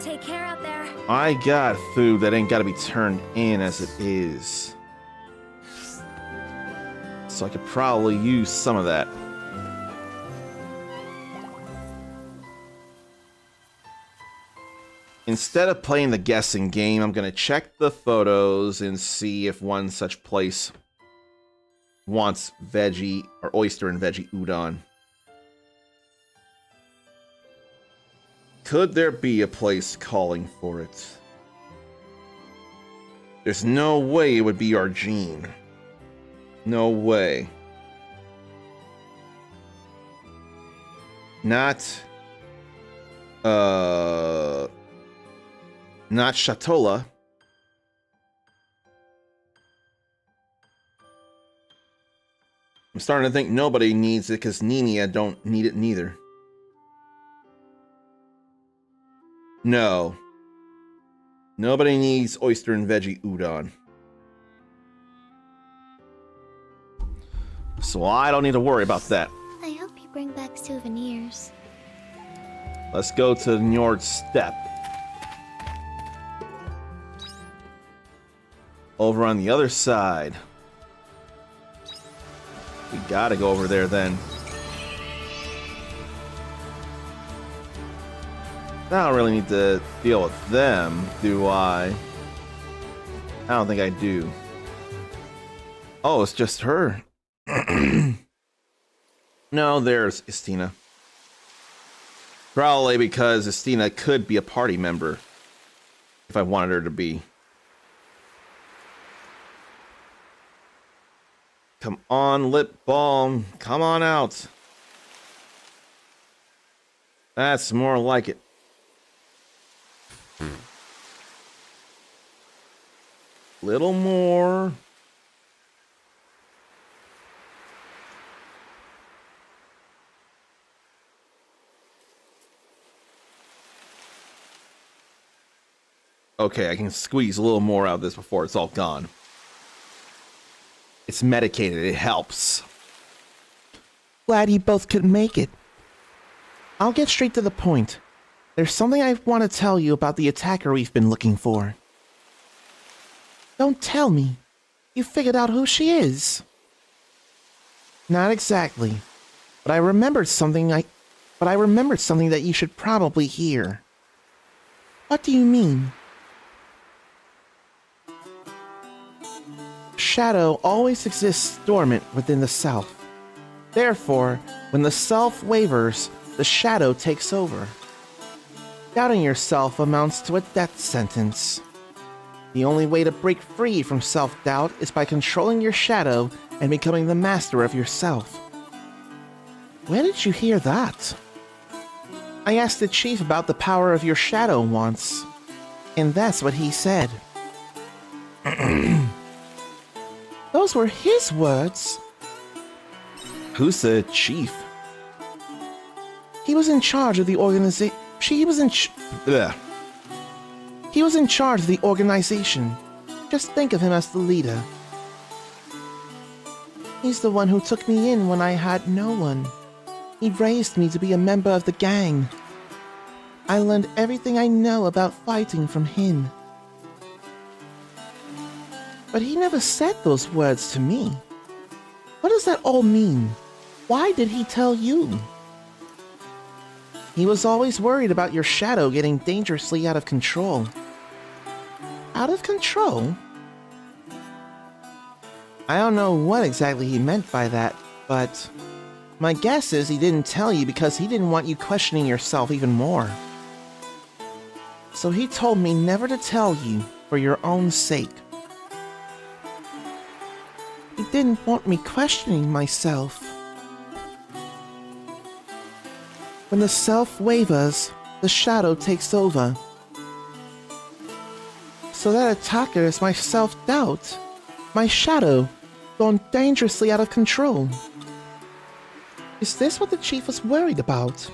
Take care out there. I got food that ain't gotta be turned in as it is. So I could probably use some of that. Instead of playing the guessing game, I'm gonna check the photos and see if one such place wants veggie or oyster and veggie udon. Could there be a place calling for it? There's no way it would be Argene. No way. Not Shatola. I'm starting to think nobody needs it because Nenia don't need it neither. No. Nobody needs oyster and veggie udon. So I don't need to worry about that. I hope you bring back souvenirs. Let's go to Njord Steppe. Over on the other side. We gotta go over there then. I don't really need to deal with them, do I? I don't think I do. Oh, it's just her. No, there's Estina. Probably because Estina could be a party member. If I wanted her to be. Come on, lip balm. Come on out. That's more like it. Little more. Okay, I can squeeze a little more out of this before it's all gone. It's medicated, it helps. Glad you both could make it. I'll get straight to the point. There's something I want to tell you about the attacker we've been looking for. Don't tell me. You figured out who she is. Not exactly. But I remembered something that you should probably hear. What do you mean? Shadow always exists dormant within the self. Therefore, when the self wavers, the shadow takes over. Doubting yourself amounts to a death sentence. The only way to break free from self-doubt is by controlling your shadow and becoming the master of yourself. Where did you hear that? I asked the chief about the power of your shadow once, and that's what he said. Those were his words. Who's the chief? He was in charge of the organization. He was in charge of the organization. Just think of him as the leader. He's the one who took me in when I had no one. He raised me to be a member of the gang. I learned everything I know about fighting from him. But he never said those words to me. What does that all mean? Why did he tell you? He was always worried about your shadow getting dangerously out of control. Out of control? I don't know what exactly he meant by that, but my guess is he didn't tell you because he didn't want you questioning yourself even more. So he told me never to tell you for your own sake. He didn't want me questioning myself. When the self wavers, the shadow takes over. So that attacker is my self-doubt, my shadow, gone dangerously out of control. Is this what the chief was worried about?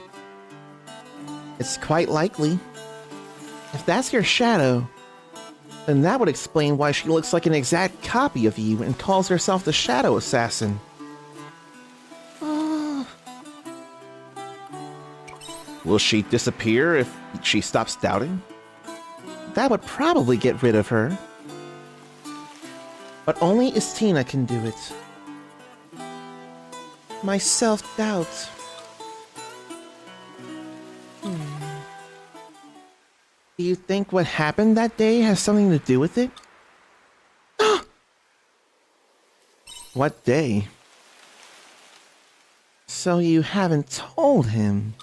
It's quite likely. If that's your shadow, then that would explain why she looks like an exact copy of you and calls herself the Shadow Assassin. Will she disappear if she stops doubting? That would probably get rid of her. But only Istina can do it. My self-doubt. Do you think what happened that day has something to do with it? What day? So you haven't told him.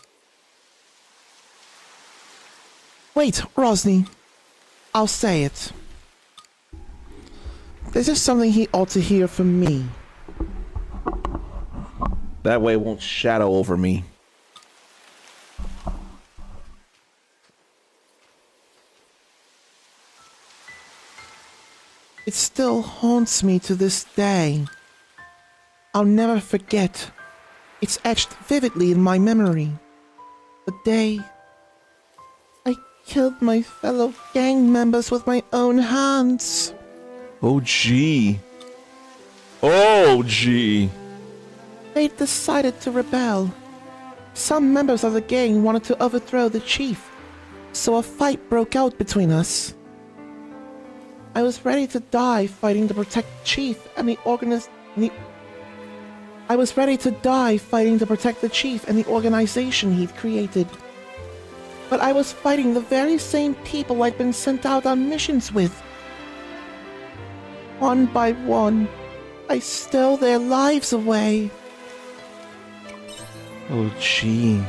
Wait, Rosny. I'll say it. This is something he ought to hear from me. That way it won't shadow over me. It still haunts me to this day. I'll never forget. It's etched vividly in my memory. The day I killed my fellow gang members with my own hands. Oh, gee. Oh, gee. They decided to rebel. Some members of the gang wanted to overthrow the chief, so a fight broke out between us. I was ready to die fighting to protect the chief and the organization he'd created. But I was fighting the very same people I'd been sent out on missions with. One by one, I stole their lives away. Oh, gee.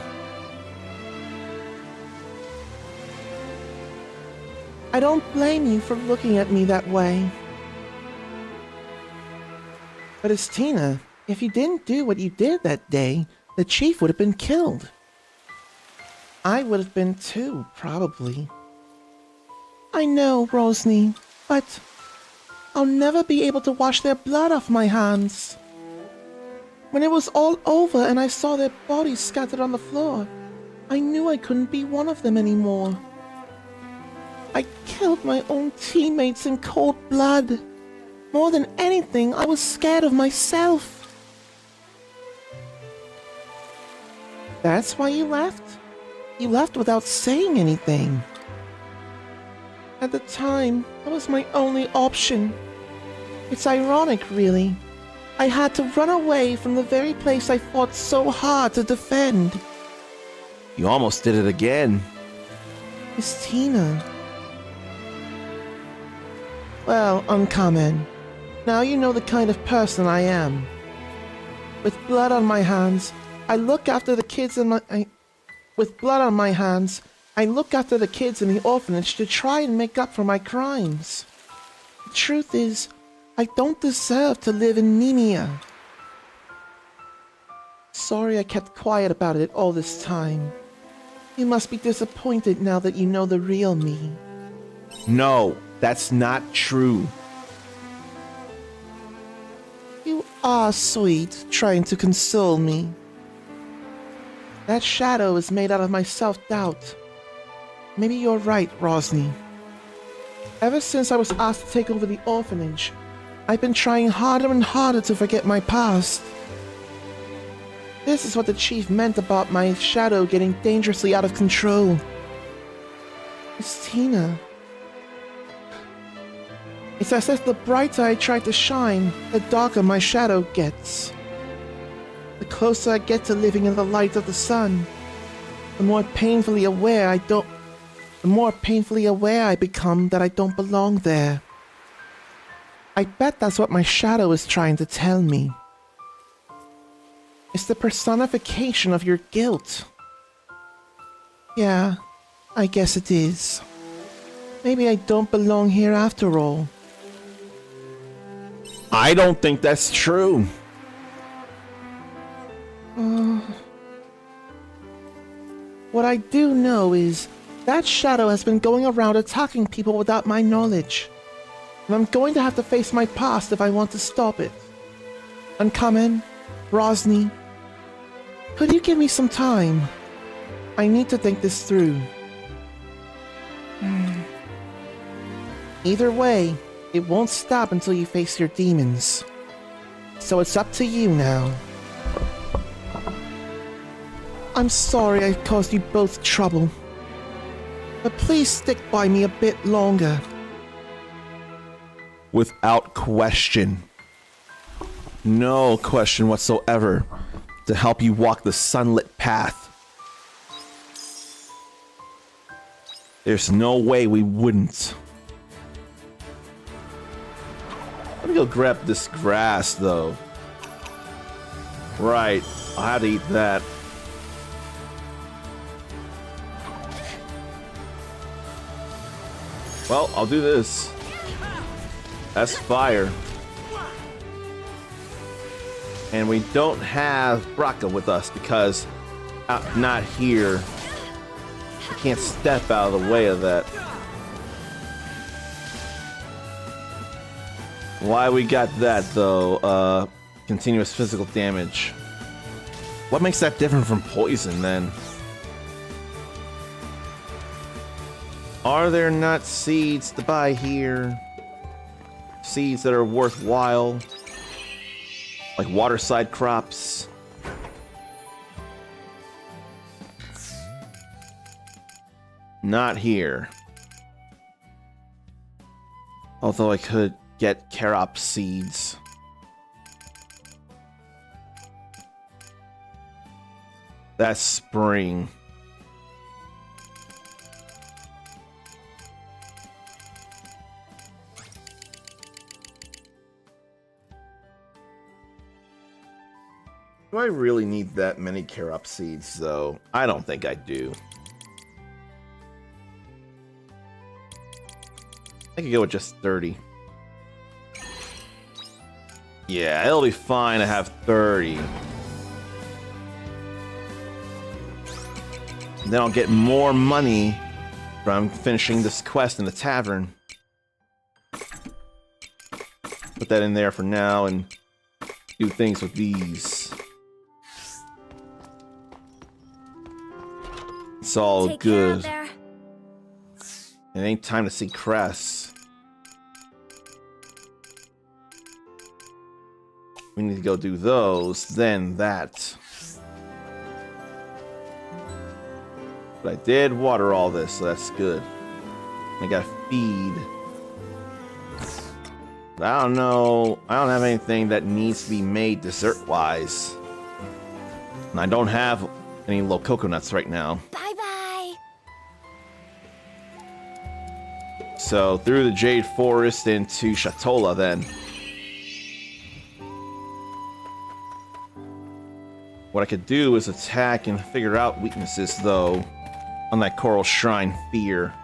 I don't blame you for looking at me that way. But Istina, if you didn't do what you did that day, the chief would have been killed. I would have been too, probably. I know, Rosny, but I'll never be able to wash their blood off my hands. When it was all over and I saw their bodies scattered on the floor, I knew I couldn't be one of them anymore. I killed my own teammates in cold blood. More than anything, I was scared of myself. That's why you left? You left without saying anything. At the time, that was my only option. It's ironic, really. I had to run away from the very place I fought so hard to defend. You almost did it again. Istina. Well, Uncommon. Now you know the kind of person I am. With blood on my hands, I look after the kids in my... With blood on my hands, I look after the kids in the orphanage to try and make up for my crimes. The truth is, I don't deserve to live in Nemea. Sorry I kept quiet about it all this time. You must be disappointed now that you know the real me. No, that's not true. You are sweet, trying to console me. That shadow is made out of my self-doubt. Maybe you're right, Rosny. Ever since I was asked to take over the orphanage, I've been trying harder and harder to forget my past. This is what the chief meant about my shadow getting dangerously out of control. It's Tina. It's as if the brighter I try to shine, the darker my shadow gets. The closer I get to living in the light of the sun, the more painfully aware I become that I don't belong there. I bet that's what my shadow is trying to tell me. It's the personification of your guilt. Yeah, I guess it is. Maybe I don't belong here after all. I don't think that's true. What I do know is that shadow has been going around attacking people without my knowledge. And I'm going to have to face my past if I want to stop it. Uncommon, Rosny, could you give me some time? I need to think this through. Either way, it won't stop until you face your demons. So it's up to you now. I'm sorry I caused you both trouble. But please stick by me a bit longer. Without question. No question whatsoever. To help you walk the sunlit path. There's no way we wouldn't. Let me go grab this grass, though. Right, I'll have to eat that. Well, I'll do this. That's fire. And we don't have Braca with us because not here. I can't step out of the way of that. Why we got that though? Continuous physical damage. What makes that different from poison then? Are there not seeds to buy here? Seeds that are worthwhile? Like waterside crops? Not here. Although I could get carob seeds. That's spring. Do I really need that many carob seeds, though? I don't think I do. I could go with just 30. Yeah, it'll be fine to have 30. And then I'll get more money from finishing this quest in the tavern. Put that in there for now and do things with these. It's all Take good. care out It ain't time to see Cress. We need to go do those, then that. But I did water all this, so that's good. I gotta feed. But I don't know. I don't have anything that needs to be made dessert-wise. And I don't have any low coconuts right now. Bye-bye. So through the Jade Forest into Shatola then. What I could do is attack and figure out weaknesses though. on that coral shrine fear.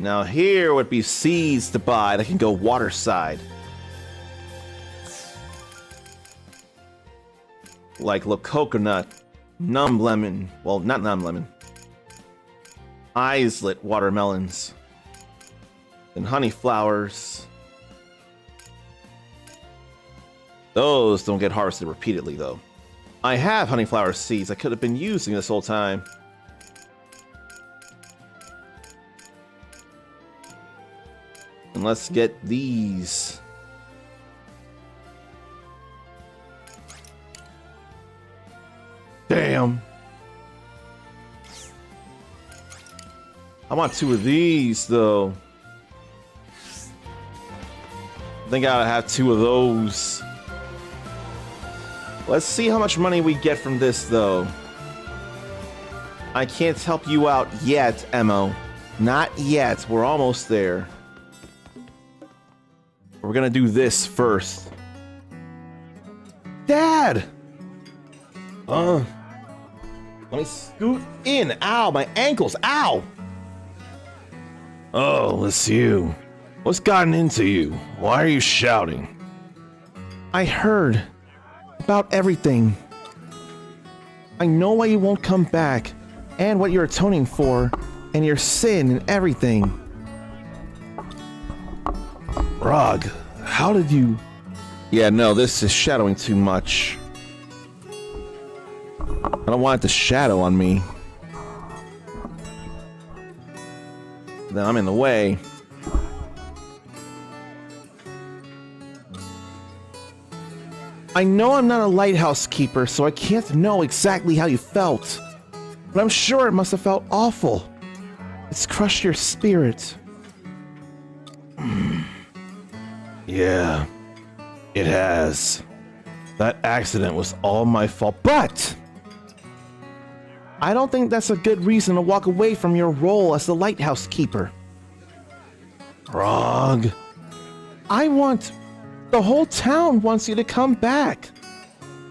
Now here would be seeds to buy that can go water side. Like La Coconut, Numb Lemon, well, not Numb Lemon. Islet watermelons. And honey flowers. Those don't get harvested repeatedly though. I have honey flower seeds I could have been using this whole time. And let's get these. Damn. I want 2 of these though. I think I gotta have 2 of those. Let's see how much money we get from this though. I can't help you out yet, Emo. Not yet. We're almost there. We're gonna do this first. Dad! Let me scoot in. Ow, my ankles. Ow! Oh, it's you. What's gotten into you? Why are you shouting? I heard about everything. I know why you won't come back, and what you're atoning for, and your sin and everything. Rog, how did you... Yeah, no, this is shadowing too much. I don't want it to shadow on me. Then I'm in the way. I know I'm not a lighthouse keeper, so I can't know exactly how you felt. But I'm sure it must have felt awful. It's crushed your spirit. Yeah, it has. That accident was all my fault, but... I don't think that's a good reason to walk away from your role as the lighthouse keeper. Rog. The whole town wants you to come back.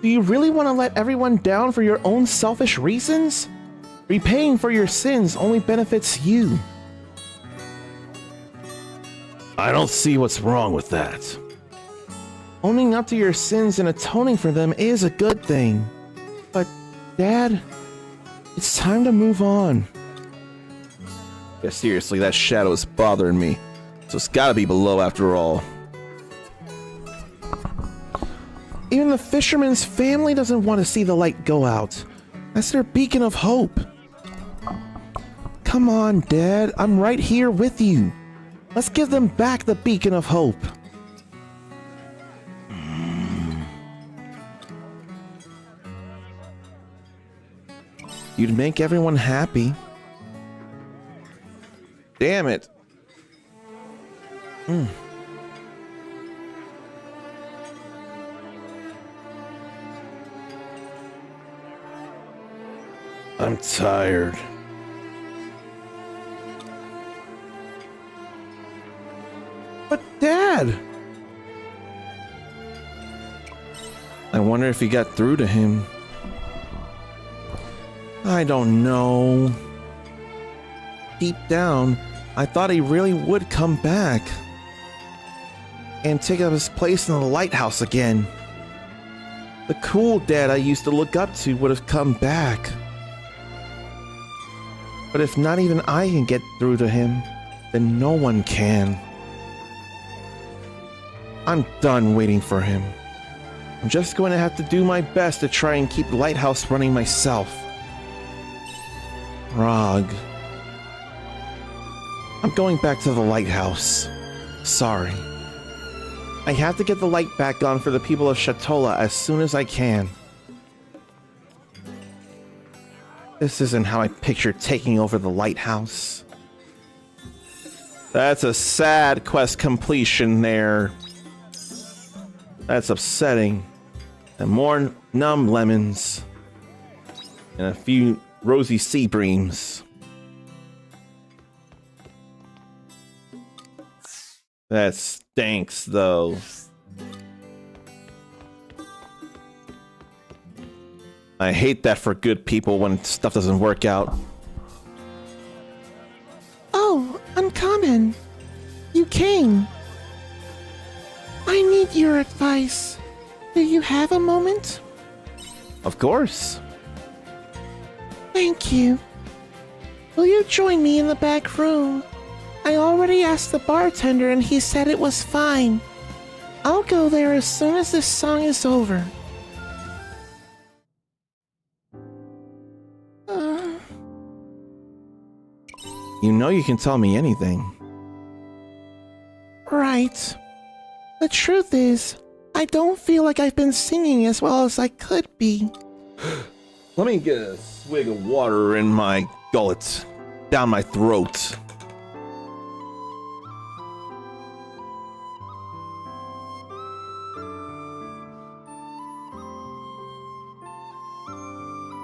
Do you really want to let everyone down for your own selfish reasons? Repaying for your sins only benefits you. I don't see what's wrong with that. Owning up to your sins and atoning for them is a good thing. But, Dad, it's time to move on. Yeah, seriously, that shadow is bothering me. So it's gotta be below after all. Even the fisherman's family doesn't want to see the light go out. That's their beacon of hope. Come on, Dad. I'm right here with you. Let's give them back the beacon of hope. You'd make everyone happy. Damn it. I'm tired. But Dad! I wonder if he got through to him. I don't know. Deep down, I thought he really would come back. And take up his place in the lighthouse again. The cool Dad I used to look up to would have come back. But if not even I can get through to him, then no one can. I'm done waiting for him. I'm just going to have to do my best to try and keep the lighthouse running myself. Rog. I'm going back to the lighthouse. Sorry. I have to get the light back on for the people of Shatola as soon as I can. This isn't how I pictured taking over the lighthouse. That's a sad quest completion there. That's upsetting. And more numb lemons. And a few rosy sea breams. That stinks, though. I hate that for good people when stuff doesn't work out. Oh, Uncommon. You came. I need your advice. Do you have a moment? Of course. Thank you. Will you join me in the back room? I already asked the bartender and he said it was fine. I'll go there as soon as this song is over. You know you can tell me anything. Right. The truth is, I don't feel like I've been singing as well as I could be. Let me get a swig of water in my gullet, down my throat.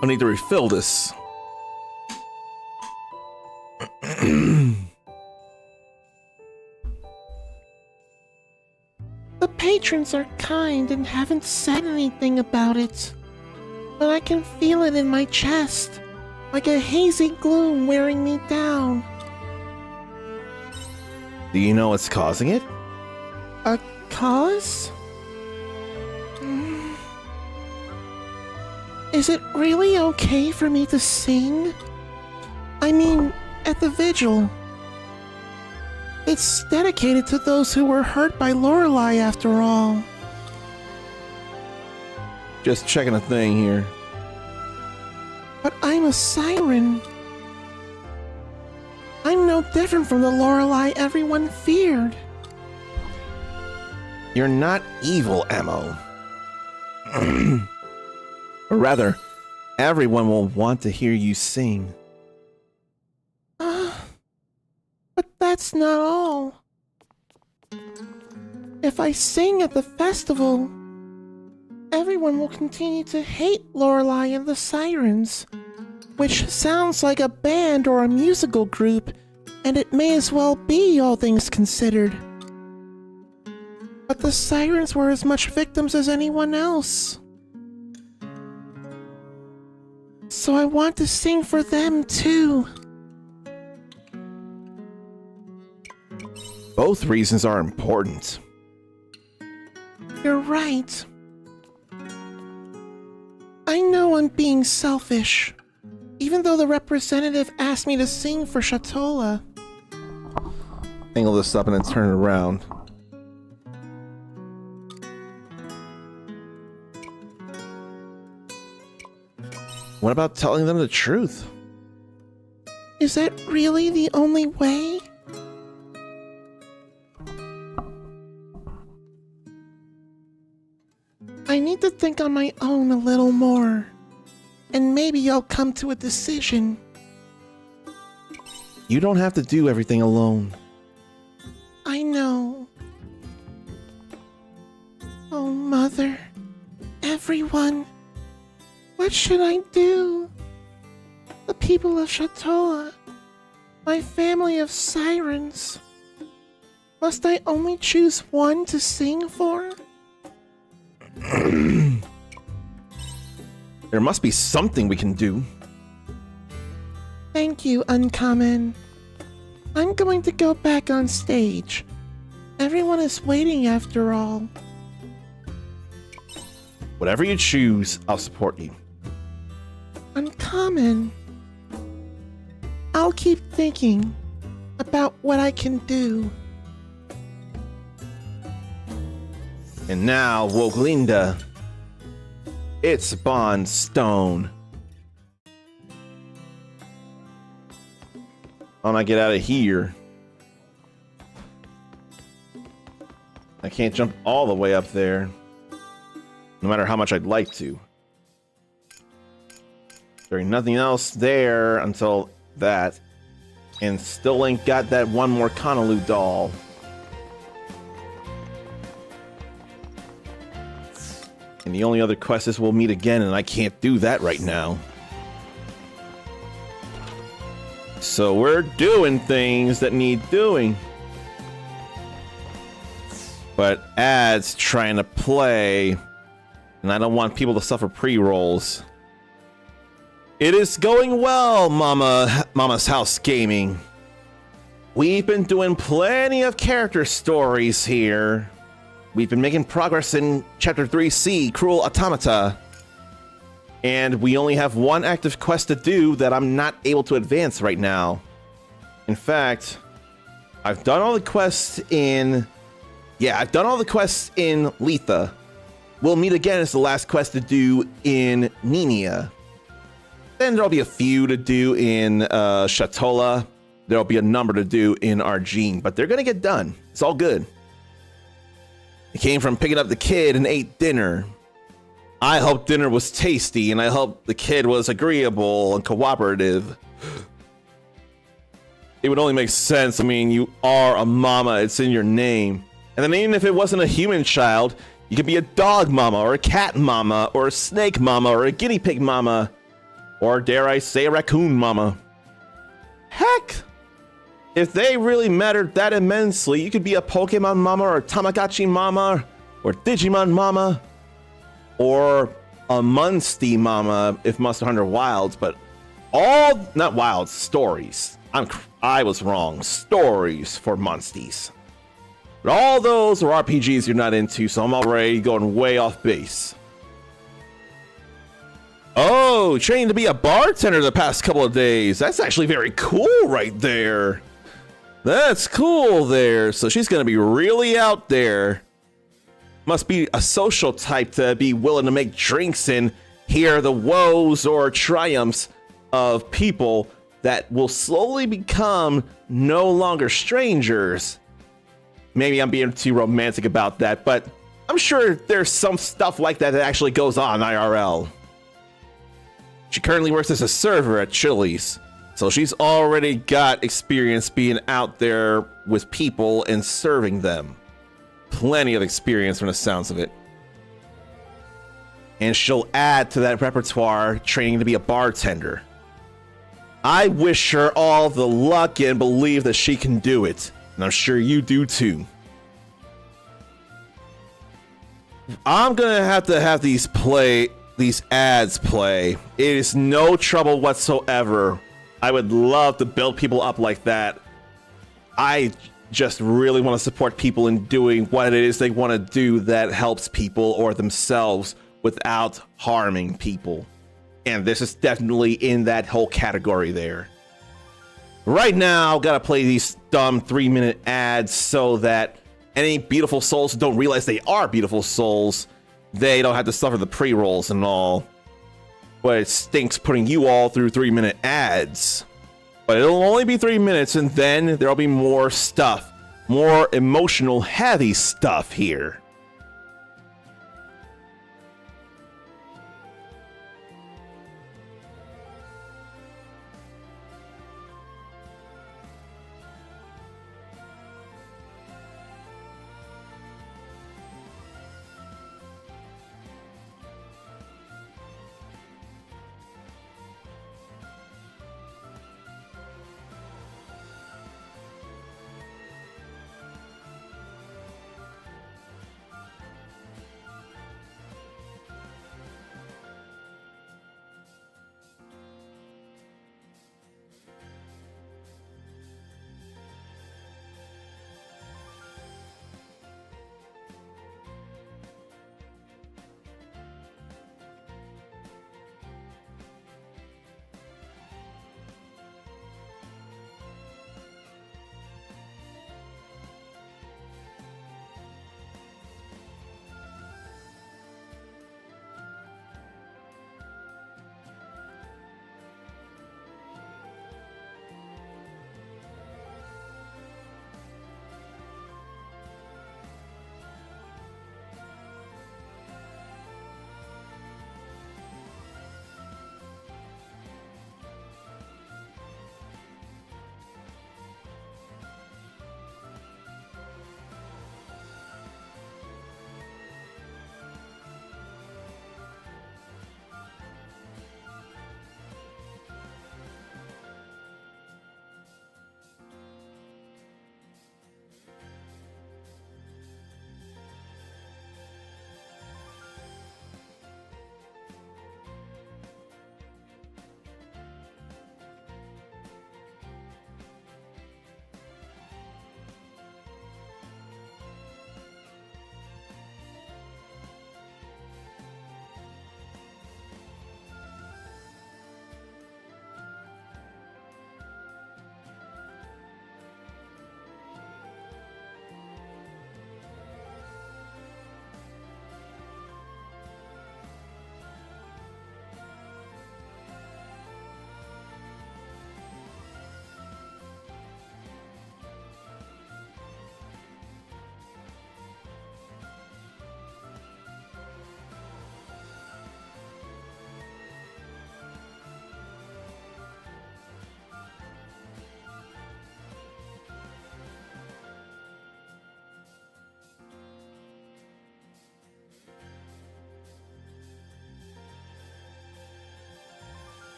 I need to refill this. The patrons are kind and haven't said anything about it. But I can feel it in my chest, like a hazy gloom wearing me down. Do you know what's causing it? A cause? Is it really okay for me to sing? I mean, at the vigil. It's dedicated to those who were hurt by Lorelei after all. Just checking a thing here. But I'm a siren. I'm no different from the Lorelei everyone feared. You're not evil, Ammo. Or rather, everyone will want to hear you sing. But that's not all. If I sing at the festival, everyone will continue to hate Lorelei and the Sirens, which sounds like a band or a musical group, and it may as well be, all things considered. But the Sirens were as much victims as anyone else. So I want to sing for them too. Both reasons are important. You're right. I know I'm being selfish, even though the representative asked me to sing for Shatola. Angle this up and then turn it around. What about telling them the truth? Is that really the only way? I need to think on my own a little more, and maybe I'll come to a decision. You don't have to do everything alone. I know. Oh, Mother, everyone, what should I do? The people of Shatola, my family of sirens. Must I only choose one to sing for? There must be something we can do. Thank you, Uncommon. I'm going to go back on stage. Everyone is waiting after all. Whatever you choose, I'll support you. Uncommon. I'll keep thinking about what I can do. And now, Woglinda. It's Bond Stone. How do I get out of here? I can't jump all the way up there. No matter how much I'd like to. There ain't nothing else there until that. And still ain't got that one more Conaloo doll. And the only other quest is we'll meet again, and I can't do that right now. So we're doing things that need doing. But ads trying to play, and I don't want people to suffer pre-rolls. It is going well, Mama's House Gaming. We've been doing plenty of character stories here. We've been making progress in Chapter 3C, Cruel Automata. And we only have one active quest to do that I'm not able to advance right now. In fact, I've done all the quests in... Yeah, I've done all the quests in Letha. We'll meet again as the last quest to do in Nenia. Then there'll be a few to do in Shatola. There'll be a number to do in Argene, but they're gonna get done. It's all good. I came from picking up the kid and ate dinner. I hope dinner was tasty, and I hope the kid was agreeable and cooperative. It would only make sense. I mean, you are a mama. It's in your name. And then even if it wasn't a human child, you could be a dog mama, or a cat mama, or a snake mama, or a guinea pig mama, or dare I say a raccoon mama. Heck! If they really mattered that immensely, you could be a Pokemon mama, or a Tamagotchi mama, or Digimon mama, or a Munstee mama if Monster Hunter Wilds, but all, not Wilds, stories. I was wrong. Stories for Munstees. But all those are RPGs you're not into, so I'm already going way off base. Oh, training to be a bartender the past couple of days. That's actually very cool right there. That's cool there. So she's going to be really out there. Must be a social type to be willing to make drinks and hear the woes or triumphs of people that will slowly become no longer strangers. Maybe I'm being too romantic about that, but I'm sure there's some stuff like that that actually goes on IRL. She currently works as a server at Chili's, so she's already got experience being out there with people and serving them. Plenty of experience from the sounds of it. And she'll add to that repertoire training to be a bartender. I wish her all the luck and believe that she can do it. And I'm sure you do too. I'm gonna have these ads play. It is no trouble whatsoever. I would love to build people up like that. I just really want to support people in doing what it is they want to do that helps people or themselves without harming people. And this is definitely in that whole category there. Right now, gotta play these dumb 3-minute ads so that any beautiful souls who don't realize they are beautiful souls, they don't have to suffer the pre-rolls and all. But it stinks putting you all through 3-minute ads. But it'll only be 3 minutes, and then there'll be more stuff. More emotional, heavy stuff here.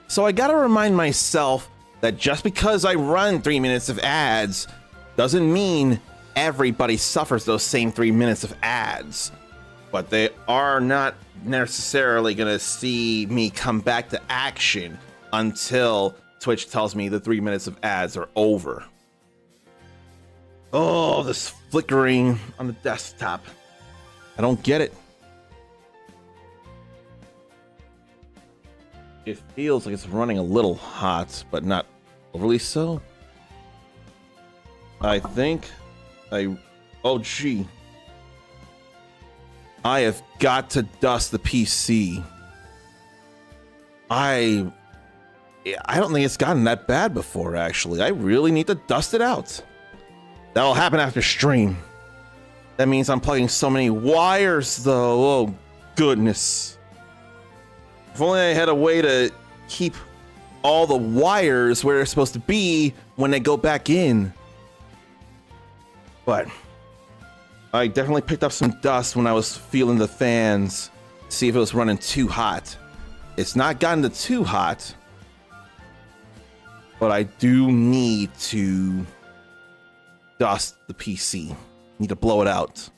So I gotta remind myself that just because I run 3 minutes of ads doesn't mean everybody suffers those same 3 minutes of ads. But they are not necessarily gonna see me come back to action until Twitch tells me the 3 minutes of ads are over. Oh, this flickering on the desktop. I don't get it. It feels like it's running a little hot, but not overly so. I think oh gee. I have got to dust the PC. I don't think it's gotten that bad before, actually. I really need to dust it out. That'll happen after stream. That means I'm plugging so many wires, though. Oh, goodness. If only I had a way to keep all the wires where they're supposed to be when they go back in. But I definitely picked up some dust when I was feeling the fans, see if it was running too hot. It's not gotten to too hot, but I do need to dust the PC. Need to blow it out.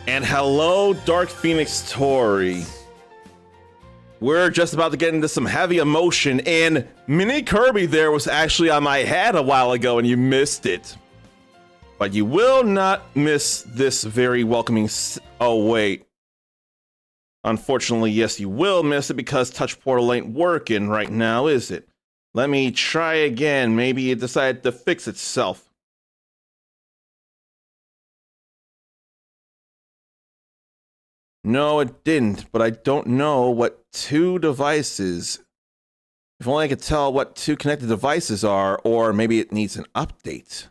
And hello, Dark Phoenix Tori. We're just about to get into some heavy emotion, and Mini Kirby there was actually on my head a while ago, and you missed it. But you will not miss this very welcoming. Oh, wait. Unfortunately, yes, you will miss it because Touch Portal ain't working right now, is it? Let me try again. Maybe it decided to fix itself. No, it didn't, but I don't know what two devices. If only I could tell what two connected devices are, or maybe it needs an update.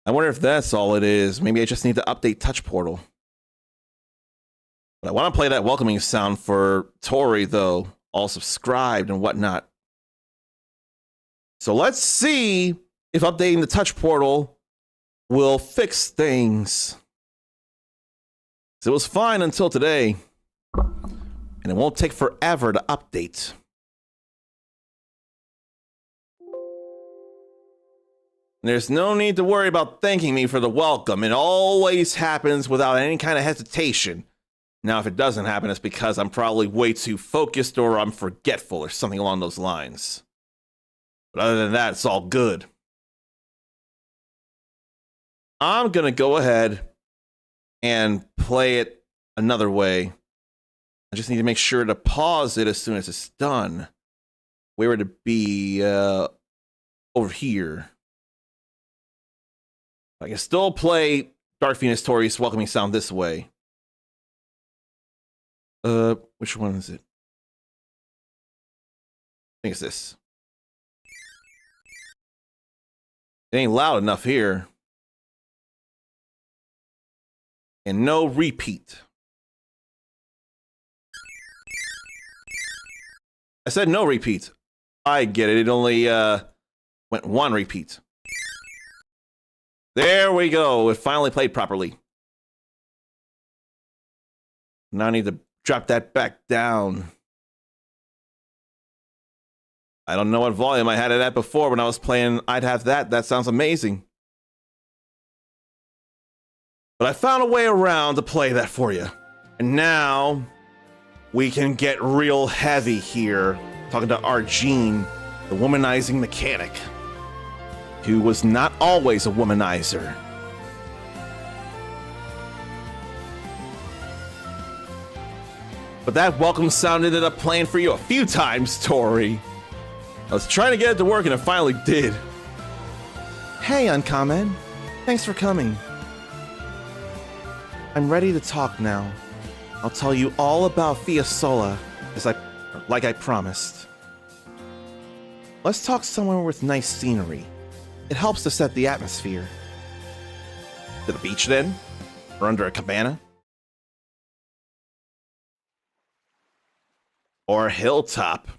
I wonder if that's all it is. Maybe I just need to update Touch Portal. But I want to play that welcoming sound for Tori, though, all subscribed and whatnot. So let's see if updating the Touch Portal will fix things. It was fine until today, and it won't take forever to update. There's no need to worry about thanking me for the welcome. It always happens without any kind of hesitation. Now, if it doesn't happen, it's because I'm probably way too focused or I'm forgetful or something along those lines. But other than that, it's all good. I'm gonna go ahead and play it another way. I just need to make sure to pause it as soon as it's done. Where would it be? Over here. I can still play Dark Phoenix Tori's welcoming sound this way. Which one is it? I think it's this. It ain't loud enough here. And no repeat. I said no repeat. I get it. It only went one repeat. There we go. It finally played properly. Now I need to drop that back down. I don't know what volume I had it at before when I was playing I'd Have That. That sounds amazing. But I found a way around to play that for you. And now we can get real heavy here. Talking to Arjean, the womanizing mechanic, who was not always a womanizer. But that welcome sound ended up playing for you a few times, Tori. I was trying to get it to work and it finally did. Hey, Uncommon. Thanks for coming. I'm ready to talk now. I'll tell you all about Fiasola, like I promised. Let's talk somewhere with nice scenery. It helps to set the atmosphere. To the beach then? Or under a cabana? Or a hilltop?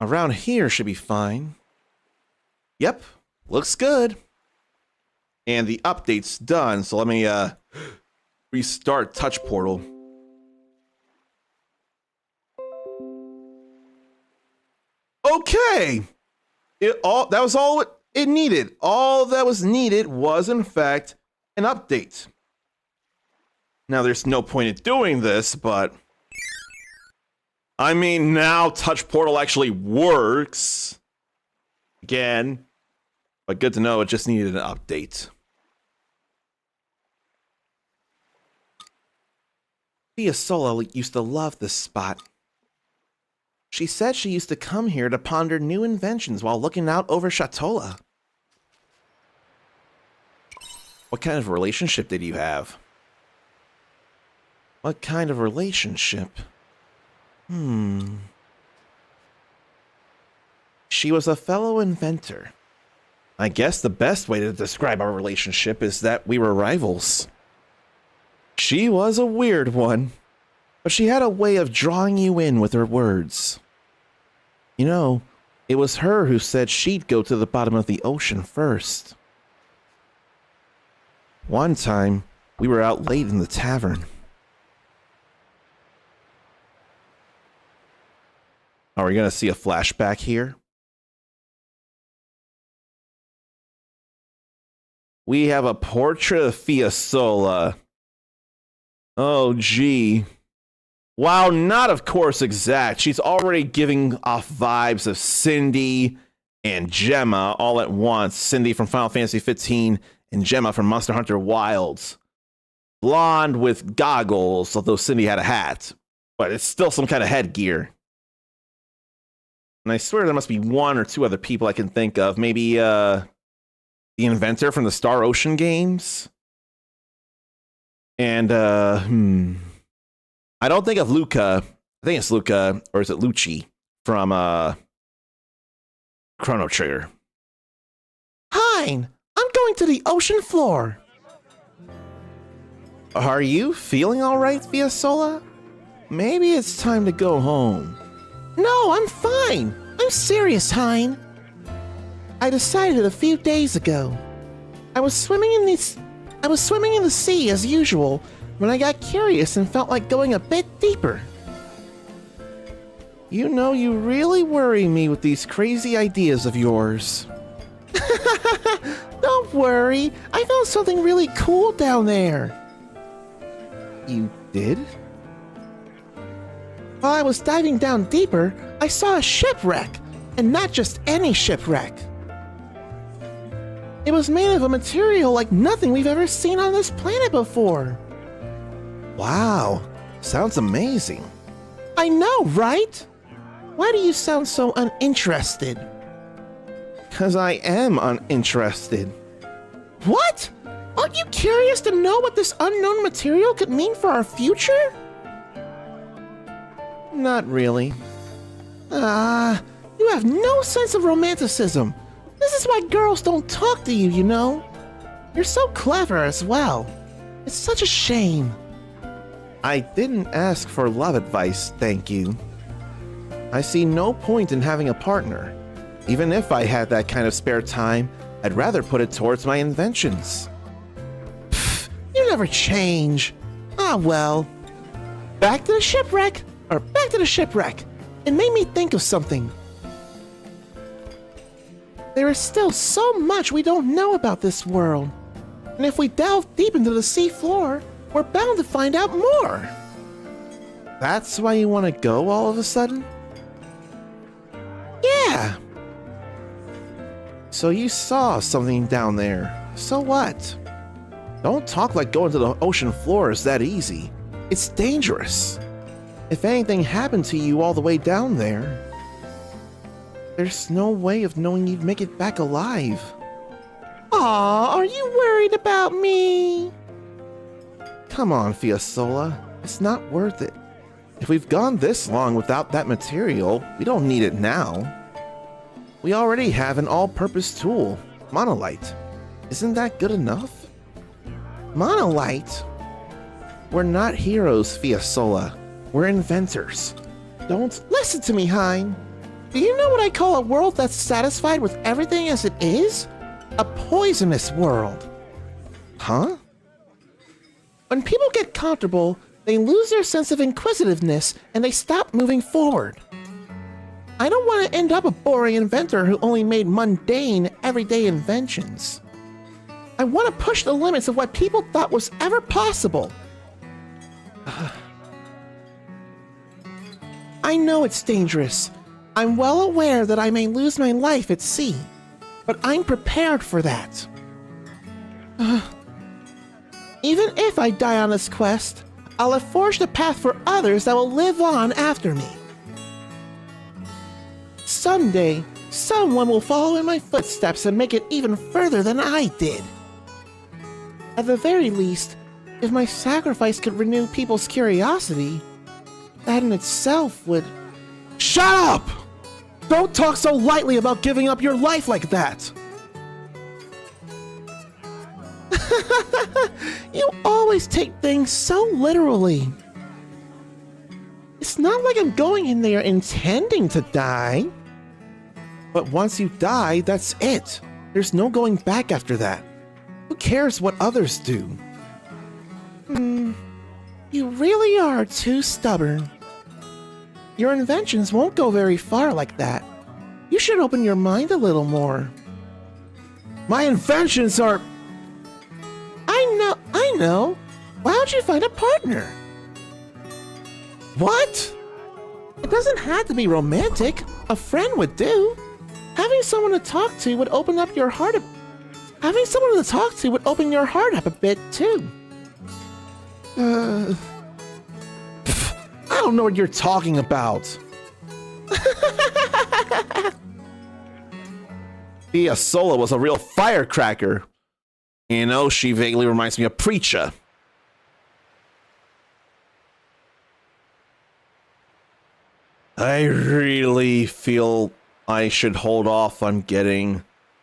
Around here should be fine. Yep, looks good. And the update's done, so let me restart Touch Portal. Okay. That was all it needed. All that was needed was, in fact, an update. Now, there's no point in doing this, but I mean, now Touch Portal actually works again. But good to know, it just needed an update. Fiasola used to love this spot. She said she used to come here to ponder new inventions while looking out over Shatola. What kind of relationship did you have? What kind of relationship? She was a fellow inventor. I guess the best way to describe our relationship is that we were rivals. She was a weird one, but she had a way of drawing you in with her words. You know, it was her who said she'd go to the bottom of the ocean first. One time, we were out late in the tavern. Are we going to see a flashback here? We have a portrait of Fiasola. Oh, gee. While not, of course, exact, she's already giving off vibes of Cindy and Gemma all at once. Cindy from Final Fantasy 15 and Gemma from Monster Hunter Wilds. Blonde with goggles, although Cindy had a hat. But it's still some kind of headgear. And I swear there must be one or two other people I can think of. Maybe, the inventor from the Star Ocean games. And, I don't think of Luca. I think it's Luca, or is it Lucci from, Chrono Trigger. Hein, I'm going to the ocean floor. Are you feeling all right, Fiasola? Maybe it's time to go home. No, I'm fine. I'm serious, Hein. I decided a few days ago. I was swimming in the sea as usual when I got curious and felt like going a bit deeper. You know, you really worry me with these crazy ideas of yours. Don't worry, I found something really cool down there. You did? While I was diving down deeper, I saw a shipwreck, and not just any shipwreck. It was made of a material like nothing we've ever seen on this planet before. Wow, sounds amazing. I know, right? Why do you sound so uninterested? 'Cause I am uninterested. What? Aren't you curious to know what this unknown material could mean for our future? Not really. You have no sense of romanticism. This is why girls don't talk to you, you know? You're so clever as well. It's such a shame. I didn't ask for love advice, thank you. I see no point in having a partner. Even if I had that kind of spare time, I'd rather put it towards my inventions. Pfft, you never change. Ah, well. Back to the shipwreck. It made me think of something. There is still so much we don't know about this world. And if we delve deep into the sea floor, we're bound to find out more. That's why you want to go all of a sudden? Yeah. So you saw something down there. So what? Don't talk like going to the ocean floor is that easy. It's dangerous. If anything happened to you all the way down there, there's no way of knowing you'd make it back alive. Aw, are you worried about me? Come on, Fiasola. It's not worth it. If we've gone this long without that material, we don't need it now. We already have an all-purpose tool, Monolite. Isn't that good enough? Monolite? We're not heroes, Fiasola. We're inventors. Don't listen to me, Hein. Do you know what I call a world that's satisfied with everything as it is? A poisonous world. Huh? When people get comfortable, they lose their sense of inquisitiveness and they stop moving forward. I don't want to end up a boring inventor who only made mundane, everyday inventions. I want to push the limits of what people thought was ever possible. I know it's dangerous. I'm well aware that I may lose my life at sea, but I'm prepared for that. Even if I die on this quest, I'll have forged a path for others that will live on after me. Someday, someone will follow in my footsteps and make it even further than I did. At the very least, if my sacrifice could renew people's curiosity, that in itself would... Shut up! Don't talk so lightly about giving up your life like that! You always take things so literally. It's not like I'm going in there intending to die. But once you die, that's it. There's no going back after that. Who cares what others do? You really are too stubborn. Your inventions won't go very far like that. You should open your mind a little more. My inventions are... I know. Why don't you find a partner? What? It doesn't have to be romantic. A friend would do. Having someone to talk to would open up your heart up. Having someone to talk to would open your heart up a bit too. I don't know what you're talking about. Fiasola was a real firecracker. You know, she vaguely reminds me of Preacher. I really feel I should hold off on getting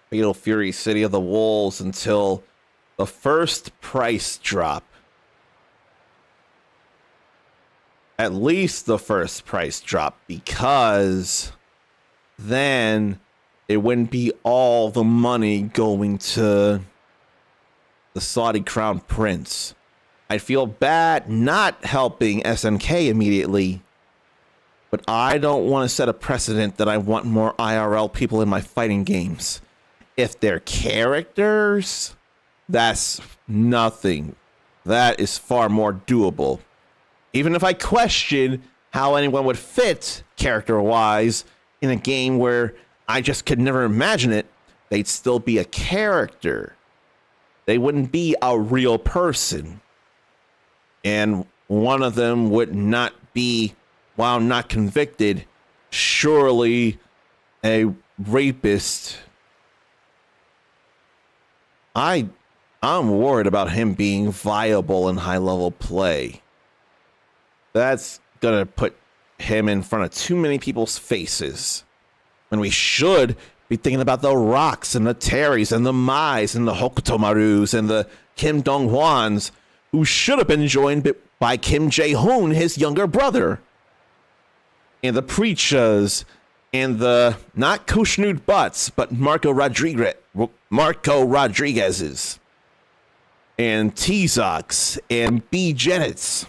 Fatal Fury City of the Wolves until the first price drop. At least the first price drop, because then it wouldn't be all the money going to the Saudi Crown Prince. I'd feel bad not helping SNK immediately, but I don't want to set a precedent that I want more IRL people in my fighting games. If they're characters, that's nothing. That is far more doable. Even if I question how anyone would fit character-wise in a game where I just could never imagine it, they'd still be a character. They wouldn't be a real person. And one of them would not be, while not convicted, surely a rapist. I'm worried about him being viable in high-level play. That's gonna put him in front of too many people's faces. When we should be thinking about the Rocks and the Terrys and the Mais and the Hokutomarus and the Kim Dong-hwans, who should have been joined by Kim Jae-hoon, his younger brother. And the Preachas and the not Kushnud Butts, but Marco Rodriguez's. And T-Zox and B. Jennets.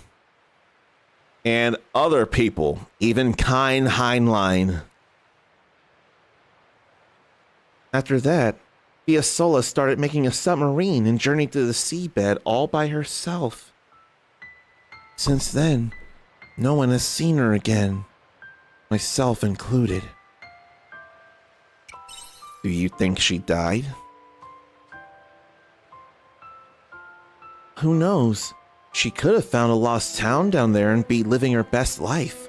And other people, even Kine Heinlein. After that, Fiasola started making a submarine and journeyed to the seabed all by herself. Since then, no one has seen her again, myself included. Do you think she died? Who knows? She could have found a lost town down there and be living her best life.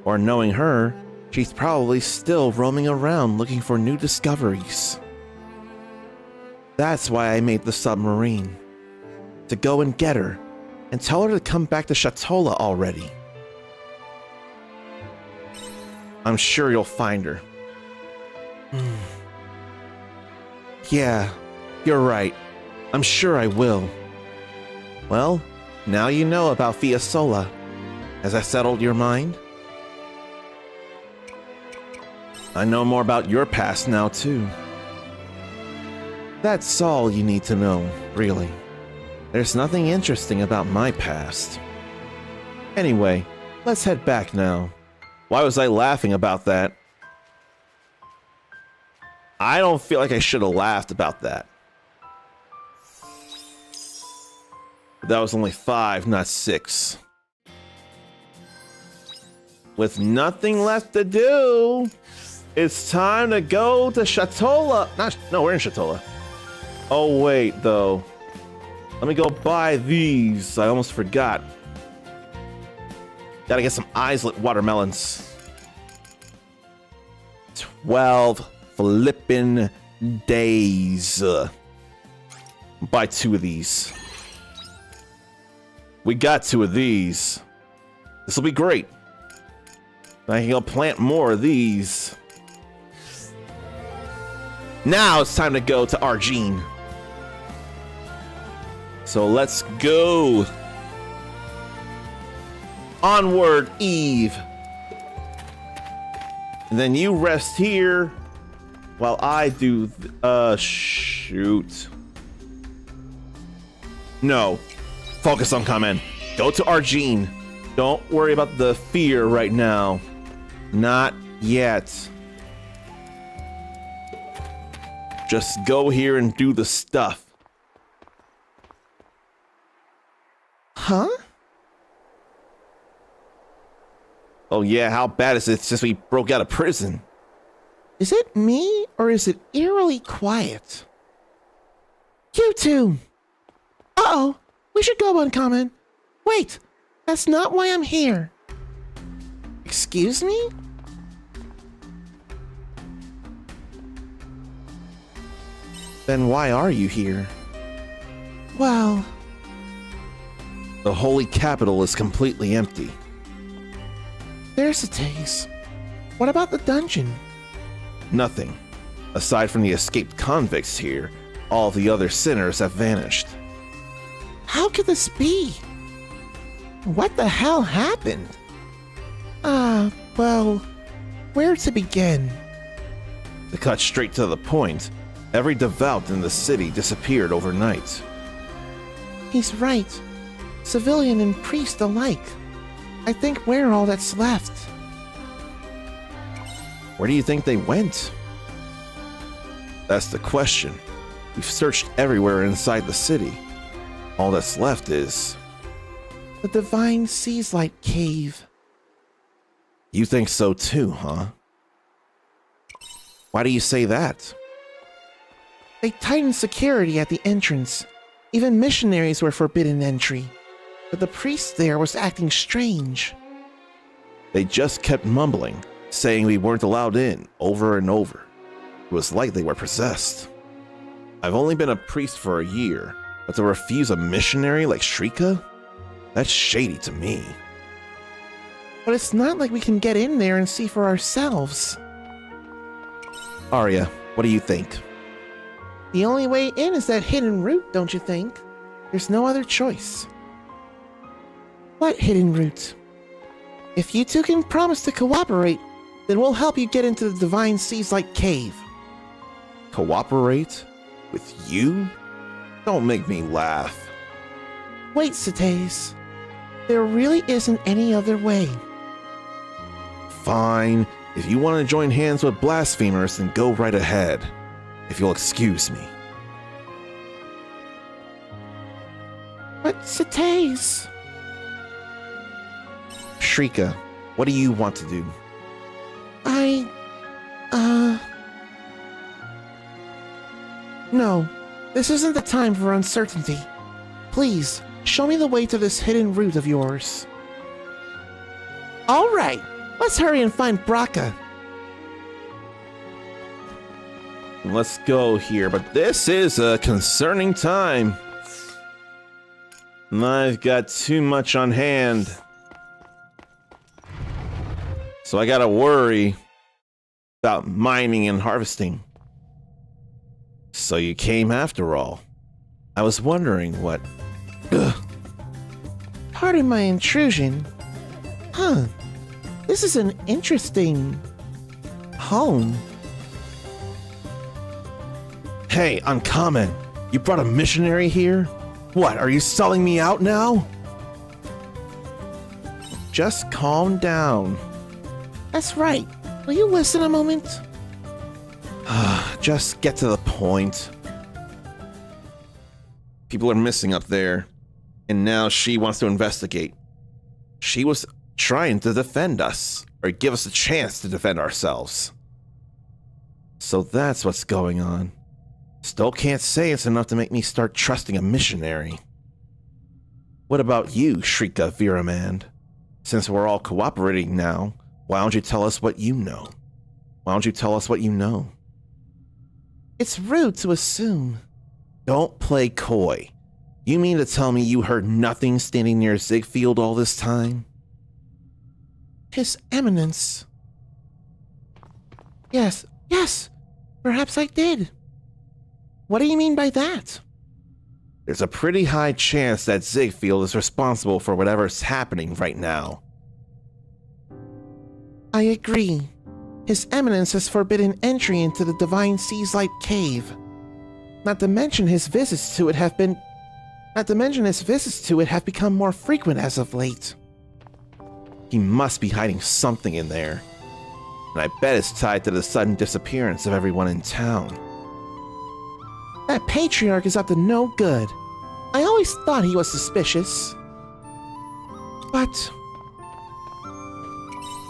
Or knowing her, she's probably still roaming around looking for new discoveries. That's why I made the submarine. To go and get her, and tell her to come back to Shatola already. I'm sure you'll find her. Yeah, you're right. I'm sure I will. Well, now you know about Fiasola. Has that settled your mind? I know more about your past now, too. That's all you need to know, really. There's nothing interesting about my past. Anyway, let's head back now. Why was I laughing about that? I don't feel like I should have laughed about that. That was only 5, not 6. With nothing left to do, it's time to go to Shatola. No, we're in Shatola. Oh, wait, though. Let me go buy these. I almost forgot. Gotta get some Islet watermelons. 12 flippin' days. Buy 2 of these. We got 2 of these. This will be great. I can go plant more of these. Now it's time to go to Argene. So let's go. Onward, Eve. And then you rest here while I do, shoot. No. Focus on comment. Go to Argene. Don't worry about the fear right now. Not yet. Just go here and do the stuff. Huh? Oh yeah, how bad is it since we broke out of prison? Is it me, or is it eerily quiet? You two! Uh-oh, we should go, Uncommon. Wait, that's not why I'm here. Excuse me? Then why are you here? Well, the holy capital is completely empty. there's a taste. What about the dungeon? Nothing. Aside from the escaped convicts here, all the other sinners have vanished. How could this be? What the hell happened? Well, where to begin? To cut straight to the point, every devout in the city disappeared overnight. He's right. Civilian and priest alike. I think we're all that's left. Where do you think they went? That's the question. We've searched everywhere inside the city. All that's left is... The Divine Seas Light Cave. You think so too, huh? Why do you say that? They tightened security at the entrance. Even missionaries were forbidden entry. But the priest there was acting strange. They just kept mumbling, saying we weren't allowed in, over and over. It was like they were possessed. I've only been a priest for a year, but to refuse a missionary like Shrika? That's shady to me. But it's not like we can get in there and see for ourselves. Arya, what do you think? The only way in is that hidden route, don't you think? There's no other choice. What hidden route? If you two can promise to cooperate, then we'll help you get into the Divine Seas Light Cave. Cooperate? With you? Don't make me laugh. Wait, Sates. There really isn't any other way. Fine. If you want to join hands with blasphemers, then go right ahead. If you'll excuse me. But Sates... Shrika, what do you want to do? No, this isn't the time for uncertainty. Please, show me the way to this hidden route of yours. Alright, let's hurry and find Braca. Let's go here, but this is a concerning time. I've got too much on hand. So I gotta worry about mining and harvesting. So you came after all. I was wondering what... Ugh. Pardon my intrusion. Huh. This is an interesting... home. Hey, Uncommon, you brought a missionary here? What, are you selling me out now? Just calm down. That's right. Will you listen a moment? Just get to the point. People are missing up there, and now she wants to investigate. She was trying to defend us, or give us a chance to defend ourselves. So that's what's going on. Still can't say it's enough to make me start trusting a missionary. What about you, Shrika Viramand? Since we're all cooperating now, why don't you tell us what you know? Why don't you tell us what you know? It's rude to assume. Don't play coy. You mean to tell me you heard nothing standing near Ziegfeld all this time? His Eminence. Yes, perhaps I did. What do you mean by that? There's a pretty high chance that Ziegfeld is responsible for whatever's happening right now. I agree. His Eminence has forbidden entry into the Divine Sea's Light Cave. Not to mention his visits to it have become more frequent as of late. He must be hiding something in there. And I bet it's tied to the sudden disappearance of everyone in town. That patriarch is up to no good. I always thought he was suspicious. But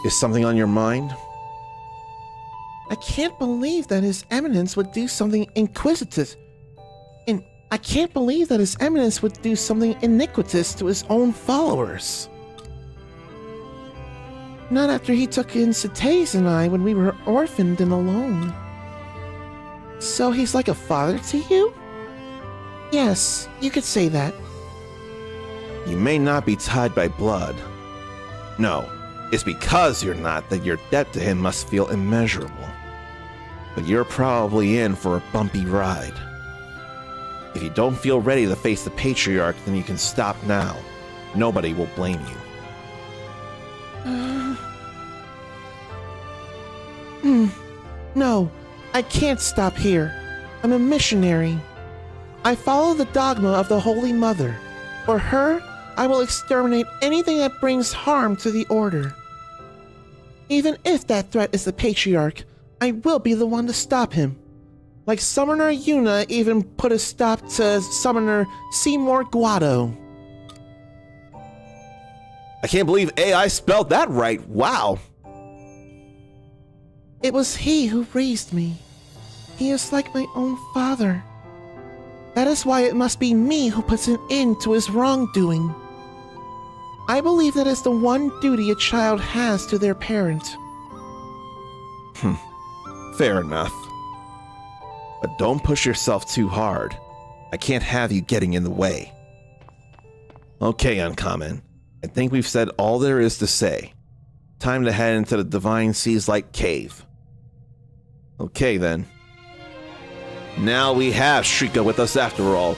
is something on your mind? I can't believe that His Eminence would do something inquisitive. And I can't believe that His Eminence would do something iniquitous to his own followers. Not after he took in Cetase and I when we were orphaned and alone. So he's like a father to you? Yes, you could say that. You may not be tied by blood. No, it's because you're not that your debt to him must feel immeasurable. But you're probably in for a bumpy ride. If you don't feel ready to face the Patriarch, then you can stop now. Nobody will blame you. No, I can't stop here. I'm a missionary. I follow the dogma of the Holy Mother. For her, I will exterminate anything that brings harm to the Order. Even if that threat is the Patriarch, I will be the one to stop him. Like Summoner Yuna even put a stop to Summoner Seymour Guado. I can't believe AI spelled that right. Wow. It was he who raised me. He is like my own father. That is why it must be me who puts an end to his wrongdoing. I believe that is the one duty a child has to their parent. Fair enough. But don't push yourself too hard. I can't have you getting in the way. Okay, Uncommon. I think we've said all there is to say. Time to head into the Divine Sea's Light Cave. Okay, then. Now we have Shrika with us after all.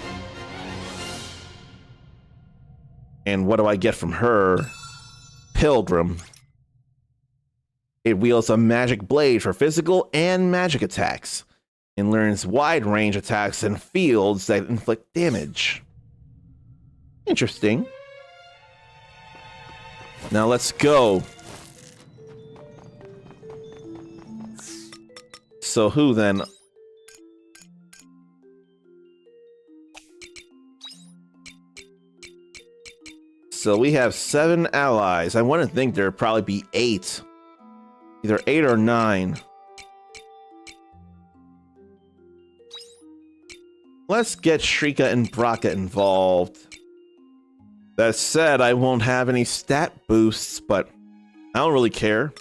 And what do I get from her? Pilgrim. It wields a magic blade for physical and magic attacks, and learns wide range attacks in fields that inflict damage. Interesting. Now let's go. So who then? So we have 7 allies. I want to think there'd probably be 8. Either 8 or 9. Let's get Shrika and Braca involved. That said, I won't have any stat boosts, but I don't really care.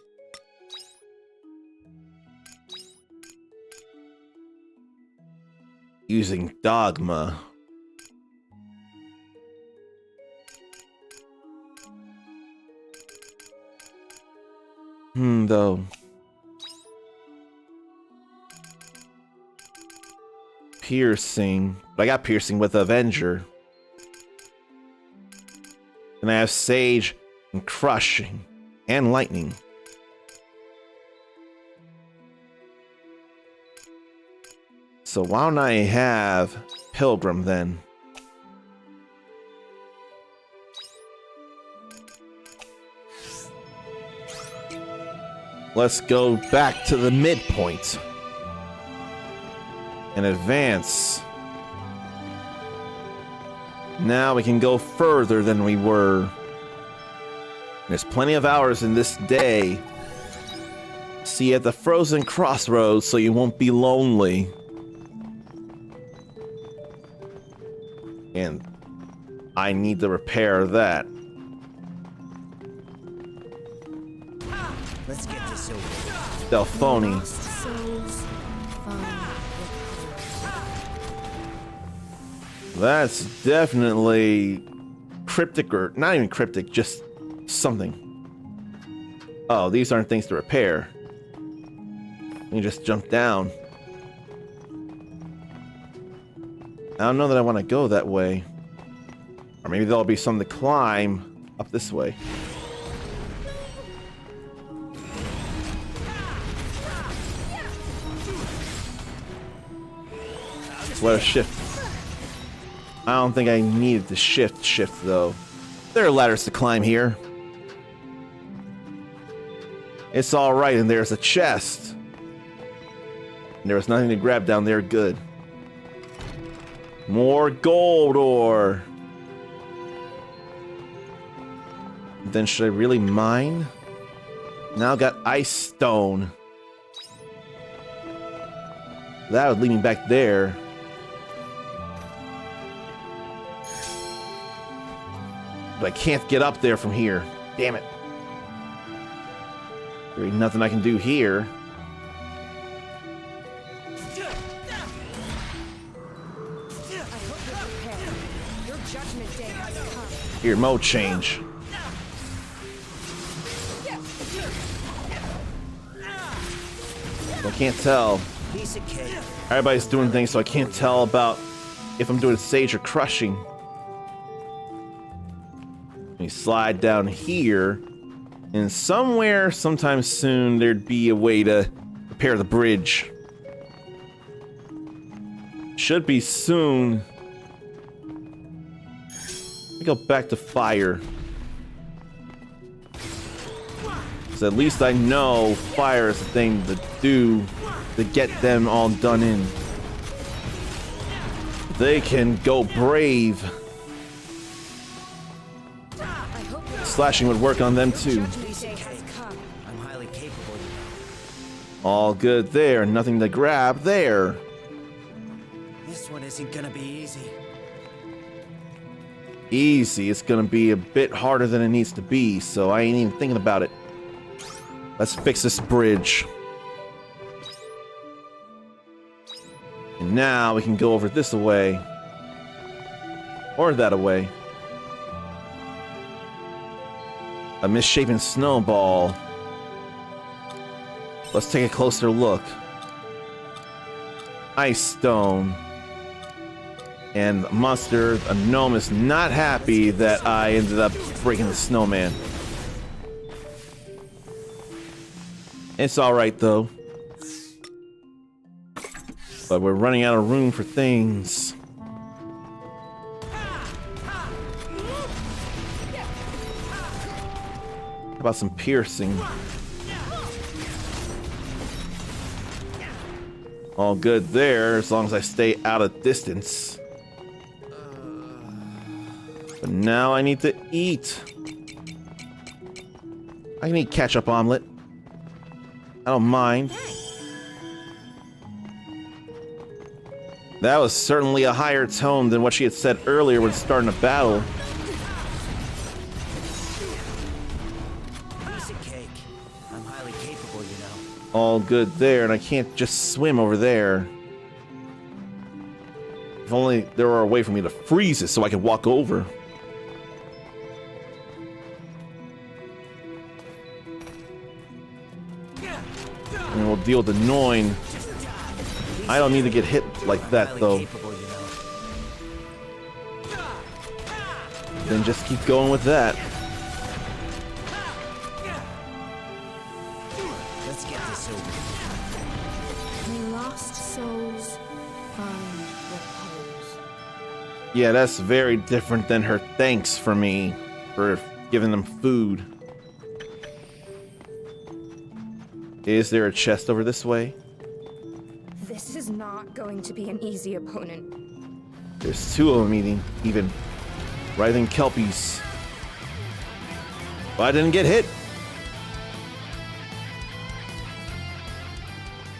Using Dogma. Though. Piercing. But I got piercing with Avenger. And I have Sage and Crushing and Lightning. So why don't I have Pilgrim then? Let's go back to the midpoint and advance. Now we can go further than we were. There's plenty of hours in this day. See you at the frozen crossroads so you won't be lonely. And I need to repair that. Let's get this over. Delphoni. Souls find That's definitely cryptic, or not even cryptic, just something. Oh, these aren't things to repair. You just jump down. I don't know that I want to go that way. Or maybe there'll be something to climb up this way. What a shift. I don't think I needed the shift though. There are ladders to climb here. It's alright, and there's a chest. And there was nothing to grab down there, good. More gold ore. Then should I really mine? Now got ice stone. That would lead me back there. But I can't get up there from here. Damn it. There ain't nothing I can do here. Here, mode change. I can't tell. Piece of cake. Everybody's doing things, so I can't tell about if I'm doing sage or crushing. Let me slide down here, and somewhere, sometime soon, there'd be a way to repair the bridge. Should be soon. Let me go back to fire. So at least I know fire is the thing to do to get them all done in. They can go brave. Slashing would work on them too. I'm highly capable, you know. All good there, nothing to grab there. This one isn't gonna be easy. Easy, it's gonna be a bit harder than it needs to be, so I ain't even thinking about it. Let's fix this bridge. And now we can go over this away. Or that away. A misshapen snowball. Let's take a closer look. Ice stone. And the monster, a gnome, is not happy that I ended up breaking the snowman. It's alright though. But we're running out of room for things. How about some piercing? All good there, as long as I stay out of distance. But now I need to eat. I can eat ketchup omelet. I don't mind. That was certainly a higher tone than what she had said earlier when starting a battle. Piece of cake. I'm highly capable, you know. All good there, and I can't just swim over there. If only there were a way for me to freeze it so I could walk over. And we'll deal with the Noin. I don't need to get hit like that, Highly though. capable, you know. Then just keep going with that. Let's get this over. May lost souls find repose. Yeah, that's very different than her thanks for me for giving them food. Is there a chest over this way? This is not going to be an easy opponent. There's two of them even. Writhing kelpies. But I didn't get hit.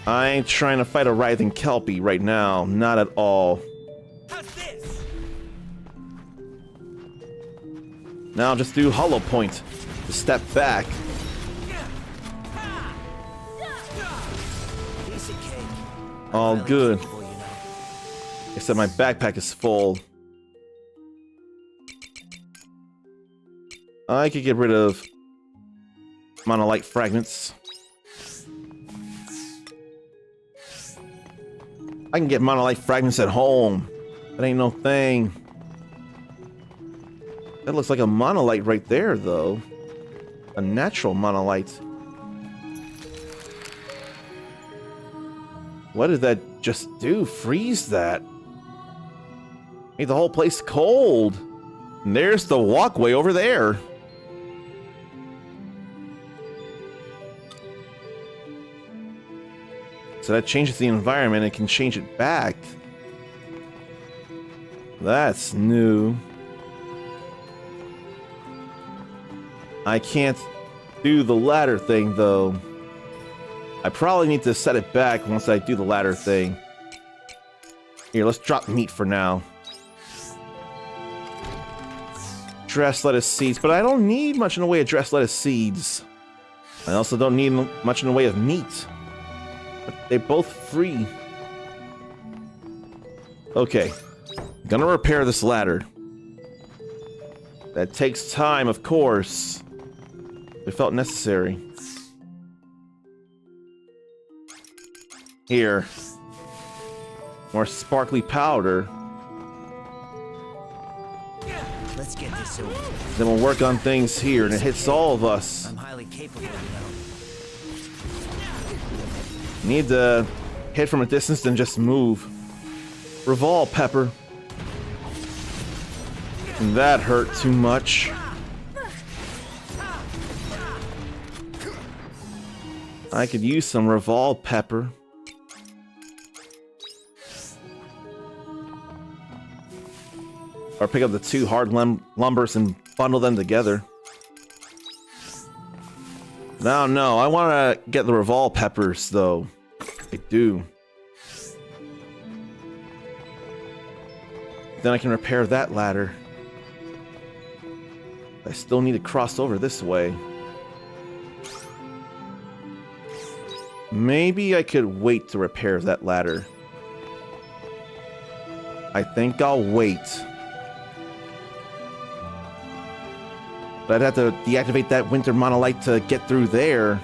I ain't trying to fight a writhing kelpie right now. Not at all. How's this? Now I'll just do hollow point to step back. Piece of cake. All Highly good. capable, you know. Except my backpack is full. I could get rid of monolith fragments. I can get monolith fragments at home. That ain't no thing. That looks like a monolith right there, though. A natural monolith. What did that just do? Freeze that? Made the whole place cold. And there's the walkway over there. So that changes the environment and can change it back. That's new. I can't do the ladder thing, though. I probably need to set it back once I do the ladder thing. Here, let's drop meat for now. Dressed lettuce seeds, but I don't need much in the way of dressed lettuce seeds. I also don't need much in the way of meat. But they're both free. Okay. Gonna repair this ladder. That takes time, of course. It felt necessary. Here. More sparkly powder. Let's get this over. Then we'll work on things here, and it hits all of us. I'm highly capable, you know. Need to hit from a distance, then just move. Revolve, Pepper. And that hurt too much. I could use some Revolve Pepper. Or pick up the two hard lumbers and bundle them together. No, I want to get the Revolve Peppers, though. I do. Then I can repair that ladder. I still need to cross over this way. Maybe I could wait to repair that ladder. I think I'll wait. But I'd have to deactivate that winter monolith to get through there.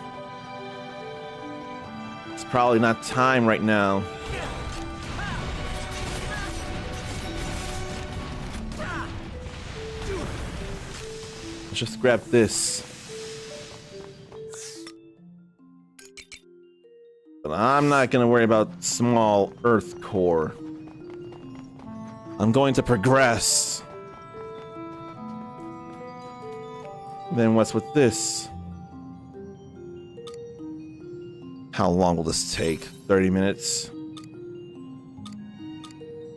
It's probably not time right now. Let's just grab this. But I'm not going to worry about small earth core. I'm going to progress. Then what's with this? How long will this take? 30 minutes?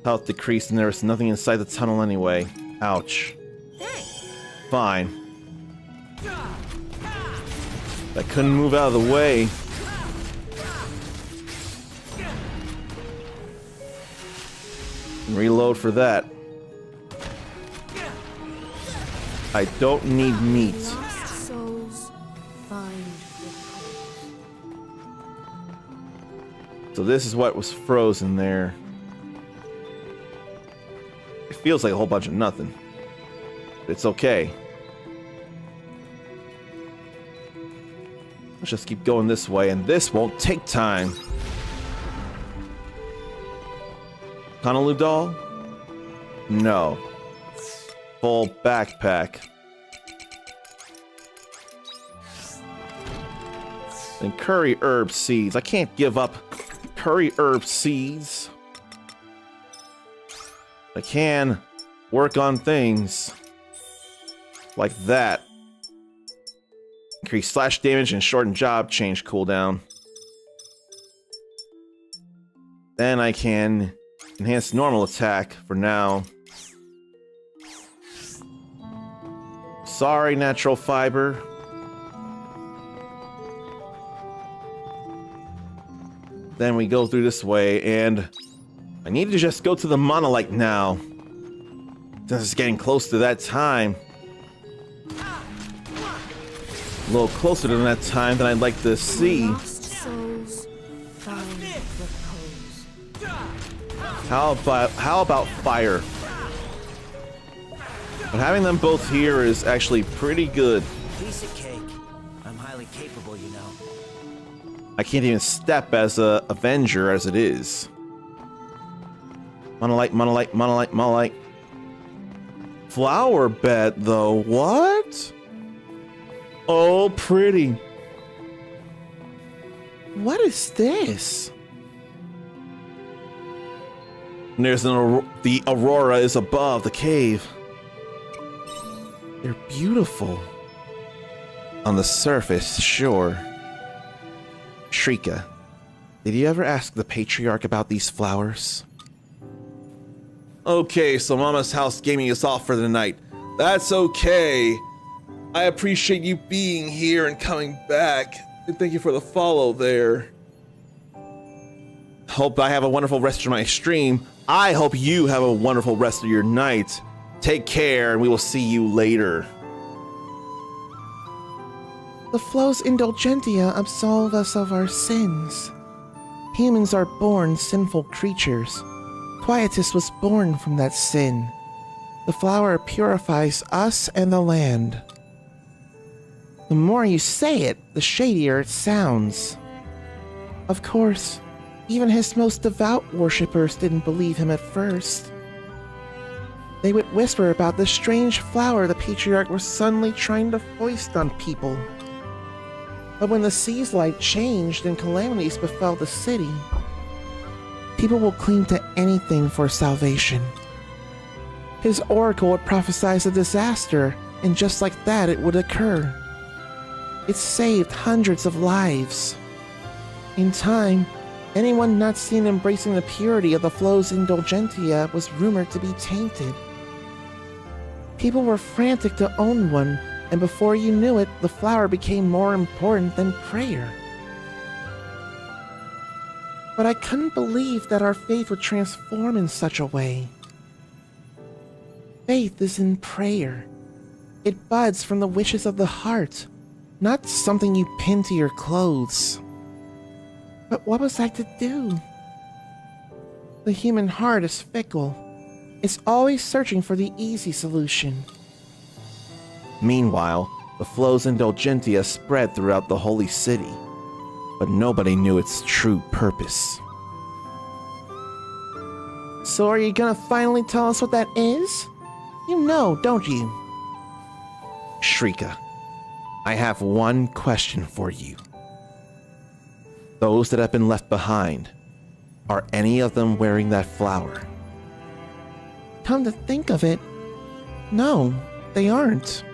Health decreased and there's nothing inside the tunnel anyway. Ouch. Fine. I couldn't move out of the way. Reload for that. I don't need meat. Lost souls find repose. So this is what was frozen there. It feels like a whole bunch of nothing. It's okay. Let's just keep going this way, and this won't take time. Honolulu doll? No. Full backpack. And curry herb seeds. I can't give up curry herb seeds. I can work on things like that. Increase slash damage and shorten job change cooldown. Then I can enhance normal attack for now. Sorry, natural fiber. Then we go through this way, and I need to just go to the monolith now. Since it's getting close to that time. A little closer to that time than I'd like to see. Lost souls find repose. How about fire? But having them both here is actually pretty good. Piece of cake. I'm highly capable, you know. I can't even step as a Avenger as it is. Monolith, monolith, monolith, monolith. Flower bed, though. What? Oh, pretty. What is this? And there's the aurora is above the cave. They're beautiful. On the surface, sure. Shrika, did you ever ask the patriarch about these flowers? Okay, so Mama's house gaming is off for the night. That's okay. I appreciate you being here and coming back. And thank you for the follow there. Hope I have a wonderful rest of my stream. I hope you have a wonderful rest of your night. Take care, and we will see you later. The flows indulgentia absolve us of our sins. Humans are born sinful creatures. Quietus was born from that sin. The flower purifies us and the land. The more you say it, the shadier it sounds. Of course, even his most devout worshippers didn't believe him at first. They would whisper about the strange flower the patriarch was suddenly trying to foist on people. But when the sea's light changed and calamities befell the city, people will cling to anything for salvation. His oracle would prophesy a disaster, and just like that it would occur. It saved hundreds of lives. In time, anyone not seen embracing the purity of the flows indulgentia was rumored to be tainted. People were frantic to own one, and before you knew it, the flower became more important than prayer. But I couldn't believe that our faith would transform in such a way. Faith is in prayer. It buds from the wishes of the heart, not something you pin to your clothes. But what was I to do? The human heart is fickle. It's always searching for the easy solution. Meanwhile, the flows indulgentia spread throughout the holy city, but nobody knew its true purpose. So are you gonna finally tell us what that is? You know, don't you? Shrika, I have one question for you. Those that have been left behind, are any of them wearing that flower? Come to think of it, no, they aren't.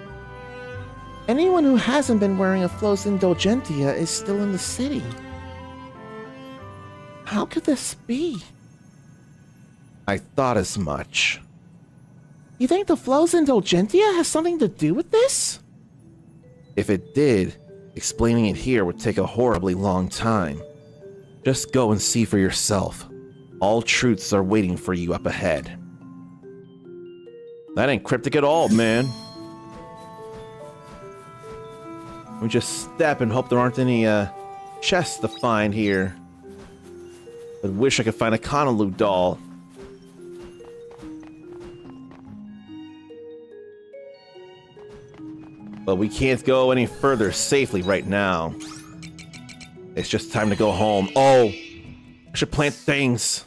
Anyone who hasn't been wearing a Flows Indulgentia is still in the city. How could this be? I thought as much. You think the Flows Indulgentia has something to do with this? If it did, explaining it here would take a horribly long time. Just go and see for yourself. All truths are waiting for you up ahead. That ain't cryptic at all, man. We just step and hope there aren't any chests to find here. I wish I could find a Conolu doll. But we can't go any further safely right now. It's just time to go home. Oh, I should plant things.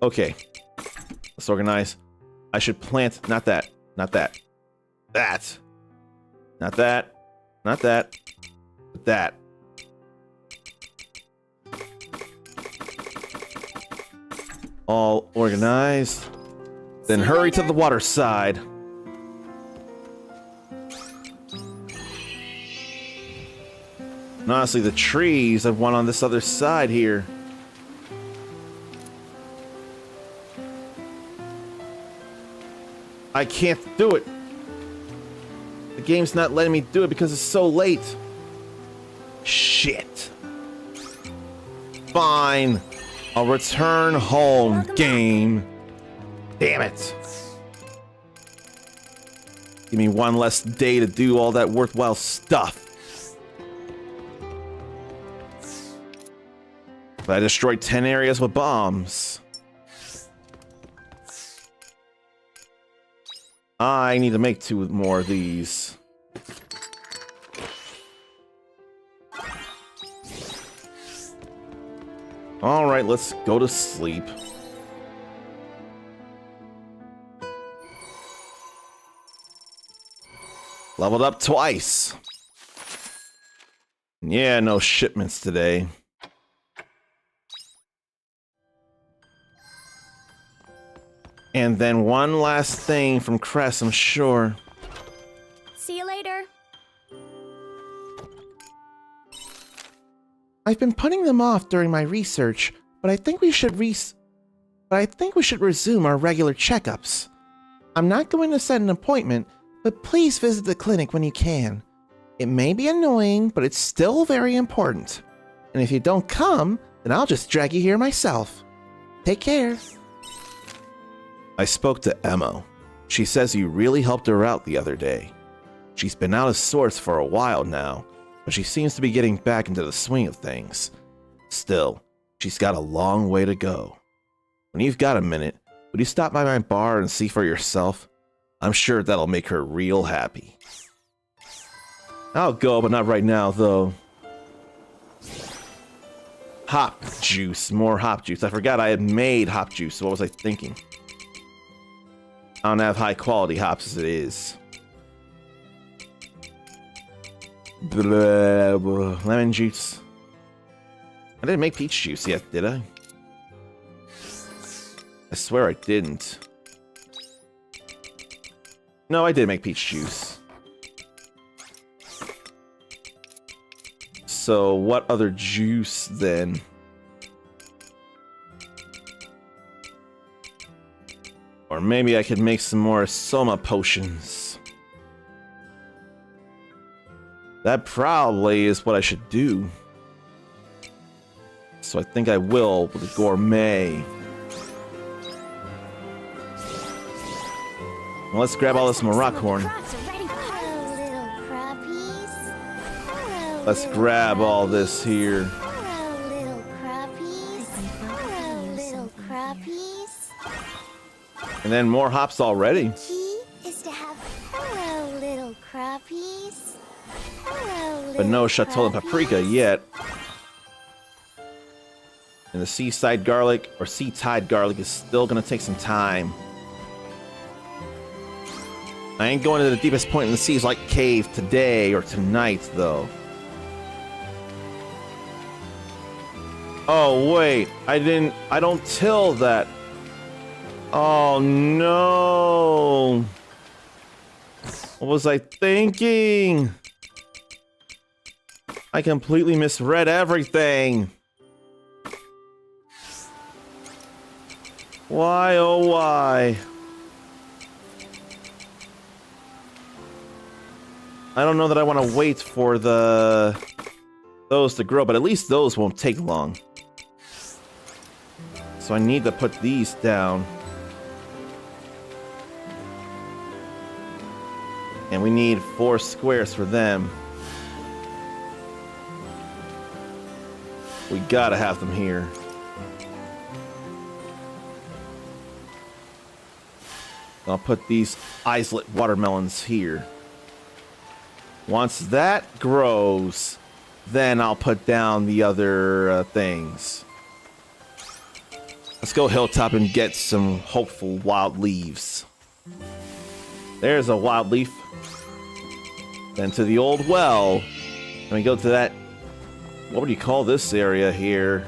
Okay, let's organize. I should plant, not that, not that, that, not that, not that, but that. All organized. Then hurry to the water side. And honestly, the trees have one on this other side here. I can't do it. The game's not letting me do it because it's so late. Shit. Fine. I'll return home, game. Damn it. Give me one less day to do all that worthwhile stuff. But I destroyed 10 areas with bombs. I need to make 2 more of these. Alright, let's go to sleep. Leveled up twice. Yeah, no shipments today. And then one last thing from Cress, I'm sure. See you later. I've been putting them off during my research, but I think we should resume our regular checkups. I'm not going to set an appointment, but please visit the clinic when you can. It may be annoying, but it's still very important. And if you don't come, then I'll just drag you here myself. Take care. I spoke to Emma. She says you really helped her out the other day. She's been out of sorts for a while now, but she seems to be getting back into the swing of things. Still, she's got a long way to go. When you've got a minute, would you stop by my bar and see for yourself? I'm sure that'll make her real happy. I'll go, but not right now, though. Hop juice. More hop juice. I forgot I had made hop juice, so what was I thinking? I don't have high quality hops as it is. Blah, blah. Lemon juice. I didn't make peach juice yet, did I? I swear I didn't. No, I did make peach juice. So, what other juice then? Or maybe I could make some more Soma potions. That probably is what I should do. So I think I will with the gourmet. Well, let's grab all this Maroc horn. Let's grab all this here. And then more hops already. Key is to have hello, little crappies. Hello, But no little Chateau and paprika crappies. yet. And the seaside garlic or sea-tide garlic is still gonna take some time. I ain't going to the deepest point in the seas like cave today or tonight, though. Oh, wait. I don't till that. Oh, no. What was I thinking? I completely misread everything. Why, oh, why? I don't know that I want to wait for those to grow, but at least those won't take long. So I need to put these down. And we need 4 squares for them. We gotta have them here. I'll put these islet watermelons here. Once that grows, then I'll put down the other things. Let's go hilltop and get some hopeful wild leaves. There's a wild leaf. Then to the old well. Then we go to that... What would you call this area here?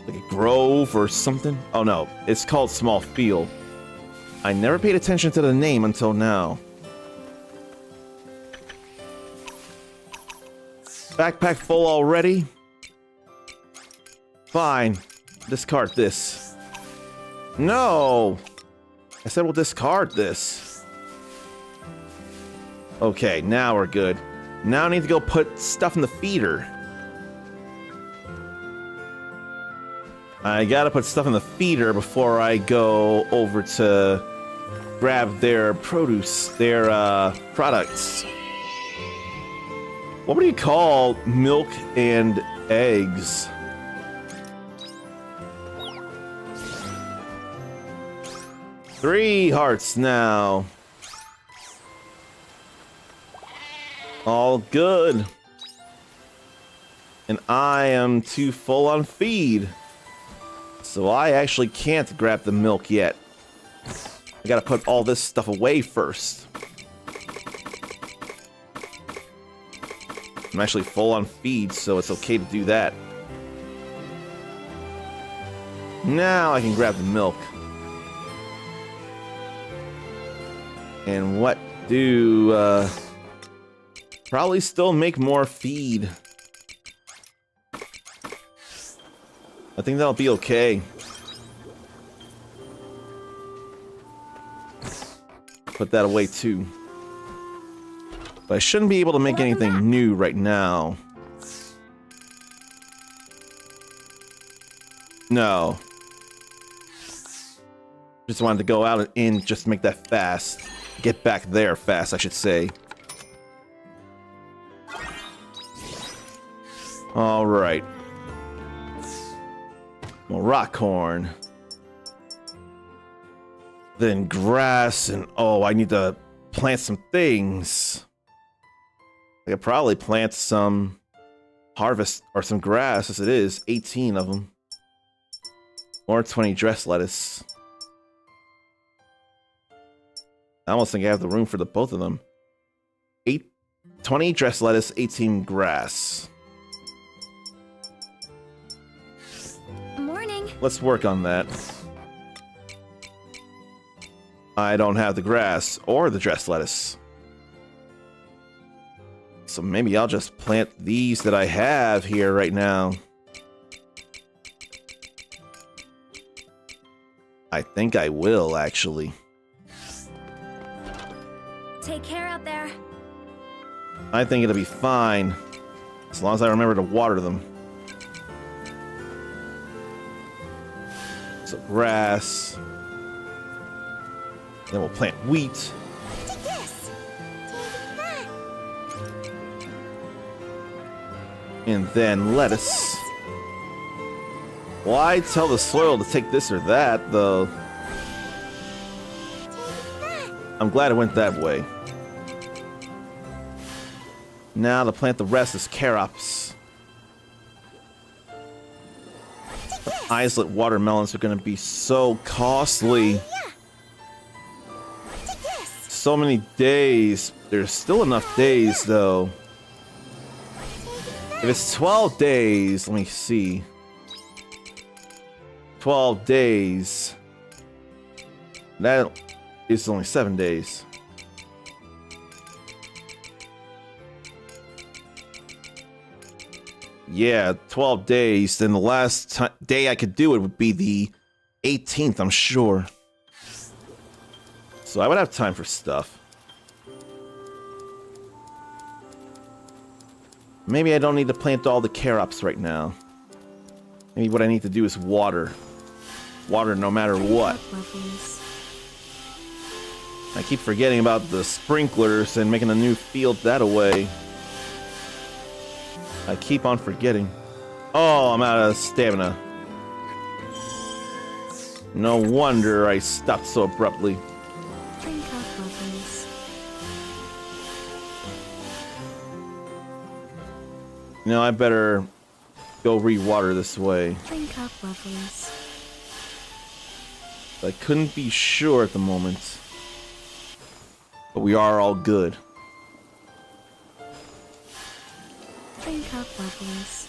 Like a grove or something? Oh no, it's called Small Field. I never paid attention to the name until now. Backpack full already? Fine. Discard this. No! I said we'll discard this. Okay, now we're good. Now I need to go put stuff in the feeder. I gotta put stuff in the feeder before I go over to grab their produce, their products. What would you call milk and eggs? Three hearts now. All good. And I am too full on feed. So I actually can't grab the milk yet. I gotta put all this stuff away first. I'm actually full on feed, so it's okay to do that. Now I can grab the milk. And what do, probably still make more feed. I think that'll be okay. Put that away too. But I shouldn't be able to make anything new right now. No. Just wanted to go out and just make that fast. Get back there fast, I should say. Alright. Well, rock corn. Then grass, and oh, I need to plant some things. I could probably plant some harvest or some grass as it is. 18 of them. Or 20 dress lettuce. I almost think I have the room for the both of them. 20 dress lettuce, 18 grass. Morning. Let's work on that. I don't have the grass or the dress lettuce. So maybe I'll just plant these that I have here right now. I think I will, actually. Take care out there. I think it'll be fine. As long as I remember to water them. So grass. Then we'll plant wheat. Take this. Take that. And then lettuce. Why tell the soil to take this or that, though? I'm glad it went that way. Now to plant the rest is carops. The islet watermelons are going to be so costly. So many days. There's still enough days, though. If it's 12 days, let me see. 12 days. That is only 7 days. Yeah, 12 days. Then the last day I could do it would be the 18th, I'm sure. So I would have time for stuff. Maybe I don't need to plant all the carops right now. Maybe what I need to do is water. Water no matter what. I keep forgetting about the sprinklers and making a new field that away. I keep on forgetting. Oh, I'm out of stamina. No wonder I stopped so abruptly. Drink up, lovelies. You know, I better go re-water this way. Drink up, lovelies. I couldn't be sure at the moment. But we are all good. Drink up, lovelies.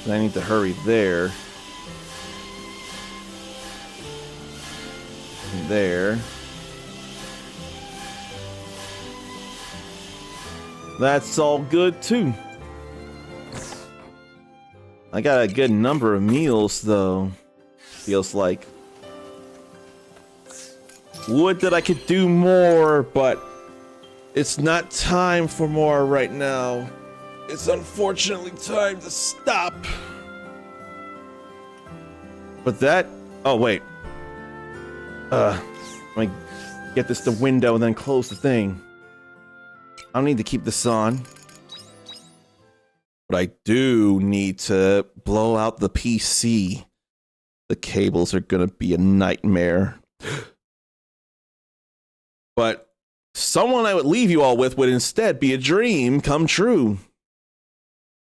And I need to hurry there. And there. That's all good too. I got a good number of meals though. Feels like. would that I could do more, but it's not time for more right now. It's unfortunately time to stop. But that... Oh, wait. Let me get this to window and then close the thing. I don't need to keep this on. But I do need to blow out the PC. The cables are gonna be a nightmare. But someone I would leave you all with would instead be a dream come true.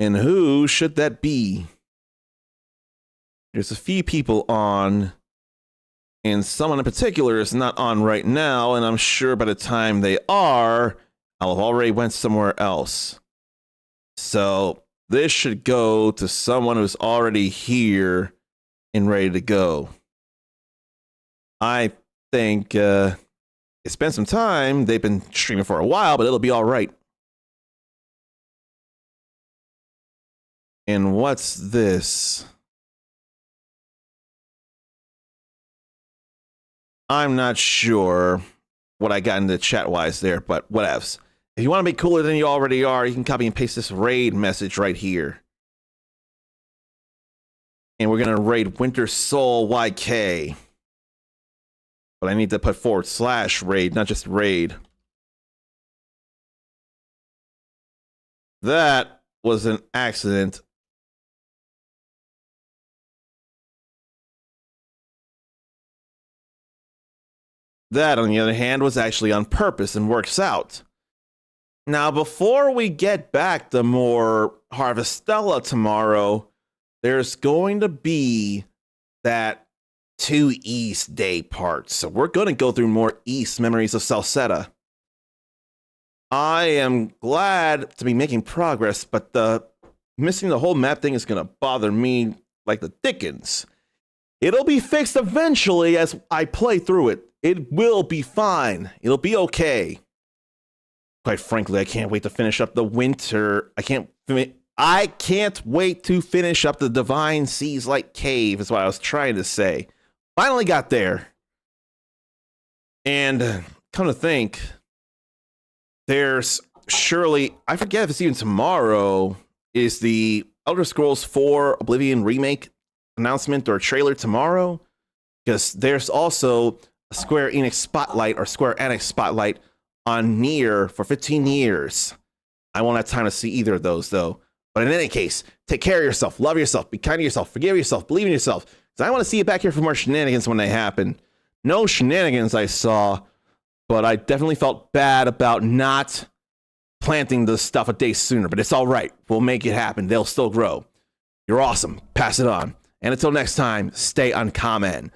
And who should that be? There's a few people on, and someone in particular is not on right now, and I'm sure by the time they are, I'll have already went somewhere else. So this should go to someone who's already here and ready to go. I think it's been some time. They've been streaming for a while, but it'll be all right. And what's this? I'm not sure what I got into chat-wise there, but whatevs. If you want to be cooler than you already are, you can copy and paste this raid message right here. And we're going to raid Winter Soul YK. But I need to put /raid, not just raid. That was an accident. That, on the other hand, was actually on purpose and works out. Now, before we get back to more Harvestella tomorrow, there's going to be that 2 East Day part. So we're going to go through more East memories of Salsetta. I am glad to be making progress, but missing the whole map thing is going to bother me like the dickens. It'll be fixed eventually as I play through it. It will be fine. It'll be okay. Quite frankly, I can't wait to finish up the winter. I can't wait to finish up the Divine Seas Light Cave, is what I was trying to say. Finally got there. And come to think, there's surely, I forget if it's even tomorrow, is the Elder Scrolls 4 Oblivion remake announcement or trailer tomorrow? Because there's also a Square Enix Spotlight or Square Enix Spotlight on Nier for 15 years. I won't have time to see either of those, though. But in any case, take care of yourself, love yourself, be kind to yourself, forgive yourself, believe in yourself. Because I want to see you back here for more shenanigans when they happen. No shenanigans I saw, but I definitely felt bad about not planting the stuff a day sooner. But it's all right. We'll make it happen. They'll still grow. You're awesome. Pass it on. And until next time, stay uncommon.